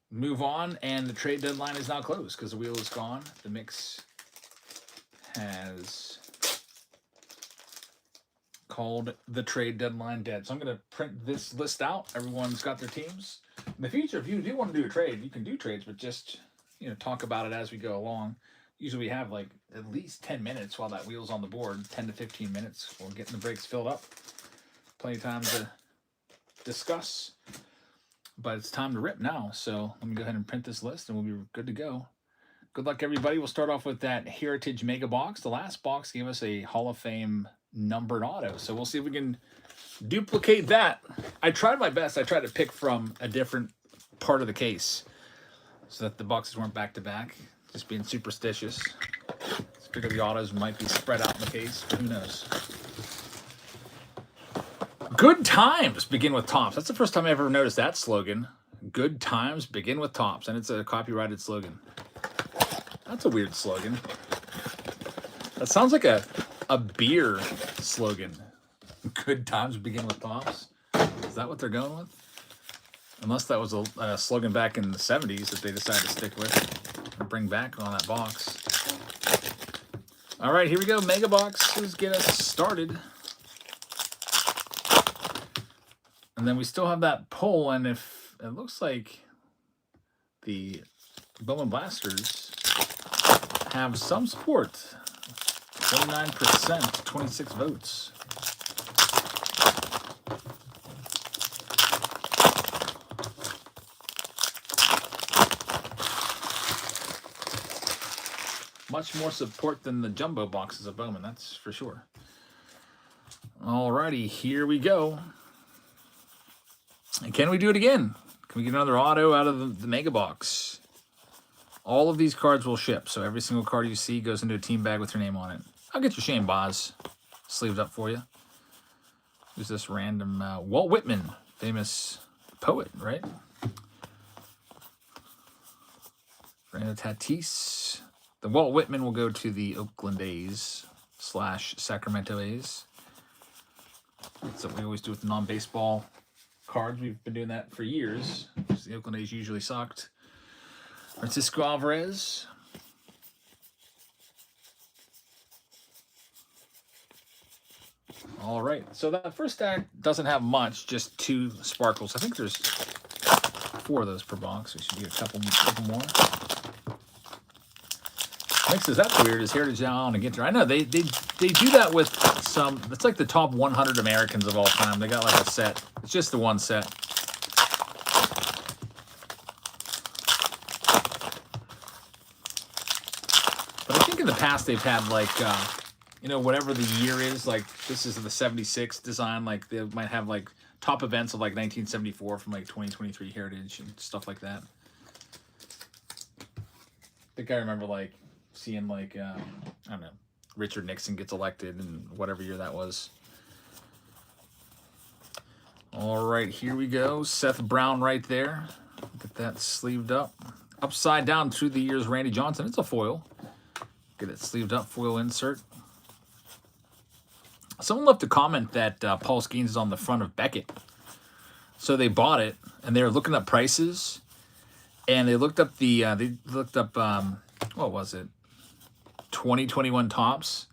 move on, and the trade deadline is now closed because the wheel is gone. The mix has called the trade deadline dead. So I'm going to print this list out. Everyone's got their teams. In the future, if you do want to do a trade, you can do trades, but just, you know, talk about it as we go along. Usually we have like at least 10 minutes while that wheel's on the board, 10 to 15 minutes. We're getting the breaks filled up. Plenty of time to discuss. But it's time to rip now. So let me go ahead and print this list and we'll be good to go. Good luck, everybody. We'll start off with that Heritage Mega Box. The last box gave us a Hall of Fame numbered auto. So we'll see if we can duplicate that. I tried my best. I tried to pick from a different part of the case so that the boxes weren't back to back. Just being superstitious. Let's figure the autos might be spread out in the case. Who knows? Good times begin with tops. That's the first time I ever noticed that slogan. Good times begin with tops. And it's a copyrighted slogan. That's a weird slogan. That sounds like a beer slogan. Good times begin with tops. Is that what they're going with? Unless that was a slogan back in the 70s that they decided to stick with or bring back on that box. All right, here we go. Mega boxes get us started. And then we still have that poll, and if it looks like the Bowman Blasters have some support, 29%, 26 votes. Much more support than the jumbo boxes of Bowman, that's for sure. Alrighty, here we go. And can we do it again? Can we get another auto out of the Mega Box? All of these cards will ship, so every single card you see goes into a team bag with your name on it. I'll get your Shane Boz sleeved up for you. Who's this random? Walt Whitman, famous poet, right? Fernando Tatis. The Walt Whitman will go to the Oakland A's / Sacramento A's. That's what we always do with the non-baseball cards. We've been doing that for years. The Oakland A's usually sucked. Francisco Alvarez. All right. So that first stack doesn't have much, just 2 sparkles. I think there's 4 of those per box. We should get a couple more. Mixes, that's weird. Is Heritage now on a get there? I know they do that with some. It's like the top 100 Americans of all time. They got like a set. It's just the one set. But I think in the past they've had like you know, whatever the year is, like this is the 76 design, like they might have like top events of like 1974 from like 2023 Heritage and stuff like that. I think I remember like seeing like, I don't know, Richard Nixon gets elected and whatever year that was. All right, here we go. Seth Brown right there. Get that sleeved up. Upside down through the years, Randy Johnson. It's a foil. Get it sleeved up, foil insert. Someone left a comment that Paul Skeens is on the front of Beckett. So they bought it, and they were looking up prices, and they looked up what was it? 2021 tops,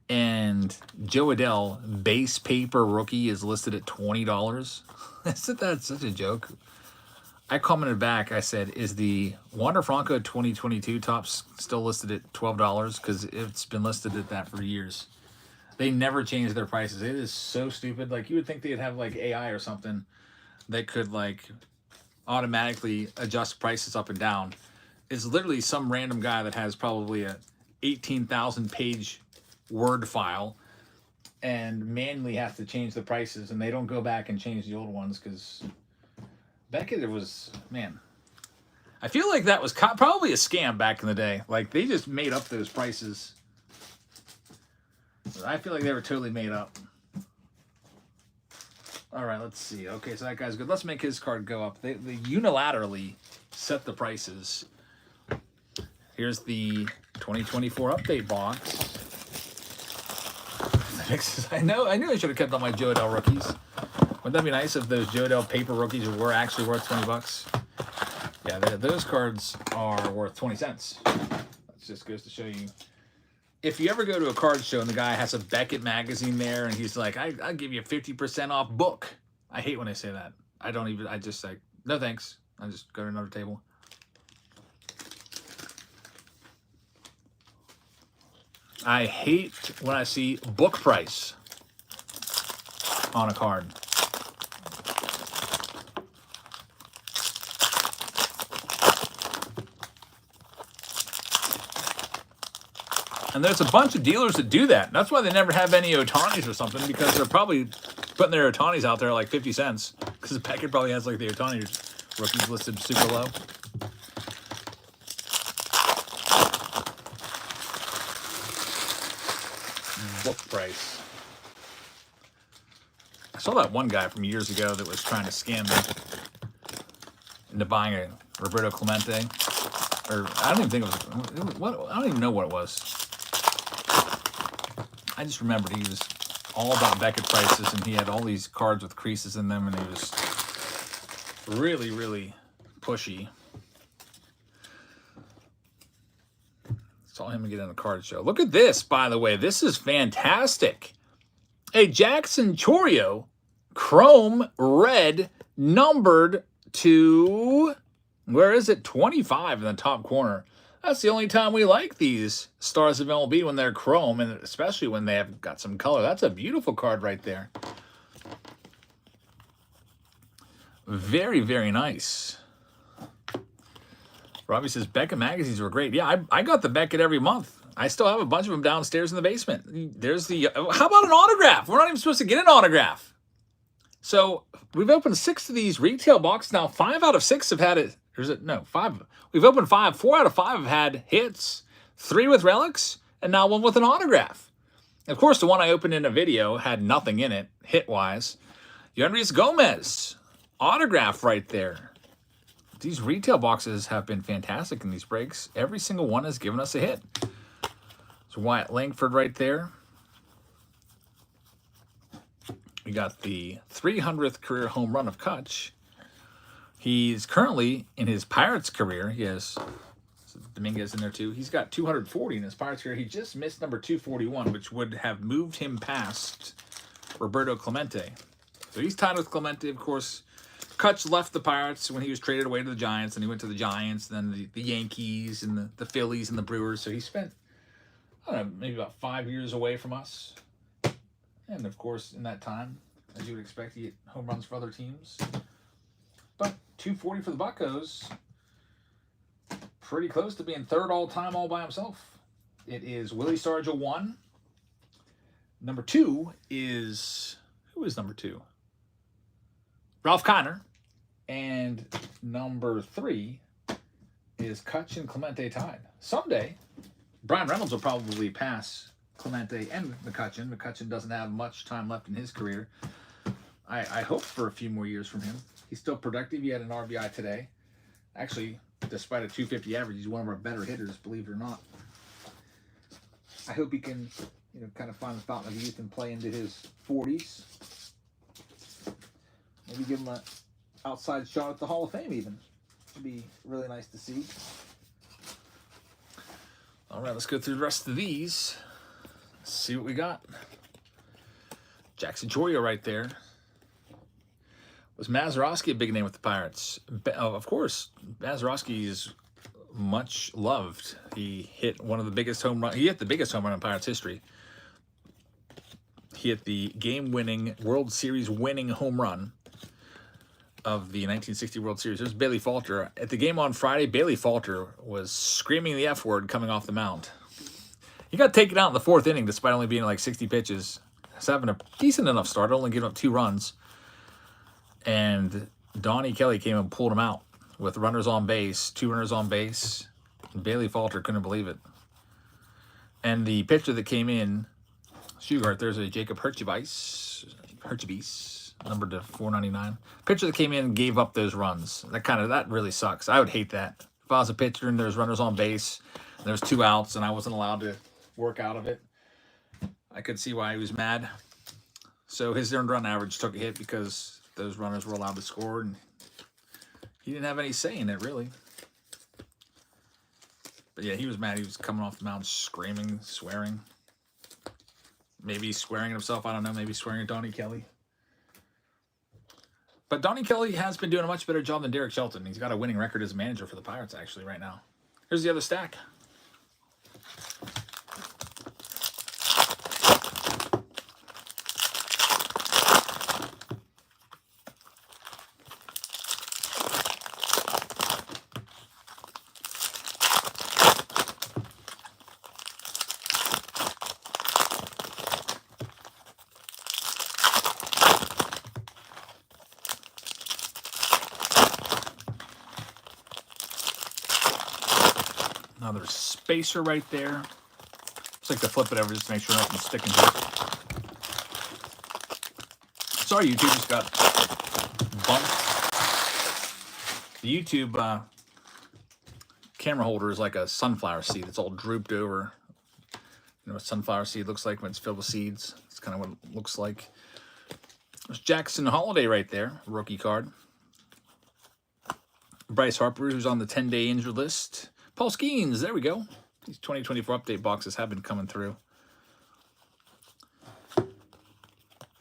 and Joe Adell base paper rookie is listed at $20. Isn't that such a joke? I commented back, I said, is the Wander Franco 2022 tops still listed at $12? Because it's been listed at that for years. They never change their prices. It is so stupid. Like, you would think they'd have, like, AI or something that could, like, automatically adjust prices up and down. It's literally some random guy that has probably a 18,000 page Word file and manually has to change the prices, and they don't go back and change the old ones because Beckett, it was, man, I feel like that was probably a scam back in the day. Like, they just made up those prices. I feel like they were totally made up. All right, let's see. Okay, so that guy's good. Let's make his card go up. They unilaterally set the prices. Here's the 2024 update box. I knew I should have kept on my Joe Adell rookies. Wouldn't that be nice if those Joe Adell paper rookies were actually worth $20? Yeah, those cards are worth 20 cents. That just goes to show you. If you ever go to a card show and the guy has a Beckett magazine there and he's like, I'll give you 50% off book. I hate when they say that. I just like, no thanks. I just go to another table. I hate when I see book price on a card. And there's a bunch of dealers that do that. That's why they never have any Otanis or something, because they're probably putting their Otanis out there at like 50 cents. Because Beckett probably has like the Otani rookies listed super low. Book price. I saw that one guy from years ago that was trying to scam me into buying a Roberto Clemente. Or I don't even think it was what, I don't even know what it was. I just remembered he was all about Beckett prices, and he had all these cards with creases in them, and he was really, really pushy. Saw him get in a card show. Look at this, by the way. This is fantastic. A Jackson Chourio chrome red numbered to, where is it? 25 in the top corner. That's the only time we like these Stars of MLB, when they're chrome, and especially when they have got some color. That's a beautiful card right there. Very, very nice. Robbie says, Beckett magazines were great. Yeah, I got the Beckett every month. I still have a bunch of them downstairs in the basement. There's the, how about an autograph? We're not even supposed to get an autograph. So we've opened 6 of these retail boxes. Now 5 out of 6 have had it. Or is it? No, 5. We've opened 5. 4 out of 5 have had hits. 3 with relics, and now 1 with an autograph. Of course, the one I opened in a video had nothing in it, hit-wise. Yandris Gomez, autograph right there. These retail boxes have been fantastic in these breaks. Every single one has given us a hit. So Wyatt Langford right there. We got the 300th career home run of Kutch. He's currently in his Pirates career. He has Dominguez in there too. He's got 240 in his Pirates career. He just missed number 241, which would have moved him past Roberto Clemente. So he's tied with Clemente, of course. Kutch left the Pirates when he was traded away to the Giants, and he went to the Giants, then the Yankees, and the Phillies, and the Brewers. So he spent, I don't know, maybe about 5 years away from us. And, of course, in that time, as you would expect, he hit home runs for other teams. But 240 for the Buccos, pretty close to being third all-time all by himself. It is Willie Stargell 1, Number 2 is, who is number 2? Ralph Kiner. And number 3 is Kutch and Clemente tied. Someday, Brian Reynolds will probably pass Clemente and McCutchen. McCutchen doesn't have much time left in his career. I hope for a few more years from him. He's still productive. He had an RBI today. Actually, despite a 250 average, he's one of our better hitters, believe it or not. I hope he can, kind of find the fountain of youth and play into his 40s. Maybe give him an outside shot at the Hall of Fame even. It'd be really nice to see. All right, let's go through the rest of these. Let's see what we got. Jackson Chorio right there. Was Mazeroski a big name with the Pirates? Of course, Mazeroski is much loved. He hit one of the biggest home runs. He hit the biggest home run in Pirates history. He hit the game-winning, World Series winning home run of the 1960 World Series. It was Bailey Falter. At the game on Friday, Bailey Falter was screaming the F word coming off the mound. He got taken out in the 4th inning despite only being like 60 pitches. He's having a decent enough start, only giving up 2 runs. And Donnie Kelly came and pulled him out with runners on base, 2 runners on base. And Bailey Falter couldn't believe it. And the pitcher that came in, Shugart, there's a Jacob Herchbeis, numbered to 499. Pitcher that came in and gave up those runs. That really sucks. I would hate that. If I was a pitcher and there's runners on base, and there's 2 outs, and I wasn't allowed to work out of it, I could see why he was mad. So his earned run average took a hit because those runners were allowed to score, and he didn't have any say in it, really. But yeah, he was mad. He was coming off the mound screaming, swearing. Maybe swearing at himself. I don't know. Maybe swearing at Donnie Kelly. But Donnie Kelly has been doing a much better job than Derek Shelton. He's got a winning record as a manager for the Pirates, actually, right now. Here's the other stack. Another spacer right there. Just like to flip it over just to make sure nothing's sticking to it. Sorry, YouTube just got bumped. The YouTube camera holder is like a sunflower seed. It's all drooped over. You know what sunflower seed looks like when it's filled with seeds. It's kind of what it looks like. There's Jackson Holiday right there, rookie card. Bryce Harper, who's on the 10-day injured list. Paul Skeens, there we go. These 2024 update boxes have been coming through. I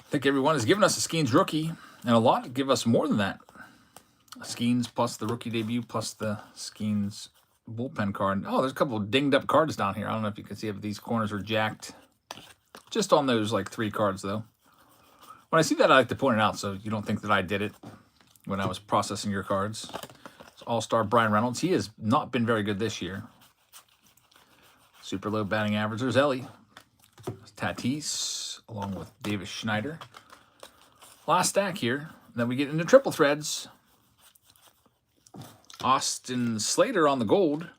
think everyone has given us a Skeens rookie, and a lot give us more than that. A Skeens plus the rookie debut plus the Skeens bullpen card. Oh, there's a couple of dinged up cards down here. I don't know if you can see if these corners are jacked. Just on those like 3 cards, though. When I see that, I like to point it out so you don't think that I did it when I was processing your cards. All-Star Brian Reynolds. He has not been very good this year. Super low batting average. There's Ellie. There's Tatis, along with Davis Schneider. Last stack here. Then we get into triple threads. Austin Slater on the gold.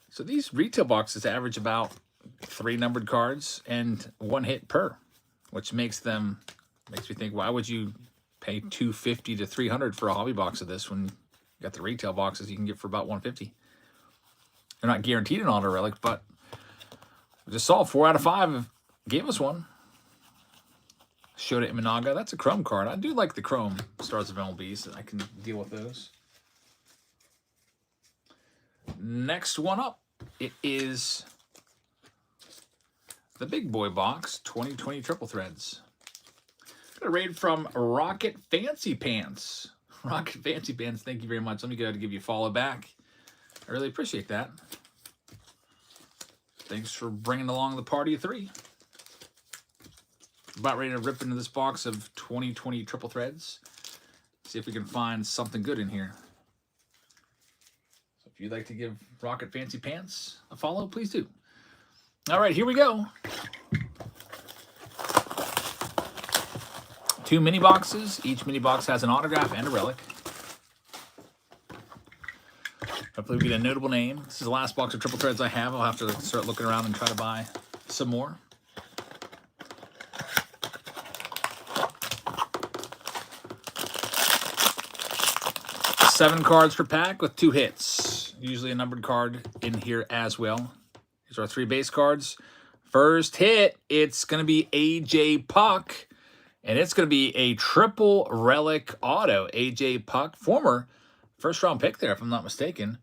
So these retail boxes average about 3 numbered cards and 1 hit per, which makes me think, why would you pay $250 to $300 for a hobby box of this when you got the retail boxes you can get for about $150? They're not guaranteed an auto relic, but we just saw 4 out of 5 gave us one. Shota Imanaga, that's a chrome card. I do like the chrome Stars of MLB, so I can deal with those. Next one up, it is the big boy box, 2020 triple threads. Got a raid from Rocket Fancy Pants. Rocket Fancy Pants, thank you very much. Let me go ahead and give you a follow back. I really appreciate that. Thanks for bringing along the party of 3. About ready to rip into this box of 2020 triple threads. See if we can find something good in here. So if you'd like to give Rocket Fancy Pants a follow, please do. All right, here we go. 2 mini boxes. Each mini box has an autograph and a relic. Hopefully we get a notable name. This is the last box of triple threads I have. I'll have to start looking around and try to buy some more. Seven cards per pack with 2 hits. Usually a numbered card in here as well. These are our 3 base cards. First hit, it's going to be AJ Puck. And it's going to be a triple relic auto. AJ Puck, former first-round pick there, if I'm not mistaken.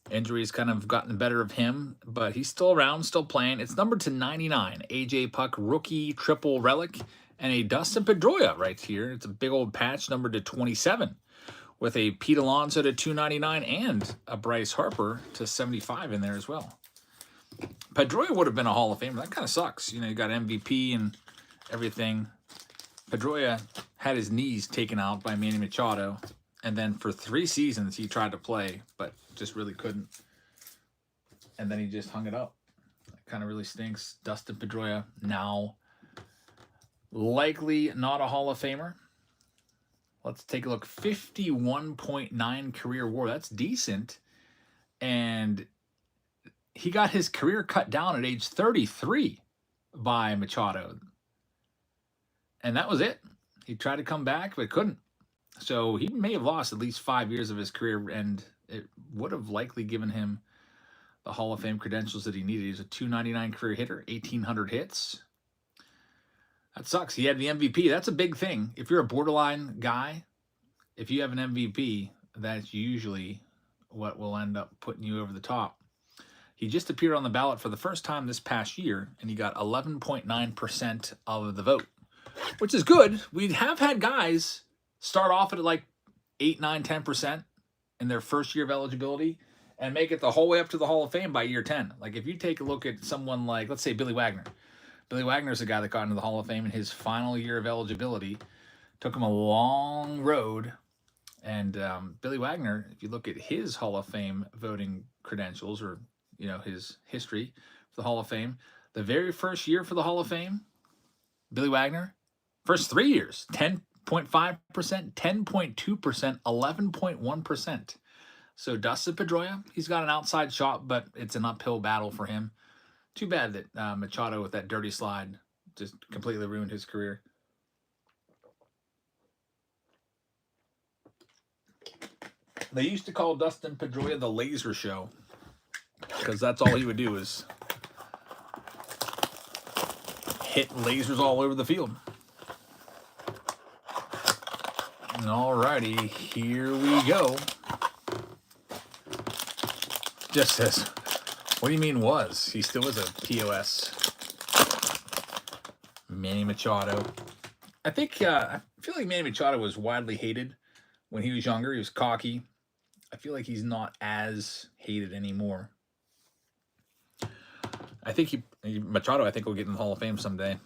Injuries kind of gotten the better of him, but he's still around, still playing. It's numbered to 99. AJ Puck, rookie triple relic. And a Dustin Pedroia right here. It's a big old patch numbered to 27. With a Pete Alonso to 299 and a Bryce Harper to 75 in there as well. Pedroia would have been a Hall of Famer. That kind of sucks. You know, you got MVP and everything. Pedroia had his knees taken out by Manny Machado, and then for 3 seasons he tried to play, but just really couldn't. And then he just hung it up. That kind of really stinks. Dustin Pedroia, now likely not a Hall of Famer. Let's take a look. 51.9 career WAR. That's decent. And he got his career cut down at age 33 by Machado. And that was it. He tried to come back, but couldn't. So he may have lost at least 5 years of his career, and it would have likely given him the Hall of Fame credentials that he needed. He's a 299 career hitter, 1,800 hits. That sucks. He had the MVP. That's a big thing. If you're a borderline guy, if you have an MVP, that's usually what will end up putting you over the top. He just appeared on the ballot for the first time this past year, and he got 11.9% of the vote, which is good. We have had guys start off at like 8, 9, 10% in their first year of eligibility and make it the whole way up to the Hall of Fame by year 10. Like if you take a look at someone like, let's say, Billy Wagner. Billy Wagner's a guy that got into the Hall of Fame in his final year of eligibility. Took him a long road. And Billy Wagner, if you look at his Hall of Fame voting credentials, or you know, his history for the Hall of Fame, the very first year for the Hall of Fame, Billy Wagner, first 3 years, 10.5%, 10.2%, 11.1%. So Dustin Pedroia, he's got an outside shot, but it's an uphill battle for him. Too bad that Machado with that dirty slide just completely ruined his career. They used to call Dustin Pedroia the laser show because that's all he would do is hit lasers all over the field. Alrighty, here we go. Just says, what do you mean was? He still is a POS. Manny Machado. I think, I feel like Manny Machado was widely hated when he was younger. He was cocky. I feel like he's not as hated anymore. I think Machado, I think, will get in the Hall of Fame someday.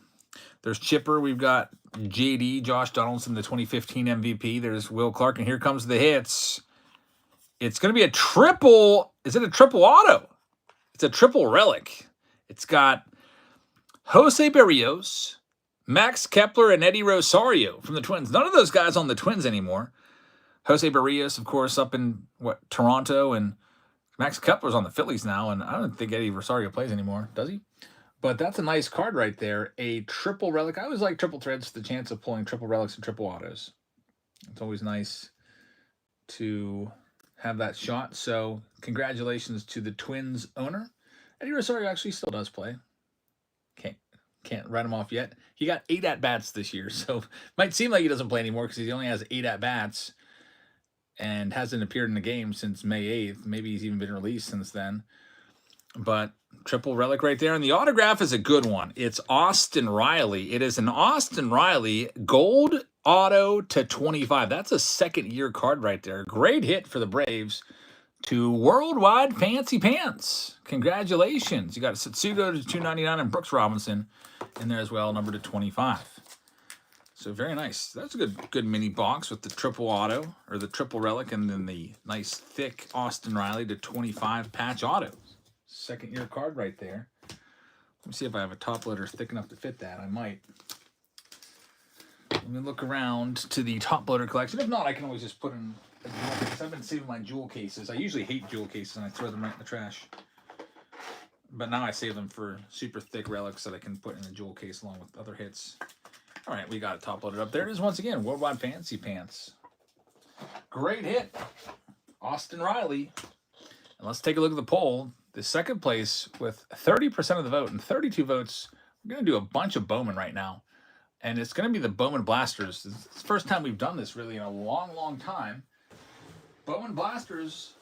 There's Chipper. We've got JD, Josh Donaldson, the 2015 MVP. There's Will Clark, and here comes the hits. It's going to be a triple. Is it a triple auto? It's a triple relic. It's got Jose Berrios, Max Kepler, and Eddie Rosario from the Twins. None of those guys on the Twins anymore. Jose Berrios, of course, up in Toronto, and Max Kepler's on the Phillies now, and I don't think Eddie Rosario plays anymore, does he? But that's a nice card right there. A triple relic. I always like triple threads for the chance of pulling triple relics and triple autos. It's always nice to have that shot. So congratulations to the Twins owner. Eddie Rosario actually still does play. Can't write him off yet. He got 8 at-bats this year, so might seem like he doesn't play anymore because he only has 8 at-bats and hasn't appeared in the game since May 8th. Maybe he's even been released since then. But triple relic right there. And the autograph is a good one. It's Austin Riley. It is an Austin Riley gold auto to 25. That's a second-year card right there. Great hit for the Braves to Worldwide Fancy Pants. Congratulations. You got a Setsugo to 299 and Brooks Robinson in there as well, number to 25. So very nice. That's a good mini box with the triple auto, or the triple relic, and then the nice thick Austin Riley to 25 patch auto. Second-year card right there. Let me see if I have a top loader thick enough to fit that. I might. Let me look around to the top loader collection. If not, I can always just put in a jewel case. I've been saving my jewel cases. I usually hate jewel cases and I throw them right in the trash. But now I save them for super thick relics that I can put in a jewel case along with other hits. All right, we got it top loaded up. There it is once again, Worldwide Fancy Pants. Great hit, Austin Riley. And let's take a look at the poll. The second place with 30% of the vote and 32 votes. We're going to do a bunch of Bowman right now. And it's going to be the Bowman Blasters. It's the first time we've done this really in a long, long time. Bowman Blasters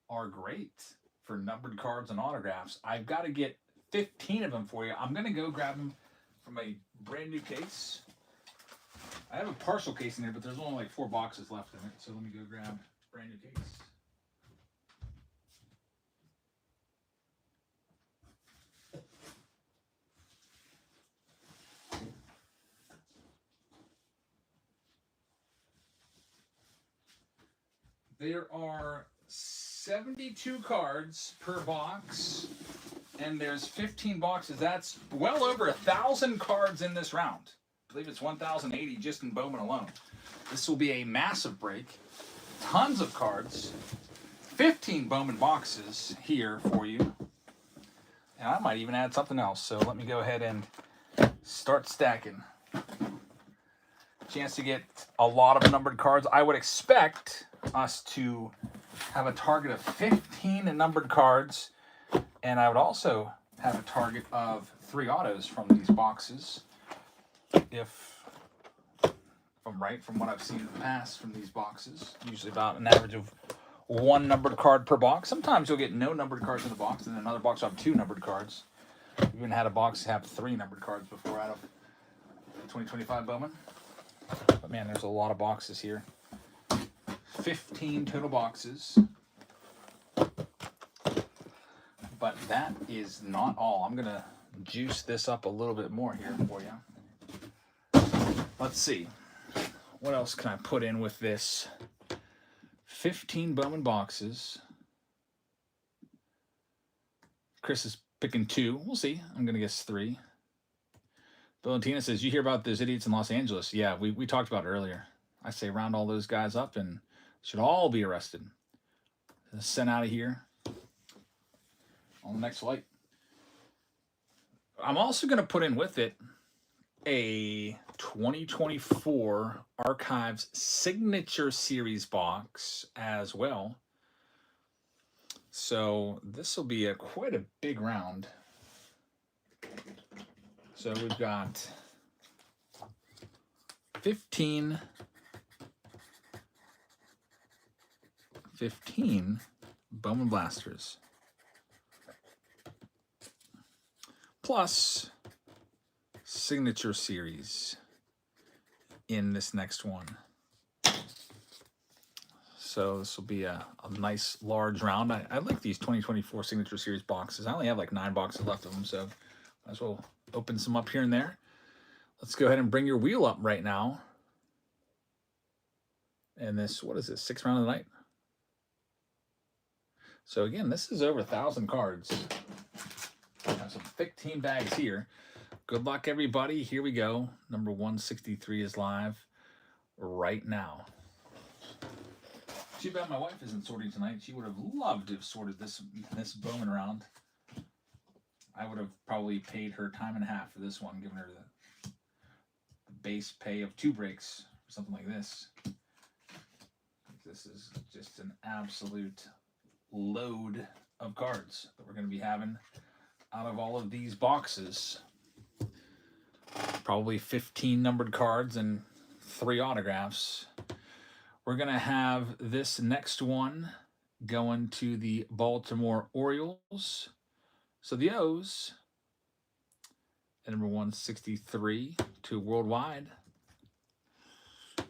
are great for numbered cards and autographs. I've got to get 15 of them for you. I'm going to go grab them from a brand new case. I have a partial case in here, but there's only like 4 boxes left in it. So let me go grab a brand new case. There are 72 cards per box, and there's 15 boxes. That's well over 1,000 cards in this round. I believe it's 1,080 just in Bowman alone. This will be a massive break. Tons of cards. 15 Bowman boxes here for you. And I might even add something else. So let me go ahead and start stacking. Chance to get a lot of numbered cards. I would expect us to have a target of 15 numbered cards. And I would also have a target of 3 autos from these boxes. If I'm right from what I've seen in the past from these boxes, usually about an average of 1 numbered card per box. Sometimes you'll get no numbered cards in the box, and then another box will have 2 numbered cards. We've even had a box have 3 numbered cards before out of 2025 Bowman. But man, there's a lot of boxes here. 15 total boxes. But that is not all. I'm going to juice this up a little bit more here for you. Let's see. What else can I put in with this? 15 Bowman boxes. Chris is picking 2. We'll see. I'm going to guess 3. Valentina says, you hear about those idiots in Los Angeles? Yeah, we talked about it earlier. I say round all those guys up and should all be arrested. Sent out of here on the next flight. I'm also going to put in with it a 2024 Archives Signature Series box as well. So this will be quite a big round. So we've got 15 Bowman Blasters. Plus Signature Series in this next one. So this will be a nice large round. I like these 2024 Signature Series boxes. I only have like 9 boxes left of them, so might as well open some up here and there. Let's go ahead and bring your wheel up right now. And this, what is this, 6th round of the night? So again, this is over 1,000 cards. I have some thick team bags here. Good luck, everybody. Here we go. Number 163 is live right now. Too bad my wife isn't sorting tonight. She would have loved to have sorted this Bowman round. I would have probably paid her time and a half for this one, given her the base pay of 2 breaks or something like this. This is just an absolute load of cards that we're going to be having out of all of these boxes. Probably 15 numbered cards and 3 autographs. We're going to have this next one going to the Baltimore Orioles. So the O's, and number 163 to Worldwide.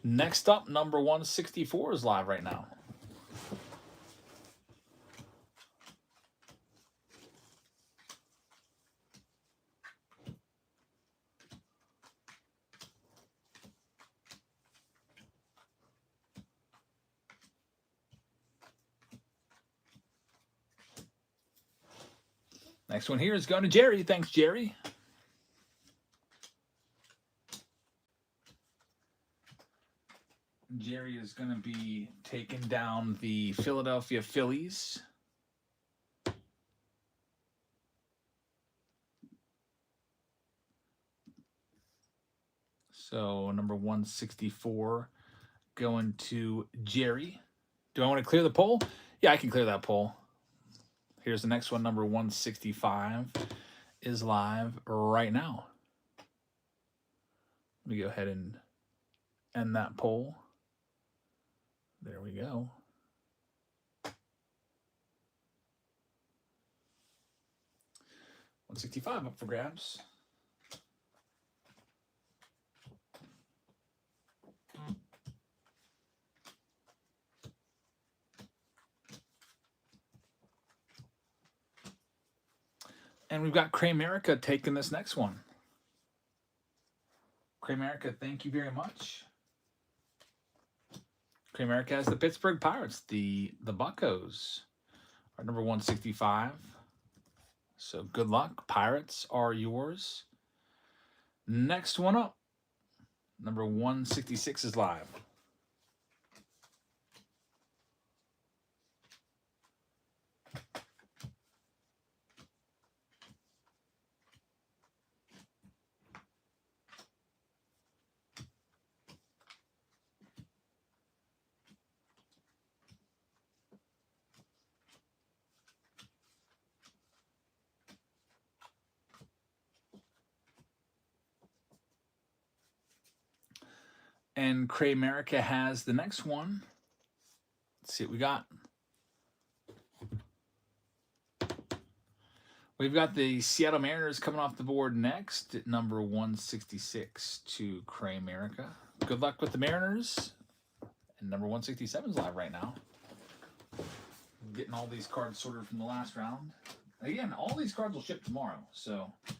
Next up, number 164 is live right now. Next one here is going to Jerry. Thanks, Jerry. is going to be taking down the Philadelphia Phillies. So number 164 going to Jerry. Do I want to clear the poll? Yeah, I can clear that poll. Here's the next one. Number 165 is live right now. Let me go ahead and end that poll. There we go. $165 up for grabs. And we've got Kramerica taking this next one. Kramerica, thank you very much. Kramerica has the Pittsburgh Pirates, the Buccos are number 165. So good luck. Pirates are yours. Next one up, number 166 is live. And Kramerica has the next one. Let's see what we got. We've got the Seattle Mariners coming off the board next at number 166 to Kramerica. Good luck with the Mariners. And number 167 is live right now. I'm getting all these cards sorted from the last round. Again, all these cards will ship tomorrow, so I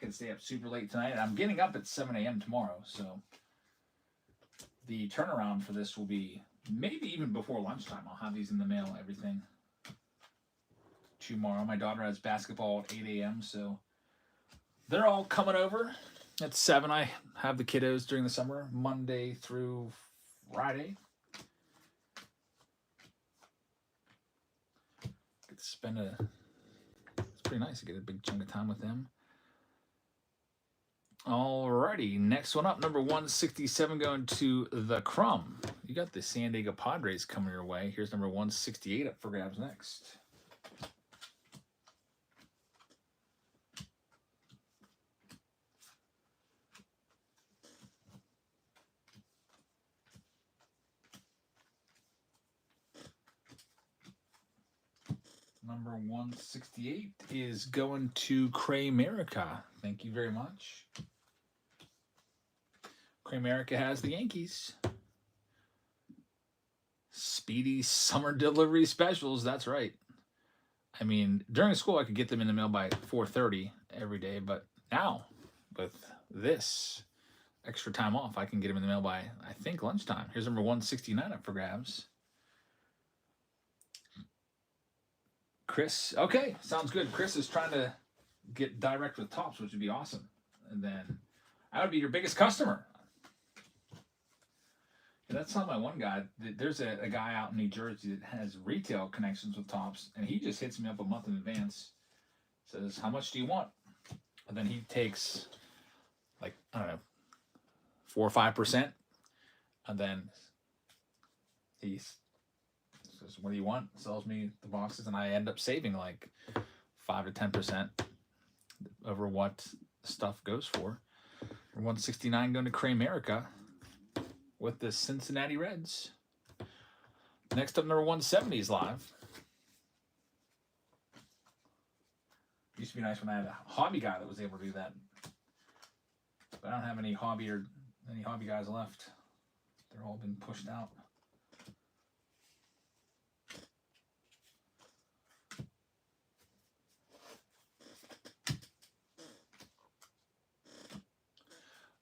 can stay up super late tonight. I'm getting up at 7 a.m. tomorrow, so the turnaround for this will be maybe even before lunchtime. I'll have these in the mail, everything, tomorrow. My daughter has basketball at 8 a.m., so they're all coming over at 7. I have the kiddos during the summer, Monday through Friday. Get to spend it's pretty nice to get a big chunk of time with them. Alrighty, next one up, number 167 going to the Crumb. You got the San Diego Padres coming your way. Here's number 168 up for grabs next. Number 168 is going to Kramerica. Thank you very much. Kramerica has the Yankees. Speedy summer delivery specials. That's right. I mean, during school, I could get them in the mail by 4:30 every day. But now, with this extra time off, I can get them in the mail by, I think, lunchtime. Here's number 169 up for grabs. Chris. Okay, sounds good. Chris is trying to get direct with Topps, which would be awesome. And then I would be your biggest customer. And that's not my one guy. There's a guy out in New Jersey that has retail connections with Topps, and he just hits me up a month in advance. Says, how much do you want? And then he takes, like, I don't know, 4 or 5%. And then he says, what do you want? Sells me the boxes, and I end up saving like 5 to 10% over what stuff goes for. 169 going to Kramerica with the Cincinnati Reds. Next up, number 170 is live. Used to be nice when I had a hobby guy that was able to do that. But I don't have any hobby guys left. They're all been pushed out.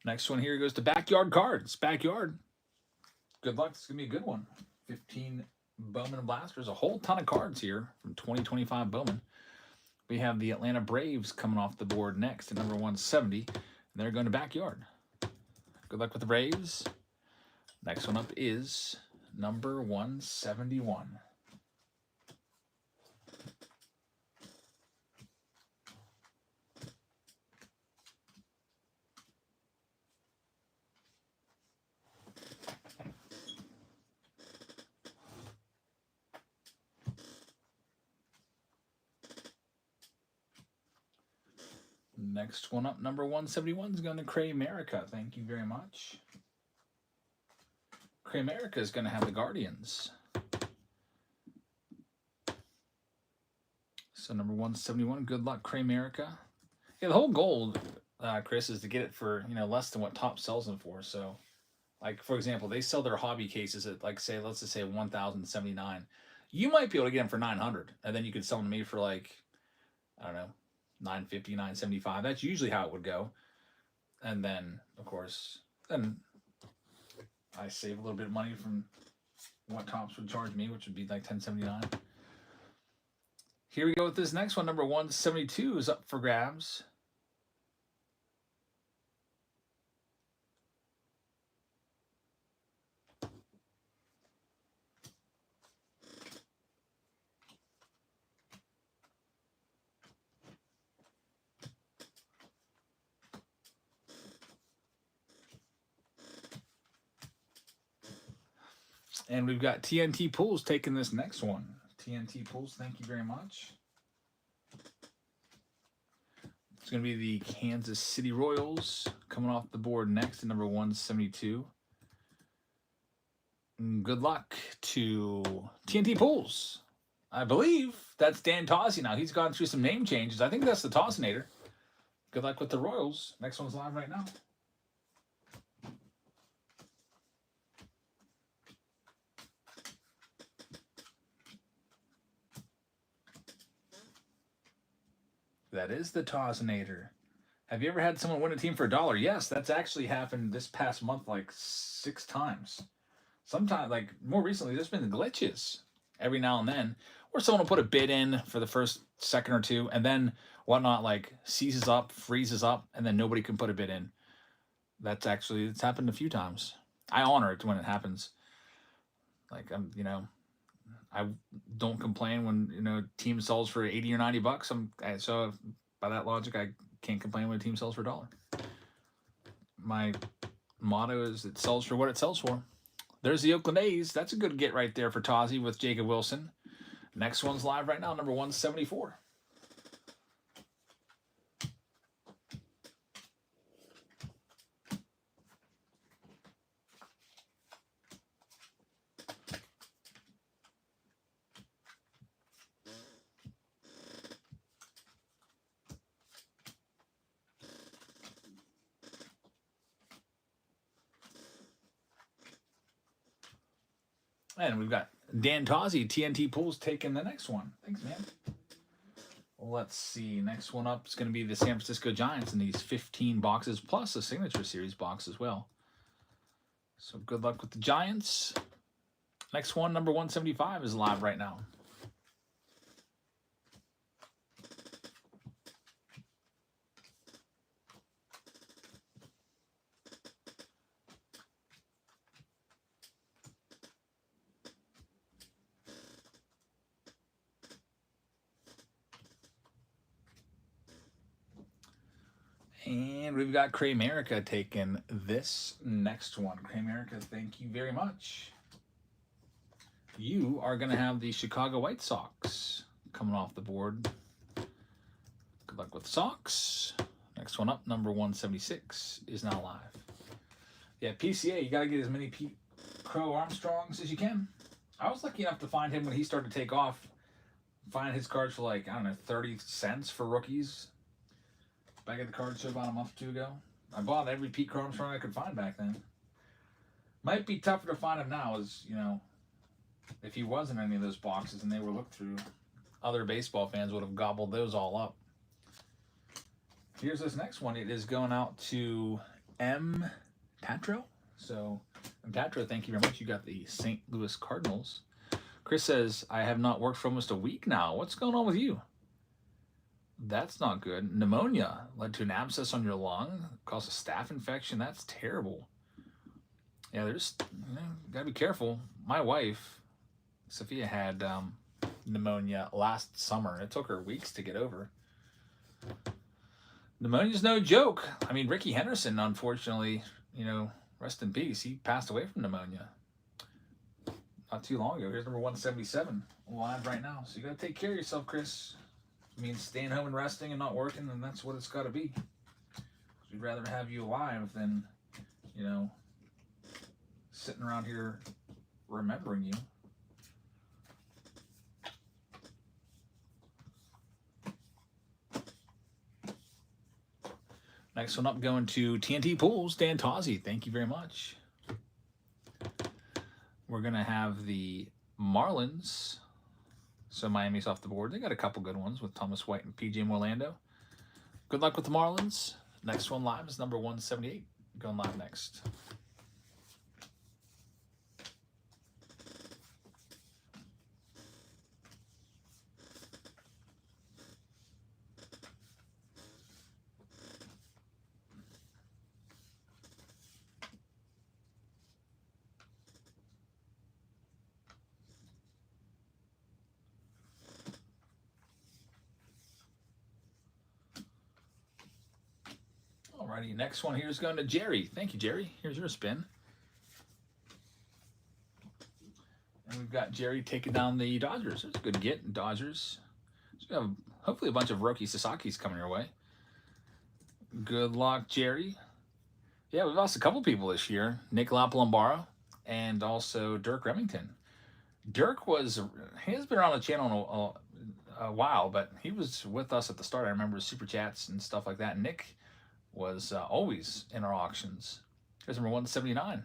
Next one here goes to Backyard Cards. Backyard. Good luck. This is going to be a good one. 15 Bowman and Blasters. A whole ton of cards here from 2025 Bowman. We have the Atlanta Braves coming off the board next at number 170. And they're going to Backyard. Good luck with the Braves. Next one up is number 171. Next one up, number 171 is going to Cray-America. Thank you very much. Cray-America is going to have the Guardians. So number 171, good luck, Cray-America. Yeah, the whole goal, Chris, is to get it for less than what Top sells them for. So, like for example, they sell their hobby cases at let's just say 1,079. You might be able to get them for 900, and then you could sell them to me for like, I don't know, 950, 975. That's usually how it would go. And then, of course, then I save a little bit of money from what Tops would charge me, which would be like 1079. Here we go with this next one. Number 172 is up for grabs. And we've got TNT Pools taking this next one. TNT Pools, thank you very much. It's going to be the Kansas City Royals coming off the board next to number 172. And good luck to TNT Pools. I believe that's Dan Tossi now. He's gone through some name changes. I think that's the Tossinator. Good luck with the Royals. Next one's live right now. That is the Tossinator. Have you ever had someone win a team for $1? Yes, that's actually happened this past month like 6 times. Sometimes, like more recently, there's been glitches every now and then where someone will put a bid in for the first second or two and then whatnot like seizes up, freezes up, and then nobody can put a bid in. It's happened a few times. I honor it when it happens. Like I don't complain when team sells for $80 or $90. So by that logic, I can't complain when a team sells for $1. My motto is it sells for what it sells for. There's the Oakland A's. That's a good get right there for Tozzy with Jacob Wilson. Next one's live right now, number 174. And we've got Dan Tozzi, TNT Pools, taking the next one. Thanks, man. Let's see. Next one up is going to be the San Francisco Giants in these 15 boxes, plus a Signature Series box as well. So good luck with the Giants. Next one, number 175, is live right now. And we've got Cray-America taking this next one. Cray-America, thank you very much. You are going to have the Chicago White Sox coming off the board. Good luck with Sox. Next one up, number 176, is now live. Yeah, PCA, you got to get as many Pete Crow Armstrongs as you can. I was lucky enough to find him when he started to take off. Find his cards for like, I don't know, 30 cents for rookies. Back at the card show about a month or two ago. I bought every Pete Crow Armstrong I could find back then. Might be tougher to find him now, as if he wasn't in any of those boxes and they were looked through, other baseball fans would have gobbled those all up. Here's this next one. It is going out to M. Tatro. So, M. Tatro, thank you very much. You got the St. Louis Cardinals. Chris says, I have not worked for almost a week now. What's going on with you? That's not good. Pneumonia led to an abscess on your lung, caused a staph infection. That's terrible. Yeah, there's gotta be careful. My wife, Sophia, had pneumonia last summer. It took her weeks to get over. Pneumonia's no joke. I mean, Ricky Henderson, unfortunately, rest in peace. He passed away from pneumonia not too long ago. Here's number 177 alive right now. So you got to take care of yourself, Chris. I mean, staying home and resting and not working, and that's what it's got to be. We'd rather have you alive than, sitting around here remembering you. Next one up, going to TNT Pools, Dan Tozzi. Thank you very much. We're going to have the Marlins. So Miami's off the board. They got a couple good ones with Thomas White and PJ Orlando. Good luck with the Marlins. Next one live is number 178. Going live next. Alrighty, next one here is going to Jerry. Thank you, Jerry. Here's your spin. And we've got Jerry taking down the Dodgers. That's a good get, Dodgers. So we have hopefully a bunch of Roki Sasaki's coming your way. Good luck, Jerry. Yeah, we've lost a couple people this year. Nick Lapalombara and also Dirk Remington. Dirk has been around the channel a while, but he was with us at the start. I remember Super Chats and stuff like that. Nick was always in our auctions. Here's number 179.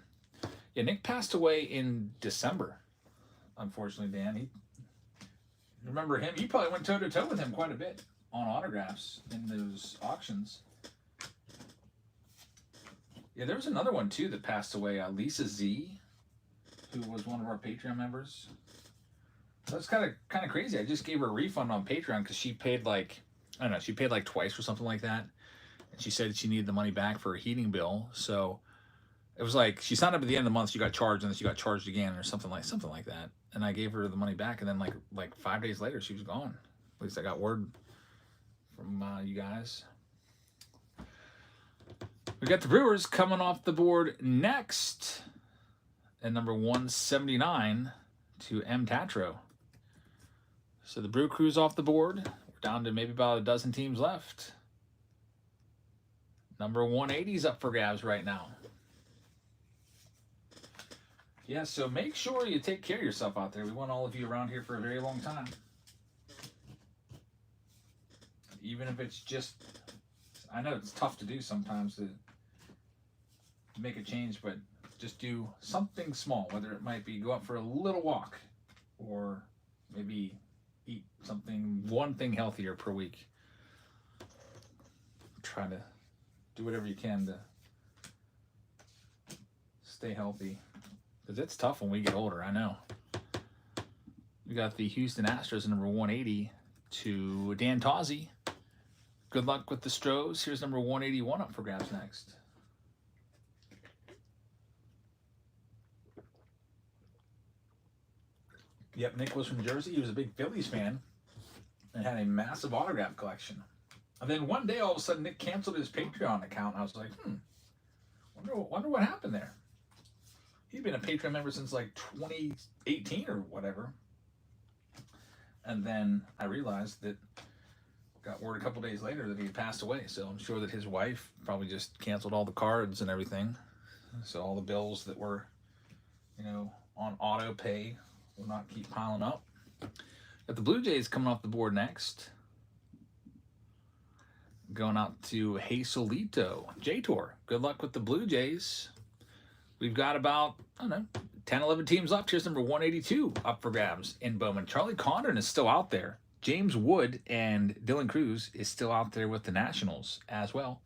Yeah, Nick passed away in December. Unfortunately, Dan. Remember him? You probably went toe-to-toe with him quite a bit on autographs in those auctions. Yeah, there was another one, too, that passed away. Lisa Z, who was one of our Patreon members. That's kind of crazy. I just gave her a refund on Patreon because she paid she paid like twice or something like that. And she said she needed the money back for a heating bill. So it was like she signed up at the end of the month, she got charged, and then she got charged again or something like that. And I gave her the money back, and then like 5 days later, she was gone. At least I got word from you guys. We got the Brewers coming off the board next at number 179 to M. Tatro. So the Brew Crew's off the board. We're down to maybe about a dozen teams left. Number 180 is up for grabs right now. Yeah, so make sure you take care of yourself out there. We want all of you around here for a very long time. Even if it's just, I know it's tough to do sometimes to make a change, but just do something small, whether it might be go out for a little walk or maybe eat one thing healthier per week. Try to do whatever you can to stay healthy. Because it's tough when we get older, I know. We got the Houston Astros number 180 to Dan Tozzi. Good luck with the Stros. Here's number 181 up for grabs next. Yep, Nick was from Jersey. He was a big Phillies fan and had a massive autograph collection. And then one day, all of a sudden, Nick canceled his Patreon account. And I was like, wonder what happened there. He'd been a Patreon member since like 2018 or whatever. And then I realized that, got word a couple days later that he had passed away. So I'm sure that his wife probably just canceled all the cards and everything. So all the bills that were, on auto pay will not keep piling up. Got the Blue Jays coming off the board next. Going out to Hazelito. J-Tour. Good luck with the Blue Jays. We've got about, 10, 11 teams left. Here's number 182 up for grabs in Bowman. Charlie Condon is still out there. James Wood and Dylan Cruz is still out there with the Nationals as well.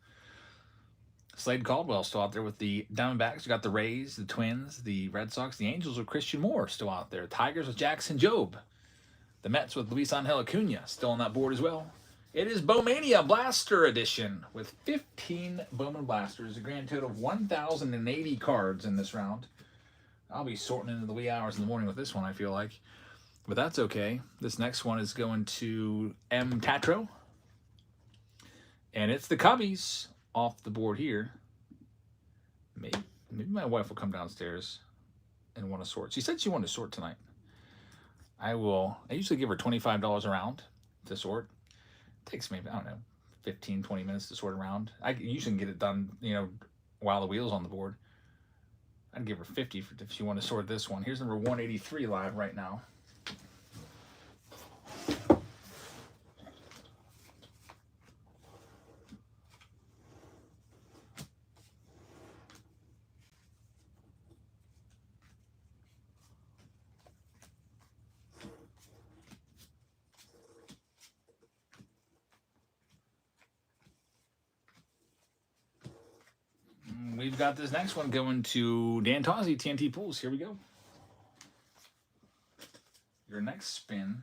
Slade Caldwell still out there with the Diamondbacks. We got the Rays, the Twins, the Red Sox, the Angels with Christian Moore still out there. Tigers with Jackson Jobe. The Mets with Luis Angel Acuna still on that board as well. It is Bowmania Blaster Edition with 15 Bowman Blasters, a grand total of 1,080 cards in this round. I'll be sorting into the wee hours in the morning with this one, I feel like. But that's okay. This next one is going to M. Tatro. And it's the Cubbies off the board here. Maybe my wife will come downstairs and want to sort. She said she wanted to sort tonight. I usually give her $25 a round to sort. It takes maybe, I don't know, 15, 20 minutes to sort around. I usually can get it done, while the wheel's on the board. I'd give her 50 if she wanted to sort this one. Here's number 183 live right now. We've got this next one going to Dan Tozzi, TNT Pools. Here we go. Your next spin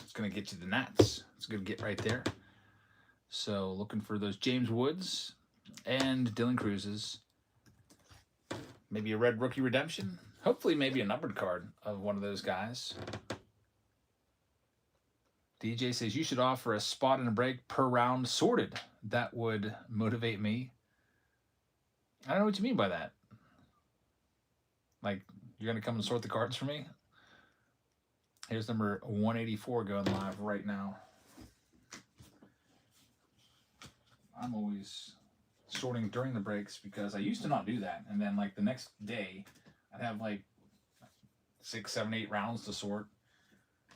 is going to get you the Nats. It's a good get right there. So looking for those James Woods and Dylan Cruzes. Maybe a red rookie redemption. Hopefully maybe a numbered card of one of those guys. DJ says, you should offer a spot and a break per round sorted. That would motivate me. I don't know what you mean by that. Like, you're going to come and sort the cards for me? Here's number 184 going live right now. I'm always sorting during the breaks because I used to not do that. And then, like, the next day, I'd have, like, 6, 7, 8 rounds to sort.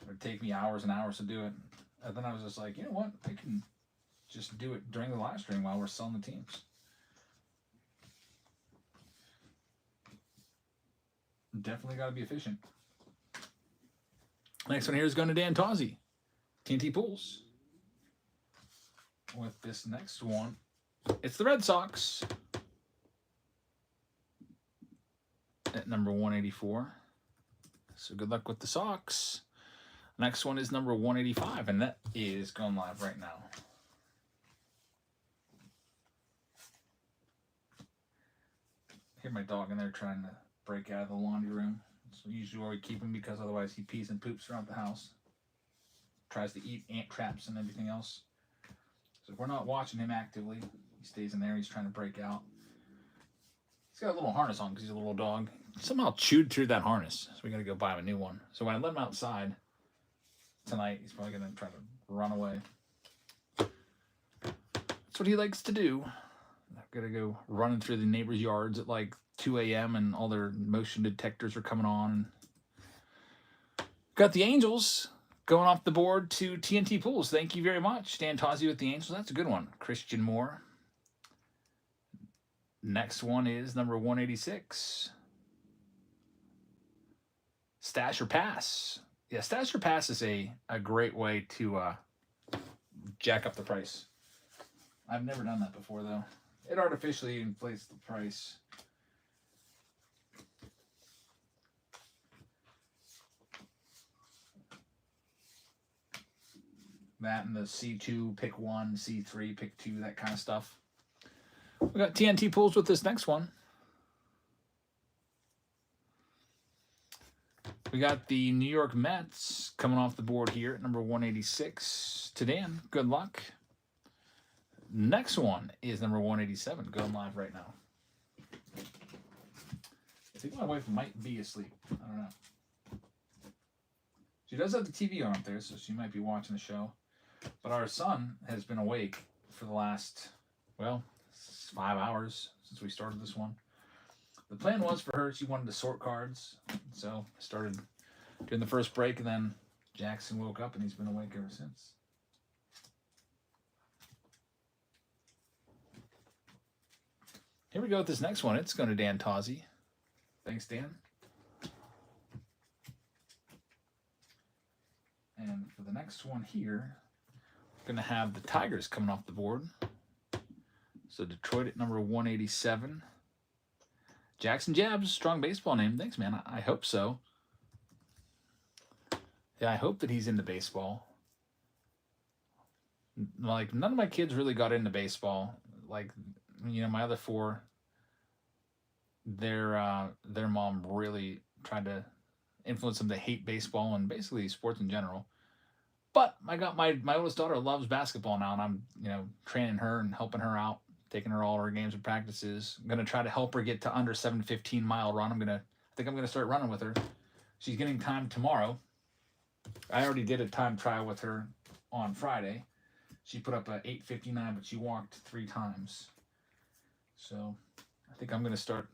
It would take me hours and hours to do it. And then I was just like, you know what? I can just do it during the live stream while we're selling the teams. Definitely got to be efficient. Next one here is going to Dan Tozzi, TNT Pools. With this next one, it's the Red Sox at number 184. So good luck with the Sox. Next one is number 185, and that is going live right now. I hear my dog in there trying to break out of the laundry room. It's usually where we keep him because otherwise he pees and poops throughout the house. Tries to eat ant traps and everything else. So if we're not watching him actively, he stays in there. He's trying to break out. He's got a little harness on because he's a little dog. He somehow chewed through that harness, so we got to go buy him a new one. So when I let him outside tonight, he's probably going to try to run away. That's what he likes to do. I've got to go running through the neighbors' yards at like 2 a.m. and all their motion detectors are coming on. Got the Angels going off the board to TNT Pools. Thank you very much. Dan Tozzi with the Angels. That's a good one. Christian Moore. Next one is number 186. Stash or Pass. Yeah, Stash or Pass is a great way to jack up the price. I've never done that before, though. It artificially inflates the price. That and the C2, pick 1, C3, pick 2, that kind of stuff. We got TNT Pools with this next one. We got the New York Mets coming off the board here at number 186. To Dan, good luck. Next one is number 187, going live right now. I think my wife might be asleep. I don't know. She does have the TV on up there, so she might be watching the show. But our son has been awake for the last, 5 hours since we started this one. The plan was for her, she wanted to sort cards. So I started doing the first break, and then Jackson woke up, and he's been awake ever since. Here we go with this next one. It's going to Dan Tozzi. Thanks, Dan. And for the next one here, we're going to have the Tigers coming off the board. So Detroit at number 187. Jackson Jabs, strong baseball name. Thanks, man. I hope so. Yeah, I hope that he's into baseball. Like, none of my kids really got into baseball. Like, my other four, their mom really tried to influence them to hate baseball and basically sports in general. But I got my oldest daughter loves basketball now, and I'm training her and helping her out, taking her all her games and practices. I'm gonna try to help her get to under 7:15 mile run. I think I'm gonna start running with her. She's getting time tomorrow. I already did a time trial with her on Friday. She put up a 8:59, but she walked 3 times. So I think I'm gonna start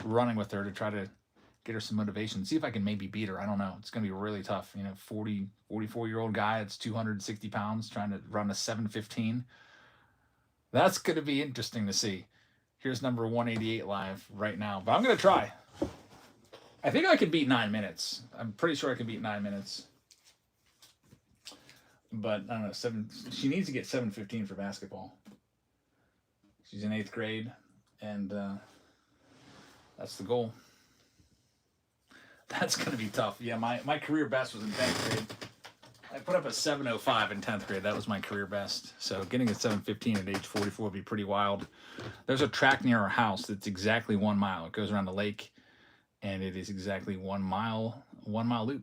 running with her to try to get her some motivation. See if I can maybe beat her. I don't know. It's going to be really tough. 44-year-old guy that's 260 pounds trying to run a 7:15. That's going to be interesting to see. Here's number 188 live right now. But I'm going to try. I think I could beat 9 minutes. I'm pretty sure I can beat 9 minutes. But I don't know. She needs to get 7:15 for basketball. She's in 8th grade. And that's the goal. That's going to be tough. Yeah, my career best was in 10th grade. I put up a 7:05 in 10th grade. That was my career best. So getting a 7:15 at age 44 would be pretty wild. There's a track near our house that's exactly 1 mile. It goes around the lake, and it is exactly 1 mile loop.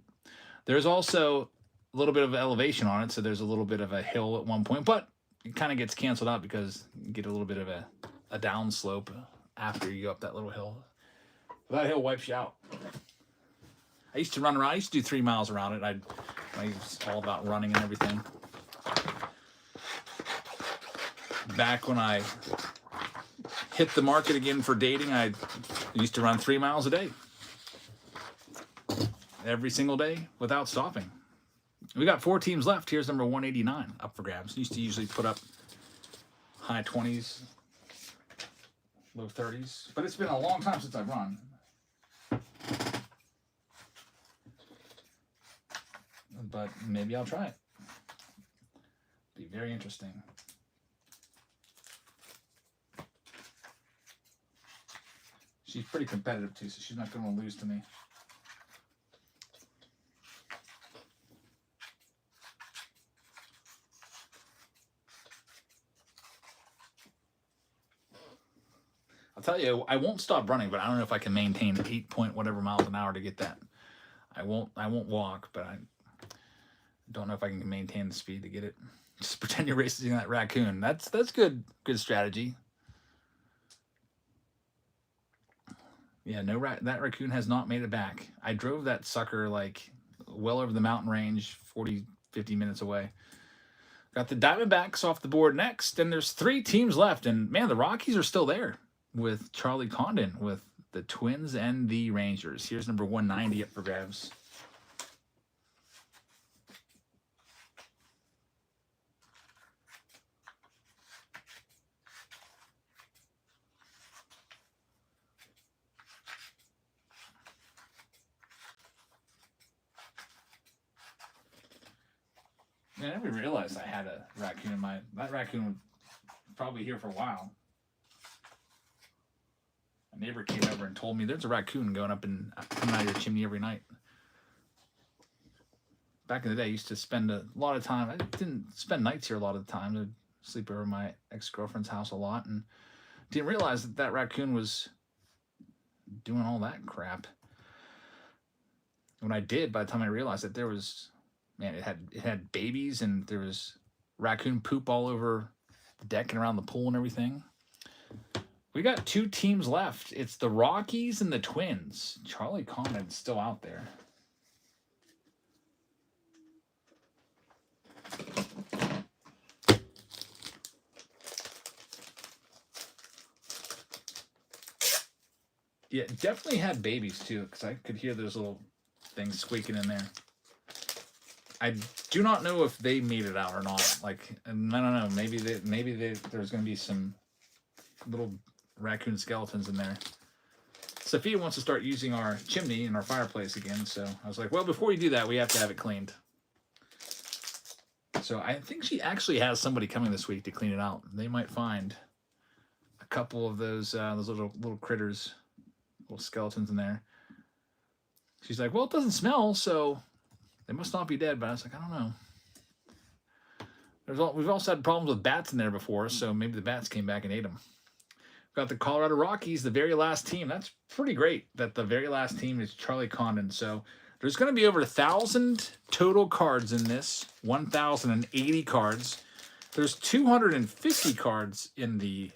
There's also a little bit of elevation on it, so there's a little bit of a hill at one point, but it kind of gets canceled out because you get a little bit of a down slope after you go up that little hill. That hill wipes you out. I used to run around. I used to do 3 miles around it. I was all about running and everything. Back when I hit the market again for dating, I used to run 3 miles a day. Every single day without stopping. We got 4 teams left. Here's number 189 up for grabs. Used to usually put up high 20s, low 30s. But it's been a long time since I've run. But maybe I'll try it. Be very interesting. She's pretty competitive too, so she's not going to lose to me. I'll tell you, I won't stop running, but I don't know if I can maintain 8 point whatever miles an hour to get that. I won't walk, but I don't know if I can maintain the speed to get it. Just pretend you're racing that raccoon. That's good strategy. Yeah, that raccoon has not made it back. I drove that sucker like well over the mountain range, 40, 50 minutes away. Got the Diamondbacks off the board next, and there's 3 teams left. And man, the Rockies are still there with Charlie Condon with the Twins and the Rangers. Here's number 190 up for grabs. Man, I never realized I had a raccoon in that raccoon was probably here for a while. A neighbor came over and told me there's a raccoon going up and coming out of your chimney every night. Back in the day, I used to spend a lot of time. I didn't spend nights here a lot of the time. I'd sleep over at my ex-girlfriend's house a lot, and didn't realize that raccoon was doing all that crap. When I did, by the time I realized that there was, man, it had babies, and there was raccoon poop all over the deck and around the pool and everything. We got 2 teams left. It's the Rockies and the Twins. Charlie Condon's still out there. Yeah, definitely had babies too, because I could hear those little things squeaking in there. I do not know if they made it out or not. Like, I don't know. Maybe there's going to be some little raccoon skeletons in there. Sophia wants to start using our chimney and our fireplace again, so I was like, well, before you do that, we have to have it cleaned. So I think she actually has somebody coming this week to clean it out. They might find a couple of those little critters, little skeletons in there. She's like, well, it doesn't smell, so they must not be dead. But I was like, I don't know. We've also had problems with bats in there before, so maybe the bats came back and ate them. We've got the Colorado Rockies, the very last team. That's pretty great that the very last team is Charlie Condon. So there's going to be over 1,000 total cards in this, 1,080 cards. There's 250 cards in the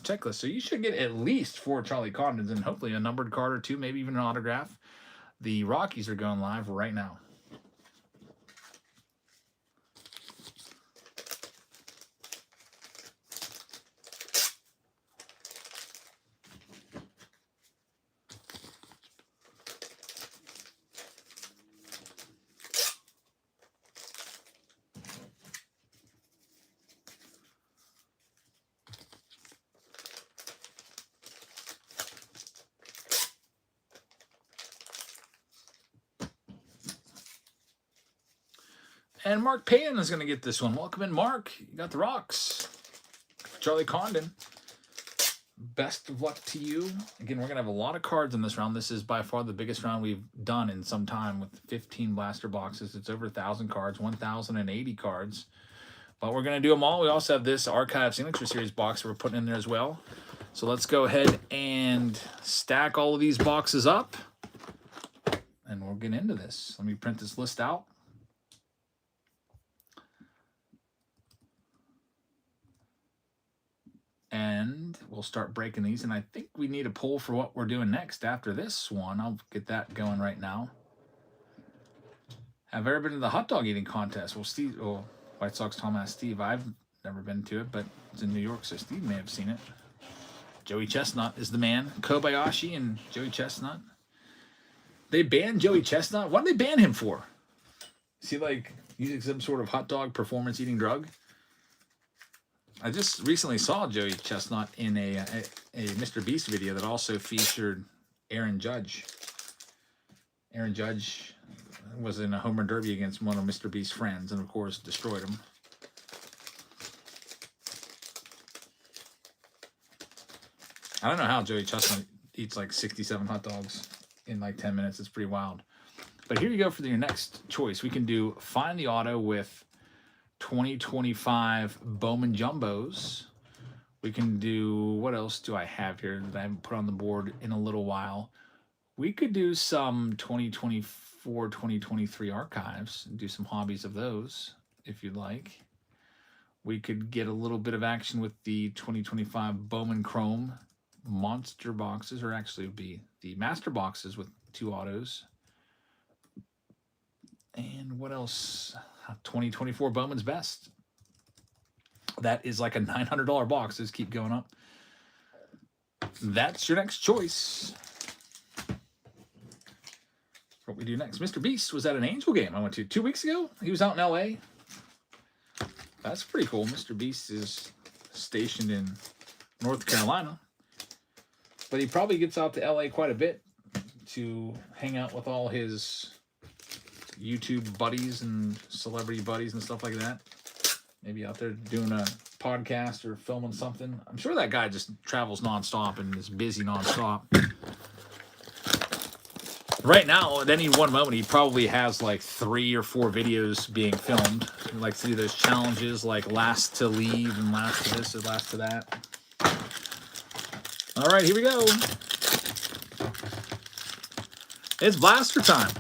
checklist, so you should get at least 4 Charlie Condons and hopefully a numbered card or 2, maybe even an autograph. The Rockies are going live right now. And Mark Payton is going to get this one. Welcome in, Mark. You got the rocks. Charlie Condon. Best of luck to you. Again, we're going to have a lot of cards in this round. This is by far the biggest round we've done in some time with 15 blaster boxes. It's over 1,000 cards, 1,080 cards. But we're going to do them all. We also have this Archive Signature Series box that we're putting in there as well. So let's go ahead and stack all of these boxes up. And we'll get into this. Let me print this list out. And we'll start breaking these. And I think we need a poll for what we're doing next after this one. I'll get that going right now. Have I ever been to the hot dog eating contest? Well, Steve, White Sox Tom asked Steve. I've never been to it, but it's in New York, so Steve may have seen it. Joey Chestnut is the man. Kobayashi and Joey Chestnut. They banned Joey Chestnut? What did they ban him for? Is he like using some sort of hot dog performance eating drug? I just recently saw Joey Chestnut in a Mr. Beast video that also featured Aaron Judge. Aaron Judge was in a home run derby against one of Mr. Beast's friends and, of course, destroyed him. I don't know how Joey Chestnut eats like 67 hot dogs in like 10 minutes. It's pretty wild. But here you go for your next choice. We can do Find the Auto with 2025 Bowman Jumbos. We can do, what else do I have here that I haven't put on the board in a little while? We could do some 2024, 2023 archives and do some hobbies of those if you'd like. We could get a little bit of action with the 2025 Bowman Chrome monster boxes, or actually it would be the master boxes with 2 autos. And what else? 2024 Bowman's Best. That is like a $900 box. Just keep going up. That's your next choice. What we do next. Mr. Beast was at an Angel game I went to 2 weeks ago. He was out in LA. That's pretty cool. Mr. Beast is stationed in North Carolina. But he probably gets out to LA quite a bit to hang out with all his YouTube buddies and celebrity buddies and stuff like that. Maybe out there doing a podcast or filming something. I'm sure that guy just travels nonstop and is busy nonstop. Right now, at any one moment, he probably has like 3 or 4 videos being filmed. He likes to do those challenges like last to leave and last to this or last to that. All right, here we go. It's blaster time.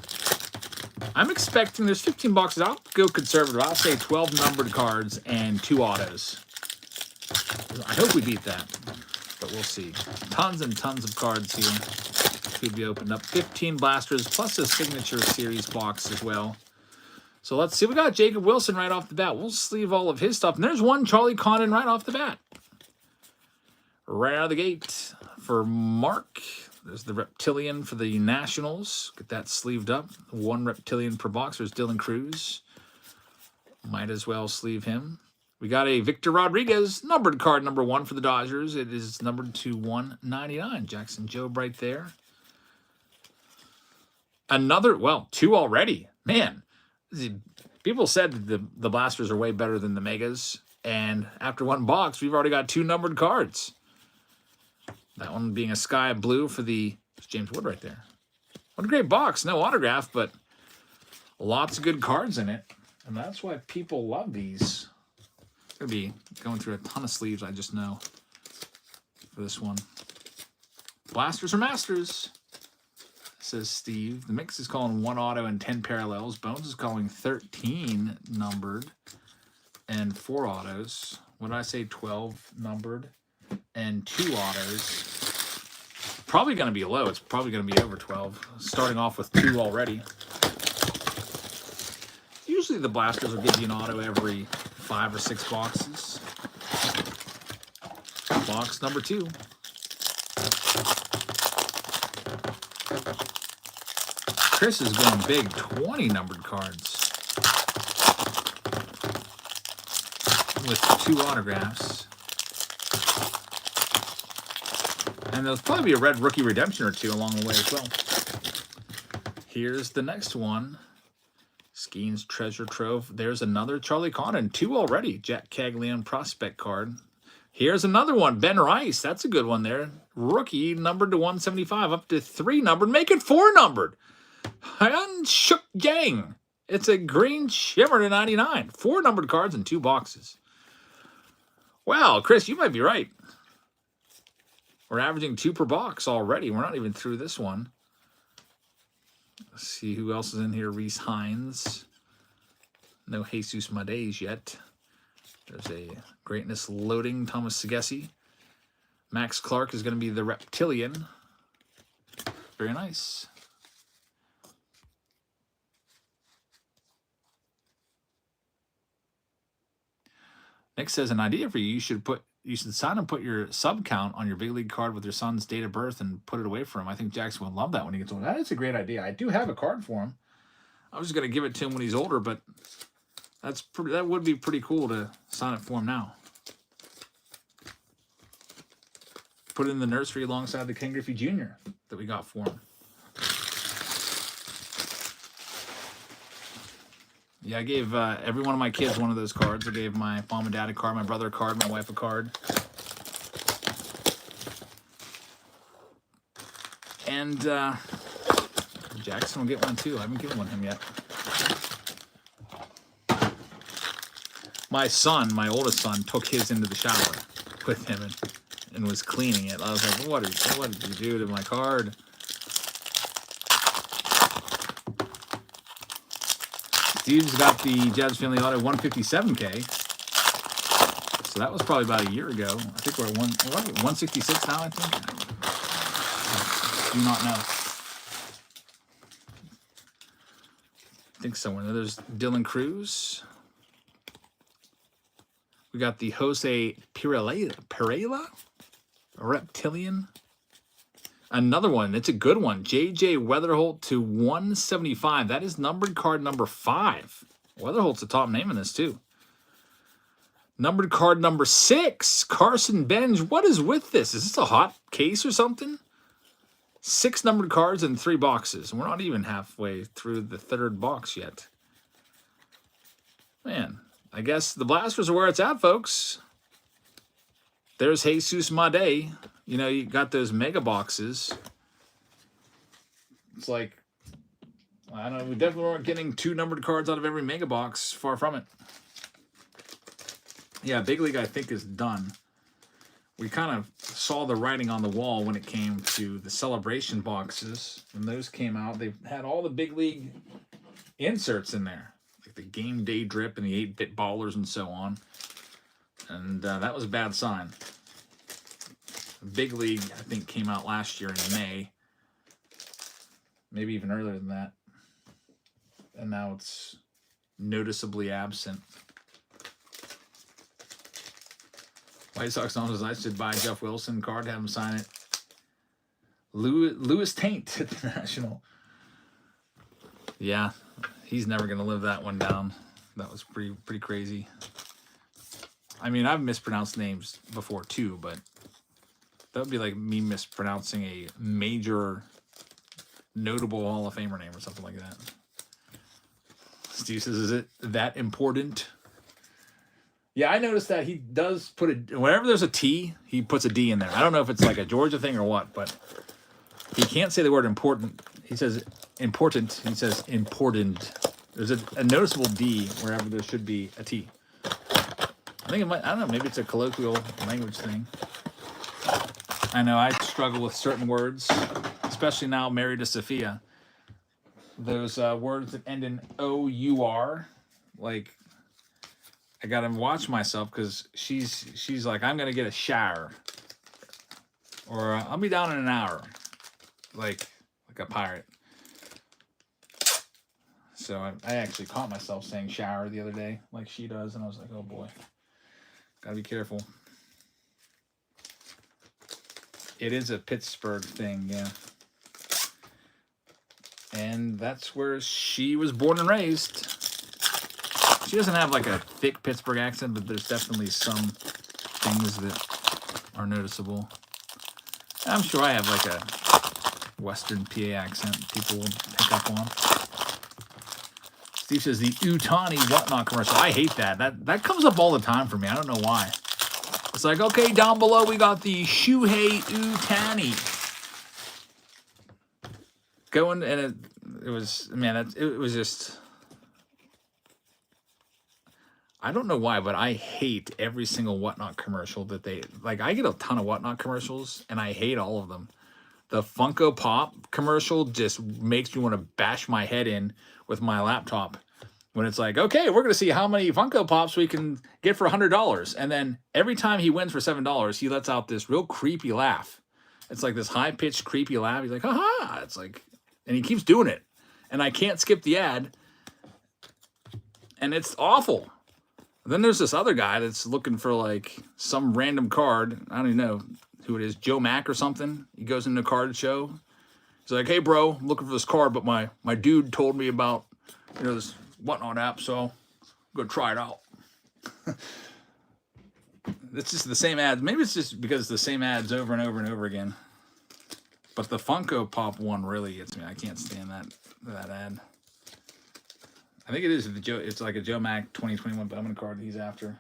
I'm expecting there's 15 boxes. I'll go conservative. I'll say 12 numbered cards and 2 autos. I hope we beat that, but we'll see. Tons and tons of cards here to be opened up. 15 blasters plus a signature series box as well. So let's see. We got Jacob Wilson right off the bat. We'll sleeve all of his stuff. And there's one Charlie Condon right off the bat. Right out of the gate for Mark. There's the Reptilian for the Nationals. Get that sleeved up. 1 Reptilian per box. There's Dylan Cruz. Might as well sleeve him. We got a Victor Rodriguez numbered card number 1 for the Dodgers. It is numbered to 199. Jackson Jobe right there. Another, well, 2 already. Man, people said the blasters are way better than the megas. And after 1 box, we've already got 2 numbered cards. That one being a sky blue for the James Wood right there. What a great box. No autograph, but lots of good cards in it. And that's why people love these going to be going through a ton of sleeves, I just know, for this one. Blasters or Masters, says Steve. The Mix is calling 1 auto and 10 parallels. Bones is calling 13 numbered and 4 autos. What did I say? 12 numbered and 2 autos. Probably going to be low. It's probably going to be over 12. Starting off with 2 already. Usually the Blasters will give you an auto every 5 or 6 boxes. Box number 2. Chris is going big. 20 numbered cards with 2 autographs. And there'll probably be a red rookie redemption or 2 along the way as well. Here's the next one. Skeen's Treasure Trove. There's another Charlie Condon. 2 already. Jack Caglione prospect card. Here's another one. Ben Rice. That's a good one there. Rookie numbered to 175. Up to 3 numbered. Make it 4 numbered. Hyun Shook Yang. It's a green shimmer to 99. 4 numbered cards in 2 boxes. Wow, Chris, you might be right. We're averaging 2 per box already. We're not even through this one. Let's see who else is in here. Reese Hines. No Jesus Mades yet. There's a Greatness Loading. Thomas Segesi. Max Clark is going to be the Reptilian. Very nice. Nick says, an idea for you. You should sign and put your sub count on your big league card with your son's date of birth and put it away for him. I think Jackson would love that when he gets older. That is a great idea. I do have a card for him. I was going to give it to him when he's older, but that would be pretty cool to sign it for him now. Put it in the nursery alongside the Ken Griffey Jr. that we got for him. Yeah, I gave every one of my kids one of those cards. I gave my mom and dad a card, my brother a card, my wife a card. And Jackson will get one too. I haven't given one to him yet. My son, my oldest son, took his into the shower with him and was cleaning it. I was like, what did you do to my card? Steve's got the Jazz Family Auto 157K. So that was probably about a year ago. I think we're at 166 now, I think. Do not know. I think somewhere. There's Dylan Cruz. We got the Jose Pereira, a Reptilian. Another one. It's a good one. J.J. Weatherholt to 175. That is numbered card number 5. Weatherholt's the top name in this, too. Numbered card number 6. Carson Benj. What is with this? Is this a hot case or something? 6 numbered cards in 3 boxes. We're not even halfway through the 3rd box yet. Man, I guess the Blasters are where it's at, folks. There's Jesus Made. You know, you got those mega boxes. It's like, I don't know, we definitely weren't getting 2 numbered cards out of every mega box. Far from it. Yeah, Big League, I think, is done. We kind of saw the writing on the wall when it came to the celebration boxes. When those came out, they had all the Big League inserts in there. Like the Game Day Drip and the 8-bit ballers and so on. And that was a bad sign. Big League, I think, came out last year in May. Maybe even earlier than that. And now it's noticeably absent. White Sox knows I should buy Jeff Wilson card, have him sign it. Lewis Taint at the National. Yeah, he's never going to live that one down. That was pretty crazy. I mean, I've mispronounced names before too, but that would be like me mispronouncing a major, notable Hall of Famer name or something like that. Steve says, is it that important? Yeah, I noticed that he does put a, whenever there's a T, he puts a D in there. I don't know if it's like a Georgia thing or what, but he can't say the word important. He says important. He says important. There's a noticeable D wherever there should be a T. think it might, I don't know, maybe it's a colloquial language thing. I know I struggle with certain words, especially now married to Sophia. Those words that end in O-U-R, like, I gotta watch myself because she's like, I'm gonna get a shower, or I'll be down in an hour, like a pirate. So I actually caught myself saying shower the other day, like she does, and I was like, oh boy, gotta be careful. It is a Pittsburgh thing, yeah. And that's where she was born and raised. She doesn't have like a thick Pittsburgh accent, but there's definitely some things that are noticeable. I'm sure I have like a Western PA accent people will pick up on. Steve says the Utani whatnot commercial. I hate that. That comes up all the time for me. I don't know why. It's like, okay, down below we got the Shuhei Utani. Going, and it was, man, it was just, I don't know why, but I hate every single whatnot commercial that they, like, I get a ton of whatnot commercials, and I hate all of them. The Funko Pop commercial just makes me want to bash my head in with my laptop when it's like, okay, we're going to see how many Funko Pops we can get for $100. And then every time he wins for $7, he lets out this real creepy laugh. It's like this high-pitched, creepy laugh. He's like, ha-ha. It's like, and he keeps doing it. And I can't skip the ad. And it's awful. Then there's this other guy that's looking for like some random card. I don't even know who it is, Joe Mack or something. He goes into a card show. He's like, hey, bro, I'm looking for this card, but my dude told me about, this whatnot app, so I'm going to try it out. It's just the same ads. Maybe it's just because it's the same ads over and over and over again. But the Funko Pop one really gets me. I can't stand that ad. I think it is it's like a Joe Mack 2021 Bowman card he's after.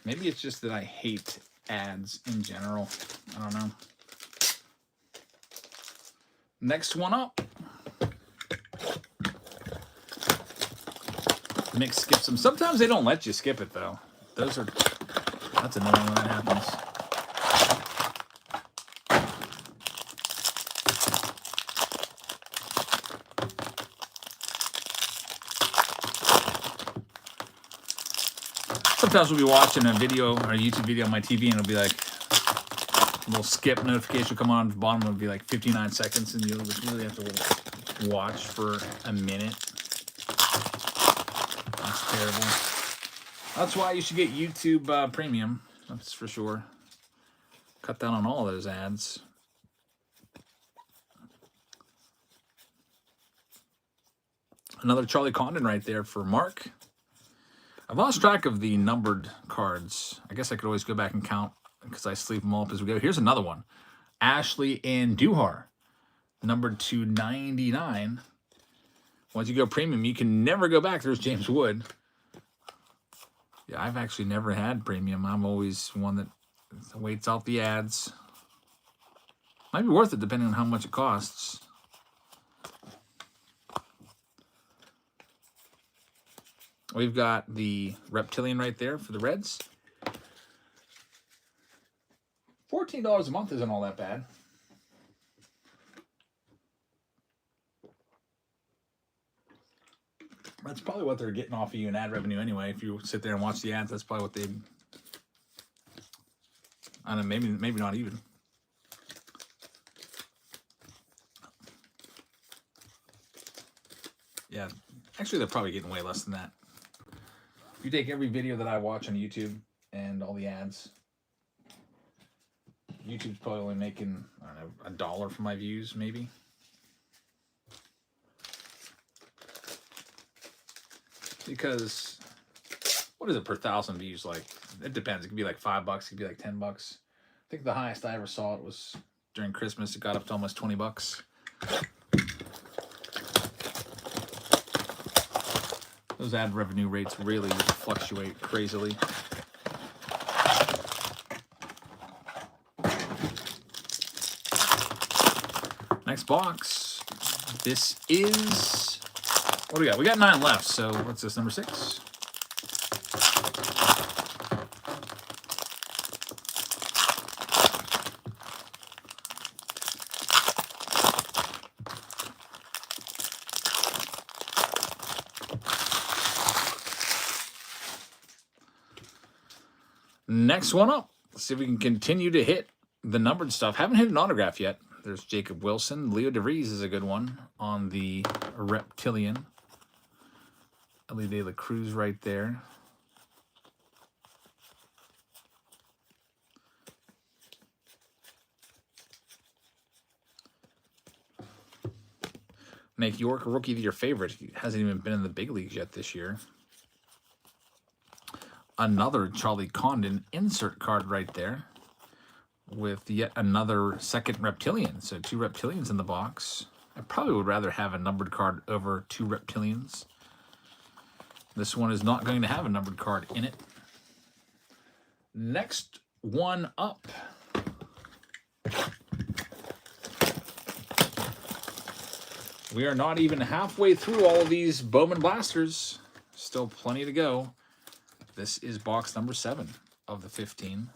Maybe it's just that I hate ads in general. I don't know. Next one up. Mick skips them. Sometimes they don't let you skip it though. That's annoying when that happens. Sometimes we'll be watching a video or a YouTube video on my TV and it'll be like a little skip notification will come on at the bottom. It'll be like 59 seconds and you'll just really have to watch for a minute. That's terrible. That's why you should get YouTube Premium. That's for sure. Cut down on all those ads. Another Charlie Condon right there for Mark. I've lost track of the numbered cards. I guess I could always go back and count because I sleeve them all up as we go. Here's another one. Ashley and Duhar, numbered to 99. Once you go premium, you can never go back. There's James Wood. Yeah, I've actually never had premium. I'm always one that waits out the ads. Might be worth it depending on how much it costs. We've got the Reptilian right there for the Reds. $14 a month isn't all that bad. That's probably what they're getting off of you in ad revenue anyway. If you sit there and watch the ads, that's probably what they... I don't know, maybe not even. Yeah, actually they're probably getting way less than that. If you take every video that I watch on YouTube and all the ads, YouTube's probably only making, I don't know, $1 for my views, maybe. Because, what is it per 1,000 views? Like, it depends. It could be like $5, it could be like $10. I think the highest I ever saw it was during Christmas. It got up to almost $20. Those ad revenue rates really fluctuate crazily. Next box. This is, what do we got? We got 9 left, so what's this, number 6? Next one up. Let's see if we can continue to hit the numbered stuff. Haven't hit an autograph yet. There's Jacob Wilson. Leo DeVries is a good one on the Reptilian. Ellie De La Cruz right there. Make York a Rookie of the Year favorite. He hasn't even been in the big leagues yet this year. Another Charlie Condon insert card right there with yet another second Reptilian. So 2 Reptilians in the box. I probably would rather have a numbered card over 2 Reptilians. This one is not going to have a numbered card in it. Next one up. We are not even halfway through all of these Bowman Blasters. Still plenty to go. This is box number 7 of the 15.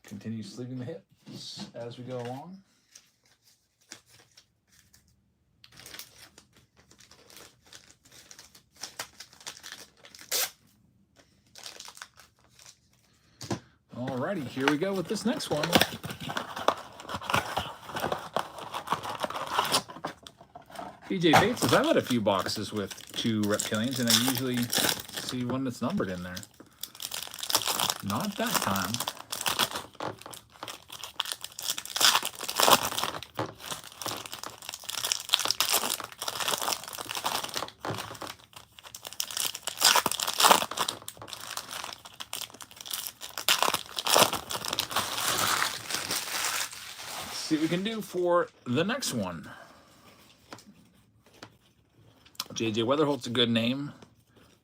Continue sleeving the hits as we go along. Alrighty, here we go with this next one. BJ Bates says, I've had a few boxes with 2 Reptilians, and I usually see one that's numbered in there. Not that time. Let's see what we can do for the next one. JJ Weatherholt's a good name.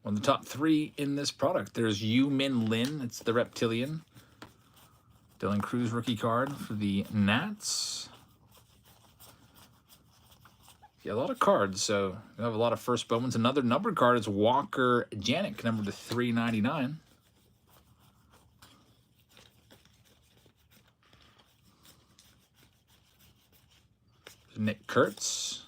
One of the top 3 in this product. There's Yu Min Lin. It's the Reptilian. Dylan Cruz rookie card for the Nats. Yeah, a lot of cards. So you have a lot of first Bowmans. Another numbered card is Walker Janik, numbered to 399. Nick Kurtz.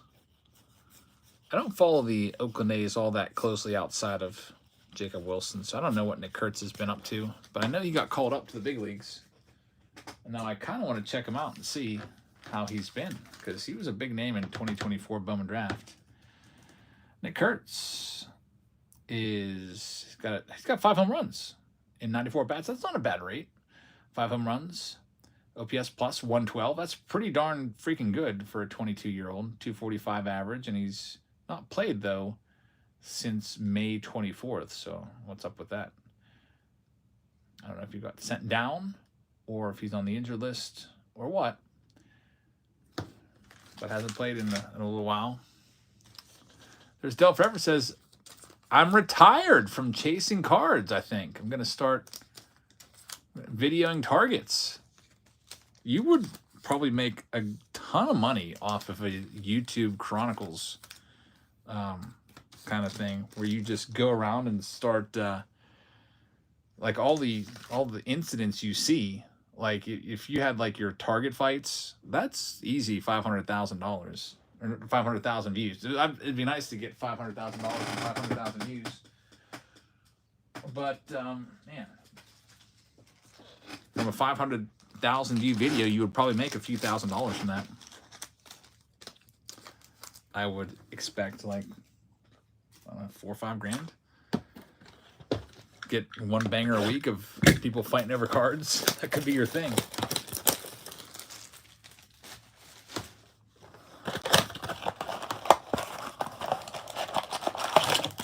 I don't follow the Oakland A's all that closely outside of Jacob Wilson, so I don't know what Nick Kurtz has been up to. But I know he got called up to the big leagues. And now I kind of want to check him out and see how he's been, because he was a big name in 2024 Bowman Draft. Nick Kurtz he's got 5 home runs in 94 bats. That's not a bad rate. 5 home runs. OPS plus 112. That's pretty darn freaking good for a 22-year-old. 245 average, and he's not played, though, since May 24th. So what's up with that? I don't know if he got sent down or if he's on the injured list or what. But hasn't played in a little while. There's Del Forever says, I'm retired from chasing cards, I think. I'm going to start videoing targets. You would probably make a ton of money off of a YouTube Chronicles kind of thing, where you just go around and start like all the incidents you see. Like if you had like your target fights, that's easy $500,000 or 500,000 views. It'd be nice to get $500,000 and 500,000 views. But man, from a 500,000 view video, you would probably make a few $1,000s from that. I would expect like 4 or 5 grand. Get 1 banger a week of people fighting over cards. That could be your thing.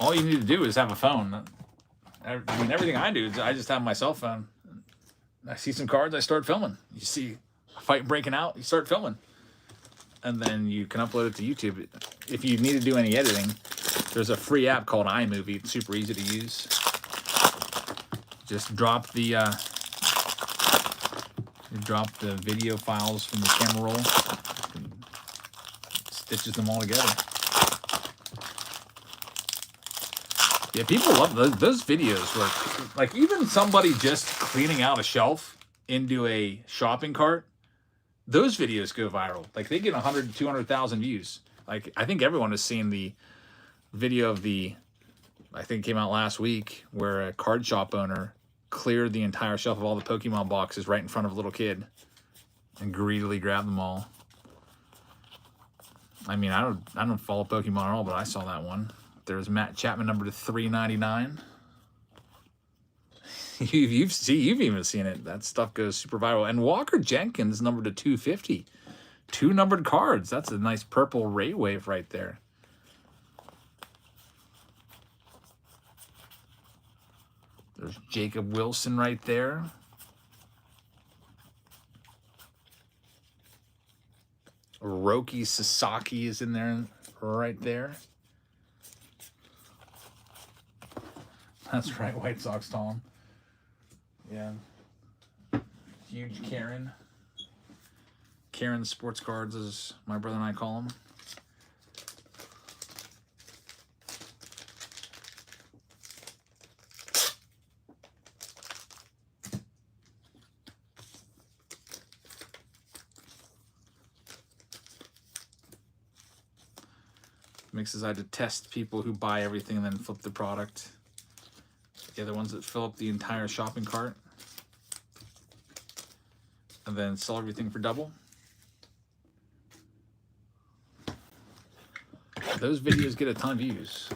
All you need to do is have a phone. I mean, everything I do is I just have my cell phone. I see some cards, I start filming. You see a fight breaking out, you start filming. And then you can upload it to YouTube. If you need to do any editing, there's a free app called iMovie. It's super easy to use. Just drop the You drop the video files from the camera roll, and stitches them all together. Yeah, people love those videos where, like, even somebody just cleaning out a shelf into a shopping cart, those videos go viral. Like, they get 100, 200,000 views. Like, I think everyone has seen the video of I think it came out last week, where a card shop owner cleared the entire shelf of all the Pokemon boxes right in front of a little kid and greedily grabbed them all. I mean, I don't follow Pokemon at all, but I saw that one. There's Matt Chapman number to 399. You've even seen it. That stuff goes super viral. And Walker Jenkins number to 250. 2 numbered cards. That's a nice purple Ray Wave right there. There's Jacob Wilson right there. Roki Sasaki is in there right there. That's right, White Sox Tom. Yeah. Huge Karen. Karen Sports Cards, as my brother and I call them. Mixes I to test people who buy everything and then flip the product. The other ones that fill up the entire shopping cart and then sell everything for double. Those videos get a ton of views.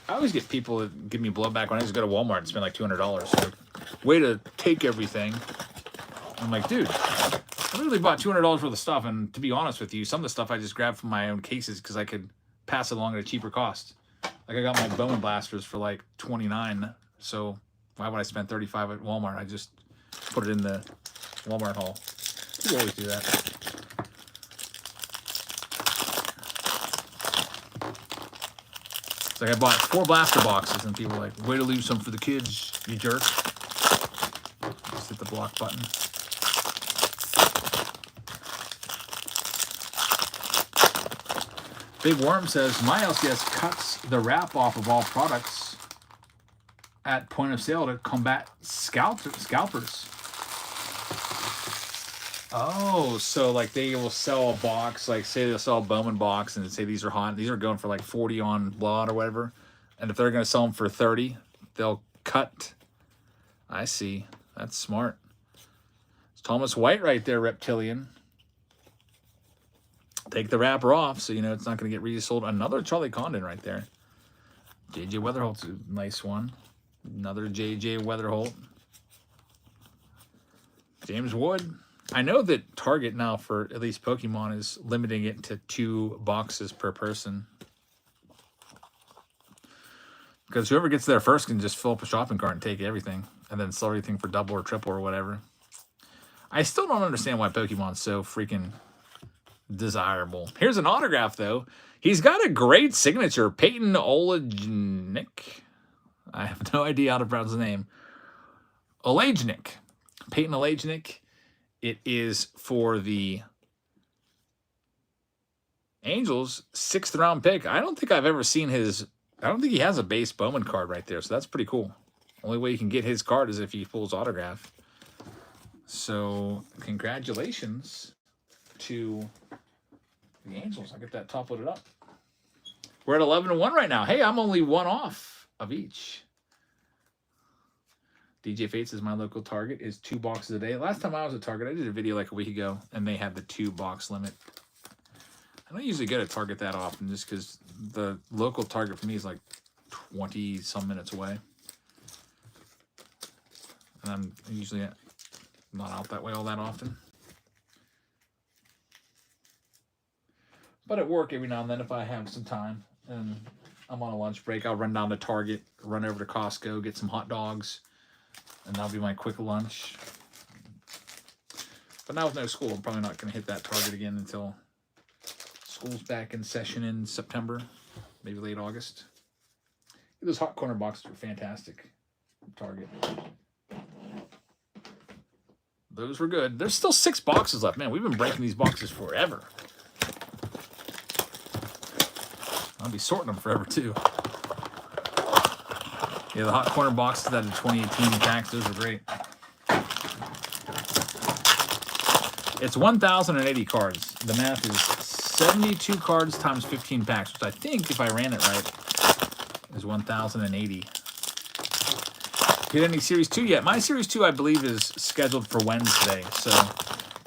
I always get people that give me blowback when I just go to Walmart and spend like $200. Like, way to take everything. I'm like, dude, I literally bought $200 worth of stuff, and to be honest with you, some of the stuff I just grabbed from my own cases because I could pass it along at a cheaper cost. Like, I got my Bowman blasters for like $29, so why would I spend $35 at Walmart? I just put it in the Walmart haul. People always do that. It's like I bought 4 blaster boxes, and people are like, way to leave some for the kids, you jerk. Just hit the block button. Big Worm says, my LCS cuts the wrap off of all products at point of sale to combat scalpers. Oh, so like they will sell a box, like say they'll sell a Bowman box and say these are hot. These are going for like 40 on blowout or whatever. And if they're going to sell them for 30, they'll cut. I see. That's smart. It's Thomas White right there, Reptilian. Take the wrapper off so you know it's not going to get resold. Another Charlie Condon right there. JJ Weatherholt's a nice one. Another JJ Weatherholt. James Wood. I know that Target now for at least Pokemon is limiting it to 2 boxes per person. Because whoever gets there first can just fill up a shopping cart and take everything. And then sell everything for double or triple or whatever. I still don't understand why Pokemon's so freaking desirable. Here's an autograph, though. He's got a great signature. Peyton Olejnik. I have no idea how to pronounce his name. Olejnik. Peyton Olejnik. It is for the Angels, 6th round pick. I don't think I've ever seen his... I don't think he has a base Bowman card right there, so that's pretty cool. Only way you can get his card is if he pulls autograph. So, congratulations to the Angels. I'll get that top loaded up. We're at 11-1 right now. Hey, I'm only 1 off of each. DJ Fates says my local Target is 2 boxes a day. Last time I was at Target, I did a video like a week ago, and they had the 2-box limit. I don't usually go to Target that often just because the local Target for me is like 20-some minutes away. And I'm usually not out that way all that often. But at work every now and then, if I have some time and I'm on a lunch break, I'll run down to Target, run over to Costco, get some hot dogs, and that'll be my quick lunch. But now with no school, I'm probably not going to hit that Target again until school's back in session in September, maybe late August. Those hot corner boxes are fantastic. Target. Those were good. There's still 6 boxes left. Man, we've been breaking these boxes forever. I'll be sorting them forever, too. Yeah, the hot corner boxes out of 2018 packs, those are great. It's 1,080 cards. The math is 72 cards times 15 packs, which I think, if I ran it right, is 1,080. Get any Series 2 yet? My Series 2, I believe, is scheduled for Wednesday, so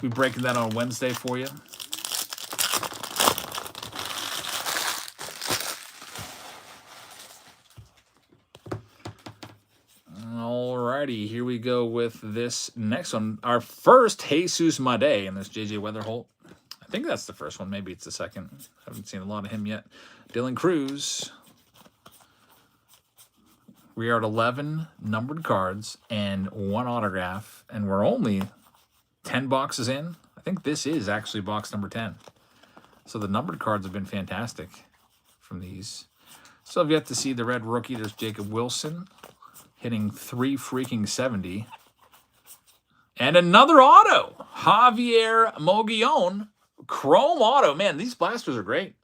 we'll be breaking that on Wednesday for you. Alrighty, here we go with this next one. Our first Jesus Made, and this JJ Weatherholt. I think that's the first one. Maybe it's the second. I haven't seen a lot of him yet. Dylan Cruz. We are at 11 numbered cards and 1 autograph, and we're only 10 boxes in. I think this is actually box number 10. So the numbered cards have been fantastic from these. So I've yet to see the red rookie. There's Jacob Wilson hitting 370. And another auto. Javier Mogollon. Chrome auto. Man, these blasters are great.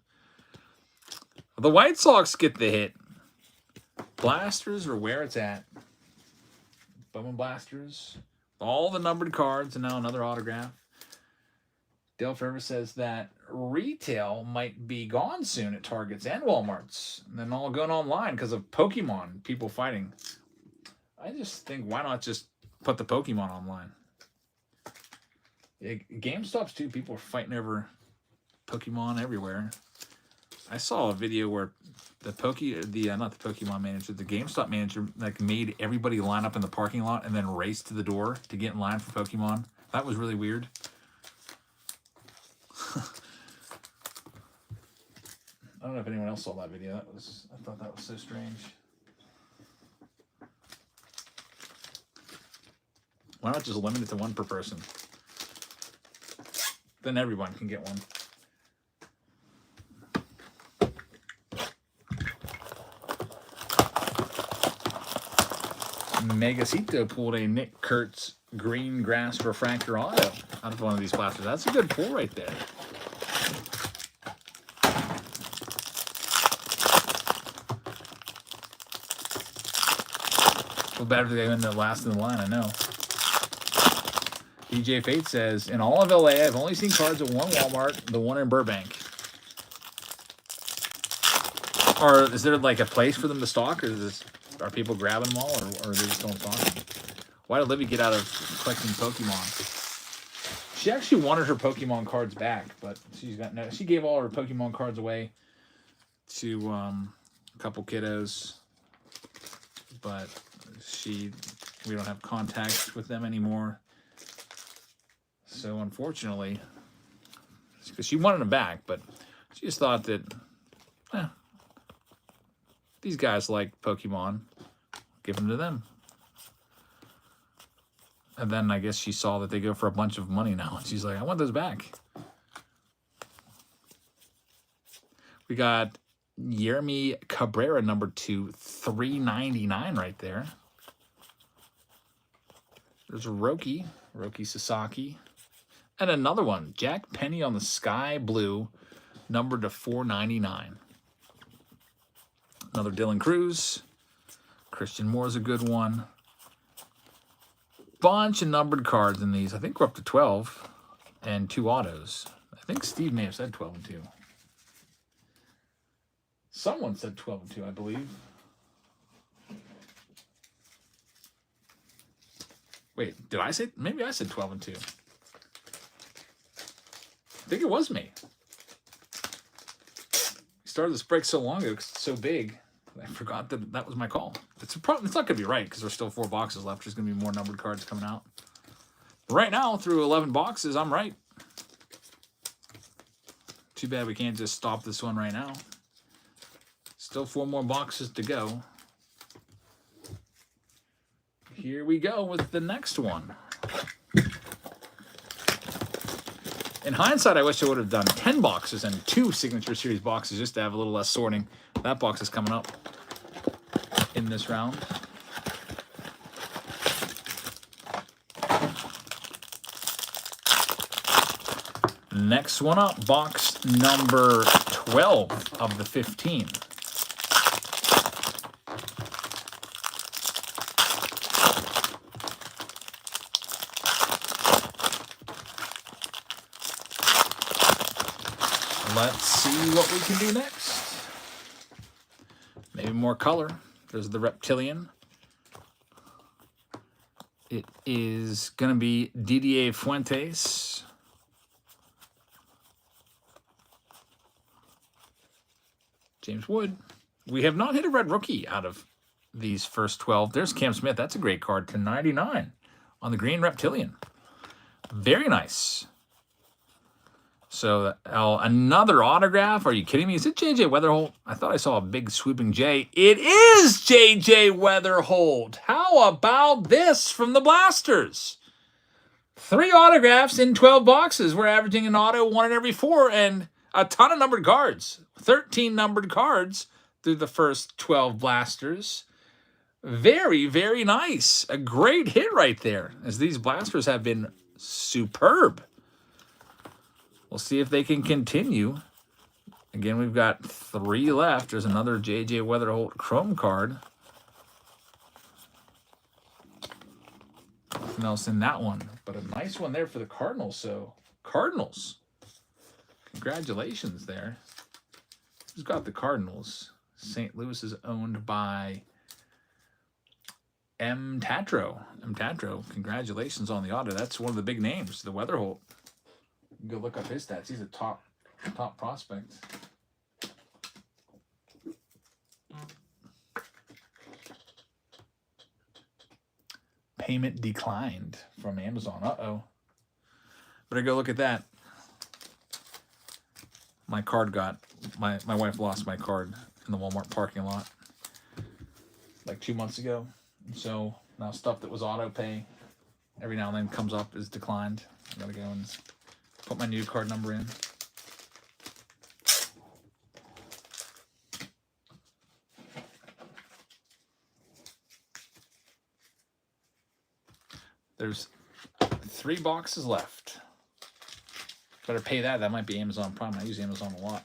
The White Sox get the hit. Blasters are where it's at. Bowman blasters. All the numbered cards, and now another autograph. Dale Forever says that retail might be gone soon at Targets and Walmarts. And then all going online because of Pokemon, people fighting. I just think, why not just put the Pokemon online? Yeah, GameStops too, people are fighting over Pokemon everywhere. I saw a video where not the Pokemon manager, the GameStop manager, like made everybody line up in the parking lot and then race to the door to get in line for Pokemon. That was really weird. I don't know if anyone else saw that video. I thought that was so strange. Why not just limit it to 1 per person? Then everyone can get one. Megacito pulled a Nick Kurtz green grass refractor auto out of one of these blasters. That's a good pull right there. Feel bad if they end up last in the line, I know. DJ Fate says, in all of LA, I've only seen cards at 1 Walmart, the one in Burbank. Or is there like a place for them to stock, or are people grabbing them all, or they just don't stock them? Why did Livy get out of collecting Pokemon? She actually wanted her Pokemon cards back, but she gave all her Pokemon cards away to a couple kiddos, but we don't have contact with them anymore. So unfortunately, because she wanted them back, but she just thought that these guys like Pokemon, give them to them. And then I guess she saw that they go for a bunch of money now, and she's like, I want those back. We got Yermi Cabrera, number 2, $3.99 right there. There's a Roki Sasaki. And another one, Jack Penny on the Sky Blue, numbered to $4.99. Another Dylan Cruz. Christian Moore's a good one. Bunch of numbered cards in these. I think we're up to 12 and 2 autos. I think Steve may have said 12 and 2. Someone said 12 and 2, I believe. Wait, did I say? Maybe I said 12 and 2. I think it was me. We started this break so long ago, it's so big, I forgot that was my call. It's not going to be right because there's still 4 boxes left. There's going to be more numbered cards coming out. But right now, through 11 boxes, I'm right. Too bad we can't just stop this one right now. Still 4 more boxes to go. Here we go with the next one. In hindsight, I wish I would have done 10 boxes and 2 Signature Series boxes just to have a little less sorting. That box is coming up. in this round. Next one up, box number 12 of the 15. Let's see what we can do next. Maybe more color. There's the Reptilian. It is going to be Didier Fuentes. James Wood. We have not hit a red rookie out of these first 12. There's Cam Smith. That's a great card to 99 on the green Reptilian. Very nice. So another autograph. Are you kidding me? Is it J.J. Weatherholt? I thought I saw a big swooping J. It is J.J. Weatherholt. How about this from the Blasters? 3 autographs in 12 boxes. We're averaging an auto 1 in every 4 and a ton of numbered cards. 13 numbered cards through the first 12 Blasters. Very, very nice. A great hit right there, as these Blasters have been superb. We'll see if they can continue. Again, we've got 3 left. There's another J.J. Weatherholt Chrome card. Nothing else in that one, but a nice one there for the Cardinals. So, Cardinals, congratulations there. Who's got the Cardinals? St. Louis is owned by M. Tatro. M. Tatro, congratulations on the auto. That's one of the big names, the Weatherholt. Go look up his stats. He's a top prospect. Payment declined from Amazon. Uh-oh. Better go look at that. My card my wife lost my card in the Walmart parking lot like 2 months ago. So now stuff that was auto pay every now and then comes up is declined. I gotta go and put my new card number in. There's 3 boxes left. Better pay that. That might be Amazon Prime. I use Amazon a lot.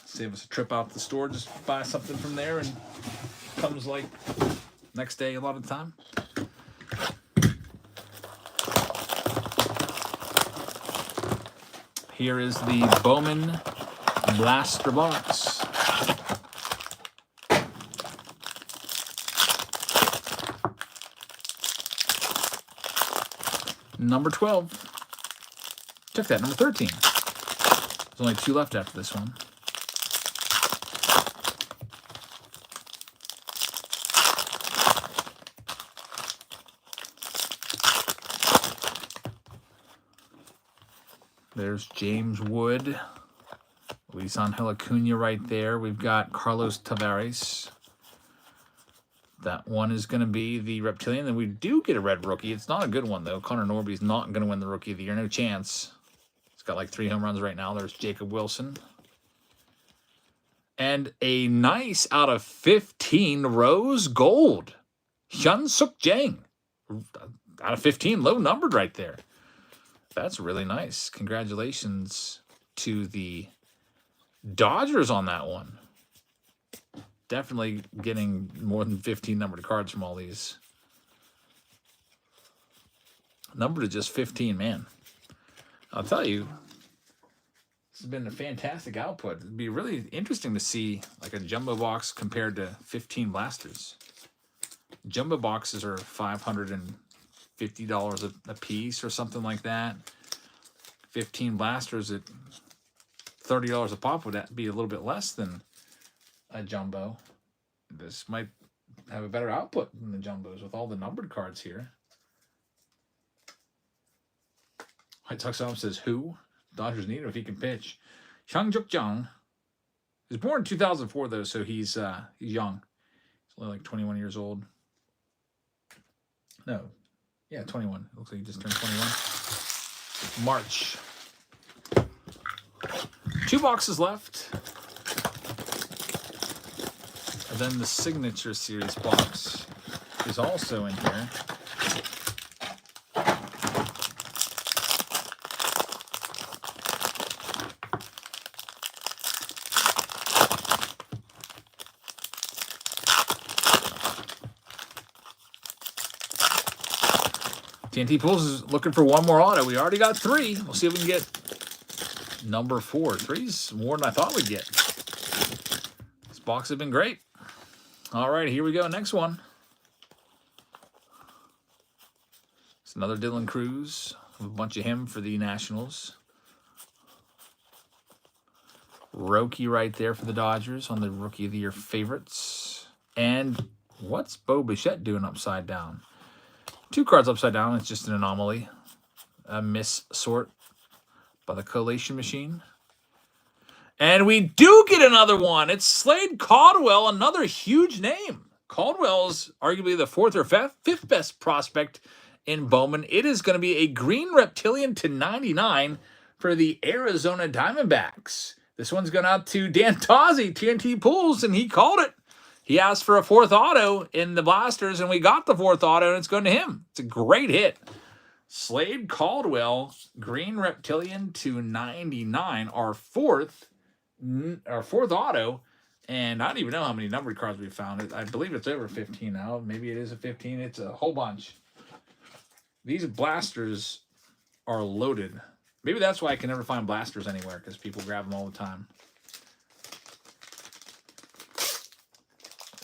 Save us a trip out to the store. Just buy something from there and comes like next day a lot of the time. Here is the Bowman Blaster Box. Number 12. Took that. Number 13. There's only 2 left after this one. There's James Wood. Luis Angel Acuna right there. We've got Carlos Tavares. That one is going to be the Reptilian. And we do get a red rookie. It's not a good one, though. Connor Norby's not going to win the Rookie of the Year. No chance. He's got like 3 home runs right now. There's Jacob Wilson. And a nice out of 15 rose gold. Hyun Suk Jang. Out of 15, low numbered right there. That's really nice. Congratulations to the Dodgers on that one. Definitely getting more than 15 numbered cards from all these. Numbered to just 15, man. I'll tell you, this has been a fantastic output. It'd be really interesting to see like a jumbo box compared to 15 blasters. Jumbo boxes are $550 a piece or something like that. 15 blasters at $30 a pop would be a little bit less than a jumbo. This might have a better output than the jumbos with all the numbered cards here. White Sox Home says, who? Dodgers need him if he can pitch. Hyun Suk Jang. He was born in 2004, though, so he's young. He's only like 21 years old. No. Yeah, 21. It looks like he just turned 21. March. 2 boxes left. then the Signature Series box is also in here. TNT Pools is looking for one more auto. We already got 3. We'll see if we can get number 4. 3's more than I thought we'd get. This box has been great. All right, here we go. Next one. It's another Dylan Cruz. A bunch of him for the Nationals. Roki right there for the Dodgers on the Rookie of the Year favorites. And what's Bo Bichette doing upside down? 2 cards upside down. It's just an anomaly. A mis-sort by the collation machine. And we do get another one. It's Slade Caldwell, another huge name. Caldwell is arguably the 4th or 5th best prospect in Bowman. It is going to be a green reptilian /99 for the Arizona Diamondbacks. This one's going out to Dan Tozzi, TNT Pools, and he called it. He asked for a 4th auto in the Blasters, and we got the 4th auto, and it's going to him. It's a great hit. Slade Caldwell, green reptilian /99, our fourth auto, and I don't even know how many numbered cards we found. I believe it's over 15 now. Maybe it is a 15. It's a whole bunch. These blasters are loaded. Maybe that's why I can never find blasters anywhere, because people grab them all the time.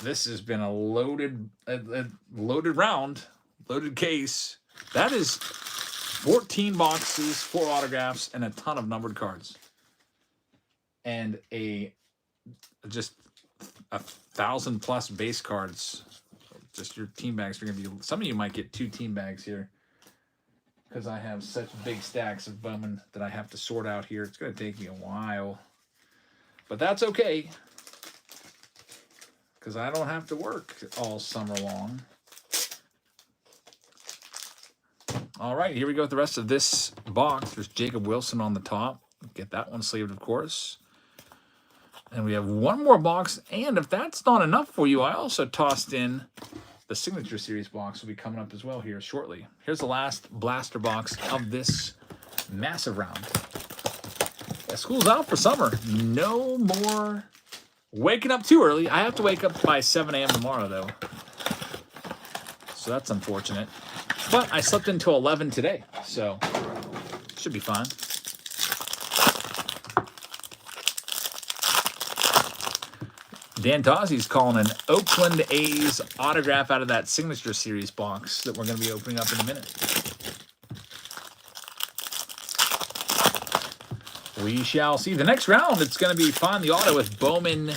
This has been a loaded round, loaded case. That is 14 boxes, 4 autographs, and a ton of numbered cards. And just 1,000+ base cards. Just your team bags are going to be... Some of you might get 2 team bags here, because I have such big stacks of Bowman that I have to sort out here. It's going to take me a while. But that's okay, because I don't have to work all summer long. All right, here we go with the rest of this box. There's Jacob Wilson on the top. Get that one sleeved, of course. And we have one more box. And if that's not enough for you, I also tossed in the Signature Series box. Will be coming up as well here shortly. Here's the last blaster box of this massive round. Yeah, school's out for summer. No more waking up too early. I have to wake up by 7 a.m. tomorrow, though. So that's unfortunate. But I slept until 11 today, so should be fine. Dan Tozzi's calling an Oakland A's autograph out of that Signature Series box that we're going to be opening up in a minute. We shall see. The next round, it's going to be Find the Auto with Bowman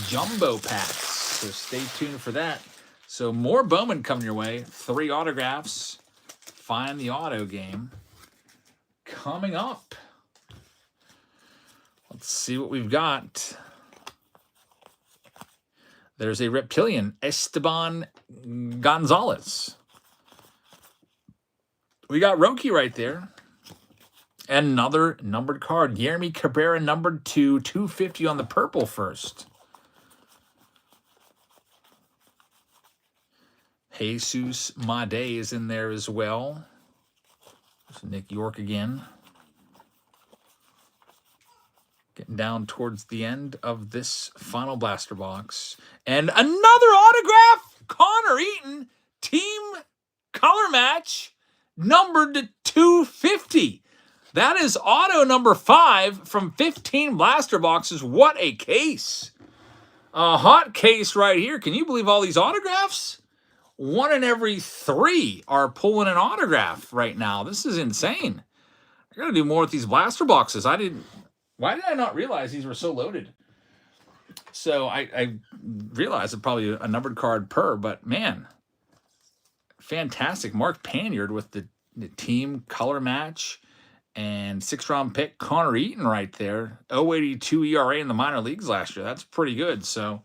Jumbo Packs. So stay tuned for that. So more Bowman coming your way. 3 autographs. Find the Auto game coming up. Let's see what we've got. There's a reptilian, Esteban Gonzalez. We got Roki right there. And another numbered card. Yeremy Cabrera, numbered 2, 250 on the purple first. Jesus Made is in there as well. There's Nick York again. Getting down towards the end of this final blaster box. And another autograph! Connor Eaton, team color match, numbered to 250. That is auto number 5 from 15 blaster boxes. What a case. A hot case right here. Can you believe all these autographs? 1 in every 3 are pulling an autograph right now. This is insane. I got to do more with these blaster boxes. Why did I not realize these were so loaded? So I realized it's probably a numbered card per, but man, fantastic. Mark Panyard with the team color match and 6th-round pick Connor Eaton right there. 0.82 ERA in the minor leagues last year. That's pretty good. So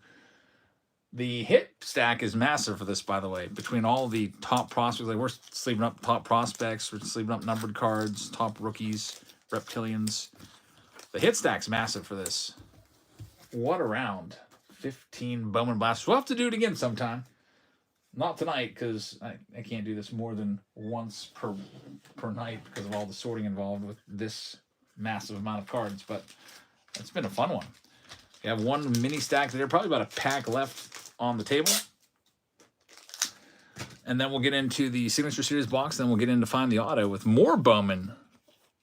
the hit stack is massive for this, by the way, between all the top prospects. Like, we're sleeving up top prospects, we're sleeving up numbered cards, top rookies, reptilians. The hit stack's massive for this. What a round. 15 Bowman Blasters. We'll have to do it again sometime. Not tonight, because I can't do this more than once per night because of all the sorting involved with this massive amount of cards. But it's been a fun one. We have one mini stack there, probably about a pack left on the table. And then we'll get into the Signature Series box. Then we'll get into Find the Auto with more Bowman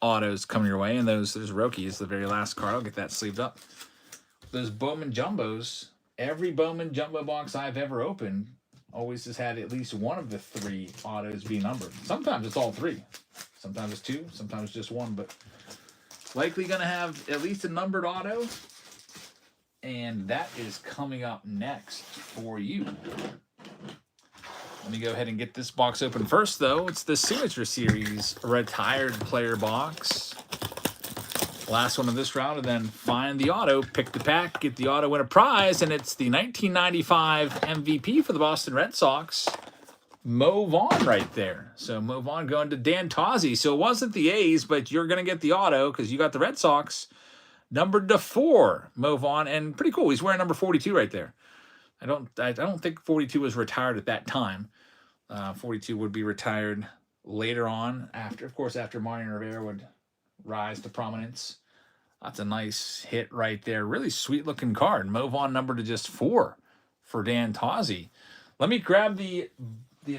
autos coming your way. And there's Roki is the very last card. I'll get that sleeved up. Those Bowman Jumbos, every Bowman Jumbo box I've ever opened always has had at least one of the 3 autos be numbered. Sometimes it's all 3. Sometimes it's 2. Sometimes just 1. But likely going to have at least a numbered auto. And that is coming up next for you. Let me go ahead and get this box open first, though. It's the Signature Series Retired Player Box. Last one of this round, and then find the auto, pick the pack, get the auto, win a prize, and it's the 1995 MVP for the Boston Red Sox, Mo Vaughn right there. So Mo Vaughn going to Dan Tozzi. So it wasn't the A's, but you're going to get the auto because you got the Red Sox. Numbered to 4, Mo Vaughn, and pretty cool. He's wearing number 42 right there. I don't think 42 was retired at that time. 42 would be retired later on, after Mariano Rivera would rise to prominence. That's a nice hit right there. Really sweet looking card. Mo Vaughn numbered to just 4 for Dan Tozzi. Let me grab the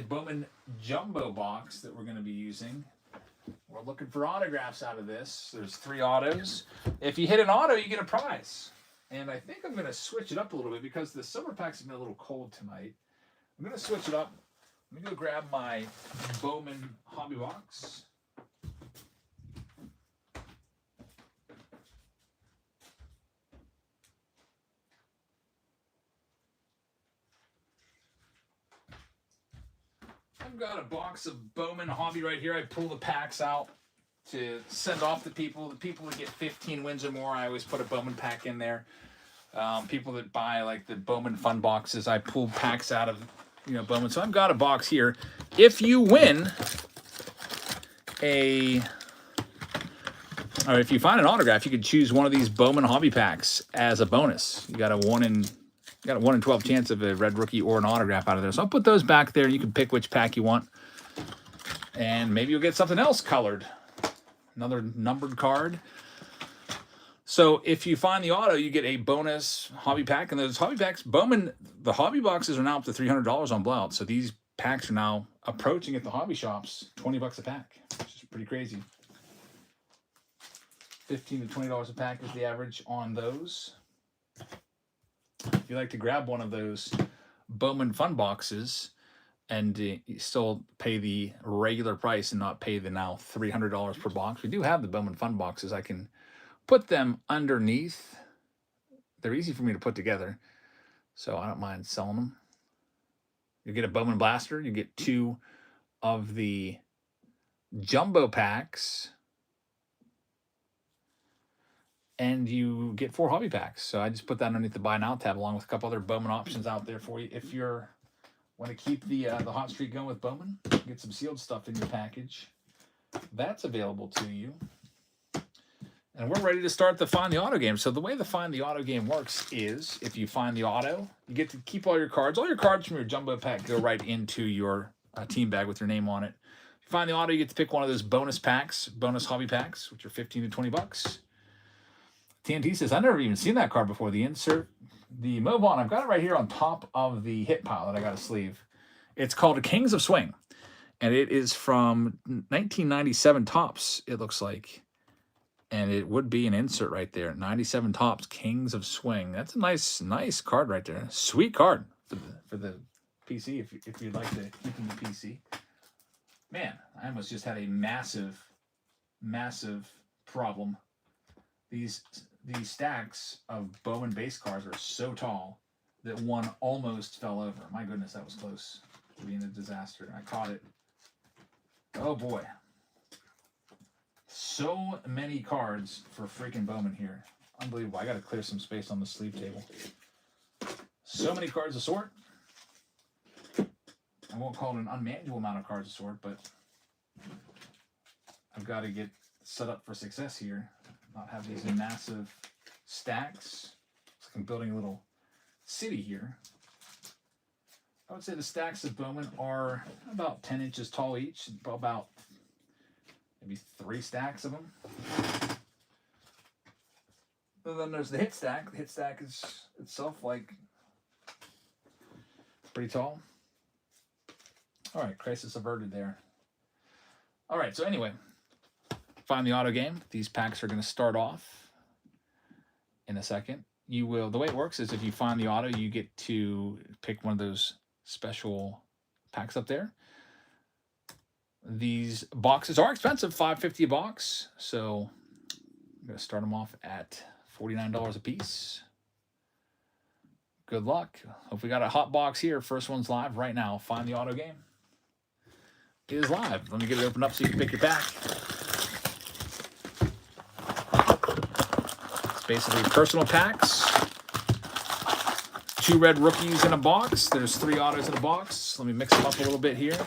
Bowman Jumbo box that we're going to be using. We're looking for autographs out of this. There's 3 autos. If you hit an auto, you get a prize. And I think I'm going to switch it up a little bit because the silver packs have been a little cold tonight. I'm going to switch it up. Let me go grab my Bowman hobby box. I've got a box of Bowman hobby right here. I pull the packs out to send off to people. The people that get 15 wins or more, I always put a Bowman pack in there. People that buy like the Bowman fun boxes, I pull packs out of Bowman. So I've got a box here. If you win or if you find an autograph, you could choose one of these Bowman hobby packs as a bonus. You got a 1 in 12 chance of a red rookie or an autograph out of there. So I'll put those back there. You can pick which pack you want. And maybe you'll get something else colored. Another numbered card. So if you find the auto, you get a bonus hobby pack. And those hobby packs, Bowman, the hobby boxes are now up to $300 on Blowout. So these packs are now approaching at the hobby shops $20 a pack, which is pretty crazy. $15 to $20 a pack is the average on those. If you like to grab one of those Bowman fun boxes and you still pay the regular price and not pay the now $300 per box, we do have the Bowman fun boxes. I can put them underneath. They're easy for me to put together, so I don't mind selling them. You get a Bowman blaster. You get 2 of the jumbo packs. And you get 4 hobby packs. So I just put that underneath the Buy Now tab along with a couple other Bowman options out there for you. If you want to keep the hot streak going with Bowman, get some sealed stuff in your package. That's available to you. And we're ready to start the Find the Auto game. So the way the Find the Auto game works is if you find the auto, you get to keep all your cards. All your cards from your jumbo pack go right into your team bag with your name on it. If you find the auto, you get to pick one of those bonus packs, bonus hobby packs, which are $15 to $20. TNT says, I've never even seen that card before. The insert, the Mo Vaughn, I've got it right here on top of the hit pile that I got a sleeve. It's called Kings of Swing, and it is from 1997 Topps, it looks like. And it would be an insert right there. 97 Topps, Kings of Swing. That's a nice card right there. Sweet card for the PC, if you'd like to keep in the PC. Man, I almost just had a massive problem. These stacks of Bowman base cards are so tall that one almost fell over. My goodness, that was close to being a disaster. I caught it. Oh boy. So many cards for freaking Bowman here. Unbelievable. I got to clear some space on the sleeve table. So many cards to sort. I won't call it an unmanageable amount of cards to sort, but I've got to get set up for success here. Not have these massive stacks. It's like I'm building a little city here. I would say the stacks of Bowman are about 10 inches tall each, about maybe 3 stacks of them. And then there's the hit stack. The hit stack is itself like pretty tall. All right, crisis averted there. All right, so anyway, find the auto game. These packs are going to start off in a second. You will, the way it works is if you find the auto, you get to pick one of those special packs up there. These boxes are expensive, $5.50 a box. So I'm going to start them off at $49 a piece. Good luck. Hope we got a hot box here. First one's live right now. Find the auto game. It is live. Let me get it opened up so you can pick your pack. It's basically personal packs. 2 red rookies in a box. There's 3 autos in a box. Let me mix them up a little bit here.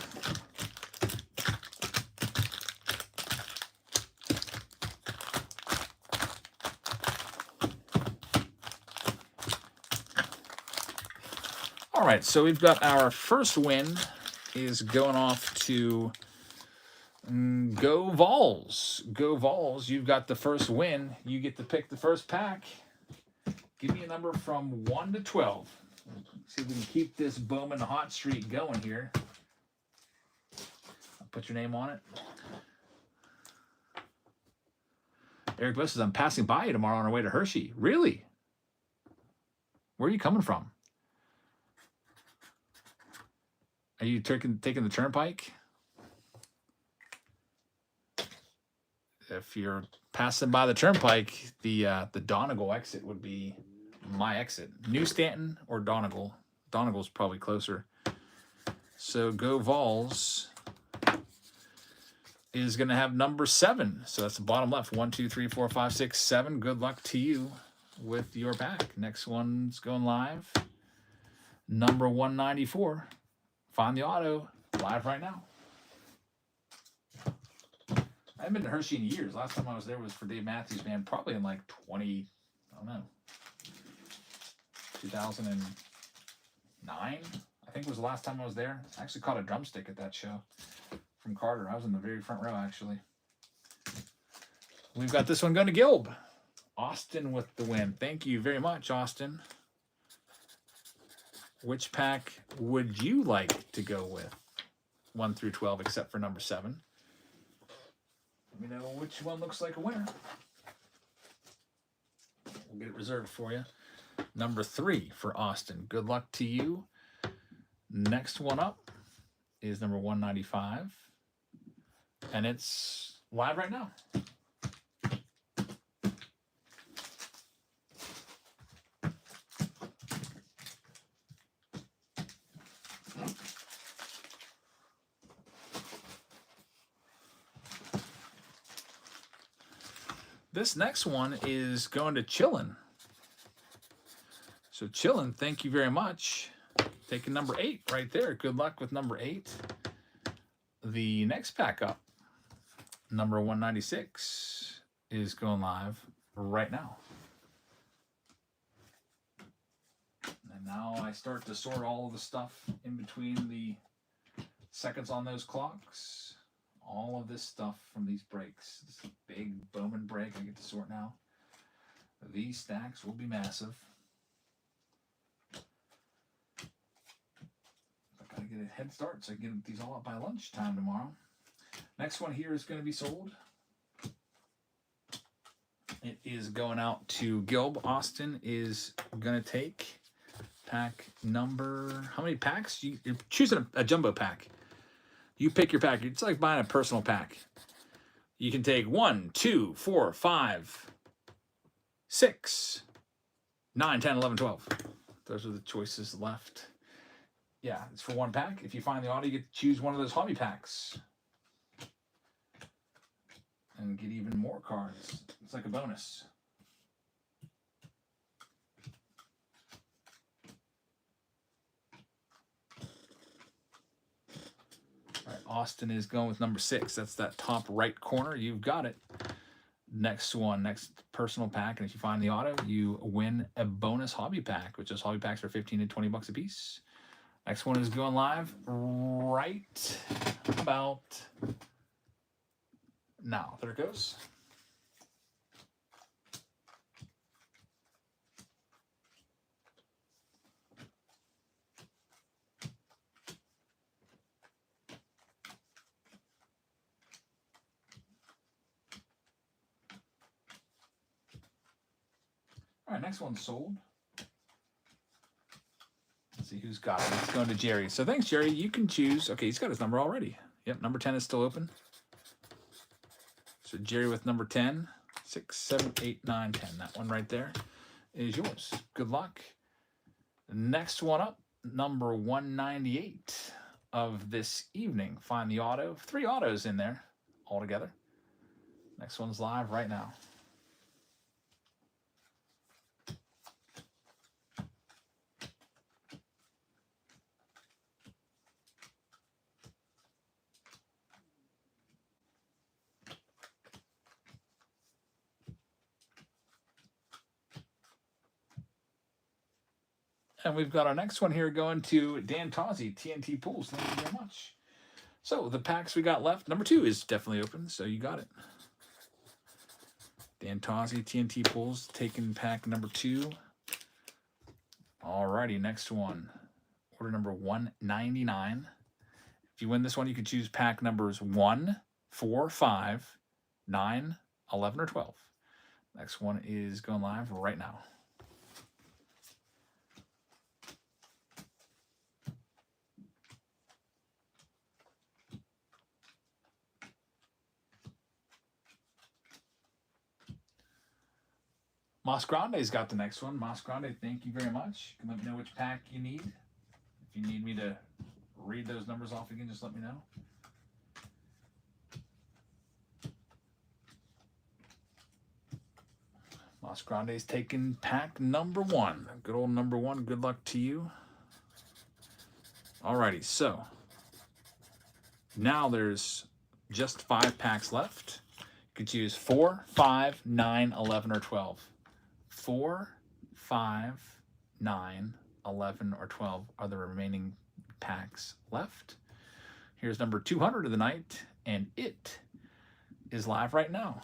All right, so we've got our first win is going off to Go Vols. Go Vols, you've got the first win. You get to pick the first pack. Give me a number from 1 to 12. See if we can keep this Bowman hot streak going here. I'll put your name on it. Eric Bush says, I'm passing by you tomorrow on our way to Hershey. Really? Where are you coming from? Are you taking the turnpike? If you're passing by the turnpike, the Donegal exit would be my exit. New Stanton or Donegal. Donegal's probably closer. So Go Vols is going to have number 7. So that's the bottom left. 1, 2, 3, 4, 5, 6, 7. Good luck to you with your pack. Next one's going live. Number 194. Find the auto live right now. I haven't been to Hershey in years. Last time I was there was for Dave Matthews Band, probably in like 2009, I think was the last time I was there. I actually caught a drumstick at that show from Carter. I was in the very front row, actually. We've got this one going to Gilb. Austin with the win. Thank you very much, Austin. Which pack would you like to go with? 1 through 12, except for number 7. Let me know which one looks like a winner. We'll get it reserved for you. Number 3 for Austin. Good luck to you. Next one up is number 195. And it's live right now. This next one is going to Chillin. So Chillin, thank you very much. Taking number 8 right there. Good luck with number 8. The next pack up, number 196, is going live right now. And now I start to sort all of the stuff in between the seconds on those clocks. All of this stuff from these breaks. This big Bowman break I get to sort now. These stacks will be massive. I gotta get a head start so I can get these all up by lunchtime tomorrow. Next one here is going to be sold. It is going out to Gilb. Austin is going to take pack number... How many packs? You're choosing a jumbo pack. You pick your pack. It's like buying a personal pack. You can take 1, 2, 4, 5, 6, 9, 10, 11, 12. Those are the choices left. Yeah, it's for one pack. If you find the auto, you get to choose one of those hobby packs. And get even more cards. It's like a bonus. All right, Austin is going with number 6. That's that top right corner. You've got it. Next personal pack, and if you find the auto, you win a bonus hobby pack, which is hobby packs are 15 to 20 bucks a piece. Next one is going live right about now. There it goes. All right, next one's sold. Let's see who's got it. It's going to Jerry. So thanks, Jerry. You can choose. Okay, he's got his number already. Yep, number 10 is still open. So Jerry with number 10, 6, 7, 8, 9, 10. That one right there is yours. Good luck. Next one up, number 198 of this evening. Find the auto. 3 autos in there altogether. Next one's live right now. And we've got our next one here going to Dan Tozzi, TNT Pools. Thank you very much. So the packs we got left, number 2 is definitely open, so you got it. Dan Tozzi, TNT Pools, taking pack number 2. Alrighty, next one. Order number 199. If you win this one, you can choose pack numbers 1, 4, 5, 9, 11, or 12. Next one is going live right now. Mas Grande's got the next one. Mas Grande, thank you very much. You can let me know which pack you need. If you need me to read those numbers off again, just let me know. Mas Grande's taking pack number 1. Good old number 1. Good luck to you. Alrighty, so now there's just 5 packs left. You can choose 4, 5, 9, 11, or 12. 4, 5, 9, 11, or 12 are the remaining packs left. Here's number 200 of the night, and it is live right now.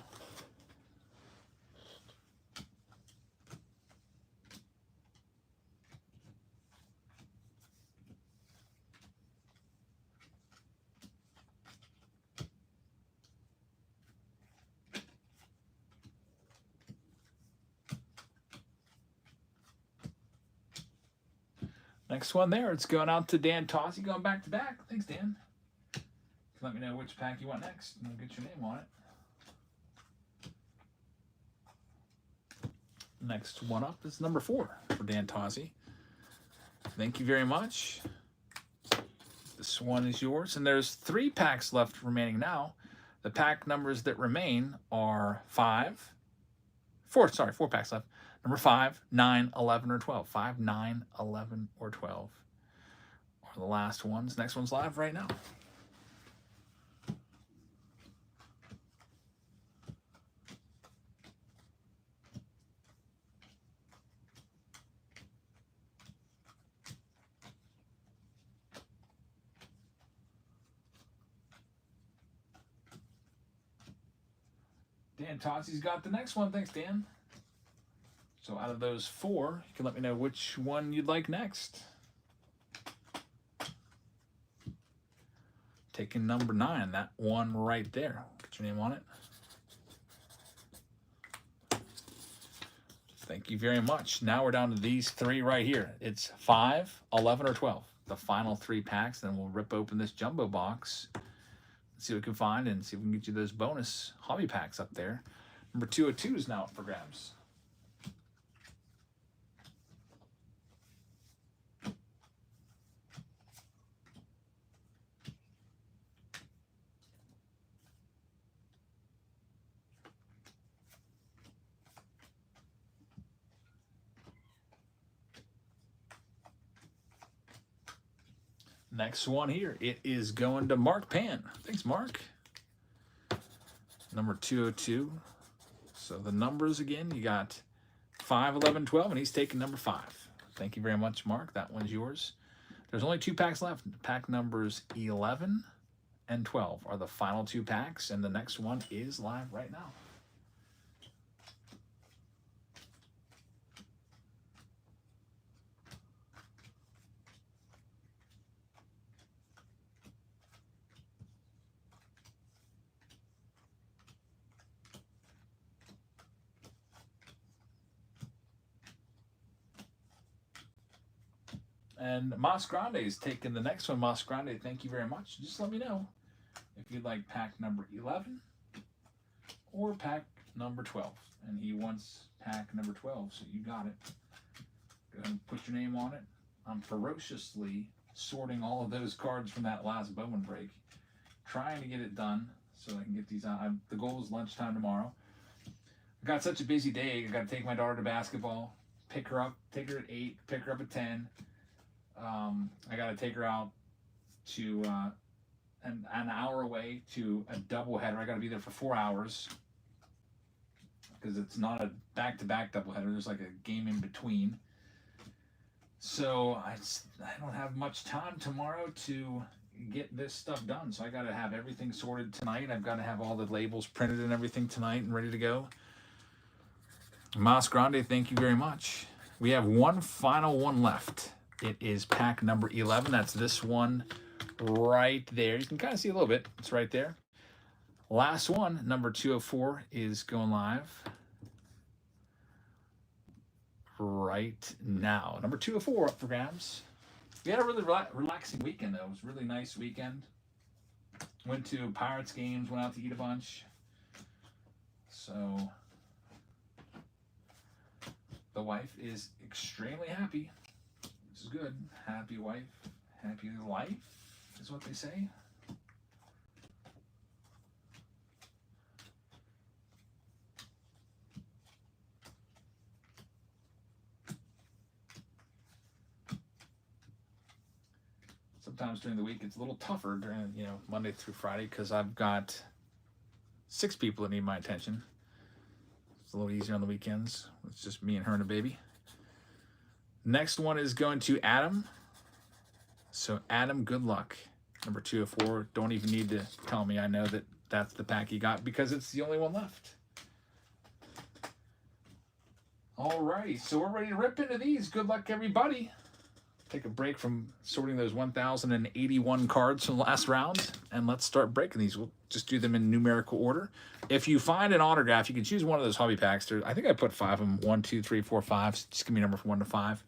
Next one there, it's going out to Dan Tozzi, going back to back. Thanks, Dan. Let me know which pack you want next, and I'll get your name on it. Next one up is number 4 for Dan Tozzi. Thank you very much. This one is yours, and there's 3 packs left remaining now. The pack numbers that remain are 4 packs left. Number 5, 9, 11, or 12. 5, 9, 11, or 12 are the last ones. Next one's live right now. Dan Tozzi's got the next one. Thanks, Dan. So out of those 4, you can let me know which one you'd like next. Taking number 9, that one right there. Get your name on it. Thank you very much. Now we're down to these 3 right here. It's 5, 11, or 12. The final 3 packs. Then we'll rip open this jumbo box. See what we can find and see if we can get you those bonus hobby packs up there. Number 202 is now up for grabs. Next one here, it is going to Mark Pan. Thanks, Mark. Number 202. So the numbers again, you got 5, 11, 12, and he's taking number 5. Thank you very much, Mark. That one's yours. There's only 2 packs left. Pack numbers 11 and 12 are the final 2 packs, and the next one is live right now. And Mas Grande is taking the next one. Mas Grande, thank you very much. Just let me know if you'd like pack number 11 or pack number 12. And he wants pack number 12, so you got it. Go ahead and put your name on it. I'm ferociously sorting all of those cards from that last Bowman break, trying to get it done so I can get these out. The goal is lunchtime tomorrow. I got such a busy day. I got to take my daughter to basketball, pick her up, take her at 8, pick her up at 10. I got to take her out to an hour away to a doubleheader. I got to be there for 4 hours because it's not a back-to-back doubleheader. There's like a game in between. So I don't have much time tomorrow to get this stuff done. So I got to have everything sorted tonight. I've got to have all the labels printed and everything tonight and ready to go. Mas Grande, thank you very much. We have one final one left. It is pack number 11. That's this one right there. You can kind of see a little bit. It's right there. Last one, number 204, is going live right now. Number 204 up for grabs. We had a really relaxing weekend, though. It was a really nice weekend. Went to Pirates games, went out to eat a bunch. So the wife is extremely happy. This is good. Happy wife, happy life is what they say. Sometimes during the week it's a little tougher during, Monday through Friday because I've got 6 people that need my attention. It's a little easier on the weekends. It's just me and her and a baby. Next one is going to Adam. So Adam, good luck. Number 204. Don't even need to tell me. I know that that's the pack he got because it's the only one left. All right, so we're ready to rip into these. Good luck, everybody. Take a break from sorting those 1,081 cards from the last round, and let's start breaking these. We'll just do them in numerical order. If you find an autograph, you can choose one of those hobby packs. I think I put 5 of them. 1, 2, 3, 4, 5. So just give me a number from 1 to 5.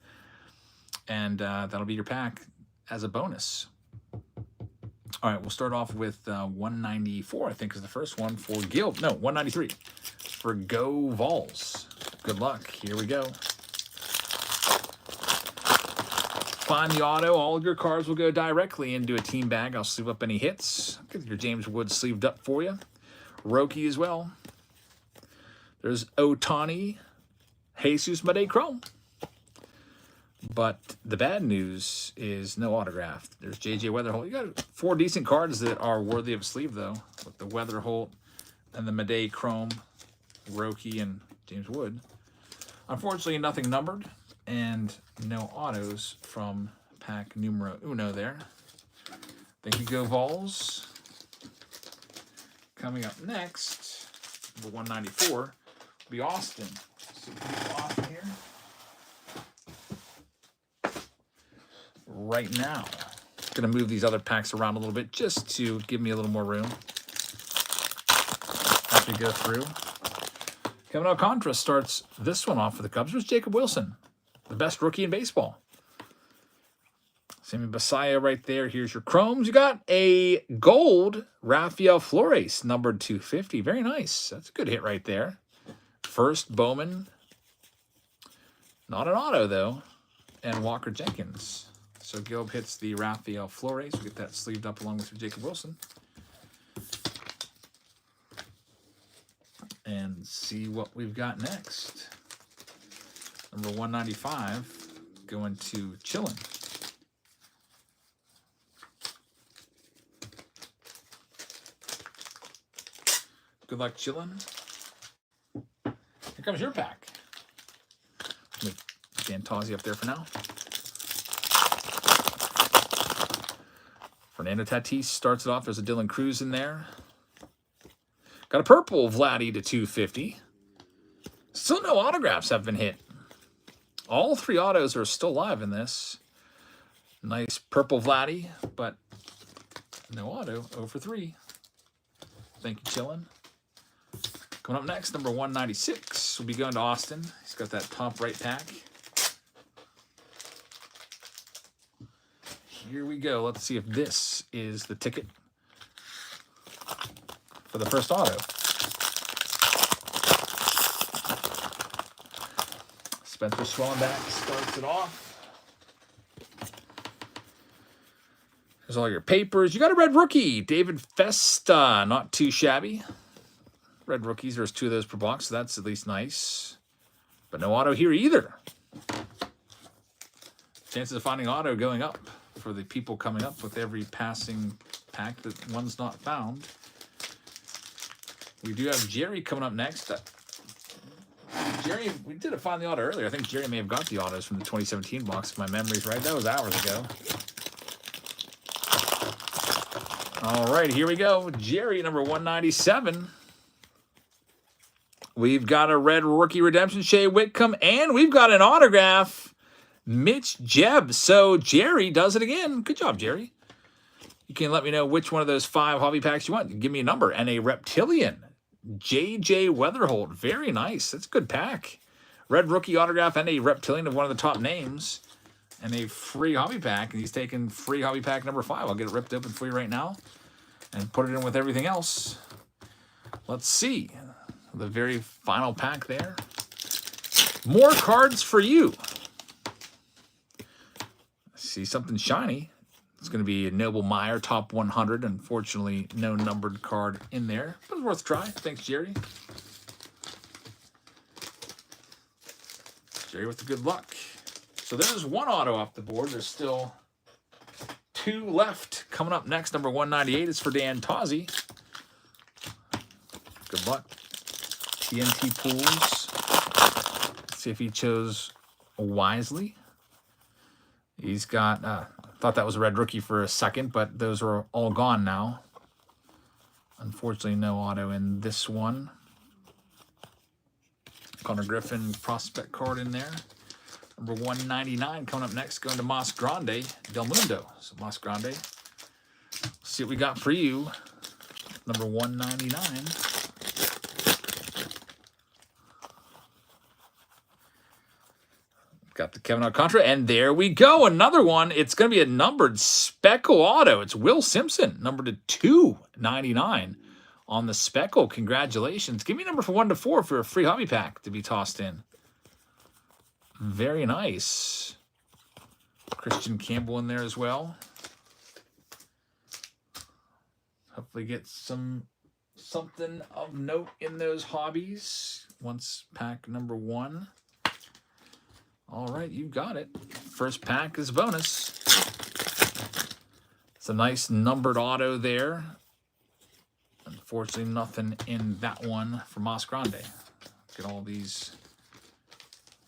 And that'll be your pack as a bonus. All right, we'll start off with 194, I think, is the first one for Gil. No, 193 for Go Vols. Good luck. Here we go. Find the auto. All of your cards will go directly into a team bag. I'll sleeve up any hits. Get your James Wood sleeved up for you. Roki as well. There's Otani, Jesus Made Chrome. But the bad news is no autograph. There's J.J. Weatherholt. You got 4 decent cards that are worthy of a sleeve, though, with the Weatherholt and the Made Chrome, Roki, and James Wood. Unfortunately, nothing numbered. And no autos from pack numero uno there. Thank you, Go Vols. Coming up next, number 194, will be Austin. So Austin here. Right now. Going to move these other packs around a little bit just to give me a little more room as we go through. Kevin Alcantara starts this one off for the Cubs. There's Jacob Wilson, the best rookie in baseball. Sammy Basallo right there. Here's your chromes. You got a gold Rafael Flores, numbered 250. Very nice. That's a good hit right there. First Bowman. Not an auto, though. And Walker Jenkins. So Gilb hits the Rafael Flores. We'll get that sleeved up along with your Jacob Wilson. And see what we've got next. Number 195, going to Chillin. Good luck, Chillin. Here comes your pack. Let me Dan Tozzi up there for now. Fernando Tatis starts it off. There's a Dylan Cruz in there. Got a purple Vladdy to 250. Still no autographs have been hit. All 3 autos are still live in this. Nice purple Vladdy, but no auto. 0 for 3. Thank you, Chillin. Coming up next, number 196. We'll be going to Austin. He's got that top right pack. Here we go. Let's see if this is the ticket for the first auto. Spencer Swellenback starts it off. There's all your papers. You got a red rookie, David Festa. Not too shabby. Red rookies, there's 2 of those per box, so that's at least nice. But no auto here either. Chances of finding auto going up for the people coming up with every passing pack that one's not found. We do have Jerry coming up next. Jerry, we did find the auto earlier. I think Jerry may have got the autos from the 2017 box, if my memory's right. That was hours ago. All right, here we go. Jerry, number 197. We've got a red rookie redemption, Shea Whitcomb, and we've got an autograph, Mitch Jeb. So Jerry does it again. Good job, Jerry. You can let me know which one of those 5 hobby packs you want. Give me a number. And a Reptilian, J.J. Weatherholt. Very nice. That's a good pack. Red rookie autograph and a Reptilian of one of the top names. And a free hobby pack. And he's taking free hobby pack number 5. I'll get it ripped open for you right now. And put it in with everything else. Let's see. The very final pack there. More cards for you. See something shiny. It's going to be a Noble Meyer top 100. Unfortunately, no numbered card in there. But it's worth a try. Thanks, Jerry. Jerry with the good luck. So there's 1 auto off the board. There's still 2 left. Coming up next, number 198 is for Dan Tozzi. Good luck. TNT pools. Let's see if he chose wisely. He's got, thought that was a red rookie for a second, but those are all gone now. Unfortunately, no auto in this one. Connor Griffin prospect card in there. Number 199 coming up next, going to Mas Grande Del Mundo. So Mas Grande. Let's see what we got for you. Number 199. Got the Kevin Alcantara, and there we go. Another one. It's going to be a numbered Speckle auto. It's Will Simpson, number to 299 on the Speckle. Congratulations. Give me a number from 1 to 4 for a free hobby pack to be tossed in. Very nice. Christian Campbell in there as well. Hopefully get something of note in those hobbies. Once pack number 1. All right, you got it. First pack is bonus. It's a nice numbered auto there. Unfortunately, nothing in that one for Mas Grande. Get all these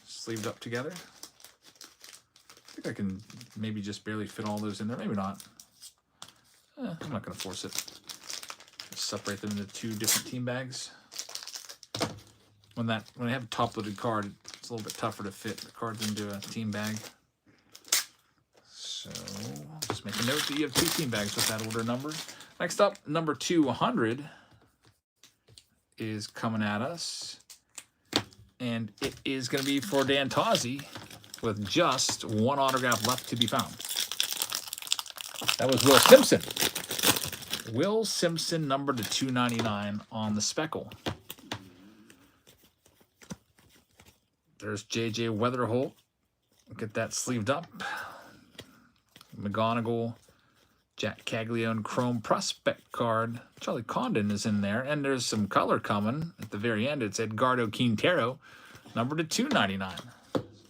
sleeved up together. I think I can maybe just barely fit all those in there. Maybe not. I'm not going to force it. Just separate them into 2 different team bags. When I have a top-loaded card, it's a little bit tougher to fit the cards into a team bag. So just make a note that you have 2 team bags with that order number. Next up, number 200 is coming at us. And it is going to be for Dan Tozzi with just 1 autograph left to be found. That was Will Simpson. Will Simpson, number to 299 on the Speckle. There's J.J. Weatherholt. Get that sleeved up. McGonigal, Jack Caglione Chrome Prospect card. Charlie Condon is in there. And there's some color coming at the very end. It's Edgardo Quintero, number to 299.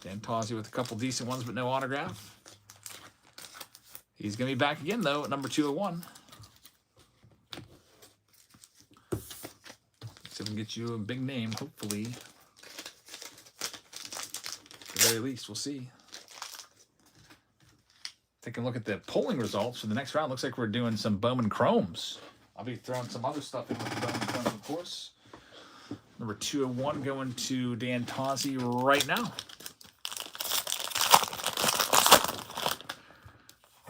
Dan Tozzi with a couple decent ones, but no autograph. He's going to be back again, though, at number 201. See if we can get you a big name, hopefully. the very least. We'll see. Taking a look at the polling results for the next round. Looks like we're doing some Bowman Chromes. I'll be throwing some other stuff in with the Bowman Chromes, of course. Number 201 going to Dan Tozzi right now.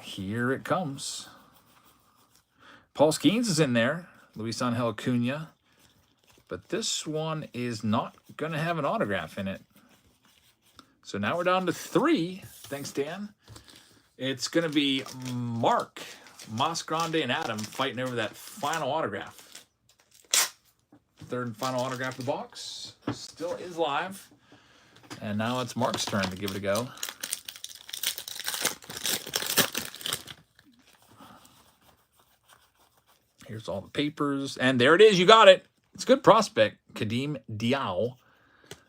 Here it comes. Paul Skeens is in there. Luis Angel Acuna. But this one is not going to have an autograph in it. So now we're down to 3. Thanks, Dan. It's going to be Mark, Masgrande, and Adam fighting over that final autograph. Third and final autograph of the box. Still is live. And now it's Mark's turn to give it a go. Here's all the papers. And there it is. You got it. It's a good prospect. Kadeem Diao.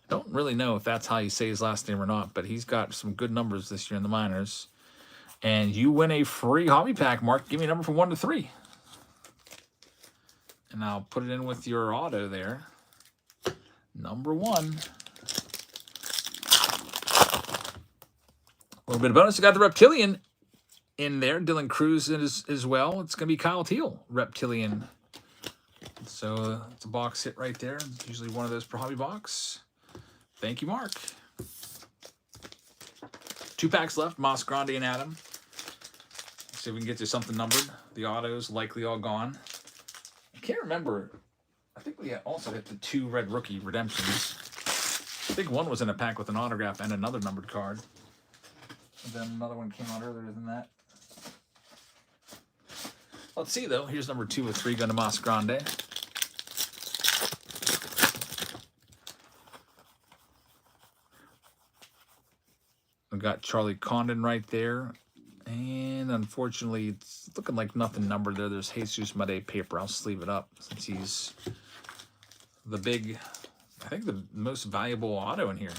Don't really know if that's how you say his last name or not, but he's got some good numbers this year in the minors. And you win a free hobby pack, Mark. Give me a number from 1 to 3. And I'll put it in with your auto there. Number 1. A little bit of bonus. You got the Reptilian in there. Dylan Cruz as well. It's going to be Kyle Teal, Reptilian. So it's a box hit right there. It's usually one of those per hobby box. Thank you, Mark. 2 packs left, Masgrande and Adam. Let's see if we can get you something numbered. The autos likely all gone. I can't remember. I think we also hit the 2 red rookie redemptions. I think one was in a pack with an autograph and another numbered card. And then another one came out earlier than that. Let's see, though. Here's number 2 with 3 going to Masgrande. We got Charlie Condon right there. And unfortunately, it's looking like nothing numbered there. There's Jesus Made paper. I'll sleeve it up since he's the big, I think the most valuable auto in here.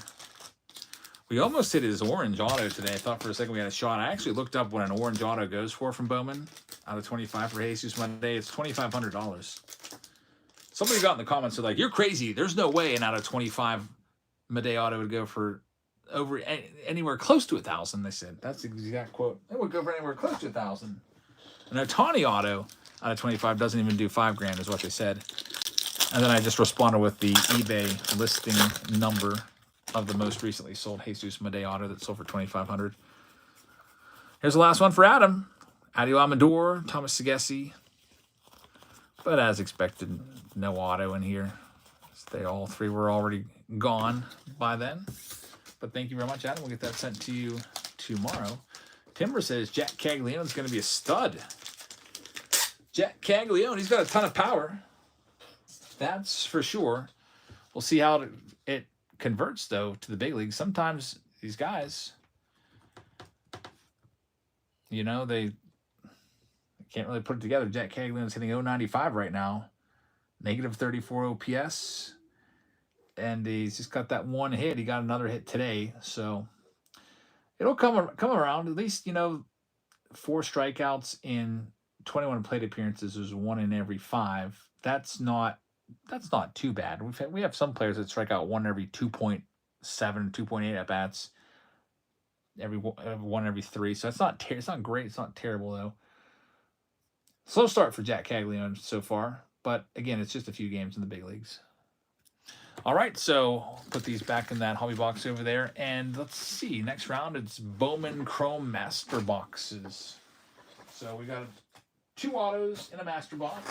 We almost hit his orange auto today. I thought for a second we had a shot. I actually looked up what an orange auto goes for from Bowman. Out of 25 for Jesus Monday, it's $2,500. Somebody got in the comments, they're like, "You're crazy. There's no way an out of 25 Made auto would go for over anywhere close to 1,000." They said that's the exact quote. It would go for anywhere close to 1,000. An Ohtani auto out of 25 doesn't even do $5,000, is what they said. And then I just responded with the eBay listing number of the most recently sold Jesus Made auto that sold for $2,500. Here's the last one for Adam. Adio Amador, Thomas Segesi. But as expected, no auto in here. They all 3 were already gone by then. But thank you very much, Adam. We'll get that sent to you tomorrow. Timber says Jack Caglianone's going to be a stud. Jack Caglione, he's got a ton of power. That's for sure. We'll see how it converts, though, to the big league. Sometimes these guys, you know, they can't really put it together. Jack Caglianone's hitting .095 right now. Negative 34 OPS. And he's just got that one hit. He got another hit today. So it'll come around. At least, you know, 4 strikeouts in 21 plate appearances is 1 in every 5. That's not too bad. We have some players that strike out 1 every 2.7, 2.8 at bats. Every 1 every 3. So it's not great. It's not terrible though. Slow start for Jack Caglione so far, but again, it's just a few games in the big leagues. All right, so put these back in that hobby box over there, and let's see. Next round, it's Bowman Chrome Master Boxes. So we got 2 autos in a Master Box.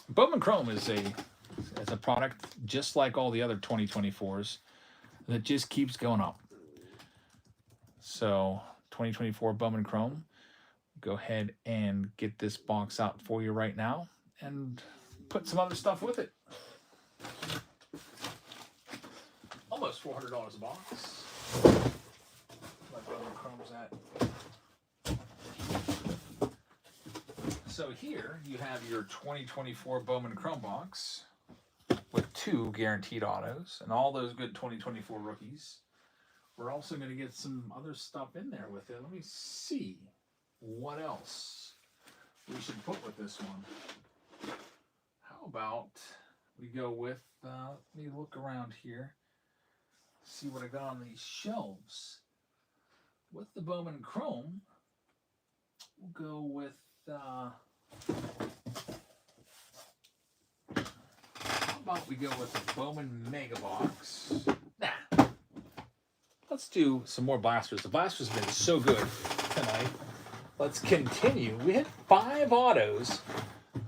Bowman Chrome is a product just like all the other 2024s that just keeps going up. So 2024 Bowman Chrome. Go ahead and get this box out for you right now and put some other stuff with it. Almost $400 a box. Like Bowman Chrome's at. So here you have your 2024 Bowman Chrome box with 2 guaranteed autos and all those good 2024 rookies. We're also going to get some other stuff in there with it. Let me see what else we should put with this one. How about we go with, let me look around here. See what I got on these shelves. With the Bowman Chrome, we'll go with how about we go with the Bowman Mega Box? Nah. Let's do some more blasters. The blasters have been so good tonight. Let's continue. We hit 5 autos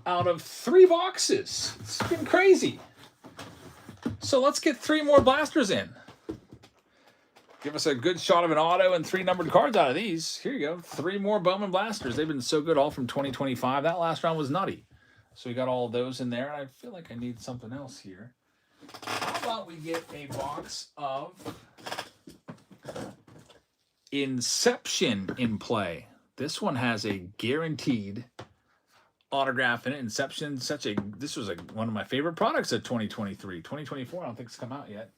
out of 3 boxes. It's been crazy. So let's get 3 more blasters in. Give us a good shot of an auto and 3 numbered cards out of these. Here you go. 3 more Bowman blasters. They've been so good all from 2025. That last round was nutty. So we got all of those in there. I feel like I need something else here. How about we get a box of Inception in play? This one has a guaranteed autograph in it. Inception, this was one of my favorite products of 2023. 2024, I don't think it's come out yet.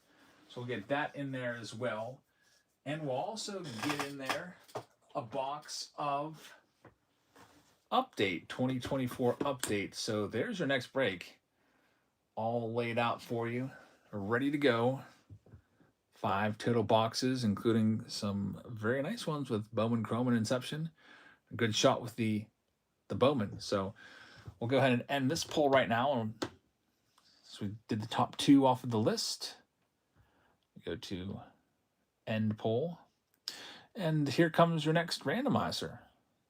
So we'll get that in there as well. And we'll also get in there a box of Update, 2024 Update. So there's your next break. All laid out for you, ready to go. 5 total boxes, including some very nice ones with Bowman Chrome and Inception. A good shot with the Bowman. So we'll go ahead and end this poll right now. So we did the top 2 off of the list. We go to end poll. And here comes your next randomizer.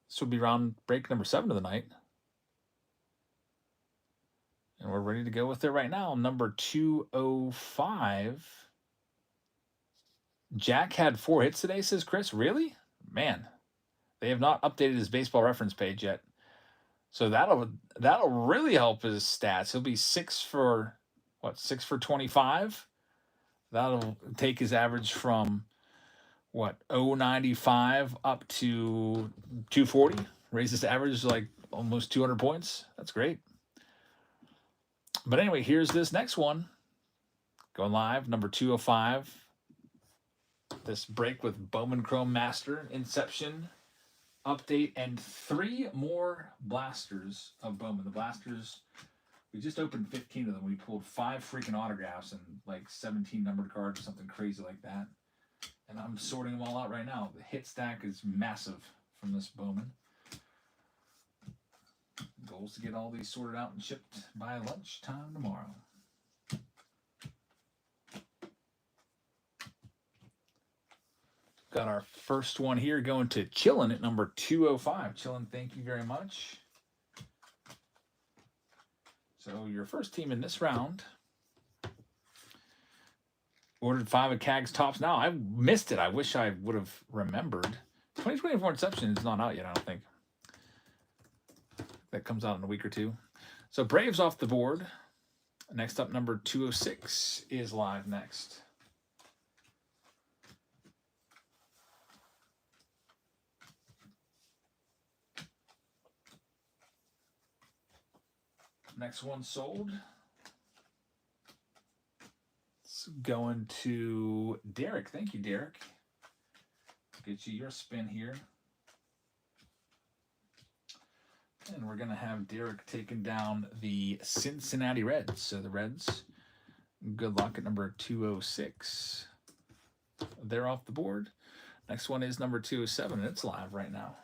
This will be round break number 7 of the night. And we're ready to go with it right now. Number 205. Jack had 4 hits today, says Chris. Really? Man, they have not updated his baseball reference page yet. So that'll really help his stats. He'll be 6 for 25? That'll take his average from 0.95 up to 240. Raise his average like almost 200 points. That's great. But anyway, here's this next one. Going live, number 205. This break with Bowman Chrome Master, Inception, Update, and 3 more blasters of Bowman. The blasters, we just opened 15 of them. We pulled 5 freaking autographs and like 17 numbered cards or something crazy like that. And I'm sorting them all out right now. The hit stack is massive from this Bowman. The goal is to get all these sorted out and shipped by lunchtime tomorrow. Got our first one here going to Chillin at number 205. Chillin, thank you very much. So your first team in this round ordered 5 of CAG's tops. Now, I missed it. I wish I would have remembered. 2024 Inception is not out yet, I don't think. That comes out in a week or 2. So Braves off the board. Next up, number 206 is live next. Next one sold. It's going to Derek. Thank you, Derek. Get you your spin here. And we're going to have Derek taking down the Cincinnati Reds. So the Reds, good luck at number 206. They're off the board. Next one is number 207, and it's live right now.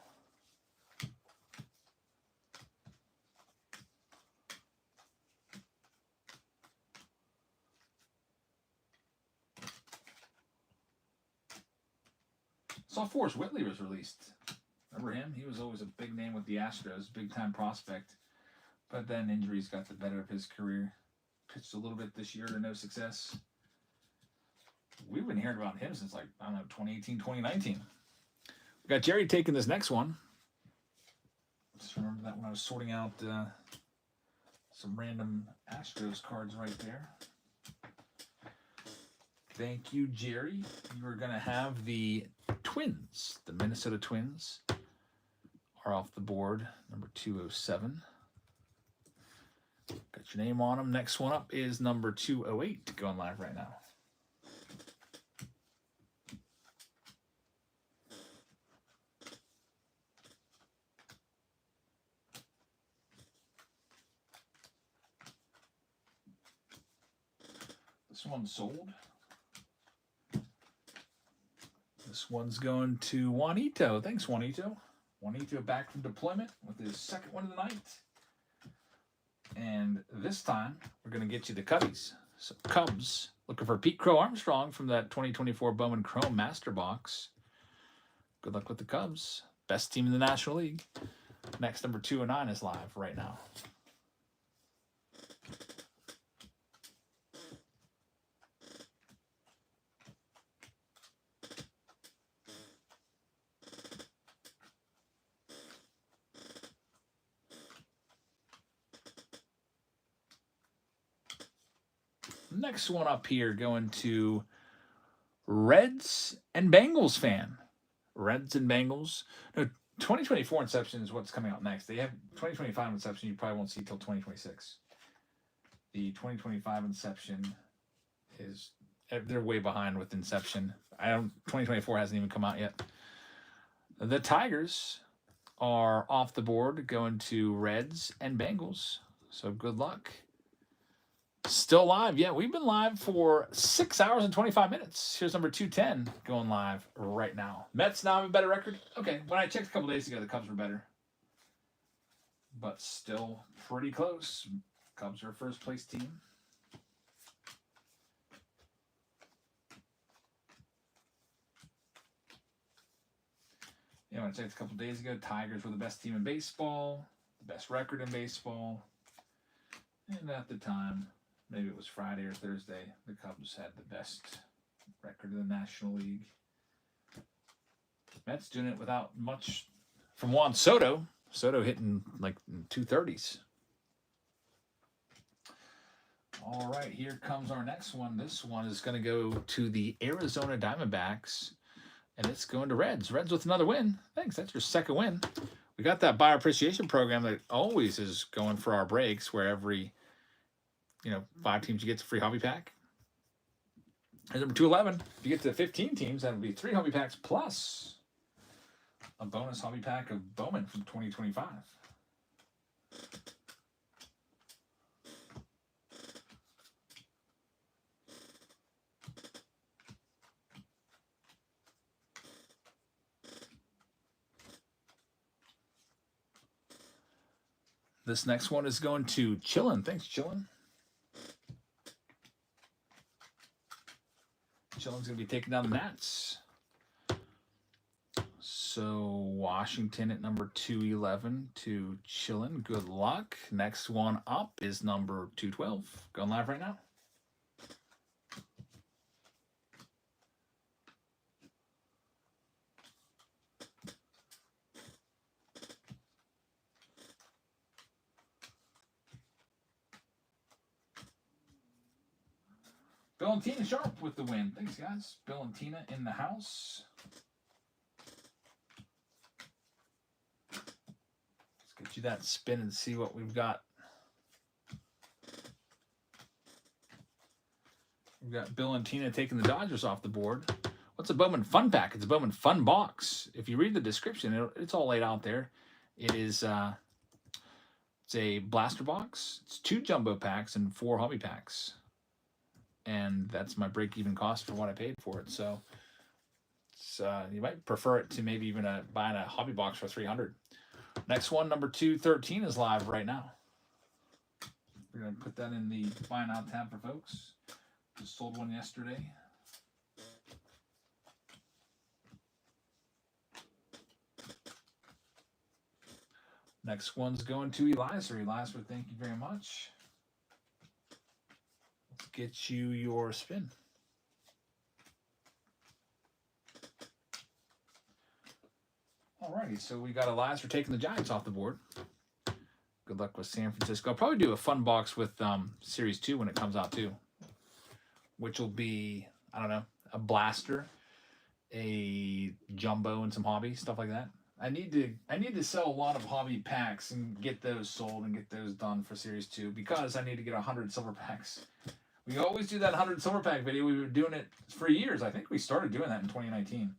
Saw Forrest Whitley was released. Remember him? He was always a big name with the Astros, big time prospect. But then injuries got the better of his career. Pitched a little bit this year to no success. We've been hearing about him since 2018, 2019. We got Jerry taking this next one. Just remember that when I was sorting out some random Astros cards right there. Thank you, Jerry. You are going to have the Twins. The Minnesota Twins are off the board. Number 207. Got your name on them. Next one up is number 208 going live right now. This one sold. one's going to Juanito. Thanks, Juanito. Juanito back from deployment with his second one of the night. And this time, we're going to get you the Cubbies. So Cubs, looking for Pete Crow Armstrong from that 2024 Bowman Chrome Master Box. Good luck with the Cubs. Best team in the National League. Next, number 209 is live right now. Next one up here going to Reds and Bengals fan. Reds and Bengals. No, 2024 Inception is what's coming out next. They have 2025 Inception you probably won't see till 2026. The 2025 Inception is, they're way behind with Inception. 2024 hasn't even come out yet. The Tigers are off the board going to Reds and Bengals. So good luck. Still live. Yeah, we've been live for 6 hours and 25 minutes. Here's number 210 going live right now. Mets now have a better record. Okay, when I checked a couple days ago, the Cubs were better. But still pretty close. Cubs are a first place team. Yeah, when I checked a couple days ago, Tigers were the best team in baseball, the best record in baseball. And at the time, maybe it was Friday or Thursday, the Cubs had the best record in the National League. Mets doing it without much from Juan Soto. Soto hitting like 230s. All right, here comes our next one. This one is going to go to the Arizona Diamondbacks, and it's going to Reds. Reds with another win. Thanks, that's your second win. We got that buyer appreciation program that always is going for our breaks, where every 5 teams, you get a free hobby pack. And number 211, if you get to 15 teams, that would be 3 hobby packs plus a bonus hobby pack of Bowman from 2025. This next one is going to Chillin. Thanks, Chillin. Chillin's going to be taking down the Nats. So Washington at number 211 to Chillin. Good luck. Next one up is number 212. Going live right now. Bill and Tina Sharp with the win. Thanks, guys. Bill and Tina in the house. Let's get you that spin and see what we've got. We've got Bill and Tina taking the Dodgers off the board. What's a Bowman Fun Pack? It's a Bowman Fun Box. If you read the description, it's all laid out there. It is it's a blaster box. It's 2 jumbo packs and 4 hobby packs. And that's my break-even cost for what I paid for it. So you might prefer it to maybe even buying a hobby box for $300. Next one, number 213, is live right now. We're going to put that in the Buy Now tab for folks. Just sold one yesterday. Next one's going to Eliza. Eliza, thank you very much. Get you your spin. Alrighty, so we got Elias for taking the Giants off the board. Good luck with San Francisco. I'll probably do a fun box with Series 2 when it comes out too, which will be, I don't know, a blaster, a jumbo, and some hobby stuff like that. I need to sell a lot of hobby packs and get those sold and get those done for Series 2 because I need to get 100 silver packs. We always do that 100 silver pack video. We've been doing it for years. I think we started doing that in 2019.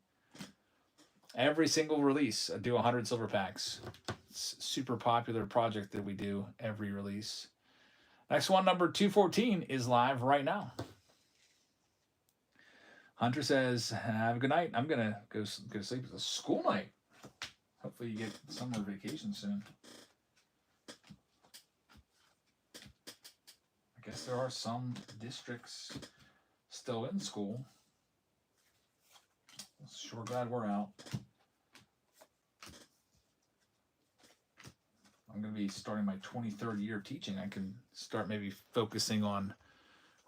Every single release, I do 100 silver packs. It's a super popular project that we do every release. Next one, number 214, is live right now. Hunter says, have a good night. I'm going to go to sleep. It's a school night. Hopefully you get summer vacation soon. I guess there are some districts still in school. Sure glad we're out. I'm going to be starting my 23rd year of teaching. I can start maybe focusing on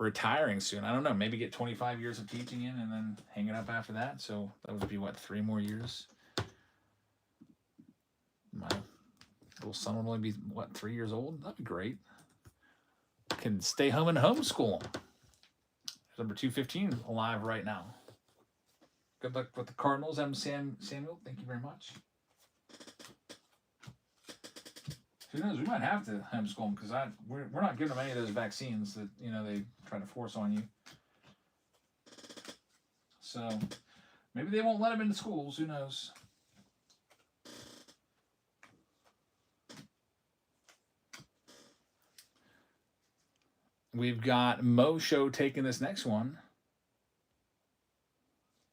retiring soon. I don't know. Maybe get 25 years of teaching in and then hang it up after that. So that would be, what, 3 more years? My little son would only be, what, 3 years old? That'd be great. Can stay home and homeschool. Number 215 alive right now. Good luck with the Cardinals. I'm Samuel. Thank you very much. Who knows? We might have to homeschool them because we're not giving them any of those vaccines that they try to force on you. So maybe they won't let them into schools. Who knows? We've got Mo Show taking this next one.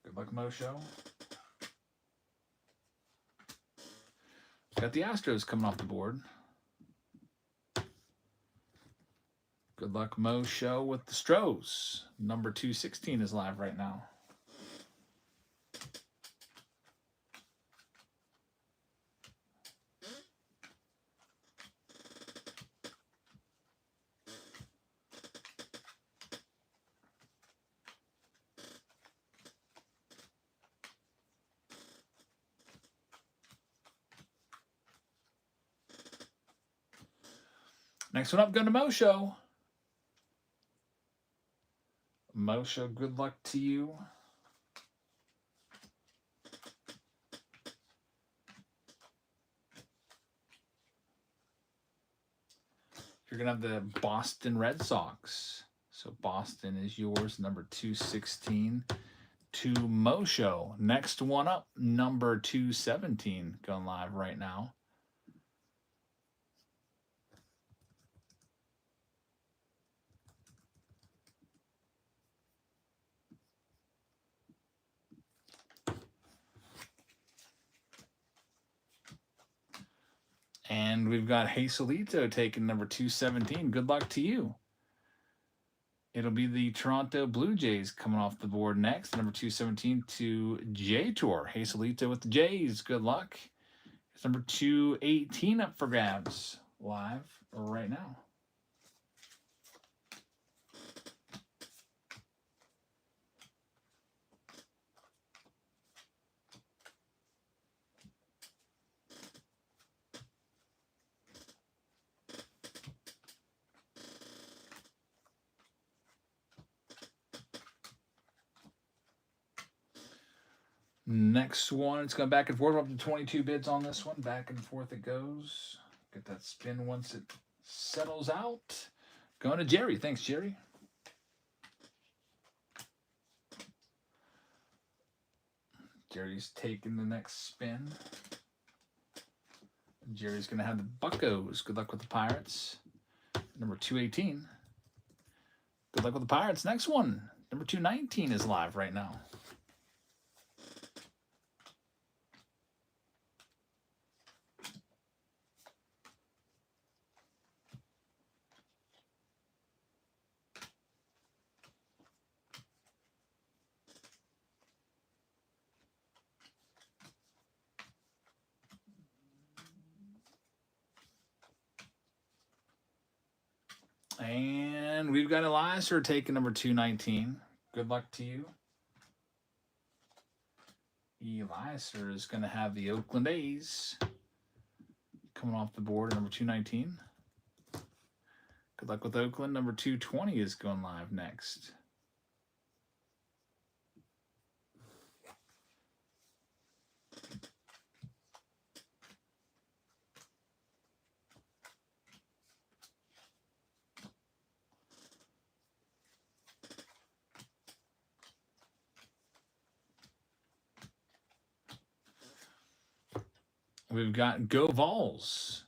Good luck, Mo Show. Got the Astros coming off the board. Good luck, Mo Show, with the Stros. Number 216 is live right now. Next one up, going to Mo Show. Mo Show, good luck to you. You're going to have the Boston Red Sox. So Boston is yours, number 216 to Mo Show. Next one up, number 217, going live right now. And we've got Hazelito taking number 217. Good luck to you. It'll be the Toronto Blue Jays coming off the board next. Number 217 to J-Tour. Hazelito with the Jays. Good luck. It's number 218 up for grabs. Live right now. Next one, it's going back and forth. We're up to 22 bids on this one. Back and forth it goes. Get that spin once it settles out. Going to Jerry. Thanks, Jerry. Jerry's taking the next spin. Jerry's going to have the Buccos. Good luck with the Pirates. Number 218. Good luck with the Pirates. Next one, number 219 is live right now. And we've got Elias taking number 219. Good luck to you. Elias is going to have the Oakland A's coming off the board at number 219. Good luck with Oakland. Number 220 is going live next. We've got Go Vols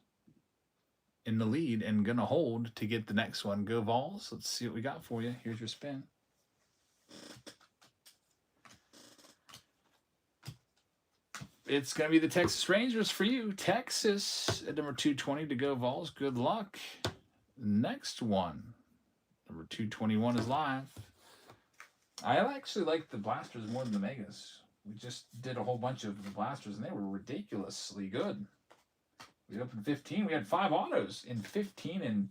in the lead and going to hold to get the next one. Go Vols. Let's see what we got for you. Here's your spin. it's going to be the Texas Rangers for you. Texas at number 220 to go, Vols. Good luck. Next one, number 221 is live. I actually like the blasters more than the megas. We just did a whole bunch of the blasters, and they were ridiculously good. We opened 15. We had 5 autos in 15 and,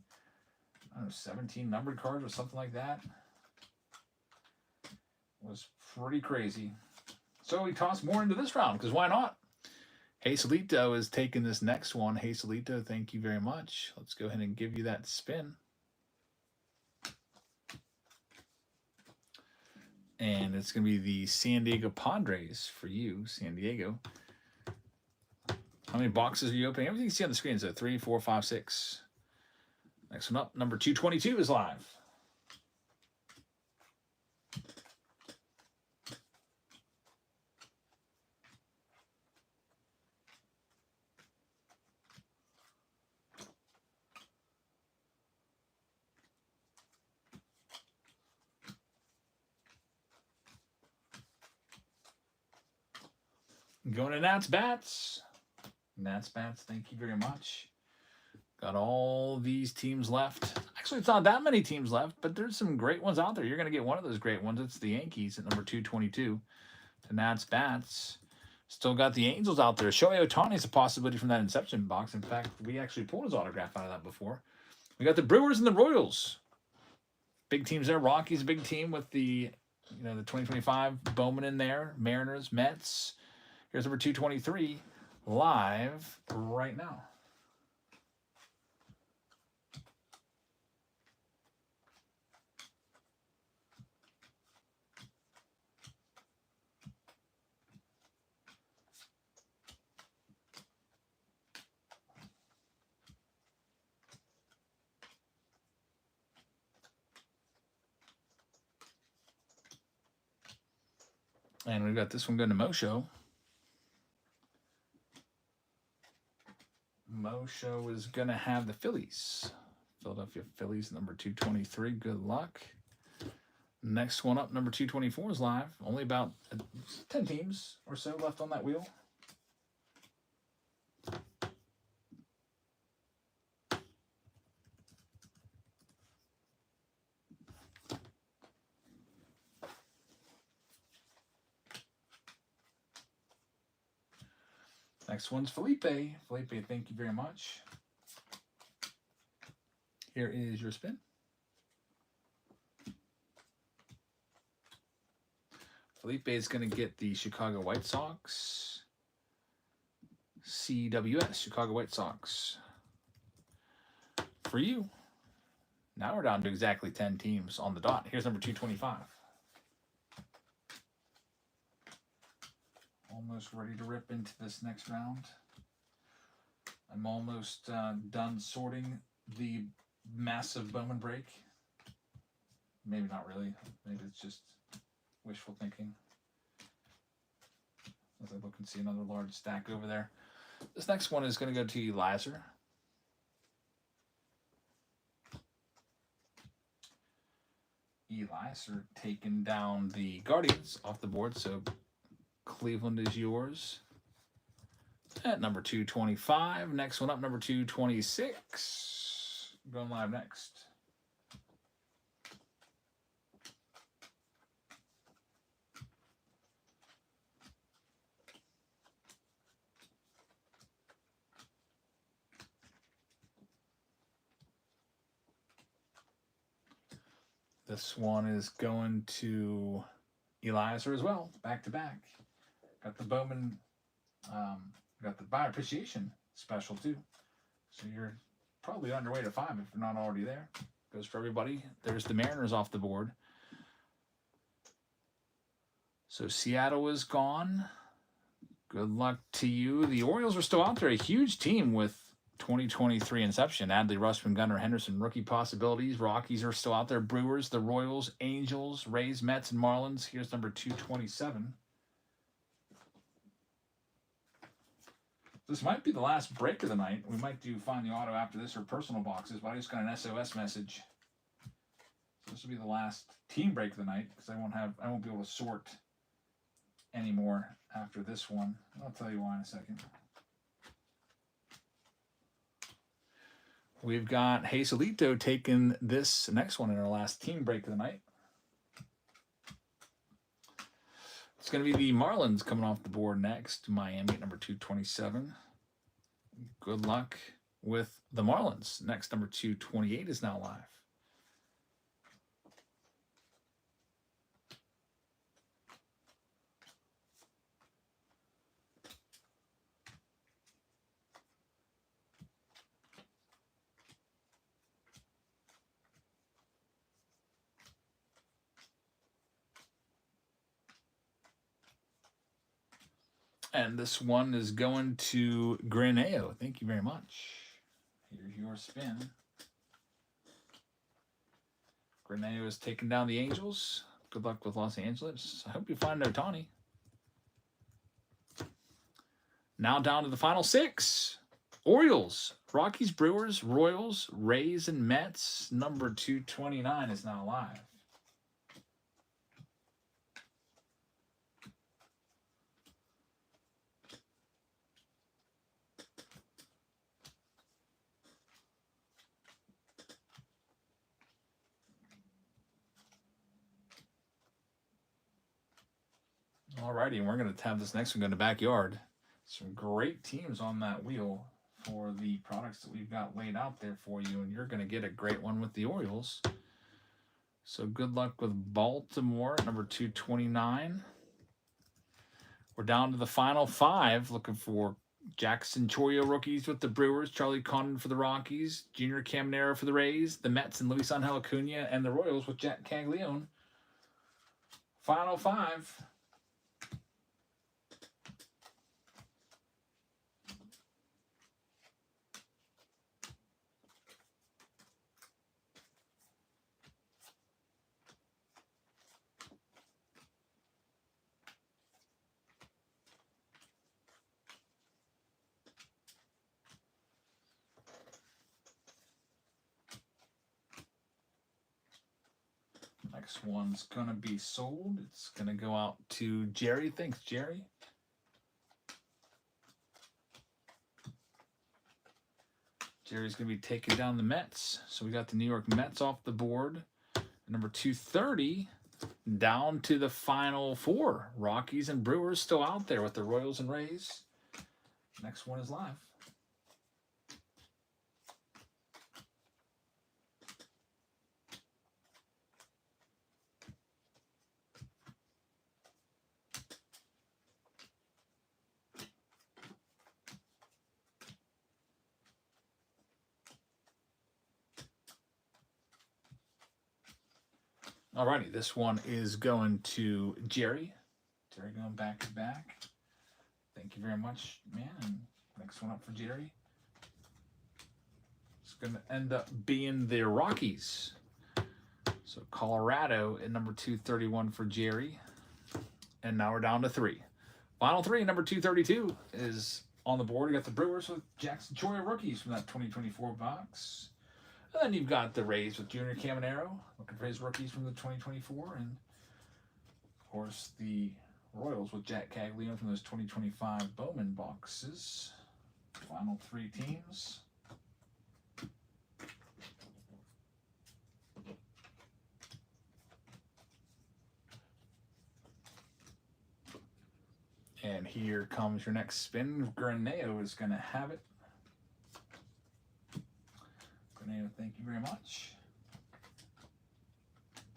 I don't know, 17 numbered cards or something like that. It was pretty crazy. So we toss more into this round, because why not? Hazelito is taking this next one. Hazelito, thank you very much. Let's go ahead and give you that spin. And it's going to be the San Diego Padres for you, San Diego. How many boxes are you opening? Everything you see on the screen is 3, 4, 5, 6. Next one up, number 222 is live. Going to Nats Bats. Nats Bats, thank you very much. Got all these teams left. Actually, it's not that many teams left, but there's some great ones out there. You're going to get one of those great ones. It's the Yankees at number 222. The Nats Bats. Still got the Angels out there. Shohei Ohtani is a possibility from that Inception box. In fact, we actually pulled his autograph out of that before. We got the Brewers and the Royals. Big teams there. Rockies, a big team with the the 2025 Bowman in there. Mariners, Mets. Here's number 223 live right now. And we've got this one going to Mosho. Mosho is going to have the Phillies. Philadelphia Phillies, number 223. Good luck. Next one up, number 224 is live. Only about 10 teams or so left on that wheel. Next one's Felipe. Felipe, thank you very much. Here is your spin. Felipe is going to get the Chicago White Sox. CWS, Chicago White Sox. For you. Now we're down to exactly 10 teams on the dot. Here's number 225. Almost ready to rip into this next round. I'm almost done sorting the massive Bowman break. Maybe not really. Maybe it's just wishful thinking. As I look and see another large stack over there. This next one is going to go to Elizer. Elizer taking down the Guardians off the board, so Cleveland is yours. At number 225. Next one up, number 226. Going live next. This one is going to Elizer as well, back to back. Got the Bowman, got the buyer appreciation special too. So you're probably on your way to 5 if you're not already there. Goes for everybody. There's the Mariners off the board. So Seattle is gone. Good luck to you. The Orioles are still out there. A huge team with 2023 Inception. Adley, Rutschman, Gunnar, Henderson, rookie possibilities. Rockies are still out there. Brewers, the Royals, Angels, Rays, Mets, and Marlins. Here's number 227. This might be the last break of the night. We might do Find the Auto after this or personal boxes, but I just got an SOS message. So this will be the last team break of the night because I won't be able to sort anymore after this one. I'll tell you why in a second. We've got Hazelito taking this next one in our last team break of the night. It's going to be the Marlins coming off the board next. Miami at number 227. Good luck with the Marlins. Next, number 228 is now live. And this one is going to Graneo. Thank you very much. Here's your spin. Graneo is taking down the Angels. Good luck with Los Angeles. I hope you find Otani. Now down to the final 6. Orioles, Rockies, Brewers, Royals, Rays, and Mets. Number 229 is now live. Alrighty, and we're going to have this next one go in the backyard. Some great teams on that wheel for the products that we've got laid out there for you, and you're going to get a great one with the Orioles. So good luck with Baltimore at number 229. We're down to the final 5, looking for Jackson Chourio rookies with the Brewers, Charlie Condon for the Rockies, Junior Caminero for the Rays, the Mets and Luis Angel Acuna, and the Royals with Jack Caglione. Final 5. Next one's going to be sold. It's going to go out to Jerry. Thanks, Jerry. Jerry's going to be taking down the Mets. So we got the New York Mets off the board. Number 230 down to the final 4. Rockies and Brewers still out there with the Royals and Rays. Next one is live. Alrighty, this one is going to Jerry. Jerry going back to back. Thank you very much, man. And next one up for Jerry. It's going to end up being the Rockies. So Colorado at number 231 for Jerry. And now we're down to 3. Final 3, number 232 is on the board. You got the Brewers with Jackson Chourio rookies from that 2024 box. And then you've got the Rays with Junior Caminero, looking for his rookies from the 2024. And, of course, the Royals with Jack Caglione from those 2025 Bowman boxes. Final 3 teams. And here comes your next spin. Graneo is going to have it. Graneo, thank you very much.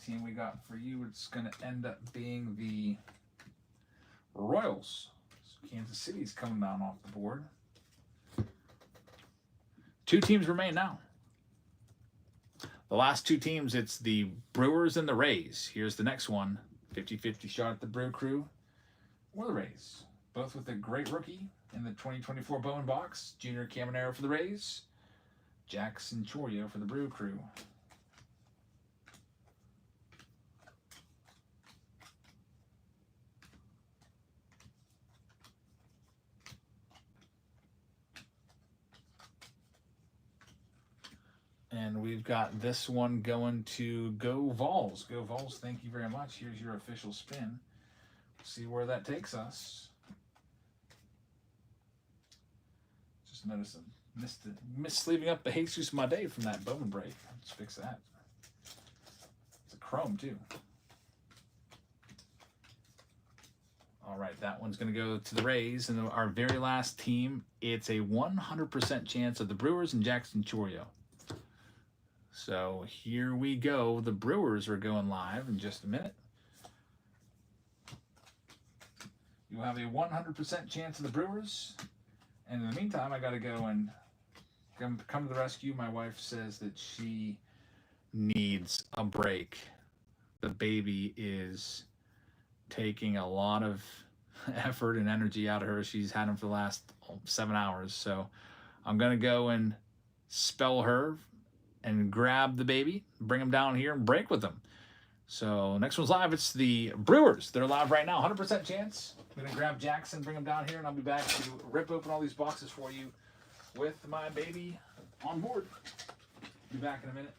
Team we got for you, it's going to end up being the Royals. So Kansas City's coming down off the board. 2 teams remain now. The last 2 teams, it's the Brewers and the Rays. Here's the next one. 50-50 shot at the Brew Crew or the Rays. Both with a great rookie in the 2024 Bowman box. Junior Caminero for the Rays. Jackson Chourio for the Brew Crew. And we've got this one going to Go Vols. Go Vols, thank you very much. Here's your official spin. See where that takes us. Just noticed I missed leaving up the Jesus my day from that Bowman break. Let's fix that. It's a chrome too. All right, that one's going to go to the Rays. And our very last team, it's a 100% chance of the Brewers and Jackson Chorio. So here we go. The Brewers are going live in just a minute. You have a 100% chance of the Brewers. And in the meantime, I got to go and come to the rescue. My wife says that she needs a break. The baby is taking a lot of effort and energy out of her. She's had him for the last 7 hours. So I'm going to go and spell her and grab the baby, bring him down here and break with them. So next one's live. It's the Brewers. They're live right now. 100% chance. I'm going to grab Jackson, bring him down here, and I'll be back to rip open all these boxes for you with my baby on board. Be back in a minute.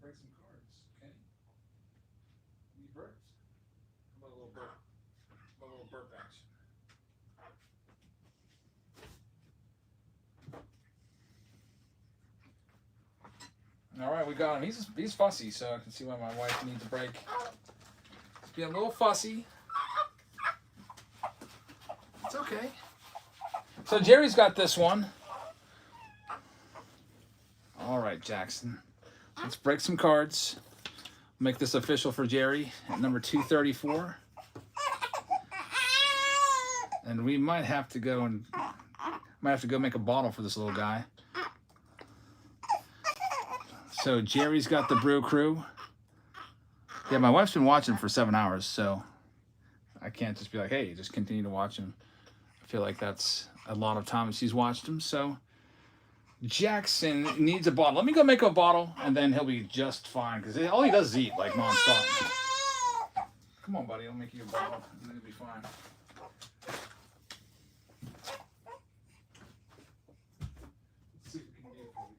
Break some cards, okay? Any burps? How about a little burp? How about a little burp action? All right, we got him. He's fussy, so I can see why my wife needs a break. He's being a little fussy. It's okay. So Jerry's got this one. All right, Jackson. Let's break some cards. Make this official for Jerry at number 234. And we might have to go make a bottle for this little guy. So Jerry's got the Brew Crew. Yeah, my wife's been watching for 7 hours, so I can't just be like, hey, just continue to watch him. I feel like that's a lot of time she's watched him. So Jackson needs a bottle. Let me go make a bottle, and then he'll be just fine, because all he does is eat, like, nonstop. Come on, buddy. I'll make you a bottle, and then he'll be fine. Let's see if we can do it for you.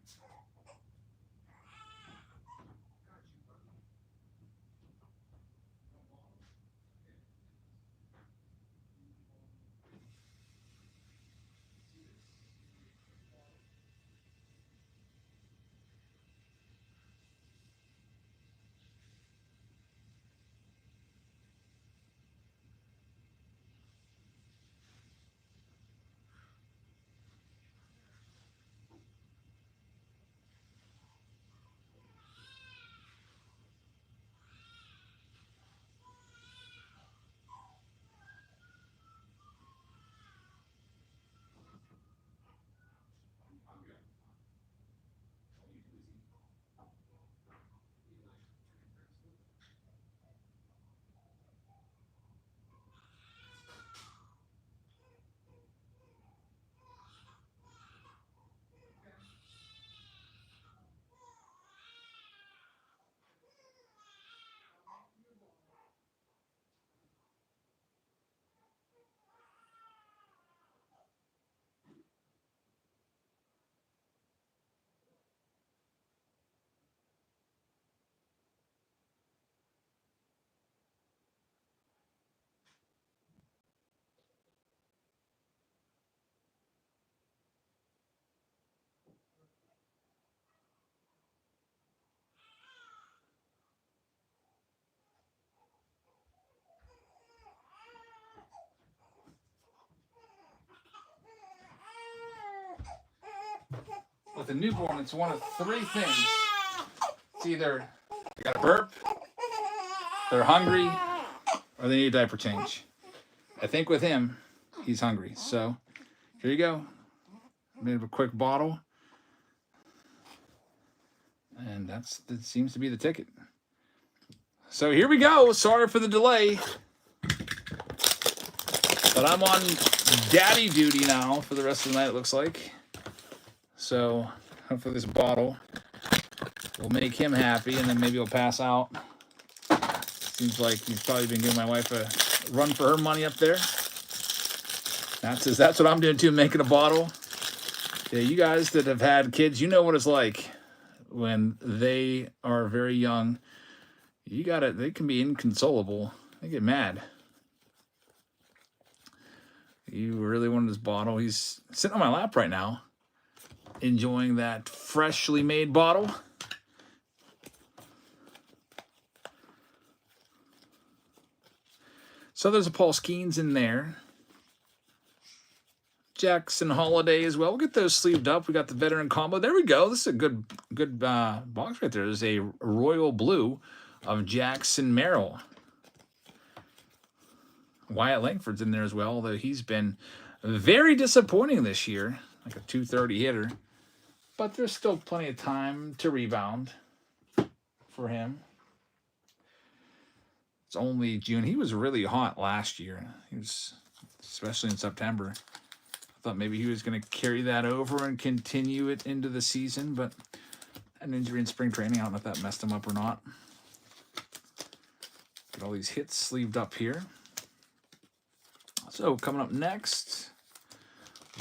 with a newborn, it's one of three things. It's either they got a burp, they're hungry, or they need a diaper change. I think with him, he's hungry. So here you go. Made a quick bottle. And that seems to be the ticket. So here we go. Sorry for the delay. But I'm on daddy duty now for the rest of the night, it looks like. So hopefully this bottle will make him happy, and then maybe he'll pass out. Seems like he's probably been giving my wife a run for her money up there. That's what I'm doing too, making a bottle. Yeah, you guys that have had kids, you know what it's like when they are very young. They can be inconsolable. They get mad. You really wanted this bottle. He's sitting on my lap right now, enjoying that freshly made bottle. So there's a Paul Skeens in there. Jackson Holiday as well. We'll get those sleeved up. We got the veteran combo. There we go. This is a good box right there. There's a royal blue of Jackson Merrill. Wyatt Langford's in there as well, although he's been very disappointing this year, like a 230 hitter. But there's still plenty of time to rebound for him. It's only June. He was really hot last year. He was, especially in September. I thought maybe he was going to carry that over and continue it into the season, but an injury in spring training. I don't know if that messed him up or not. Get all these hits sleeved up here. So coming up next,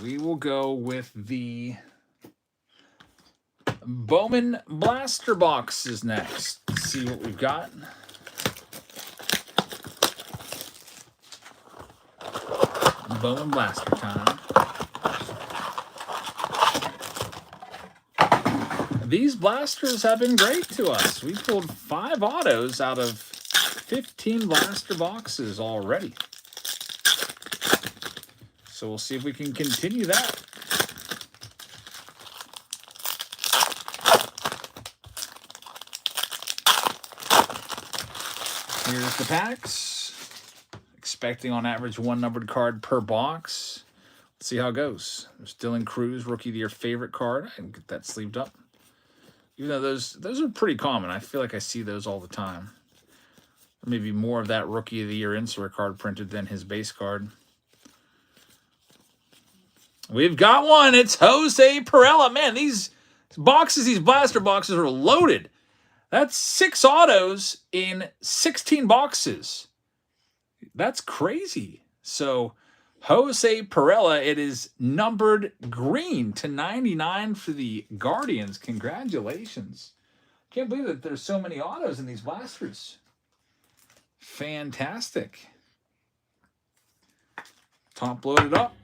we will go with the Bowman Blaster boxes next. Let's see what we've got. Bowman Blaster time. These blasters have been great to us. We pulled 5 autos out of 15 blaster boxes already. So we'll see if we can continue that. Here's the packs. Expecting on average 1 numbered card per box. Let's see how it goes. There's Dylan Cruz, Rookie of the Year favorite card. I can get that sleeved up. Even though those are pretty common. I feel like I see those all the time. Maybe more of that Rookie of the Year insert card printed than his base card. We've got one. It's Jose Perella. Man, these boxes, these blaster boxes are loaded. That's 6 autos in 16 boxes. That's crazy. So, Jose Perella, it is numbered green to 99 for the Guardians. Congratulations. Can't believe that there's so many autos in these blasters. Fantastic. Top loaded up.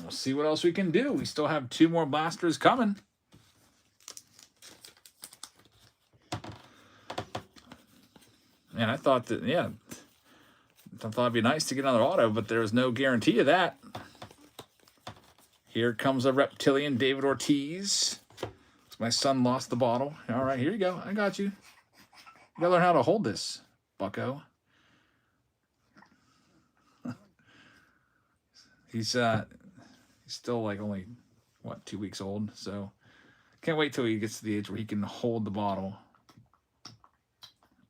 We'll see what else we can do. We still have 2 more blasters coming. And I thought that, yeah, I thought it'd be nice to get another auto, but there was no guarantee of that. Here comes a Reptilian, David Ortiz. My son lost the bottle. All right, here you go. I got you. You gotta learn how to hold this, bucko. He's still like only, what, 2 weeks old. So can't wait till he gets to the age where he can hold the bottle.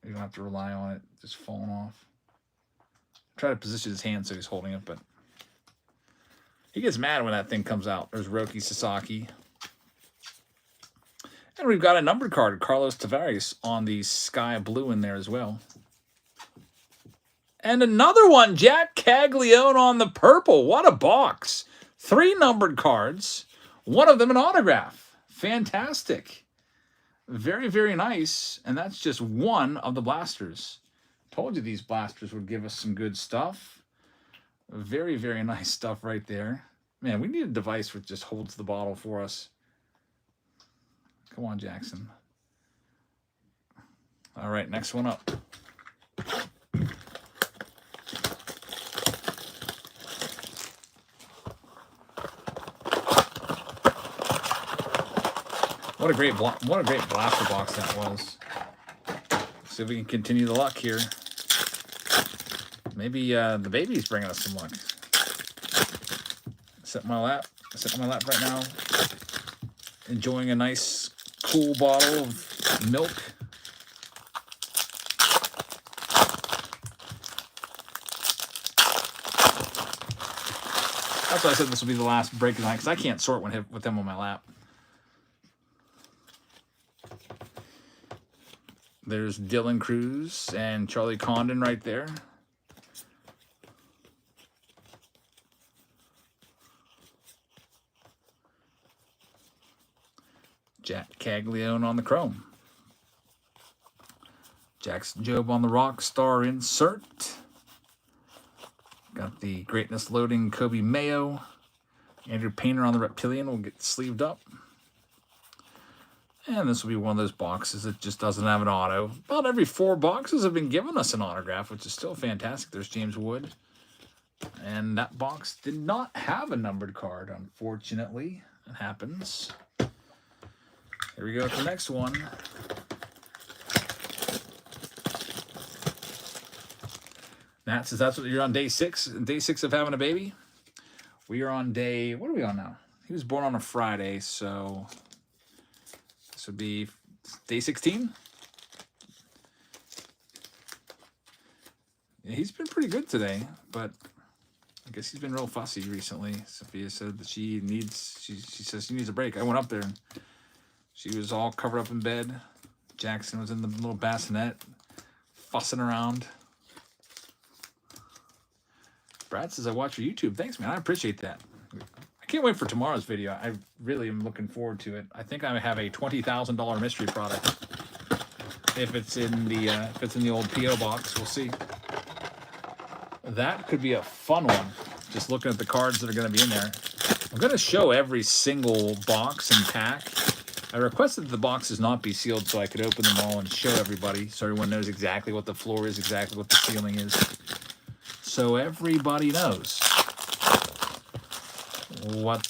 You don't have to rely on it just falling off. Try to position his hand so he's holding it, but he gets mad when that thing comes out. There's Roki Sasaki. And we've got a numbered card, Carlos Tavares, on the sky blue in there as well. And another one, Jack Caglione on the purple. What a box. 3 numbered cards. One of them an autograph. Fantastic. Very, very nice. And that's just one of the blasters. Told you these blasters would give us some good stuff. Very, very nice stuff right there. Man, we need a device which just holds the bottle for us. Come on, Jackson. All right, next one up. What a great blaster box that was. See if we can continue the luck here. Maybe the baby's bringing us some luck. Sit in my lap right now. Enjoying a nice, cool bottle of milk. That's why I said this will be the last break of the night, because I can't sort with them on my lap. There's Dylan Cruz and Charlie Condon right there. Jack Caglione on the chrome. Jackson Job on the Rockstar insert. Got the Greatness Loading Kobe Mayo. Andrew Painter on the Reptilian will get sleeved up. And this will be one of those boxes that just doesn't have an auto. About every 4 boxes have been giving us an autograph, which is still fantastic. There's James Wood. And that box did not have a numbered card, unfortunately. It happens. Here we go with the next one. Matt says that's what you're on day 6. Day 6 of having a baby. We are on day, what are we on now? He was born on a Friday, so this would be day 16. Yeah, he's been pretty good today, but I guess he's been real fussy recently. Sophia said that she says she needs a break. I went up there and she was all covered up in bed. Jackson was in the little bassinet, fussing around. Brad says, I watch your YouTube. Thanks, man. I appreciate that. I can't wait for tomorrow's video. I really am looking forward to it. I think I have a $20,000 mystery product. If it's in the old PO box, we'll see. That could be a fun one. Just looking at the cards that are going to be in there. I'm going to show every single box and pack. I requested that the boxes not be sealed so I could open them all and show everybody, so everyone knows exactly what the floor is, exactly what the ceiling is. So everybody knows what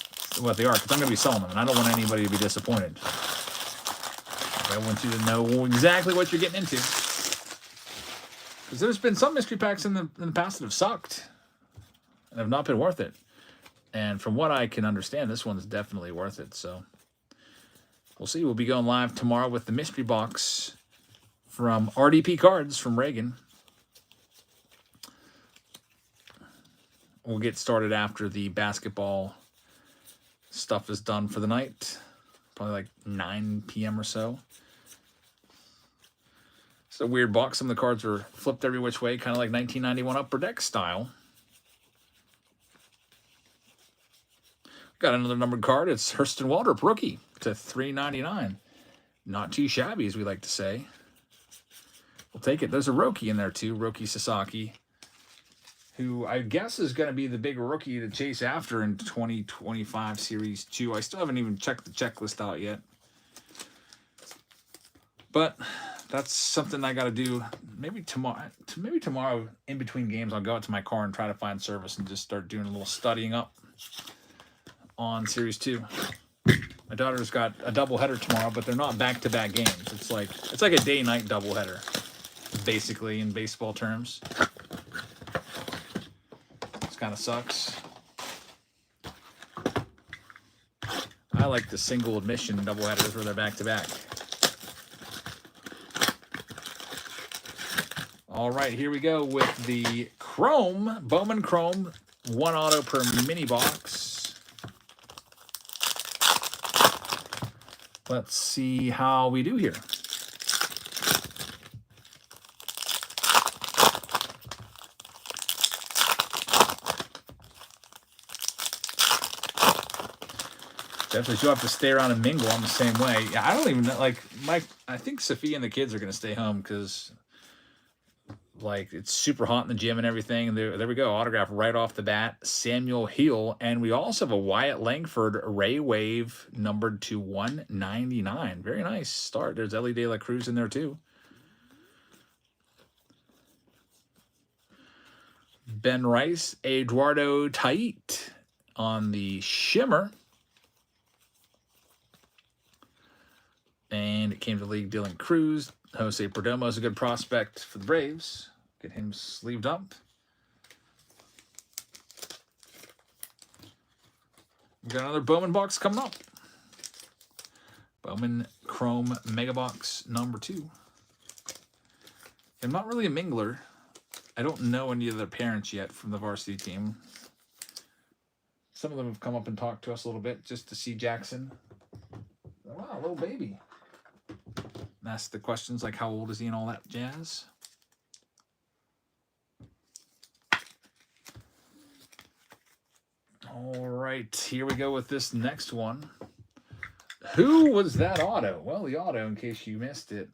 they are, because I'm going to be selling them, and I don't want anybody to be disappointed. I want you to know exactly what you're getting into. Because there's been some mystery packs in the past that have sucked and have not been worth it. And from what I can understand, this one's definitely worth it. So we'll see. We'll be going live tomorrow with the mystery box from RDP Cards from Reagan. We'll get started after the basketball stuff is done for the night. Probably like 9 p.m. or so. It's a weird box. Some of the cards were flipped every which way, kind of like 1991 Upper Deck style. Got another numbered card. It's Hurston Waldrop, rookie, to $3.99. Not too shabby, as we like to say. We'll take it. There's a Roki in there, too. Roki Sasaki, who I guess is going to be the big rookie to chase after in 2025 Series 2. I still haven't even checked the checklist out yet. But that's something I got to do maybe tomorrow. Maybe tomorrow, in between games, I'll go out to my car and try to find service and just start doing a little studying up on Series 2. My daughter's got a doubleheader tomorrow, but they're not back-to-back games. It's like a day-night doubleheader, basically, in baseball terms. This kind of sucks. I like the single admission doubleheaders where they're back-to-back. All right, here we go with the Chrome, Bowman Chrome, 1 auto per mini box. Let's see how we do here. Definitely, you'll have to stay around and mingle. I'm the same way. Yeah, I don't even know. Like, I think Sophia and the kids are going to stay home because, like, it's super hot in the gym and everything. And there we go. Autograph right off the bat. Samuel Heel. And we also have a Wyatt Langford Ray Wave numbered to 199. Very nice start. There's Ellie De La Cruz in there, too. Ben Rice, Eduardo Tait on the Shimmer. came to the league, Dylan Cruz. Jose Perdomo is a good prospect for the Braves. Get him sleeved up. We got another Bowman box coming up. Bowman Chrome Mega Box number 2. I'm not really a mingler. I don't know any of their parents yet from the varsity team. Some of them have come up and talked to us a little bit just to see Jackson. Wow, little baby. And ask the questions like how old is he and all that jazz. All right, here we go with this next one. Who was that auto? Well, the auto, in case you missed it,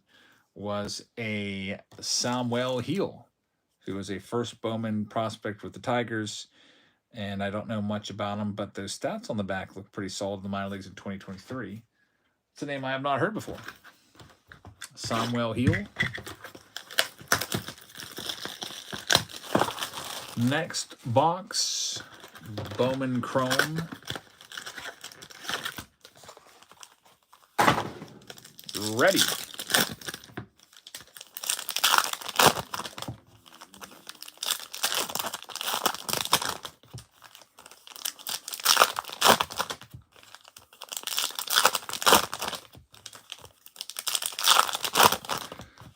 was a Samuel Heel, who was a first Bowman prospect with the Tigers. And I don't know much about him, but those stats on the back look pretty solid in the minor leagues in 2023. It's a name I have not heard before. Samuel Heel. Next box, Bowman Chrome. Ready.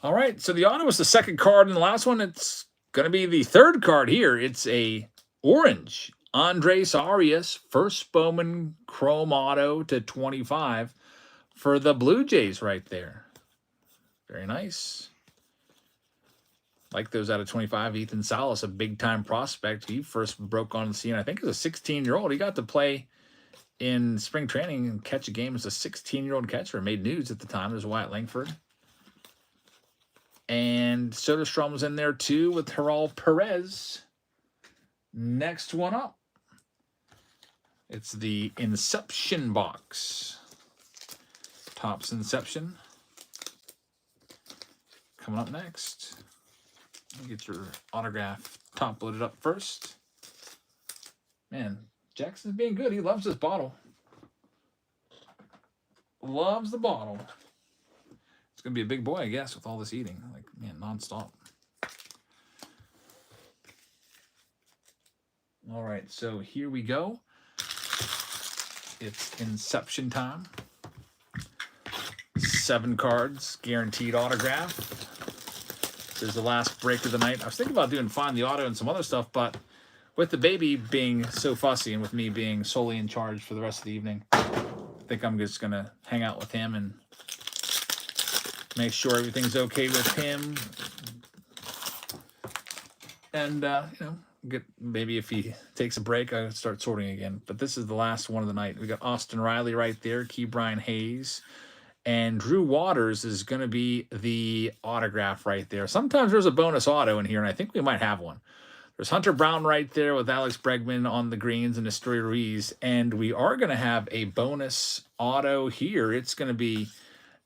All right, so the auto was the second card, and the last one, it's going to be the third card here. It's a orange Andres Arias, first Bowman Chrome auto to 25 for the Blue Jays right there. Very nice. Like those out of 25. Ethan Salas, a big-time prospect. He first broke on the scene, I think, as a 16-year-old. He got to play in spring training and catch a game as a 16-year-old catcher. Made news at the time. There's Wyatt Langford. And Soderstrom was in there too with Gerald Perez. Next one up. It's the Inception box. Topps Inception. Coming up next. Get your autograph top loaded up first. Man, Jackson's being good. He loves this bottle. Loves the bottle. It's going to be a big boy, I guess, with all this eating. Like, man, nonstop. All right, so here we go. It's Inception time. 7 cards, guaranteed autograph. This is the last break of the night. I was thinking about doing Find the Auto and some other stuff, but with the baby being so fussy and with me being solely in charge for the rest of the evening, I think I'm just going to hang out with him and make sure everything's okay with him. And, you know, maybe if he takes a break, I'll start sorting again. But this is the last one of the night. We got Austin Riley right there, Key Brian Hayes. And Drew Waters is going to be the autograph right there. Sometimes there's a bonus auto in here, and I think we might have one. There's Hunter Brown right there with Alex Bregman on the greens and Estoy Ruiz. And we are going to have a bonus auto here. It's going to be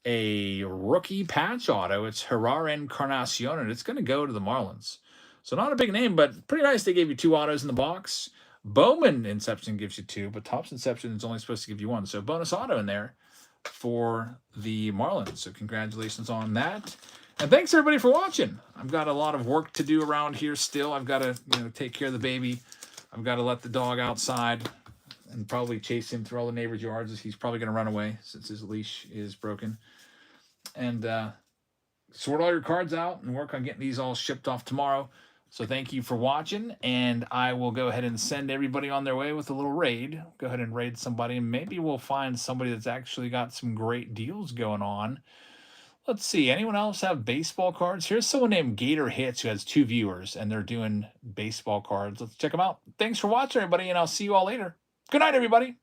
a rookie patch auto. It's Gerard Encarnacion, and it's going to go to the Marlins. So not a big name, but pretty nice. They gave you 2 autos in the box. Bowman Inception gives you 2, but Topps Inception is only supposed to give you 1. So bonus auto in there for the Marlins. So congratulations on that. And thanks everybody for watching. I've got a lot of work to do around here still. I've got to, take care of the baby. I've got to let the dog outside and probably chase him through all the neighbors' yards. He's probably going to run away since his leash is broken. And sort all your cards out and work on getting these all shipped off tomorrow. So thank you for watching, and I will go ahead and send everybody on their way with a little raid. Go ahead and raid somebody, and maybe we'll find somebody that's actually got some great deals going on. Let's see. Anyone else have baseball cards? Here's someone named Gator Hits who has 2 viewers, and they're doing baseball cards. Let's check them out. Thanks for watching, everybody, and I'll see you all later. Good night, everybody.